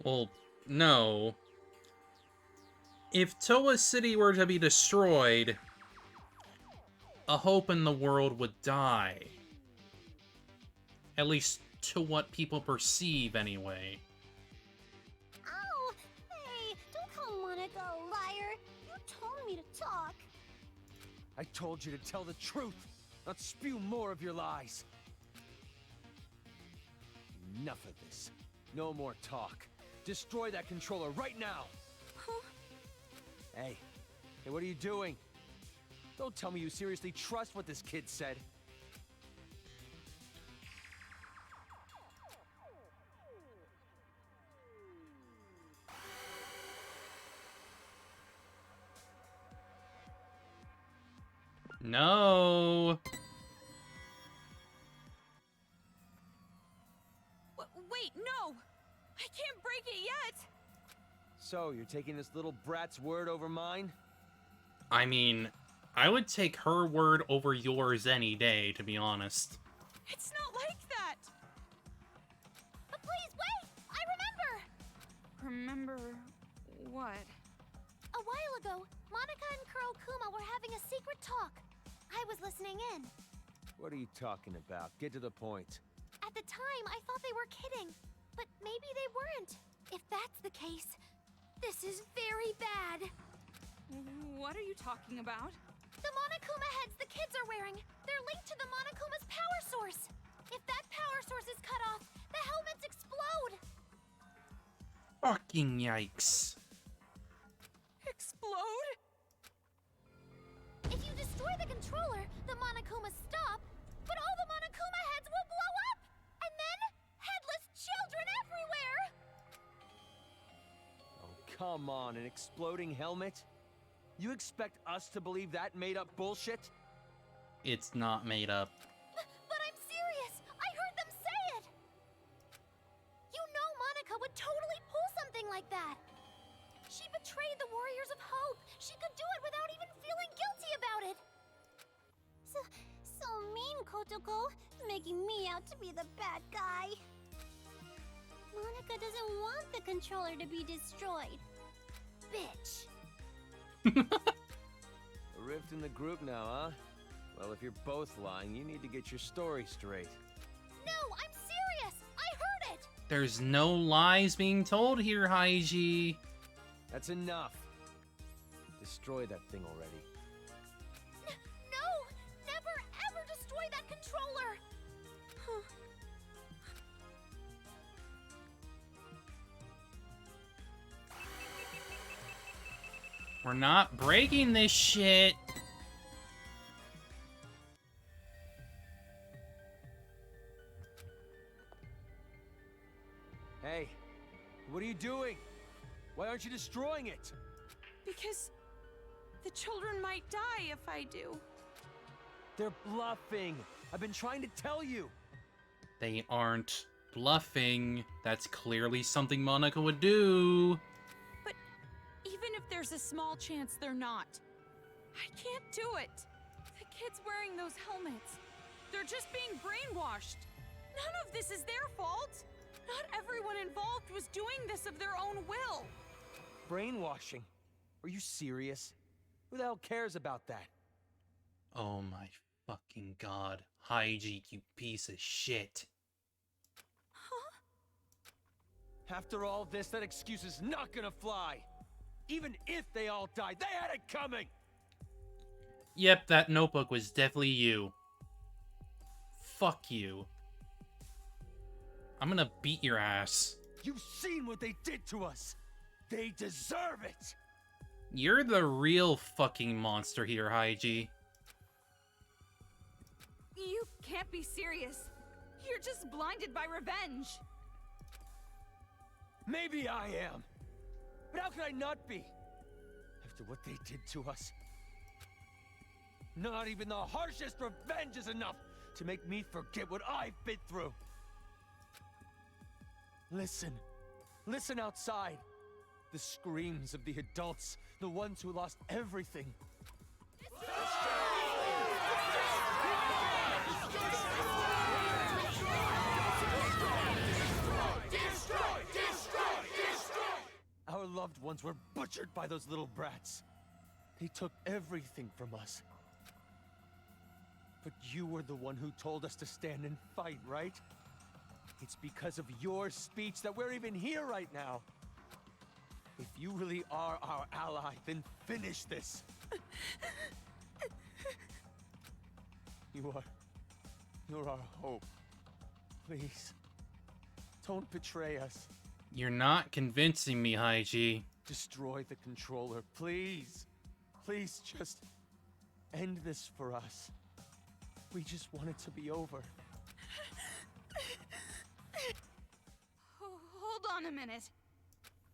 Well, no. If Toa City were to be destroyed, a hope in the world would die. At least to what people perceive, anyway. Ow! Hey, don't call Monica a liar. You told me to talk. I told you to tell the truth, not spew more of your lies. Enough of this. No more talk. Destroy that controller right now! Huh? Hey, what are you doing? Don't tell me you seriously trust what this kid said. No. Wait, no! I can't break it yet! So, you're taking this little brat's word over mine? I mean, I would take her word over yours any day, to be honest. It's not like that! But please, wait! I remember! Remember what? A while ago, Monica and Kurokuma were having a secret talk. I was listening in. What are you talking about? Get to the point. At the time, I thought they were kidding. But maybe they weren't. If that's the case, this is very bad. What are you talking about? The Monokuma heads the kids are wearing. They're linked to the Monokuma's power source. If that power source is cut off, the helmets explode. Fucking yikes. Explode? If you destroy the controller, the Monokumas stop, but all the Monokuma heads will blow up! And then, headless children everywhere! Oh, come on, an exploding helmet? You expect us to believe that made-up bullshit? It's not made up. But I'm serious! I heard them say it! You know Monica would totally pull something like that! She betrayed the Warriors of Hope! She could do it without even feeling guilty about it! So mean, Kotoko, making me out to be the bad guy. Monica doesn't want the controller to be destroyed. Bitch. A rift in the group now, huh? Well, if you're both lying, you need to get your story straight. No, I'm serious! I heard it! There's no lies being told here, Haiji. That's enough. Destroy that thing already. No! Never ever destroy that controller! We're not breaking this shit. Hey, what are you doing? Why aren't you destroying it? Because the children might die if I do. They're bluffing. I've been trying to tell you. They aren't bluffing. That's clearly something Monica would do. But even if there's a small chance they're not, I can't do it. The kids wearing those helmets, they're just being brainwashed. None of this is their fault. Not everyone involved was doing this of their own will. Brainwashing? Are you serious? Who the hell cares about that? Oh my fucking god. Haiji, you piece of shit. After all this, that excuse is not gonna fly. Even if they all died, they had it coming! Yep, that notebook was definitely you. Fuck you. I'm gonna beat your ass. You've seen what they did to us! They deserve it! You're the real fucking monster here, Haiji. You can't be serious. You're just blinded by revenge. Maybe I am. But how could I not be? After what they did to us. Not even the harshest revenge is enough to make me forget what I've been through. Listen. Listen outside. The screams of the adults, the ones who lost everything. Our loved ones were butchered by those little brats. They took everything from us. But you were the one who told us to stand and fight, right? It's because of your speech that we're even here right now. If you really are our ally, then finish this. You're our hope. Please, don't betray us. You're not convincing me, Haiji. Destroy the controller, please. Please just end this for us. We just want it to be over. Hold on a minute.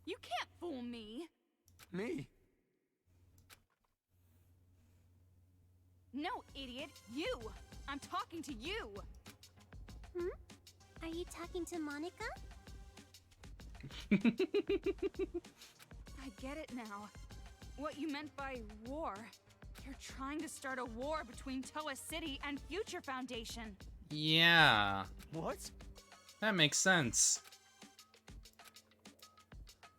You can't fool me. Me? No, idiot. You. I'm talking to you. Are you talking to Monica? I get it now. What you meant by war. You're trying to start a war between Toa City and Future Foundation. Yeah. What? That makes sense.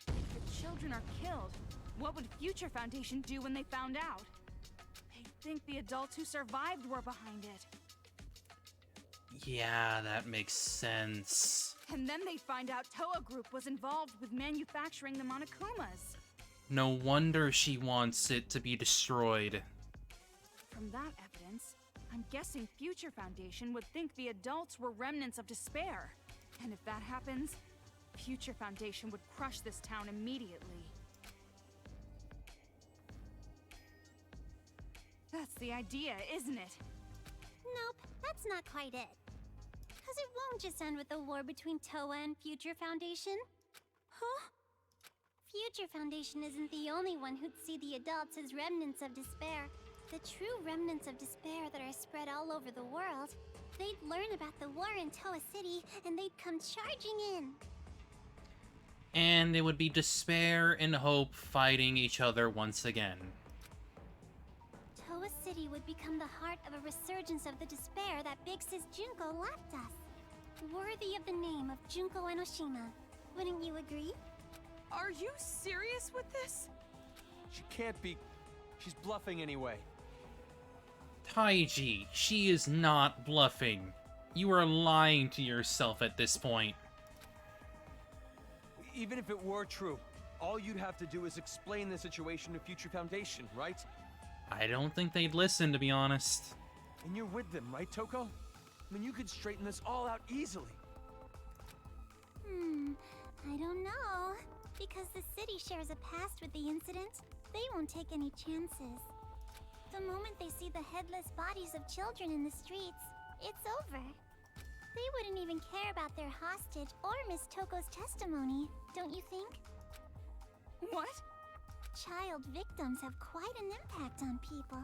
If the children are killed, what would Future Foundation do when they found out? They'd think the adults who survived were behind it. Yeah, that makes sense. And then they find out Toa Group was involved with manufacturing the Monokumas. No wonder she wants it to be destroyed. From that evidence, I'm guessing Future Foundation would think the adults were remnants of despair. And if that happens, Future Foundation would crush this town immediately. That's the idea, isn't it? Nope, that's not quite it. Because it won't just end with a war between Toa and Future Foundation. Huh? Future Foundation isn't the only one who'd see the adults as remnants of despair. The true remnants of despair that are spread all over the world. They'd learn about the war in Toa City, and they'd come charging in. And it would be despair and hope fighting each other once again. Toa City would become the heart of a resurgence of the despair that Big Sis Junko left us. Worthy of the name of Junko Enoshima. Wouldn't you agree? Are you serious with this? She can't be. She's bluffing anyway. Taiji, she is not bluffing. You are lying to yourself at this point. Even if it were true, all you'd have to do is explain the situation to Future Foundation, right? I don't think they'd listen, to be honest. And you're with them, right, Toko? I mean, you could straighten this all out easily. I don't know. Because the city shares a past with the incident, they won't take any chances. The moment they see the headless bodies of children in the streets, it's over. They wouldn't even care about their hostage or Miss Toko's testimony, don't you think? What? Child victims have quite an impact on people.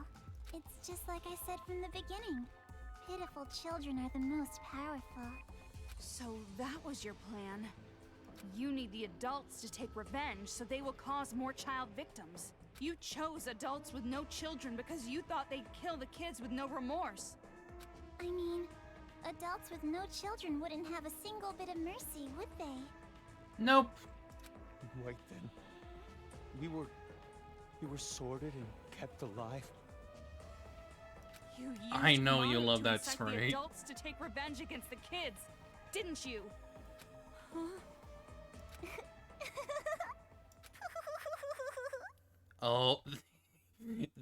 It's just like I said from the beginning. Pitiful children are the most powerful. So that was your plan. You need the adults to take revenge so they will cause more child victims. You chose adults with no children because you thought they'd kill the kids with no remorse. I mean, adults with no children wouldn't have a single bit of mercy, would they? Nope. Wait then. We were sorted and kept alive? You used I know you Mom love to that incite sprite. the adults to take revenge against the kids, didn't you? Oh,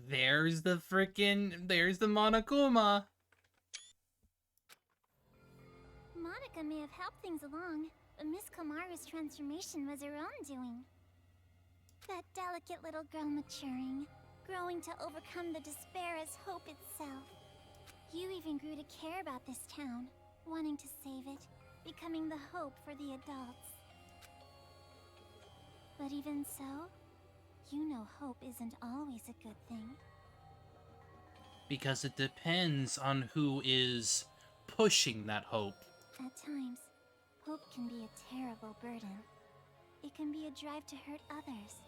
there's the Monokuma. Monica may have helped things along, but Miss Komaru's transformation was her own doing. That delicate little girl maturing, growing to overcome the despair as hope itself. You even grew to care about this town, wanting to save it, becoming the hope for the adults. But even so, you know hope isn't always a good thing. Because it depends on who is pushing that hope. At times, hope can be a terrible burden. It can be a drive to hurt others,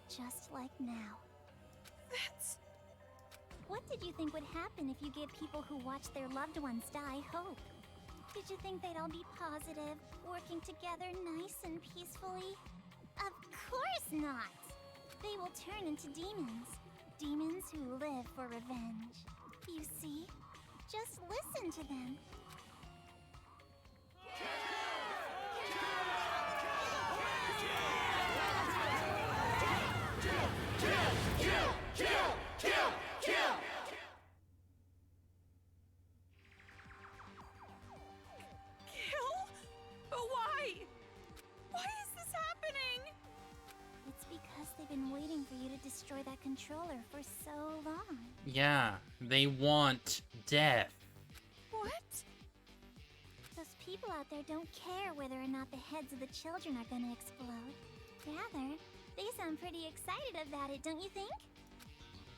just like now. What did you think would happen if you gave people who watched their loved ones die hope? Did you think they'd all be positive, working together nice and peacefully? Of course not! They will turn into demons. Demons who live for revenge. You see? Just listen to them. Been waiting for you to destroy that controller for so long. Yeah, they want death. What? Those people out there don't care whether or not the heads of the children are gonna explode. Rather, they sound pretty excited about it, don't you think?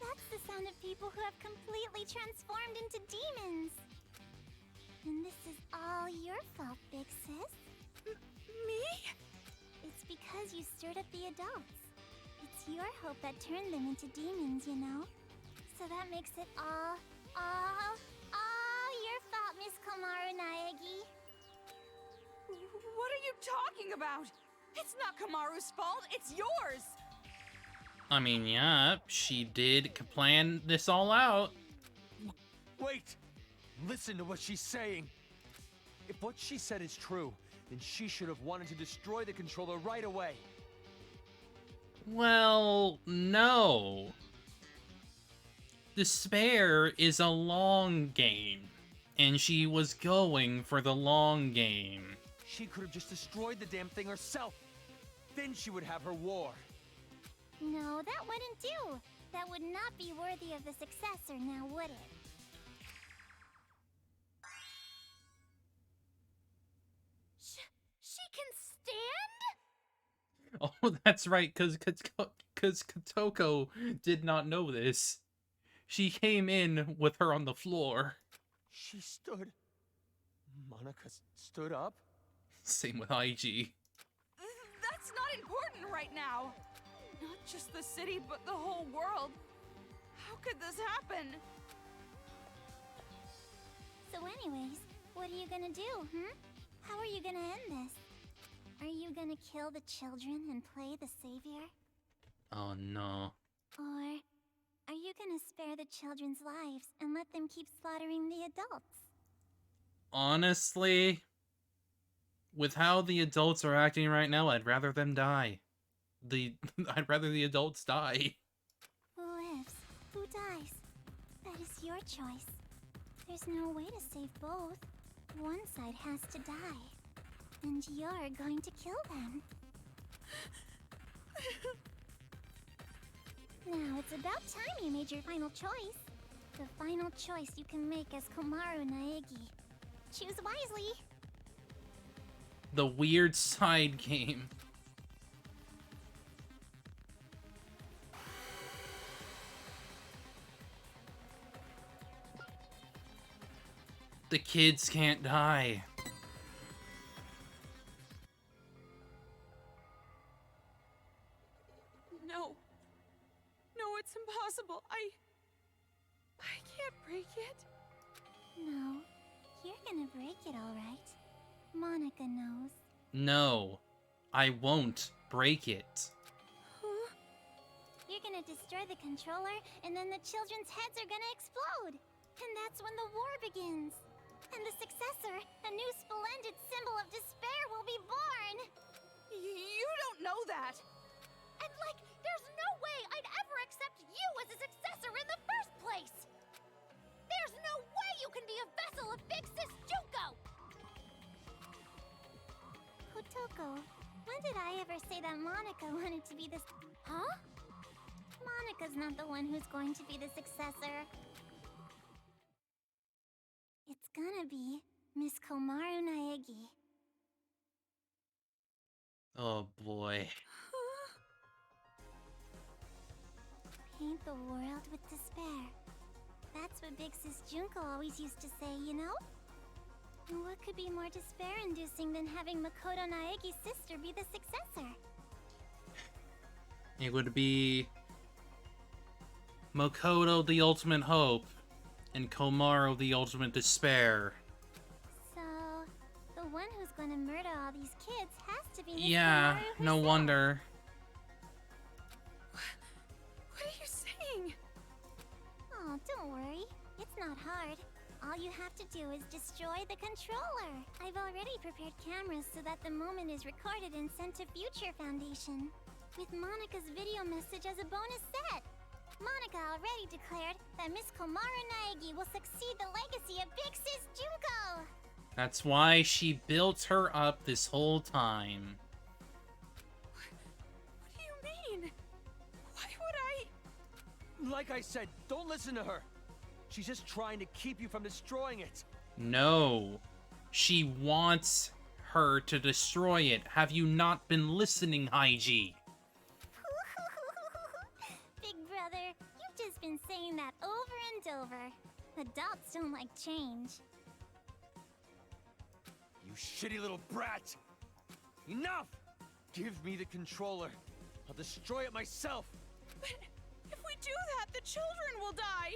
That's the sound of people who have completely transformed into demons. And this is all your fault, Big Sis. Me? It's because you stirred up the adults. It's your hope that turned them into demons, you know? So that makes it all your fault, Miss Komaru Naegi. What are you talking about? It's not Kamaru's fault, it's yours! I mean, yeah, she did plan this all out. Wait! Listen to what she's saying. If what she said is true, then she should have wanted to destroy the controller right away. Well, no. Despair is a long game, and she was going for the long game. She could have just destroyed the damn thing herself. Then she would have her war. No, that wouldn't do. That would not be worthy of the successor, now would it? She can stand? Oh, that's right, because Kotoko did not know this. She came in with her on the floor. She stood. Monica stood up? Same with IG. That's not important right now. Not just the city, but the whole world. How could this happen? So anyways, what are you gonna do, How are you gonna end this? Are you gonna kill the children and play the savior? Oh no. Or are you gonna spare the children's lives and let them keep slaughtering the adults? Honestly, with how the adults are acting right now, I'd rather them die. I'd rather the adults die. Who lives? Who dies? That is your choice. There's no way to save both. One side has to die. And you're going to kill them. Now, it's about time you made your final choice. The final choice you can make as Komaru Naegi. Choose wisely. The weird side game. The kids can't die. No. No, it's impossible. I can't break it. No, you're gonna break it all right. Monica knows. No, I won't break it. Huh? You're gonna destroy the controller, and then the children's heads are gonna explode. And that's when the war begins. And the successor, a new splendid symbol of despair, will be born. You don't know that. And there's no way I'd ever accept you as a successor in the first place. There's no way you can be a vessel of Big Sis Junko. Kotoko, when did I ever say that Monica wanted to be the... Huh? Monica's not the one who's going to be the successor. It's gonna be Miss Komaru Naegi. Oh boy. Paint the world with despair. That's what Big Sis Junko always used to say, you know? And what could be more despair-inducing than having Makoto Naegi's sister be the successor? It would be Makoto the ultimate hope and Komaru the ultimate despair. So, the one who's gonna murder all these kids has to be Miss Yeah, Komaru no herself. wonder. What are you saying? Oh, don't worry. It's not hard. All you have to do is destroy the controller. I've already prepared cameras so that the moment is recorded and sent to Future Foundation. With Monica's video message as a bonus set. Monica already declared that Miss Komaru Naegi will succeed the legacy of Big Sis Junko. That's why she built her up this whole time. What do you mean? Why would I... Like I said, don't listen to her. She's just trying to keep you from destroying it. No. She wants her to destroy it. Have you not been listening, Haiji? Big brother, you've just been saying that over and over. Adults don't like change. You shitty little brat! Enough! Give me the controller. I'll destroy it myself. But if we do that, the children will die.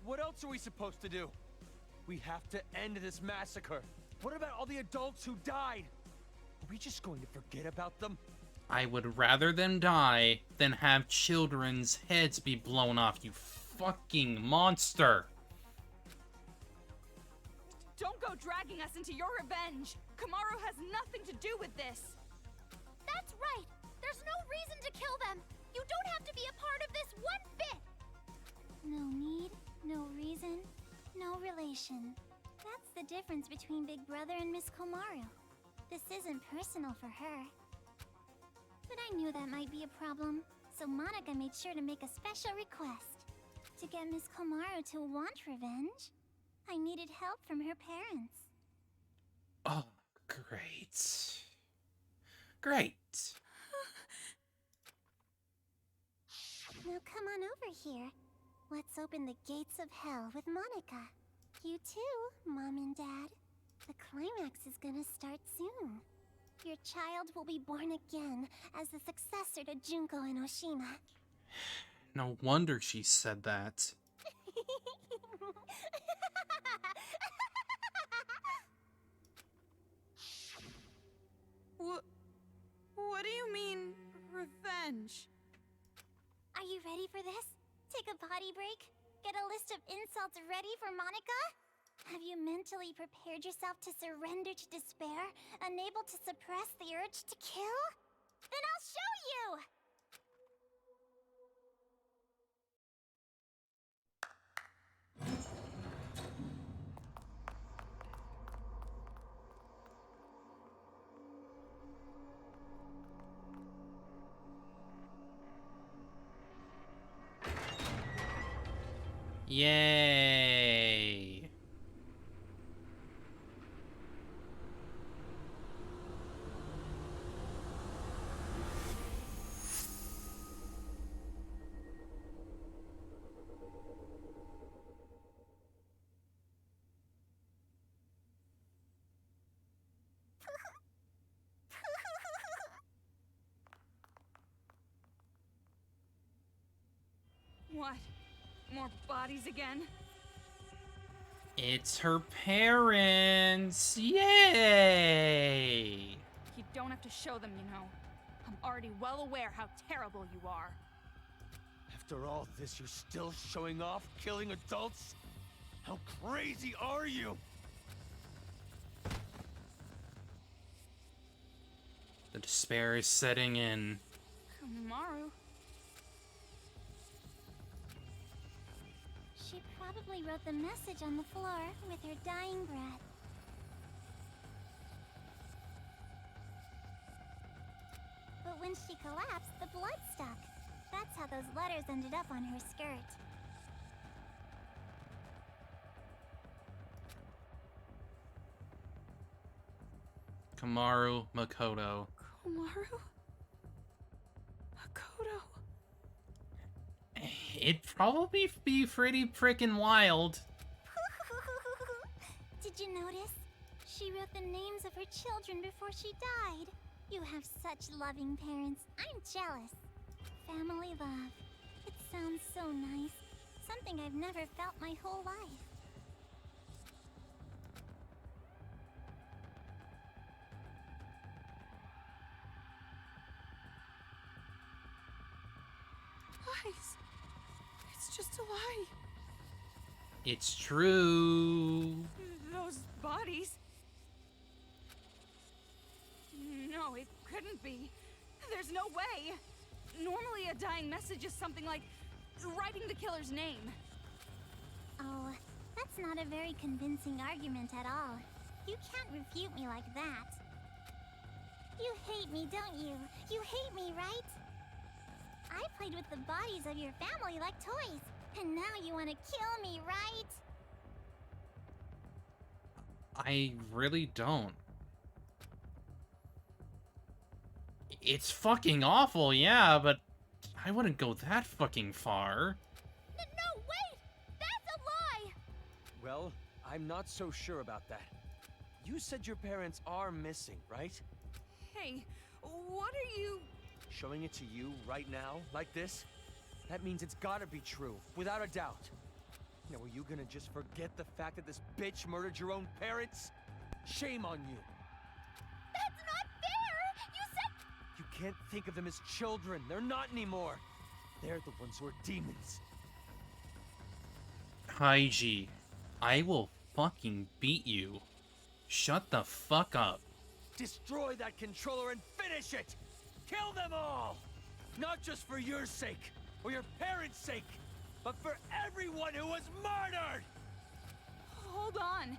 What else are we supposed to do? We have to end this massacre. What about all the adults who died? Are we just going to forget about them? I would rather them die than have children's heads be blown off, you fucking monster! Don't go no dragging us into your revenge. Kamaru has nothing to do with this. That's right! There's no reason to kill them! You don't have to be a part of this one bit! No need, no reason, no relation. That's the difference between Big Brother and Miss Komaru. This isn't personal for her. But I knew that might be a problem, so Monica made sure to make a special request. To get Miss Komaru to want revenge, I needed help from her parents. Oh, great. Great. Now come on over here. Let's open the gates of hell with Monica. You too, Mom and Dad. The climax is gonna start soon. Your child will be born again as the successor to Junko and Oshima. No wonder she said that. What do you mean, revenge? Are you ready for this? Take a potty break? Get a list of insults ready for Monica? Have you mentally prepared yourself to surrender to despair, unable to suppress the urge to kill? Then I'll show you! Yay. What? More bodies again? It's her parents! Yay! You don't have to show them, you know. I'm already well aware how terrible you are. After all this, you're still showing off, killing adults? How crazy are you? The despair is setting in. Kamaru? She probably wrote the message on the floor with her dying breath. But when she collapsed, the blood stuck. That's how those letters ended up on her skirt. Kamaru Makoto. Kamaru? Makoto? It'd probably be pretty frickin' wild. Did you notice? She wrote the names of her children before she died. You have such loving parents. I'm jealous. Family love. It sounds so nice. Something I've never felt my whole life. Lies. It's just a lie. It's true. Those bodies? No, it couldn't be. There's no way. Normally a dying message is something like writing the killer's name. Oh, that's not a very convincing argument at all. You can't refute me like that. You hate me, don't you? You hate me, right? I played with the bodies of your family like toys, and now you want to kill me, right? I really don't. It's fucking awful, yeah, but I wouldn't go that fucking far. No, wait! That's a lie! Well, I'm not so sure about that. You said your parents are missing, right? Hey, what are you... Showing it to you right now, like this? That means it's gotta be true, without a doubt. Now, are you gonna just forget the fact that this bitch murdered your own parents? Shame on you. That's not fair! You said... You can't think of them as children. They're not anymore. They're the ones who are demons. Haiji, I will fucking beat you. Shut the fuck up. Destroy that controller and finish it! Kill them all! Not just for your sake, or your parents' sake, but for everyone who was murdered! Hold on.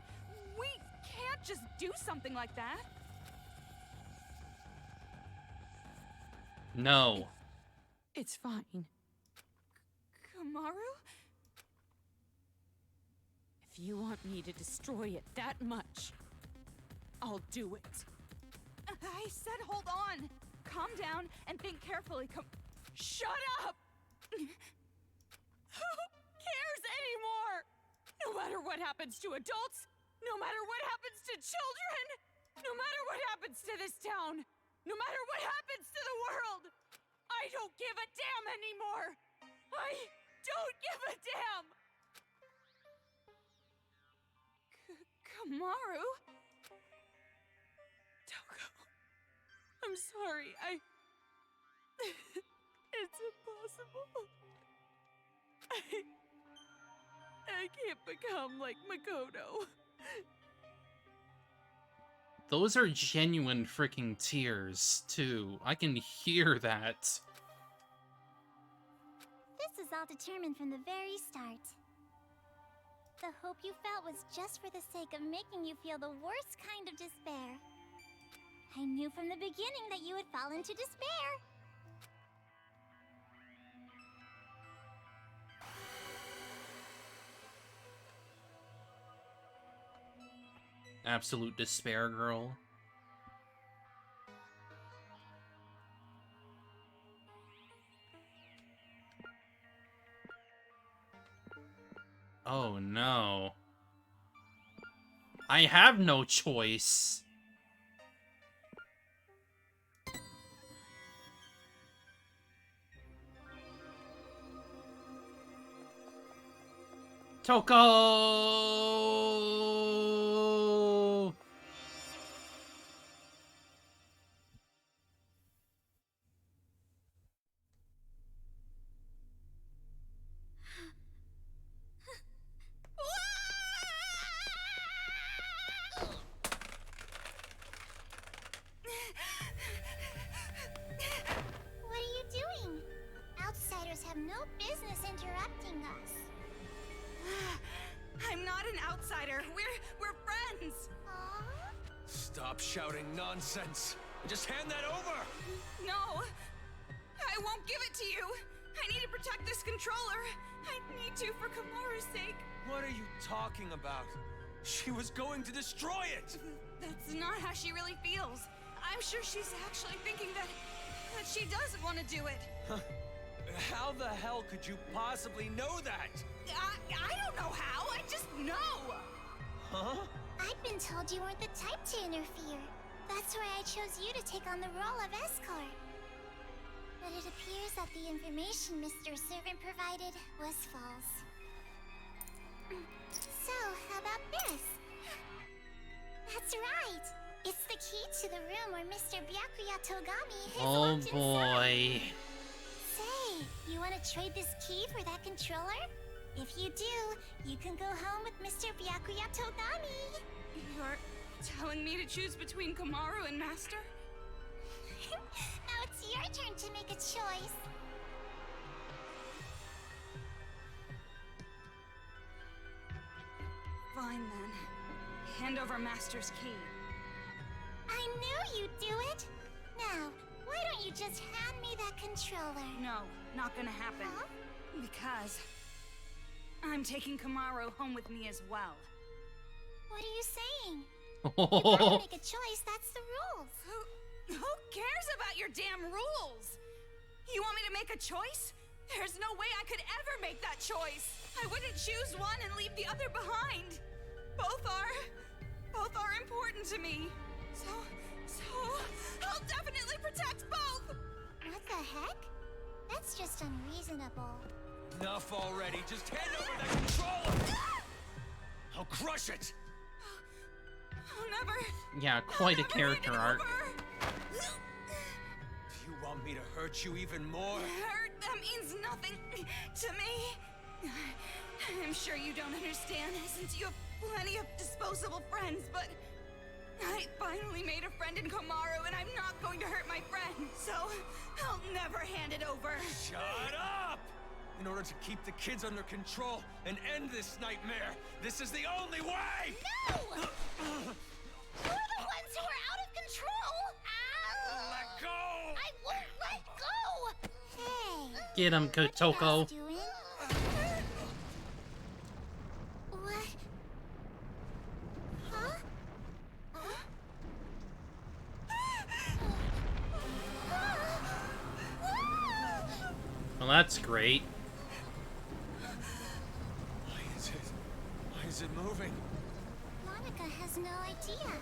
We can't just do something like that. No. It's fine. Kamaru? If you want me to destroy it that much, I'll do it. I said hold on. Calm down and think carefully. Shut up! Who cares anymore? No matter what happens to adults, no matter what happens to children, no matter what happens to this town, no matter what happens to the world, I don't give a damn anymore! I don't give a damn! Kamaru? Toko, I'm sorry, it's impossible. I can't become like Makoto. Those are genuine freaking tears, too. I can hear that. This is all determined from the very start. The hope you felt was just for the sake of making you feel the worst kind of despair. I knew from the beginning that you would fall into despair. Absolute despair, girl. Oh no. I have no choice. Toko! What are you doing? Outsiders have no business interrupting us. I'm not an outsider. We're friends. Stop shouting nonsense and just hand that over! No, I won't give it to you. I need to protect this controller. I need to for Kamaru's sake. What are you talking about? She was going to destroy it! That's not how she really feels. I'm sure she's actually thinking that she doesn't want to do it. How the hell could you possibly know that? I don't know how. I just know. Huh? I've been told you weren't the type to interfere. That's why I chose you to take on the role of escort. But it appears that the information Mr. Servant provided was false. So, how about this? That's right! It's the key to the room where Mr. Byakuya Togami is Oh locked boy. inside. Say, you want to trade this key for that controller? If you do, you can go home with Mr. Byakuya Togami. You're telling me to choose between Kamaru and Master? Now it's your turn to make a choice. Fine then. Hand over Master's key. I knew you'd do it. Now, why don't you just hand me that controller? No, not gonna happen. Huh? Because I'm taking Kamaru home with me as well. What are you saying? You gotta make a choice, that's the rules. Who cares about your damn rules? You want me to make a choice? There's no way I could ever make that choice. I wouldn't choose one and leave the other behind. Both are important to me. So I'll definitely protect both. What the heck? That's just unreasonable. Enough already. Just hand over that controller! I'll crush it! I'll never. Yeah, quite a character arc. Do you want me to hurt you even more? Hurt? That means nothing to me. I'm sure you don't understand since you have plenty of disposable friends, but I finally made a friend in Komaru, and I'm not going to hurt my friend, so I'll never hand it over. Shut up! In order to keep the kids under control and end this nightmare, this is the only way! No! You're the ones who are out of control! Ow! Let go! I won't let go! Hey. Get him, Kotoko. What you guys doing? What? Huh? Well, that's great. Why is it moving? Monica has no idea.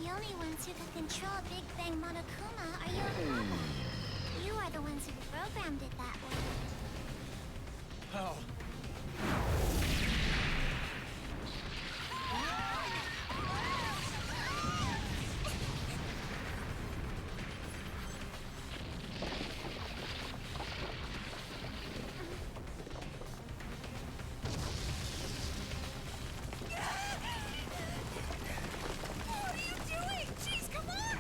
The only ones who can control Big Bang Monokuma are you and Papa. You are the ones who programmed it that way. How? What are you doing? Jeez, come on!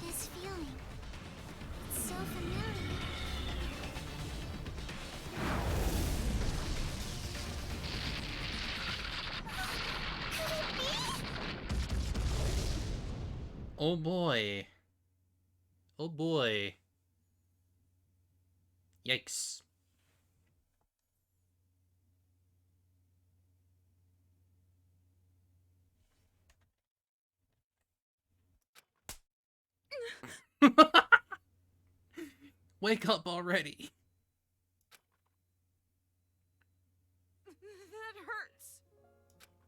This feeling. It's so familiar. Could it be? Oh boy. Oh boy. Yikes. Wake up already. That hurts.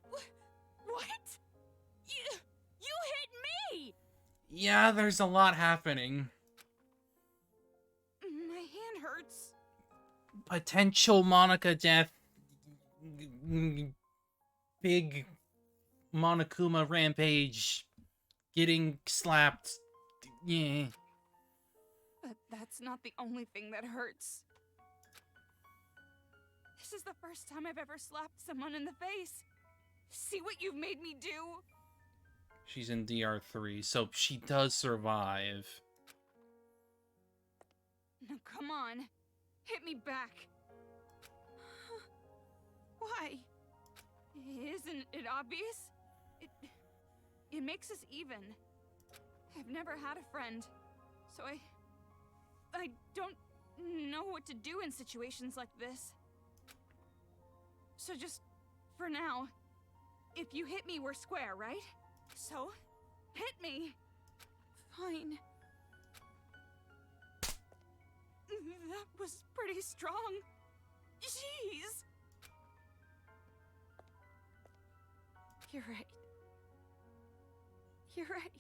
What? You hit me! Yeah, there's a lot happening. My hand hurts. Potential Monica death. Big Monokuma rampage. Getting slapped. Yeah. But that's not the only thing that hurts. This is the first time I've ever slapped someone in the face. See what you've made me do? She's in DR3, so she does survive. Now come on. Hit me back. Why? Isn't it obvious? It makes us even. I've never had a friend, so I don't know what to do in situations like this. So just, for now, if you hit me, we're square, right? So, hit me. Fine. That was pretty strong. Jeez. You're right. You're right.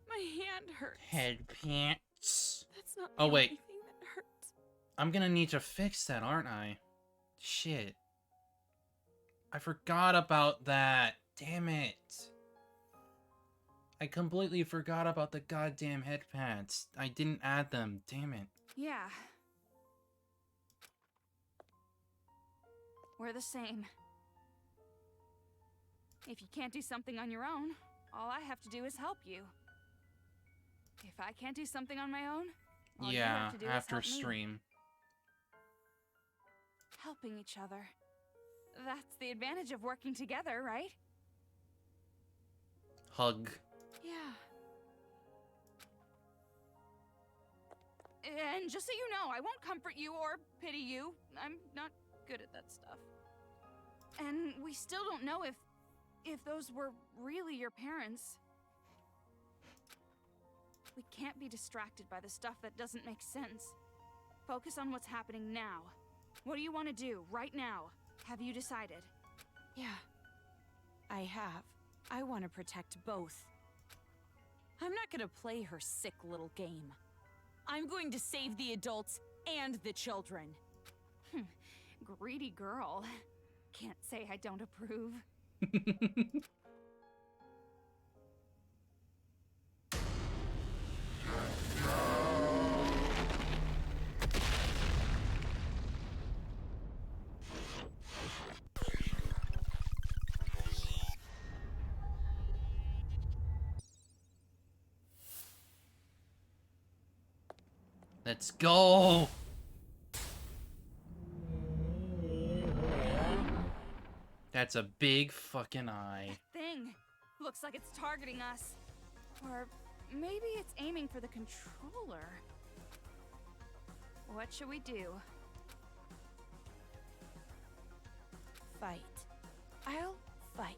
My hand hurts. Head pants. That's not Oh, the wait. only thing that hurts. I'm gonna need to fix that, aren't I? Shit. I forgot about that. Damn it. I completely forgot about the goddamn head pads. I didn't add them. Damn it. Yeah. We're the same. If you can't do something on your own, all I have to do is help you. If I can't do something on my own, all you Yeah, have to do after is help me. stream. Helping each other. That's the advantage of working together, right? Hug. Yeah. And just so you know, I won't comfort you or pity you. I'm not good at that stuff. And we still don't know if those were really your parents. We can't be distracted by the stuff that doesn't make sense. Focus on what's happening now. What do you want to do right now? Have you decided? Yeah, I have. I want to protect both. I'm not gonna play her sick little game. I'm going to save the adults and the children. Greedy girl. Can't say I don't approve. Let's go! That's a big fucking eye. Thing looks like it's targeting us. Or maybe it's aiming for the controller. What should we do? Fight. I'll fight.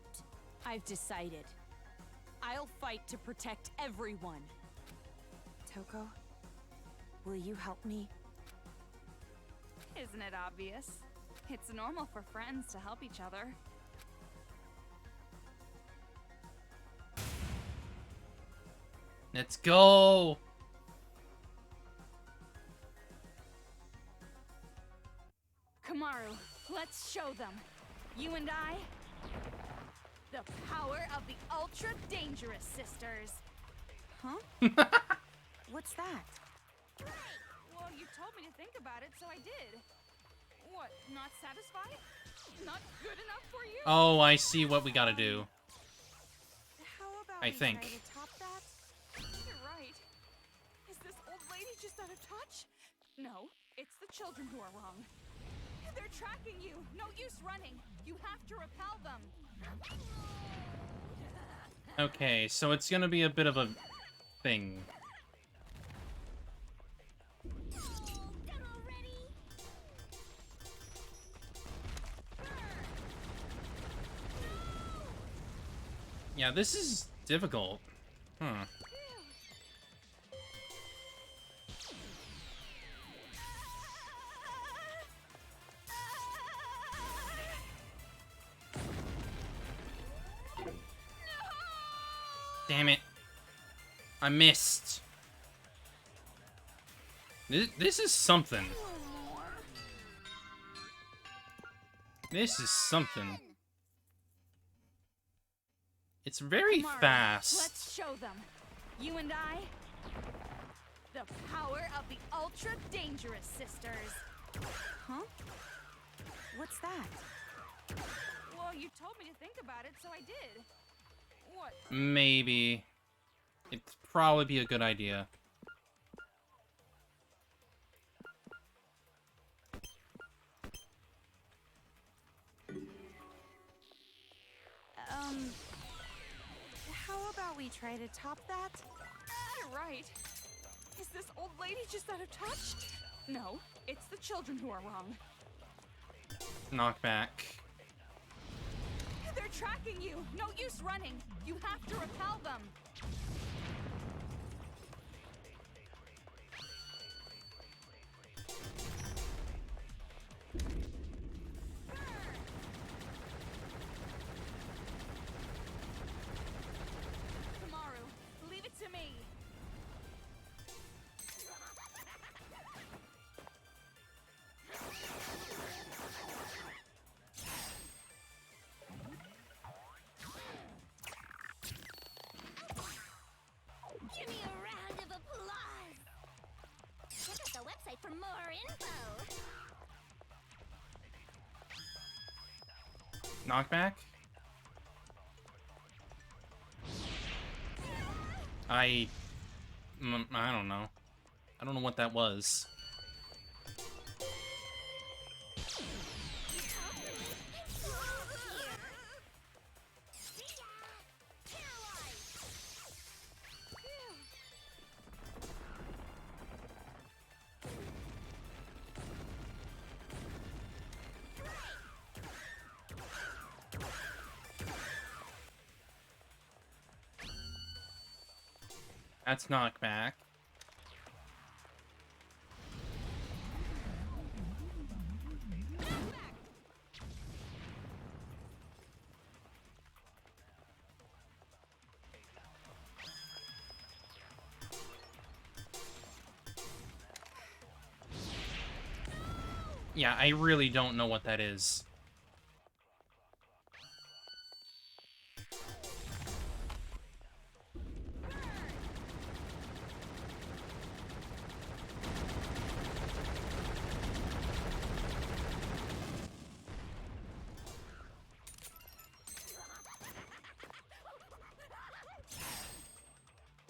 I've decided. I'll fight to protect everyone. Toko, will you help me? Isn't it obvious? It's normal for friends to help each other. Let's go! Kamaru, let's show them. You and I, the power of the Ultra Dangerous Sisters. Huh? What's that? Well, you told me to think about it, so I did. What, not satisfied? Not good enough for you? Oh, I see what we gotta do. How about I we think. try to top that? You're right. Is this old lady just out of touch? No, it's the children who are wrong. They're tracking you. No use running. You have to repel them. Okay, so it's gonna be a bit of a thing. Yeah, this is difficult. Huh. Damn it. I missed. This is something. This is something. It's very Kamaru, fast. Let's show them. You and I, the power of the Ultra Dangerous Sisters. Huh? What's that? Well, you told me to think about it, so I did. What? Maybe. It'd probably be a good idea. How about we try to top that? You're right. Is this old lady just out of touch? No, it's the children who are wrong. Knockback. They're tracking you. No use running. You have to repel them. Kamaru, leave it to me. Give me a round of applause! Check out the website for more info! Knockback? I don't know. I don't know what that was. That's knockback. Yeah, I really don't know what that is.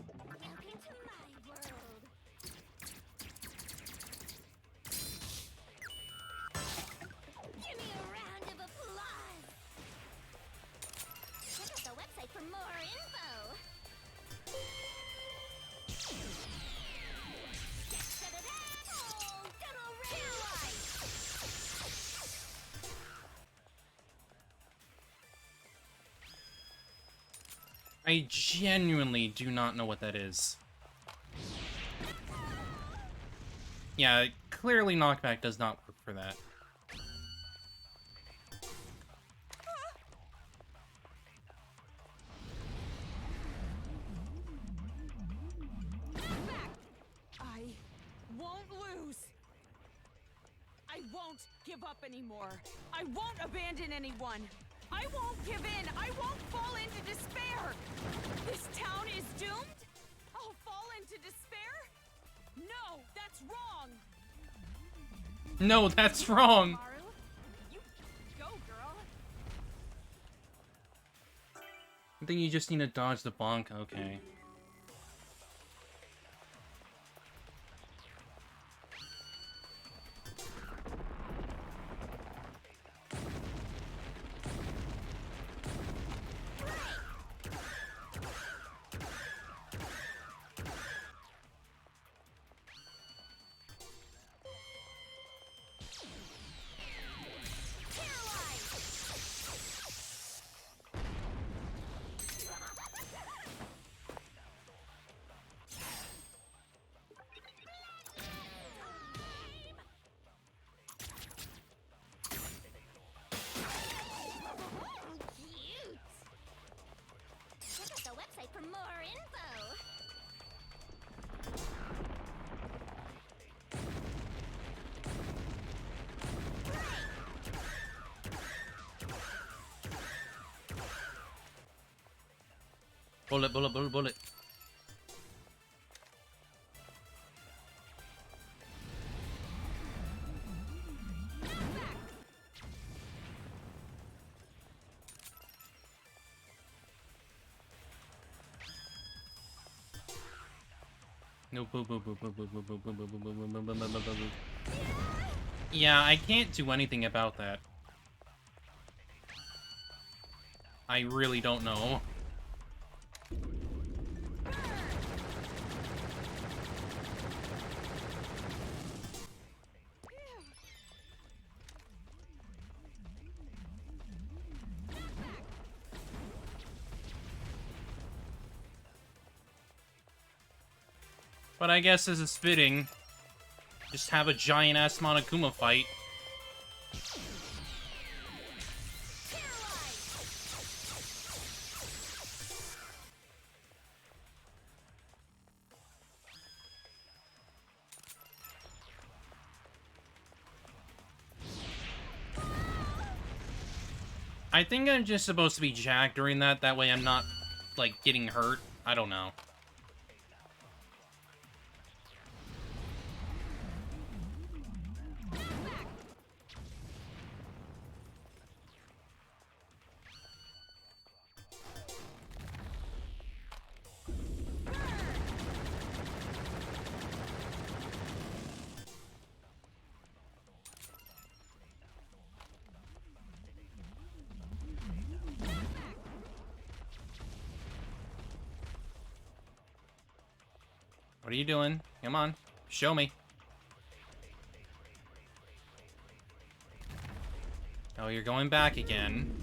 Welcome to my world! I genuinely do not know what that is. Yeah, clearly knockback does not work for that. I won't lose. I won't give up anymore. I won't abandon anyone. I won't give in. I won't fall into despair. This town is doomed? I'll fall into despair? No, that's wrong. No, that's wrong. Maru, you go, girl. I think you just need to dodge the bonk. Okay. Cute! Check out the website for more info! Bullet, bullet, bullet, bullet. No, boo, boo, boo, boo, boo, boo, boo, boo, boo, boo, boo, boo, boo, boo, boo, boo, boo. Yeah, I can't do anything about that. I really don't know. But I guess this is fitting. Just have a giant-ass Monokuma fight. I think I'm just supposed to be Jack during that. That way I'm not, like, getting hurt. I don't know. What are you doing? Come on. Show me. Oh, you're going back again.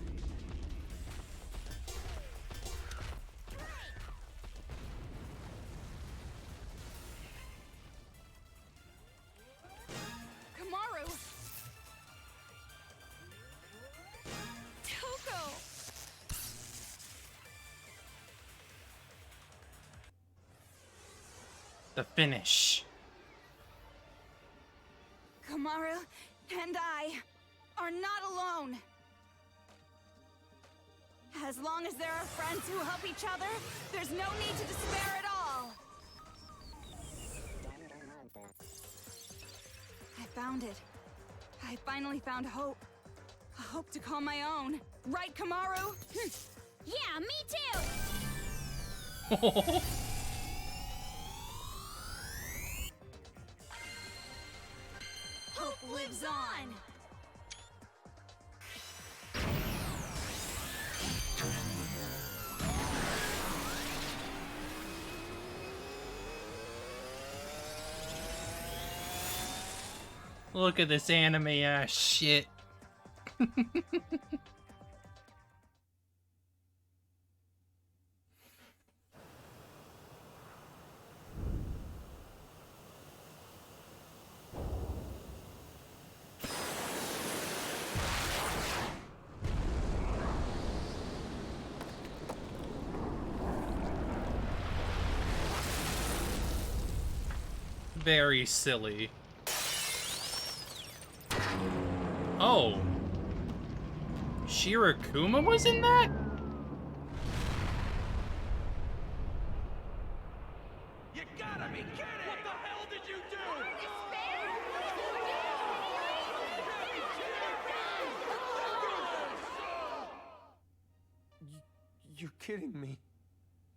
Kamaru! Toko! The finish. Kamaru and I are not alone. As long as there are friends who help each other, there's no need to despair at all. I found it. I finally found hope. A hope to call my own. Right, Kamaru? Yeah, me too! Hope lives on! Look at this anime ass shit. Very silly. Oh. Shirakuma was in that? You gotta be kidding! What the hell did you do? You're kidding me.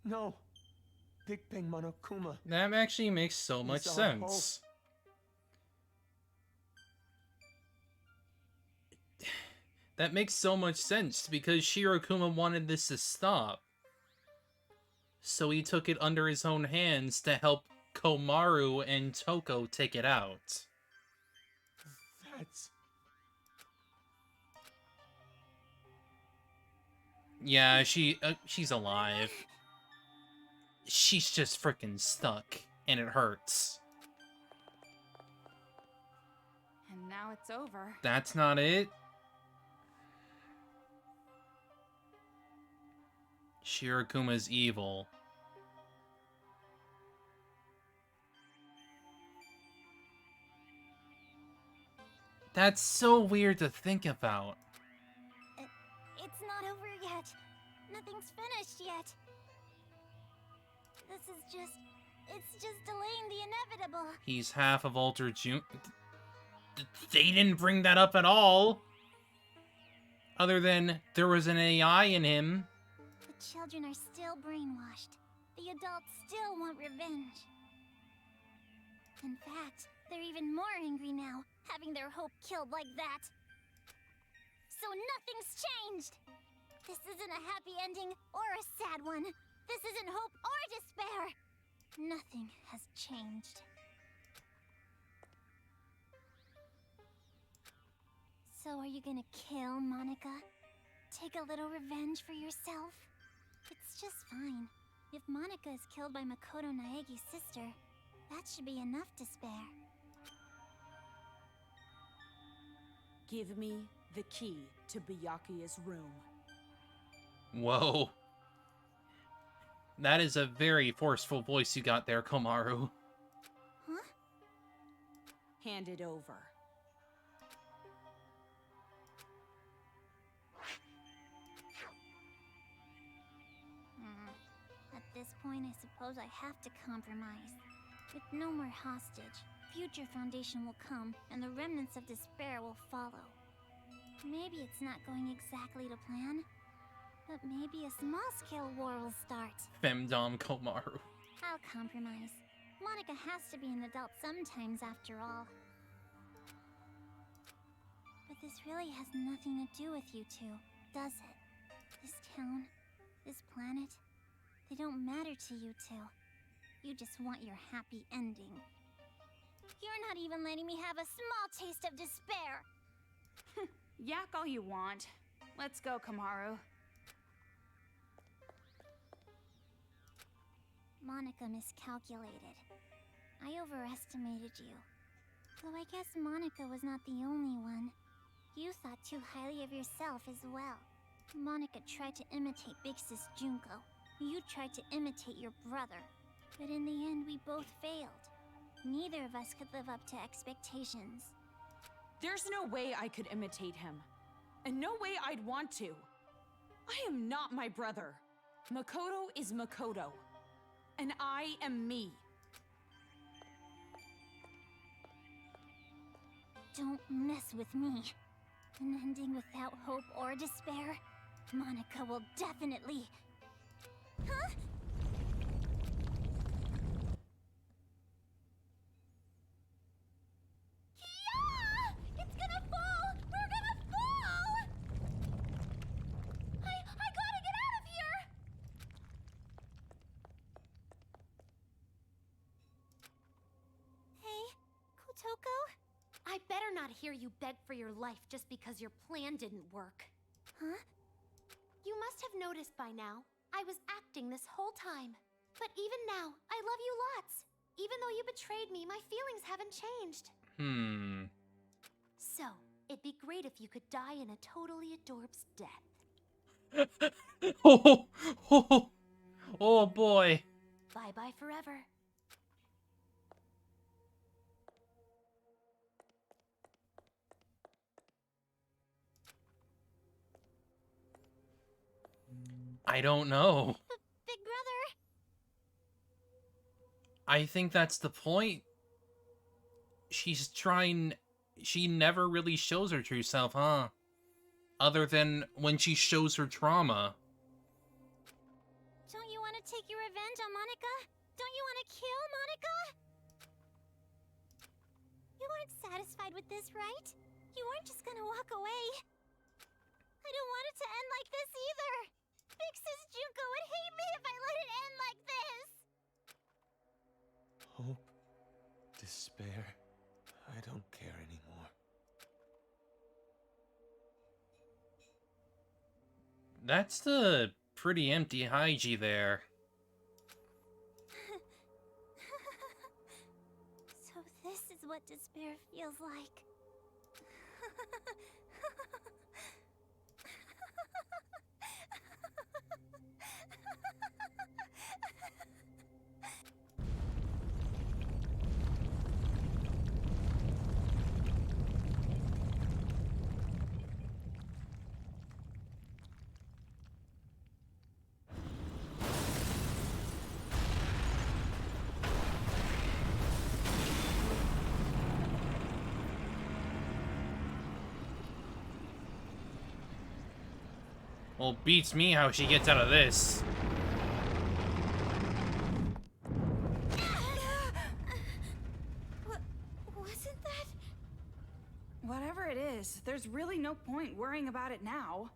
No. Big Bang Monokuma. That actually makes so much He's our sense. That makes so much sense because Shirakuma wanted this to stop. So he took it under his own hands to help Komaru and Toko take it out. That's... Yeah, she's alive. She's just freaking stuck, and it hurts. And now it's over. That's not it. Shirakuma's evil. That's so weird to think about. It's not over yet. Nothing's finished yet. This is it's just delaying the inevitable. He's half of Alter June. They didn't bring that up at all. Other than there was an AI in him. The children are still brainwashed. The adults still want revenge. In fact, they're even more angry now, having their hope killed like that. So nothing's changed! This isn't a happy ending or a sad one. This isn't hope or despair. Nothing has changed. So are you gonna kill Monica? Take a little revenge for yourself? It's just fine. If Monica is killed by Makoto Naegi's sister, that should be enough to spare. Give me the key to Byakuya's room. Whoa. That is a very forceful voice you got there, Komaru. Huh? Hand it over. At this point, I suppose I have to compromise. With no more hostage, future foundation will come, and the remnants of despair will follow. Maybe it's not going exactly to plan, but maybe a small-scale war will start. Femdom Komaru. I'll compromise. Monica has to be an adult sometimes, after all. But this really has nothing to do with you two, does it? This town, this planet, they don't matter to you two. You just want your happy ending. You're not even letting me have a small taste of despair! Yak all you want. Let's go, Komaru. Monica miscalculated. I overestimated you. Though I guess Monica was not the only one. You thought too highly of yourself as well. Monica tried to imitate Big Sis Junko. You tried to imitate your brother. But in the end, we both failed. Neither of us could live up to expectations. There's no way I could imitate him. And no way I'd want to. I am not my brother. Makoto is Makoto. And I am me. Don't mess with me. An ending without hope or despair? Monica will definitely... Huh? Yeah! It's gonna fall! We're gonna fall! I gotta get out of here! Hey, Kotoko? I better not hear you beg for your life just because your plan didn't work. Huh? You must have noticed by now, I was acting this whole time. But even now, I love you lots. Even though you betrayed me, my feelings haven't changed. So, it'd be great if you could die in a totally adorbs death. Oh boy. Bye-bye forever. I don't know. Big brother. I think that's the point. She's trying... She never really shows her true self, huh? Other than when she shows her trauma. Don't you want to take your revenge on Monica? Don't you want to kill Monica? You aren't satisfied with this, right? You aren't just gonna walk away. I don't want it to end like this either. Big Sis Junko would hate me if I let it end like this. Hope, despair, I don't care anymore. That's the pretty empty Haiji there. So this is what despair feels like. Well, beats me how she gets out of this. Wasn't that? Whatever it is, there's really no point worrying about it now.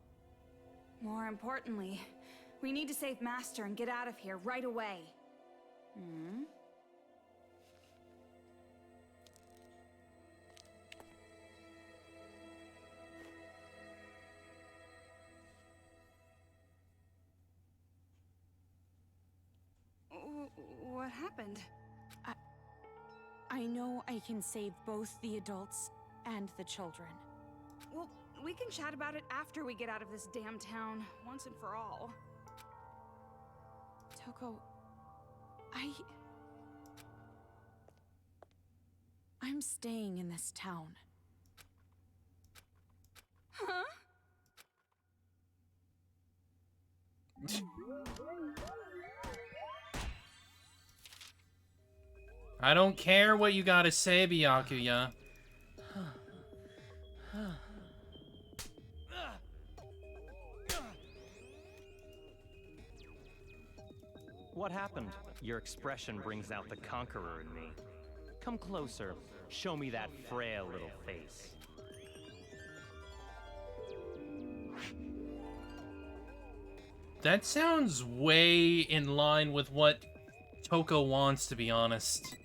More importantly, we need to save Master and get out of here right away. Hmm? What happened? I know I can save both the adults and the children. Well, we can chat about it after we get out of this damn town, once and for all. Toko, I'm staying in this town. Huh? I don't care what you gotta say, Byakuya. What happened? Your expression brings out the conqueror in me. Come closer. Show me that frail little face. That sounds way in line with what Toko wants, to be honest.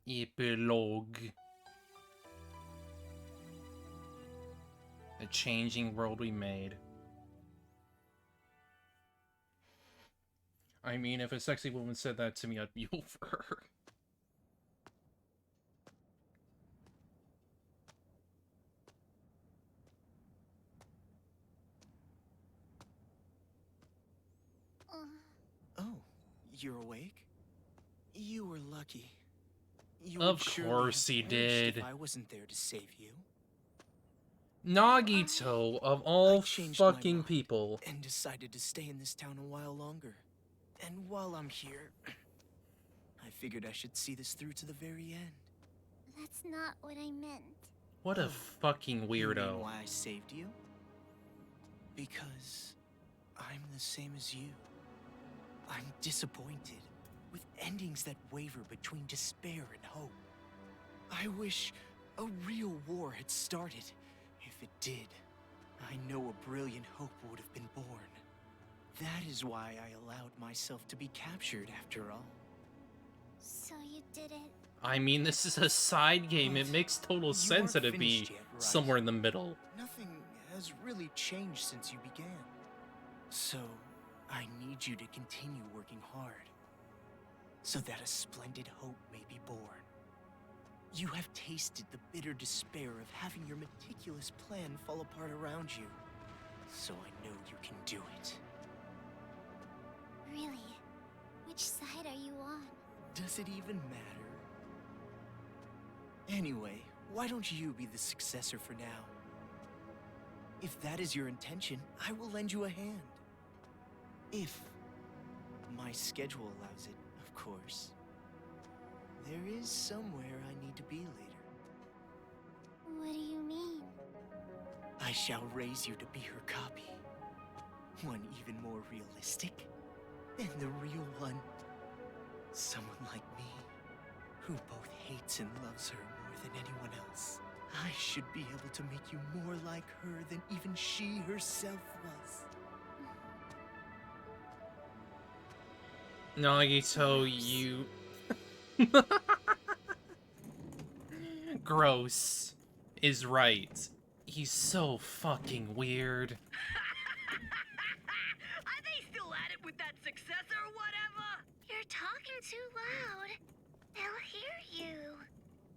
Epilogue. The changing world we made. I mean, if a sexy woman said that to me, I'd be over her. Oh, you're awake? You were lucky. You Of would surely course have he perished did. If I wasn't there to save you. Nagito, of all changed my fucking mind people. And decided to stay in this town a while longer. And while I'm here, I figured I should see this through to the very end. That's not what I meant. What a fucking You mean weirdo. why I saved you? Because I'm the same as you. I'm disappointed with endings that waver between despair and hope. I wish a real war had started. If it did, I know a brilliant hope would have been born. That is why I allowed myself to be captured after all. So you did it. I mean, this is a side game. It makes total sense that it'd be finished yet, right? somewhere in the middle. Nothing has really changed since you began. So, I need you to continue working hard. So that a splendid hope may be born. You have tasted the bitter despair of having your meticulous plan fall apart around you. So I know you can do it. Really? Which side are you on? Does it even matter? Anyway, why don't you be the successor for now? If that is your intention, I will lend you a hand. If my schedule allows it, of course. There is somewhere I need to be later. What do you mean? I shall raise you to be her copy. One even more realistic than the real one. Someone like me, who both hates and loves her more than anyone else. I should be able to make you more like her than even she herself was. Nagito, you... Gross is right. He's so fucking weird. Are they still at it with that successor or whatever? You're talking too loud. They'll hear you.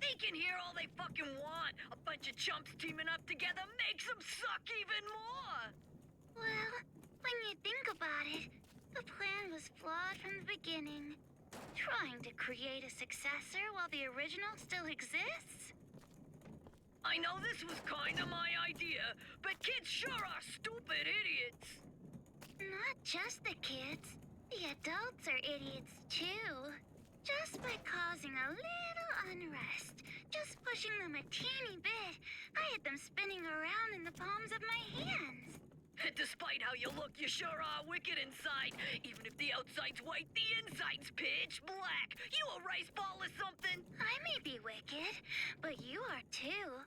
They can hear all they fucking want. A bunch of chumps teaming up together makes them suck even more. Well, when you think about it, the plan was flawed from the beginning. Trying to create a successor while the original still exists? I know this was kinda my idea, but kids sure are stupid idiots. Not just the kids. The adults are idiots too. Just by causing a little unrest, just pushing them a teeny bit, I had them spinning around in the palms of my hands. Despite how you look, you sure are wicked inside. Even if the outside's white, the inside's pitch black. You a rice ball or something? I may be wicked, but you are too.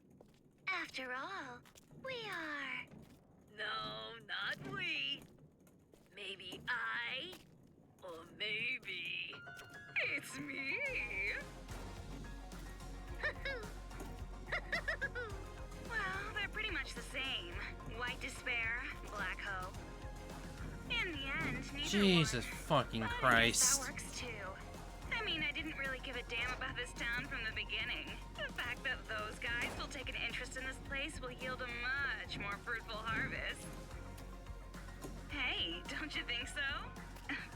After all, we are... No, not we. Maybe I, or maybe it's me. Well, they're pretty much the same. White despair, black hope. In the end, neither Jesus won. fucking But Christ. that works too. I mean, I didn't really give a damn about this town from the beginning. The fact that those guys will take an interest in this place will yield a much more fruitful harvest. Hey, don't you think so?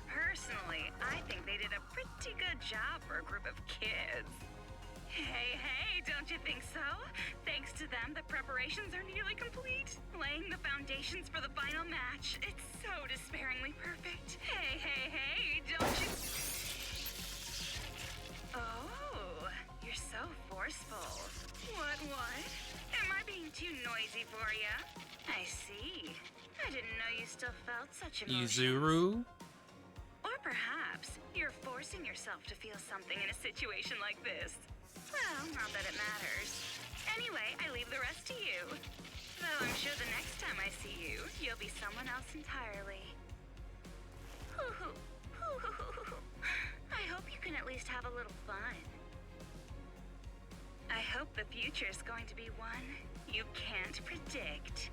Personally, I think they did a pretty good job for a group of kids. Hey, don't you think so? Thanks to them, the preparations are nearly complete. Laying the foundations for the final match. It's so despairingly perfect. Hey, don't you... Oh, you're so forceful. What? Am I being too noisy for ya? I see. I didn't know you still felt such emotions. Yuzuru? Or perhaps you're forcing yourself to feel something in a situation like this. Well, not that it matters. Anyway, I leave the rest to you. Though I'm sure the next time I see you, you'll be someone else entirely. I hope you can at least have a little fun. I hope the future's going to be one you can't predict.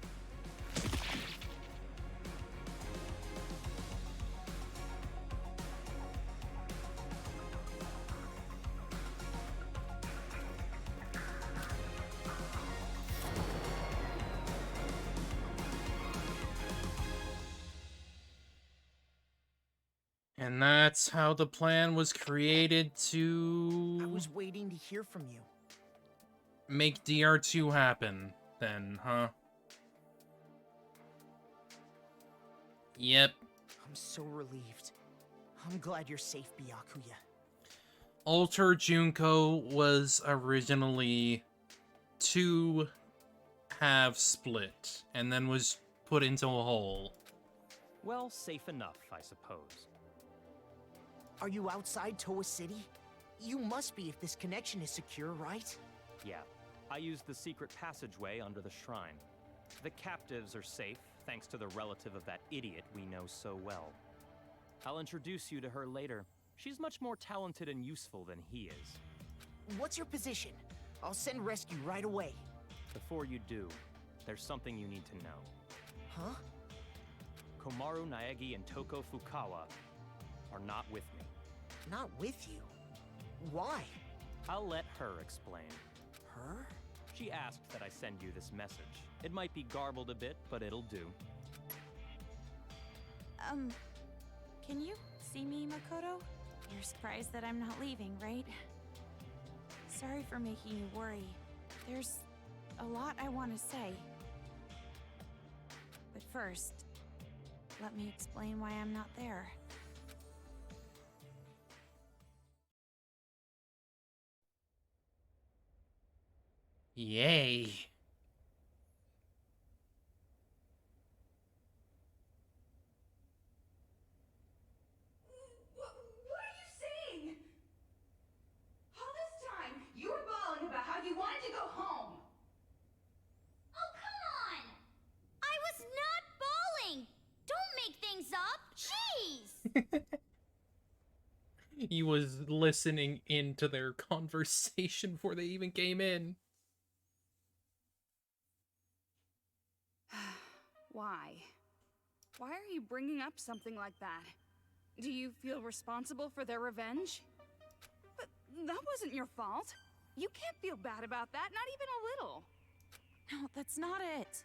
And that's how the plan was created I to was waiting to hear from you. make DR2 happen, then, huh? Yep. I'm so relieved. I'm glad you're safe, Byakuya. Alter Junko was originally two halves split, and then was put into a whole. Well, safe enough, I suppose. Are you outside Toa City? You must be if this connection is secure, right? Yeah, I used the secret passageway under the shrine. The captives are safe, thanks to the relative of that idiot we know so well. I'll introduce you to her later. She's much more talented and useful than he is. What's your position? I'll send rescue right away. Before you do, there's something you need to know. Huh? Komaru Naegi and Toko Fukawa are not with me. Not with you? Why? I'll let her explain. Her? She asked that I send you this message. It might be garbled a bit, but it'll do. Can you see me, Makoto? You're surprised that I'm not leaving, right? Sorry for making you worry. There's a lot I want to say. But first, let me explain why I'm not there. Yay. What are you saying? All this time, you were bawling about how you wanted to go home. Oh, come on! I was not bawling! Don't make things up! Jeez! He was listening into their conversation before they even came in. Why? Why are you bringing up something like that? Do you feel responsible for their revenge? But that wasn't your fault. You can't feel bad about that, not even a little. No, that's not it.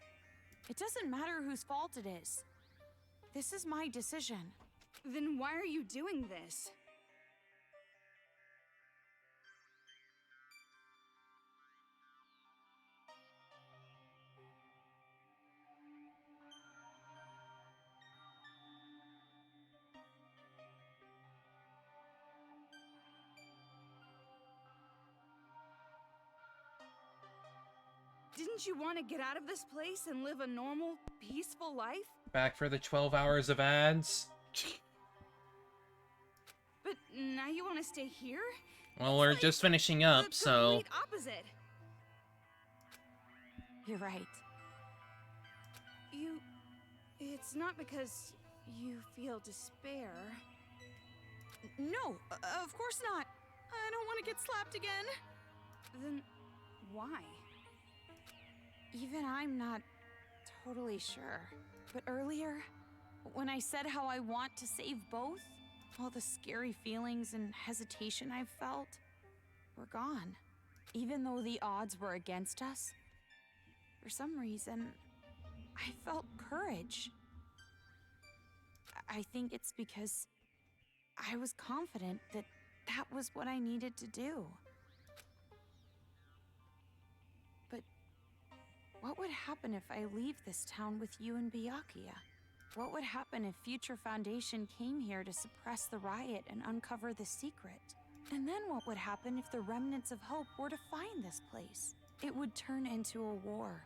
It doesn't matter whose fault it is. This is my decision. Then why are you doing this? Didn't you want to get out of this place and live a normal, peaceful life? Back for the 12 hours of ads. But now you want to stay here? Well, we're just finishing up, The so... complete opposite. You're right. It's not because you feel despair. No, of course not. I don't want to get slapped again. Then why? Even I'm not totally sure. But earlier, when I said how I want to save both, all the scary feelings and hesitation I've felt were gone. Even though the odds were against us, for some reason, I felt courage. I think it's because I was confident that that was what I needed to do. But what would happen if I leave this town with you and Byakuya? What would happen if Future Foundation came here to suppress the riot and uncover the secret? And then what would happen if the remnants of hope were to find this place? It would turn into a war.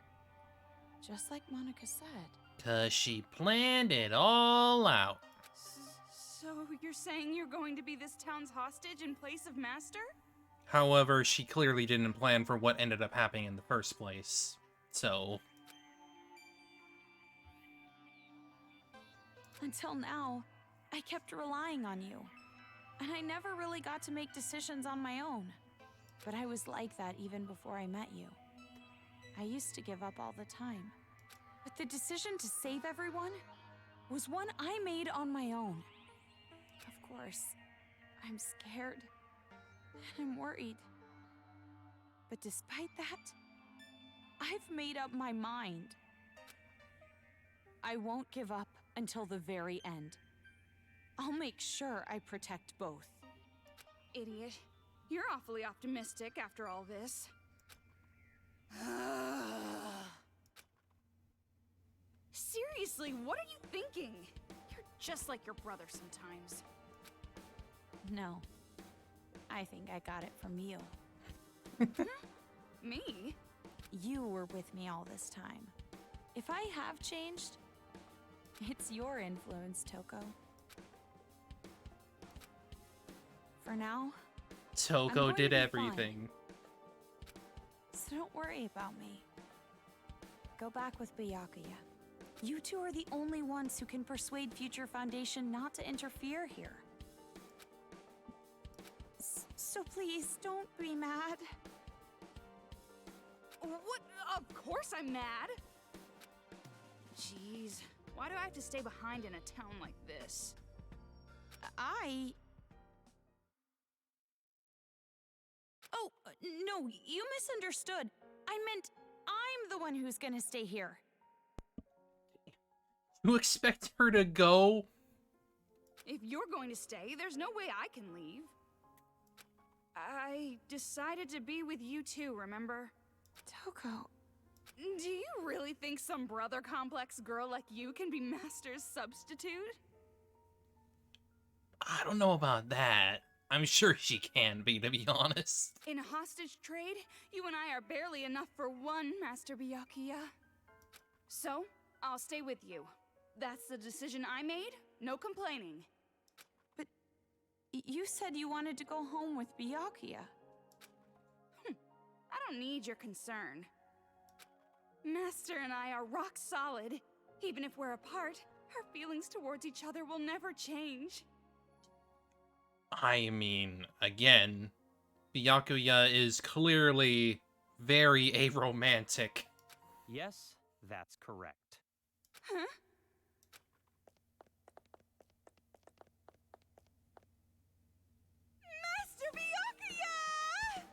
Just like Monica said. 'Cause she planned it all out. So you're saying you're going to be this town's hostage in place of Master? However, she clearly didn't plan for what ended up happening in the first place. So... Until now, I kept relying on you. And I never really got to make decisions on my own. But I was like that even before I met you. I used to give up all the time. But the decision to save everyone was one I made on my own. Of course, I'm scared and I'm worried. But despite that, I've made up my mind. I won't give up until the very end. I'll make sure I protect both. Idiot. You're awfully optimistic after all this. Seriously, what are you thinking? You're just like your brother sometimes. No. I think I got it from you. Me? You were with me all this time. If I have changed, it's your influence, Toko. For now, Toko going did to be everything. so don't worry about me. Go back with Byakuya. You two are the only ones who can persuade Future Foundation not to interfere here. So please, don't be mad. What? Of course I'm mad! Jeez, why do I have to stay behind in a town like this? Oh, no, you misunderstood. I meant I'm the one who's gonna stay here. You expect her to go? If you're going to stay, there's no way I can leave. I decided to be with you too, remember? Toko. Do you really think some brother complex girl like you can be Master's substitute? I don't know about that. I'm sure she can be, to be honest. In a hostage trade, you and I are barely enough for one, Master Byakuya. So, I'll stay with you. That's the decision I made, no complaining. But you said you wanted to go home with Byakuya. I don't need your concern. Master and I are rock solid. Even if we're apart, our feelings towards each other will never change. I mean, again, Byakuya is clearly very aromantic. Yes, that's correct. Huh? Master Byakuya!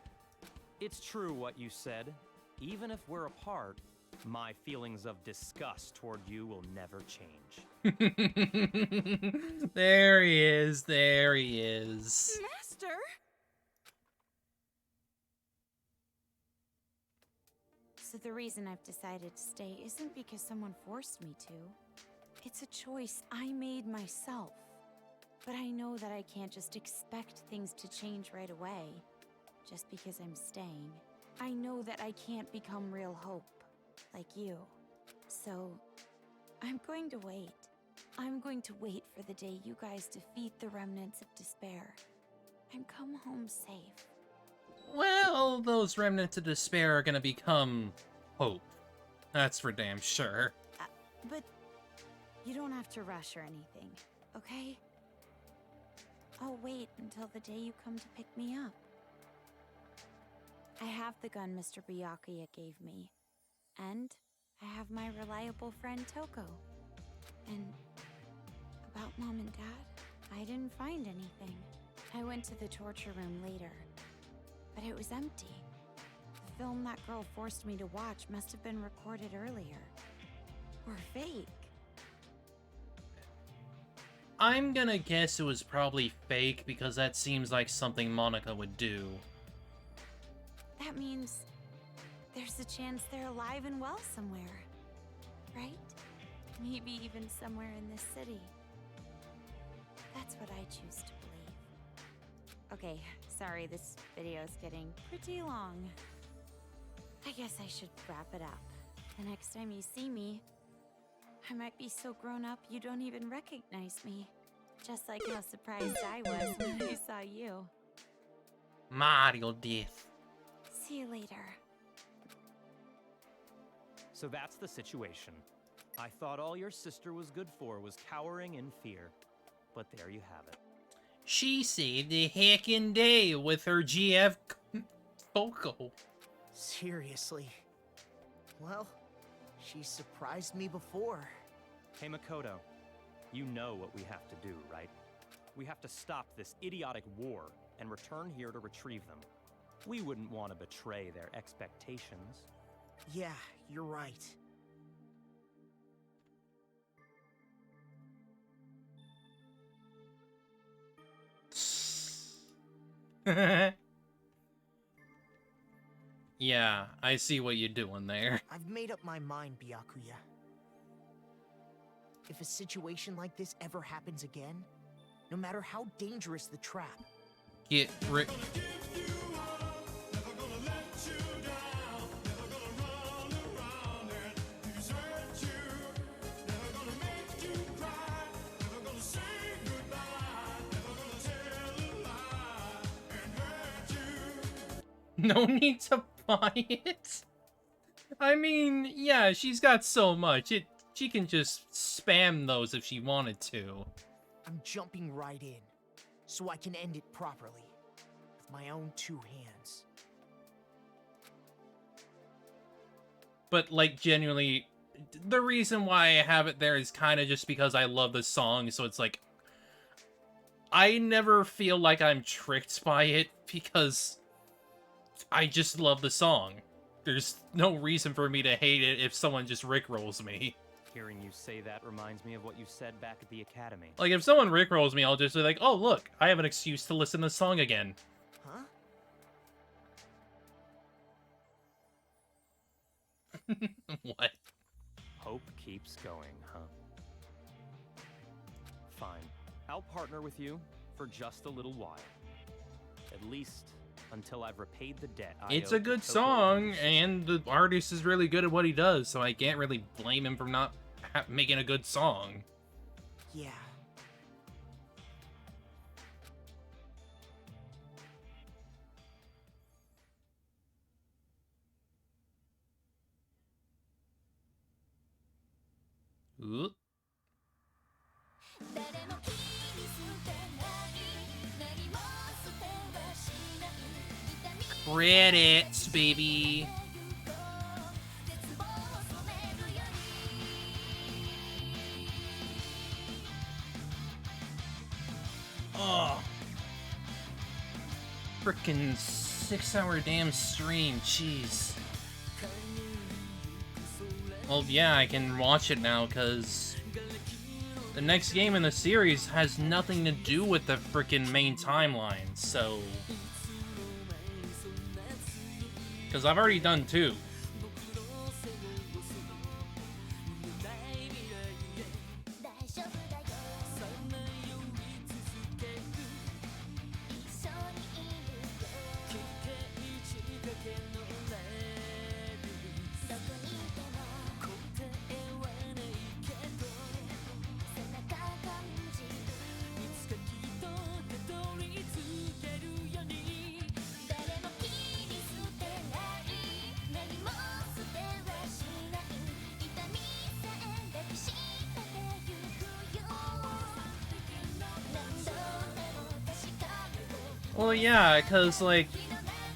It's true what you said. Even if we're apart, my feelings of disgust toward you will never change. There he is, there he is. Master? So the reason I've decided to stay isn't because someone forced me to. It's a choice I made myself. But I know that I can't just expect things to change right away, just because I'm staying. I know that I can't become real hope, like you. So, I'm going to wait. I'm going to wait for the day you guys defeat the remnants of despair and come home safe. Well, those remnants of despair are gonna become hope. That's for damn sure. But you don't have to rush or anything, okay? I'll wait until the day you come to pick me up. I have the gun Mr. Byakuya gave me, and I have my reliable friend Toko. And about Mom and Dad, I didn't find anything. I went to the torture room later, but it was empty. The film that girl forced me to watch must have been recorded earlier. Or fake. I'm gonna guess it was probably fake because that seems like something Monika would do. That means there's a chance they're alive and well somewhere, right? Maybe even somewhere in this city. That's what I choose to believe. Okay, sorry, this video's getting pretty long. I guess I should wrap it up. The next time you see me, I might be so grown up you don't even recognize me. Just like how surprised I was when I saw you. Mario death. See you later. So that's the situation. I thought all your sister was good for was cowering in fear. But there you have it. She saved the heckin' day with her GF vocal. Seriously. Well, she surprised me before. Hey Makoto, you know what we have to do, right? We have to stop this idiotic war and return here to retrieve them. We wouldn't want to betray their expectations. Yeah, you're right. Yeah, I see what you're doing there. I've made up my mind, Byakuya. If a situation like this ever happens again, no matter how dangerous the trap, Get rid. No need to buy it. I mean, yeah, she's got so much. She can just spam those if she wanted to. I'm jumping right in, so I can end it properly, with my own two hands. But, like, genuinely, the reason why I have it there is kind of just because I love the song, so it's like, I never feel like I'm tricked by it, because I just love the song. There's no reason for me to hate it if someone just rickrolls me. Hearing you say that reminds me of what you said back at the academy. Like, if someone rickrolls me, I'll just be like, oh, look, I have an excuse to listen to the song again. Huh? What? Hope keeps going, huh? Fine. I'll partner with you for just a little while. At least until I've repaid the debt I It's owe a to good Toko song, Industries. and the artist is really good at what he does, so I can't really blame him for not making a good song. Yeah. Ooh. Credits, baby. Oh. Frickin' 6-hour damn stream, jeez. Well, yeah, I can watch it now, because the next game in the series has nothing to do with the frickin' main timeline, so... Because I've already done 2. Well, yeah, because, like,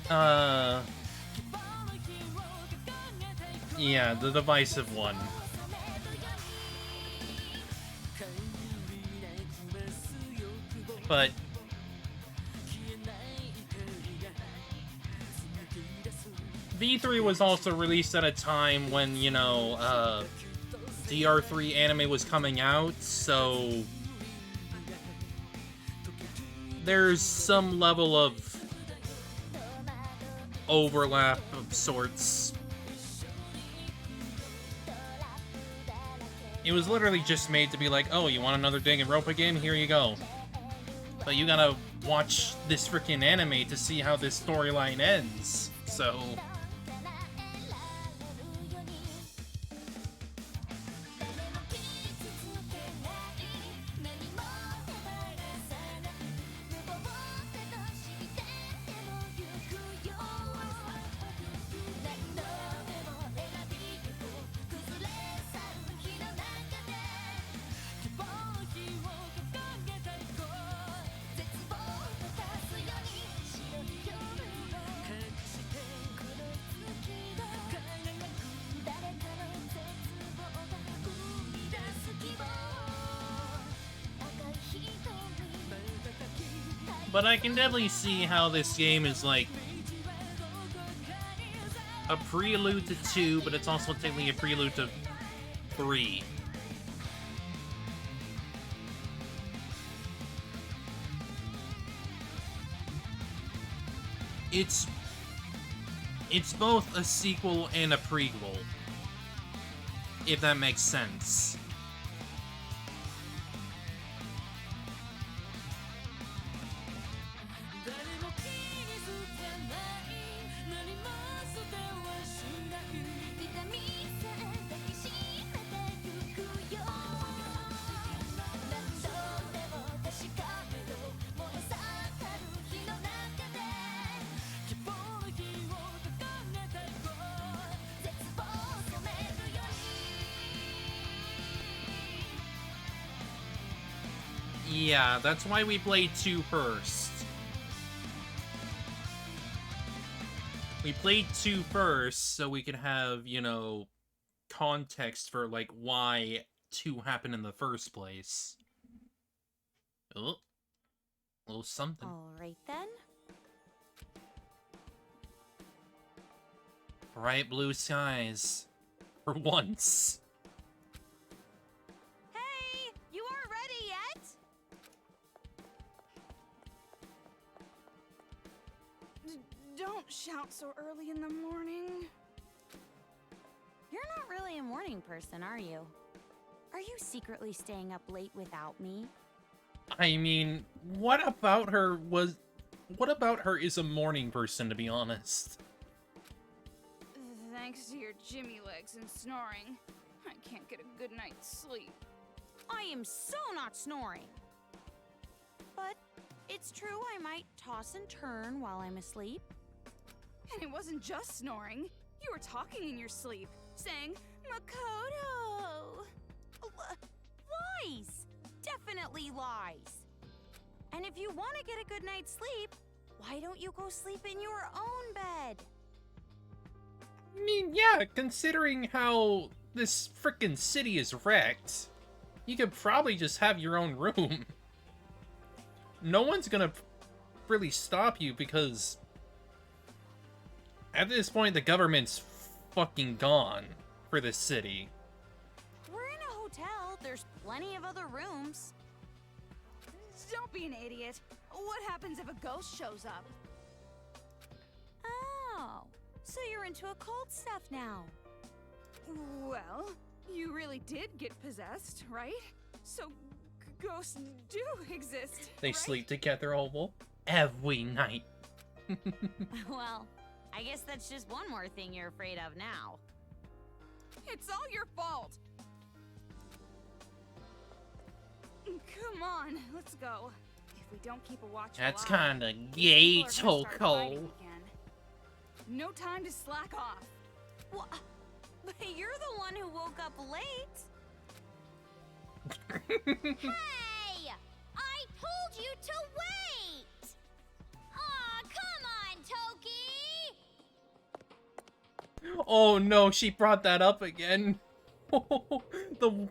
yeah, the divisive one. But V3 was also released at a time when, you know, DR3 anime was coming out, so there's some level of overlap of sorts. It was literally just made to be like, oh, you want another Danganronpa game? Here you go. But you gotta watch this freaking anime to see how this storyline ends, so... But I can definitely see how this game is, like, a prelude to 2, but it's also technically a prelude to 3. It's both a sequel and a prequel, if that makes sense. Yeah, that's why we played 2 first. We played 2 first so we could have, you know, context for, like, why 2 happened in the first place. Oh, a little something. All right then. Bright blue skies. For once. Hey, you aren't ready yet? Don't shout so early in the morning. You're not really a morning person, are you? Are you secretly staying up late without me? I mean, what about her is a morning person, to be honest? Thanks to your Jimmy legs and snoring, I can't get a good night's sleep. I am so not snoring. But it's true I might toss and turn while I'm asleep. And it wasn't just snoring. You were talking in your sleep, saying, Makoto! Lies! Definitely lies. And if you want to get a good night's sleep, why don't you go sleep in your own bed? I mean, yeah, considering how this frickin' city is wrecked, you could probably just have your own room. No one's gonna really stop you because at this point the government's fucking gone for this city. We're in a hotel. There's plenty of other rooms. Don't be an idiot. What happens if a ghost shows up? Oh, so you're into occult stuff now. Well, you really did get possessed, right? So ghosts do exist. They right? sleep together all every night. Well, I guess that's just one more thing you're afraid of now. It's all your fault. Come on, let's go. If we don't keep a watch, That's kinda gay, Toko. No time to slack off. Well, but you're the one who woke up late. Hey! I told you to wait! Aw, come on, Toki! Oh no, she brought that up again. the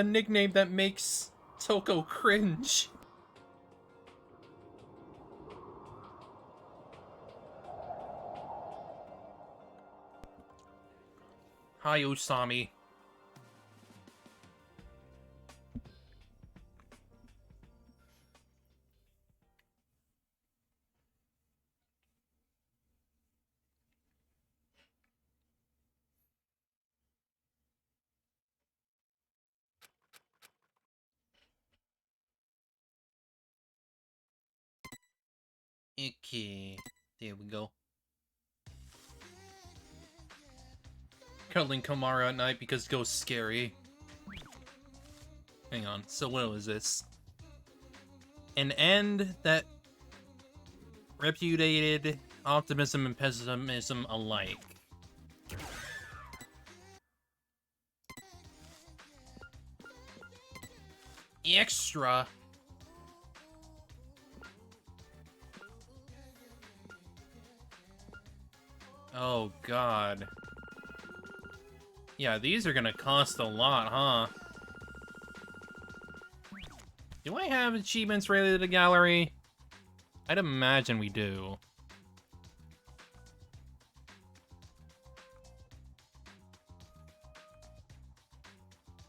nickname that makes Toko cringe. Hi, Usami. Okay, there we go. Cuddling Komara at night because Ghost's scary. Hang on, so what was this? An end that repudiated optimism and pessimism alike. Extra. Oh god. Yeah, these are gonna cost a lot, huh? Do I have achievements related to gallery? I'd imagine we do.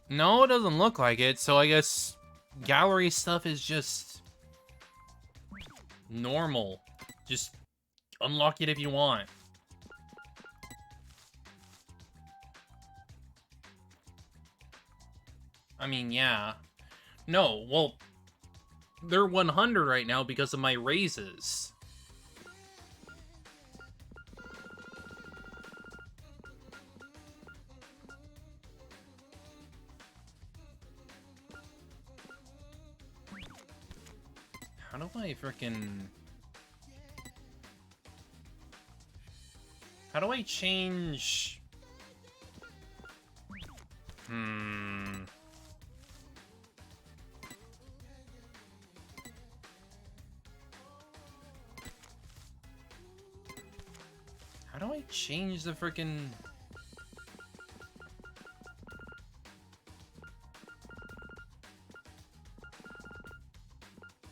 No, it doesn't look like it, so I guess gallery stuff is just normal. Just unlock it if you want. I mean, yeah. No, well, they're 100 right now because of my raises. How do I frickin'... How do I change... How do I change the frickin'...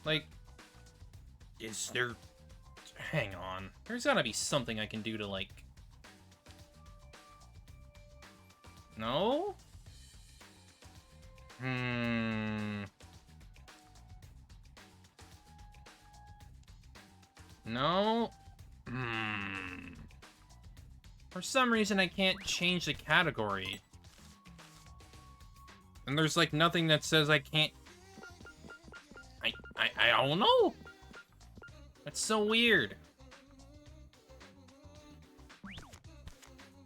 Like... Is there... Hang on. There's gotta be something I can do to, like... No? No? For some reason, I can't change the category. And there's, like, nothing that says I can't... I don't know! That's so weird.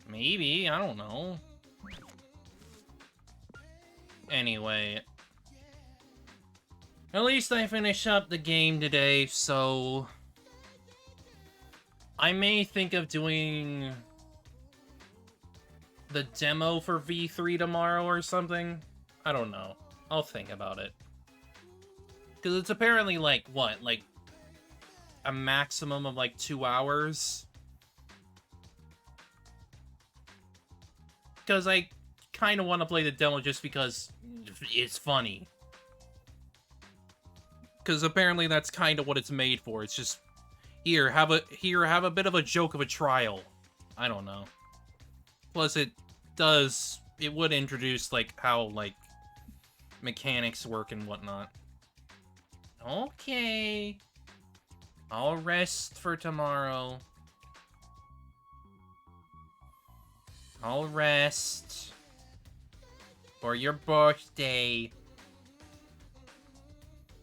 Maybe, I don't know. Anyway. At least I finish up the game today, so... I may think of doing... the demo for V3 tomorrow or something. I don't know. I'll think about it. Because it's apparently, like, what? Like, a maximum of, like, 2 hours? Because I kind of want to play the demo just because it's funny. Because apparently that's kind of what it's made for. It's just, here, have a bit of a joke of a trial. I don't know. Plus, it would introduce, like, how, like, mechanics work and whatnot. Okay. I'll rest for tomorrow. I'll rest for your birthday.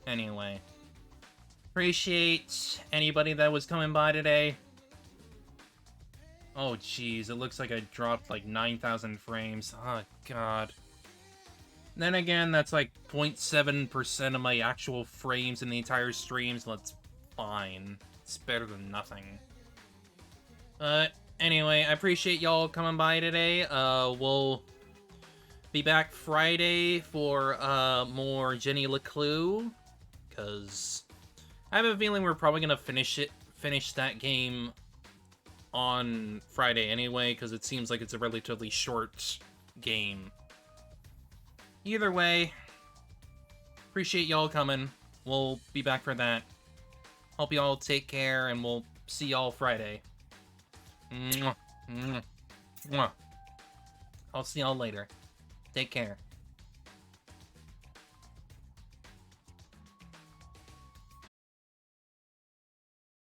Anyway. Appreciate anybody that was coming by today. Oh, jeez, it looks like I dropped like 9,000 frames. Oh, God. Then again, that's like 0.7% of my actual frames in the entire stream, so that's fine. It's better than nothing. Anyway, I appreciate y'all coming by today. We'll be back Friday for, more Jenny LeClue, because I have a feeling we're probably gonna finish that game on Friday anyway, because it seems like it's a relatively short game. Either way, appreciate y'all coming. We'll be back for that. Hope y'all take care, and we'll see y'all Friday. Mwah. Mwah. Mwah. I'll see y'all later. Take care.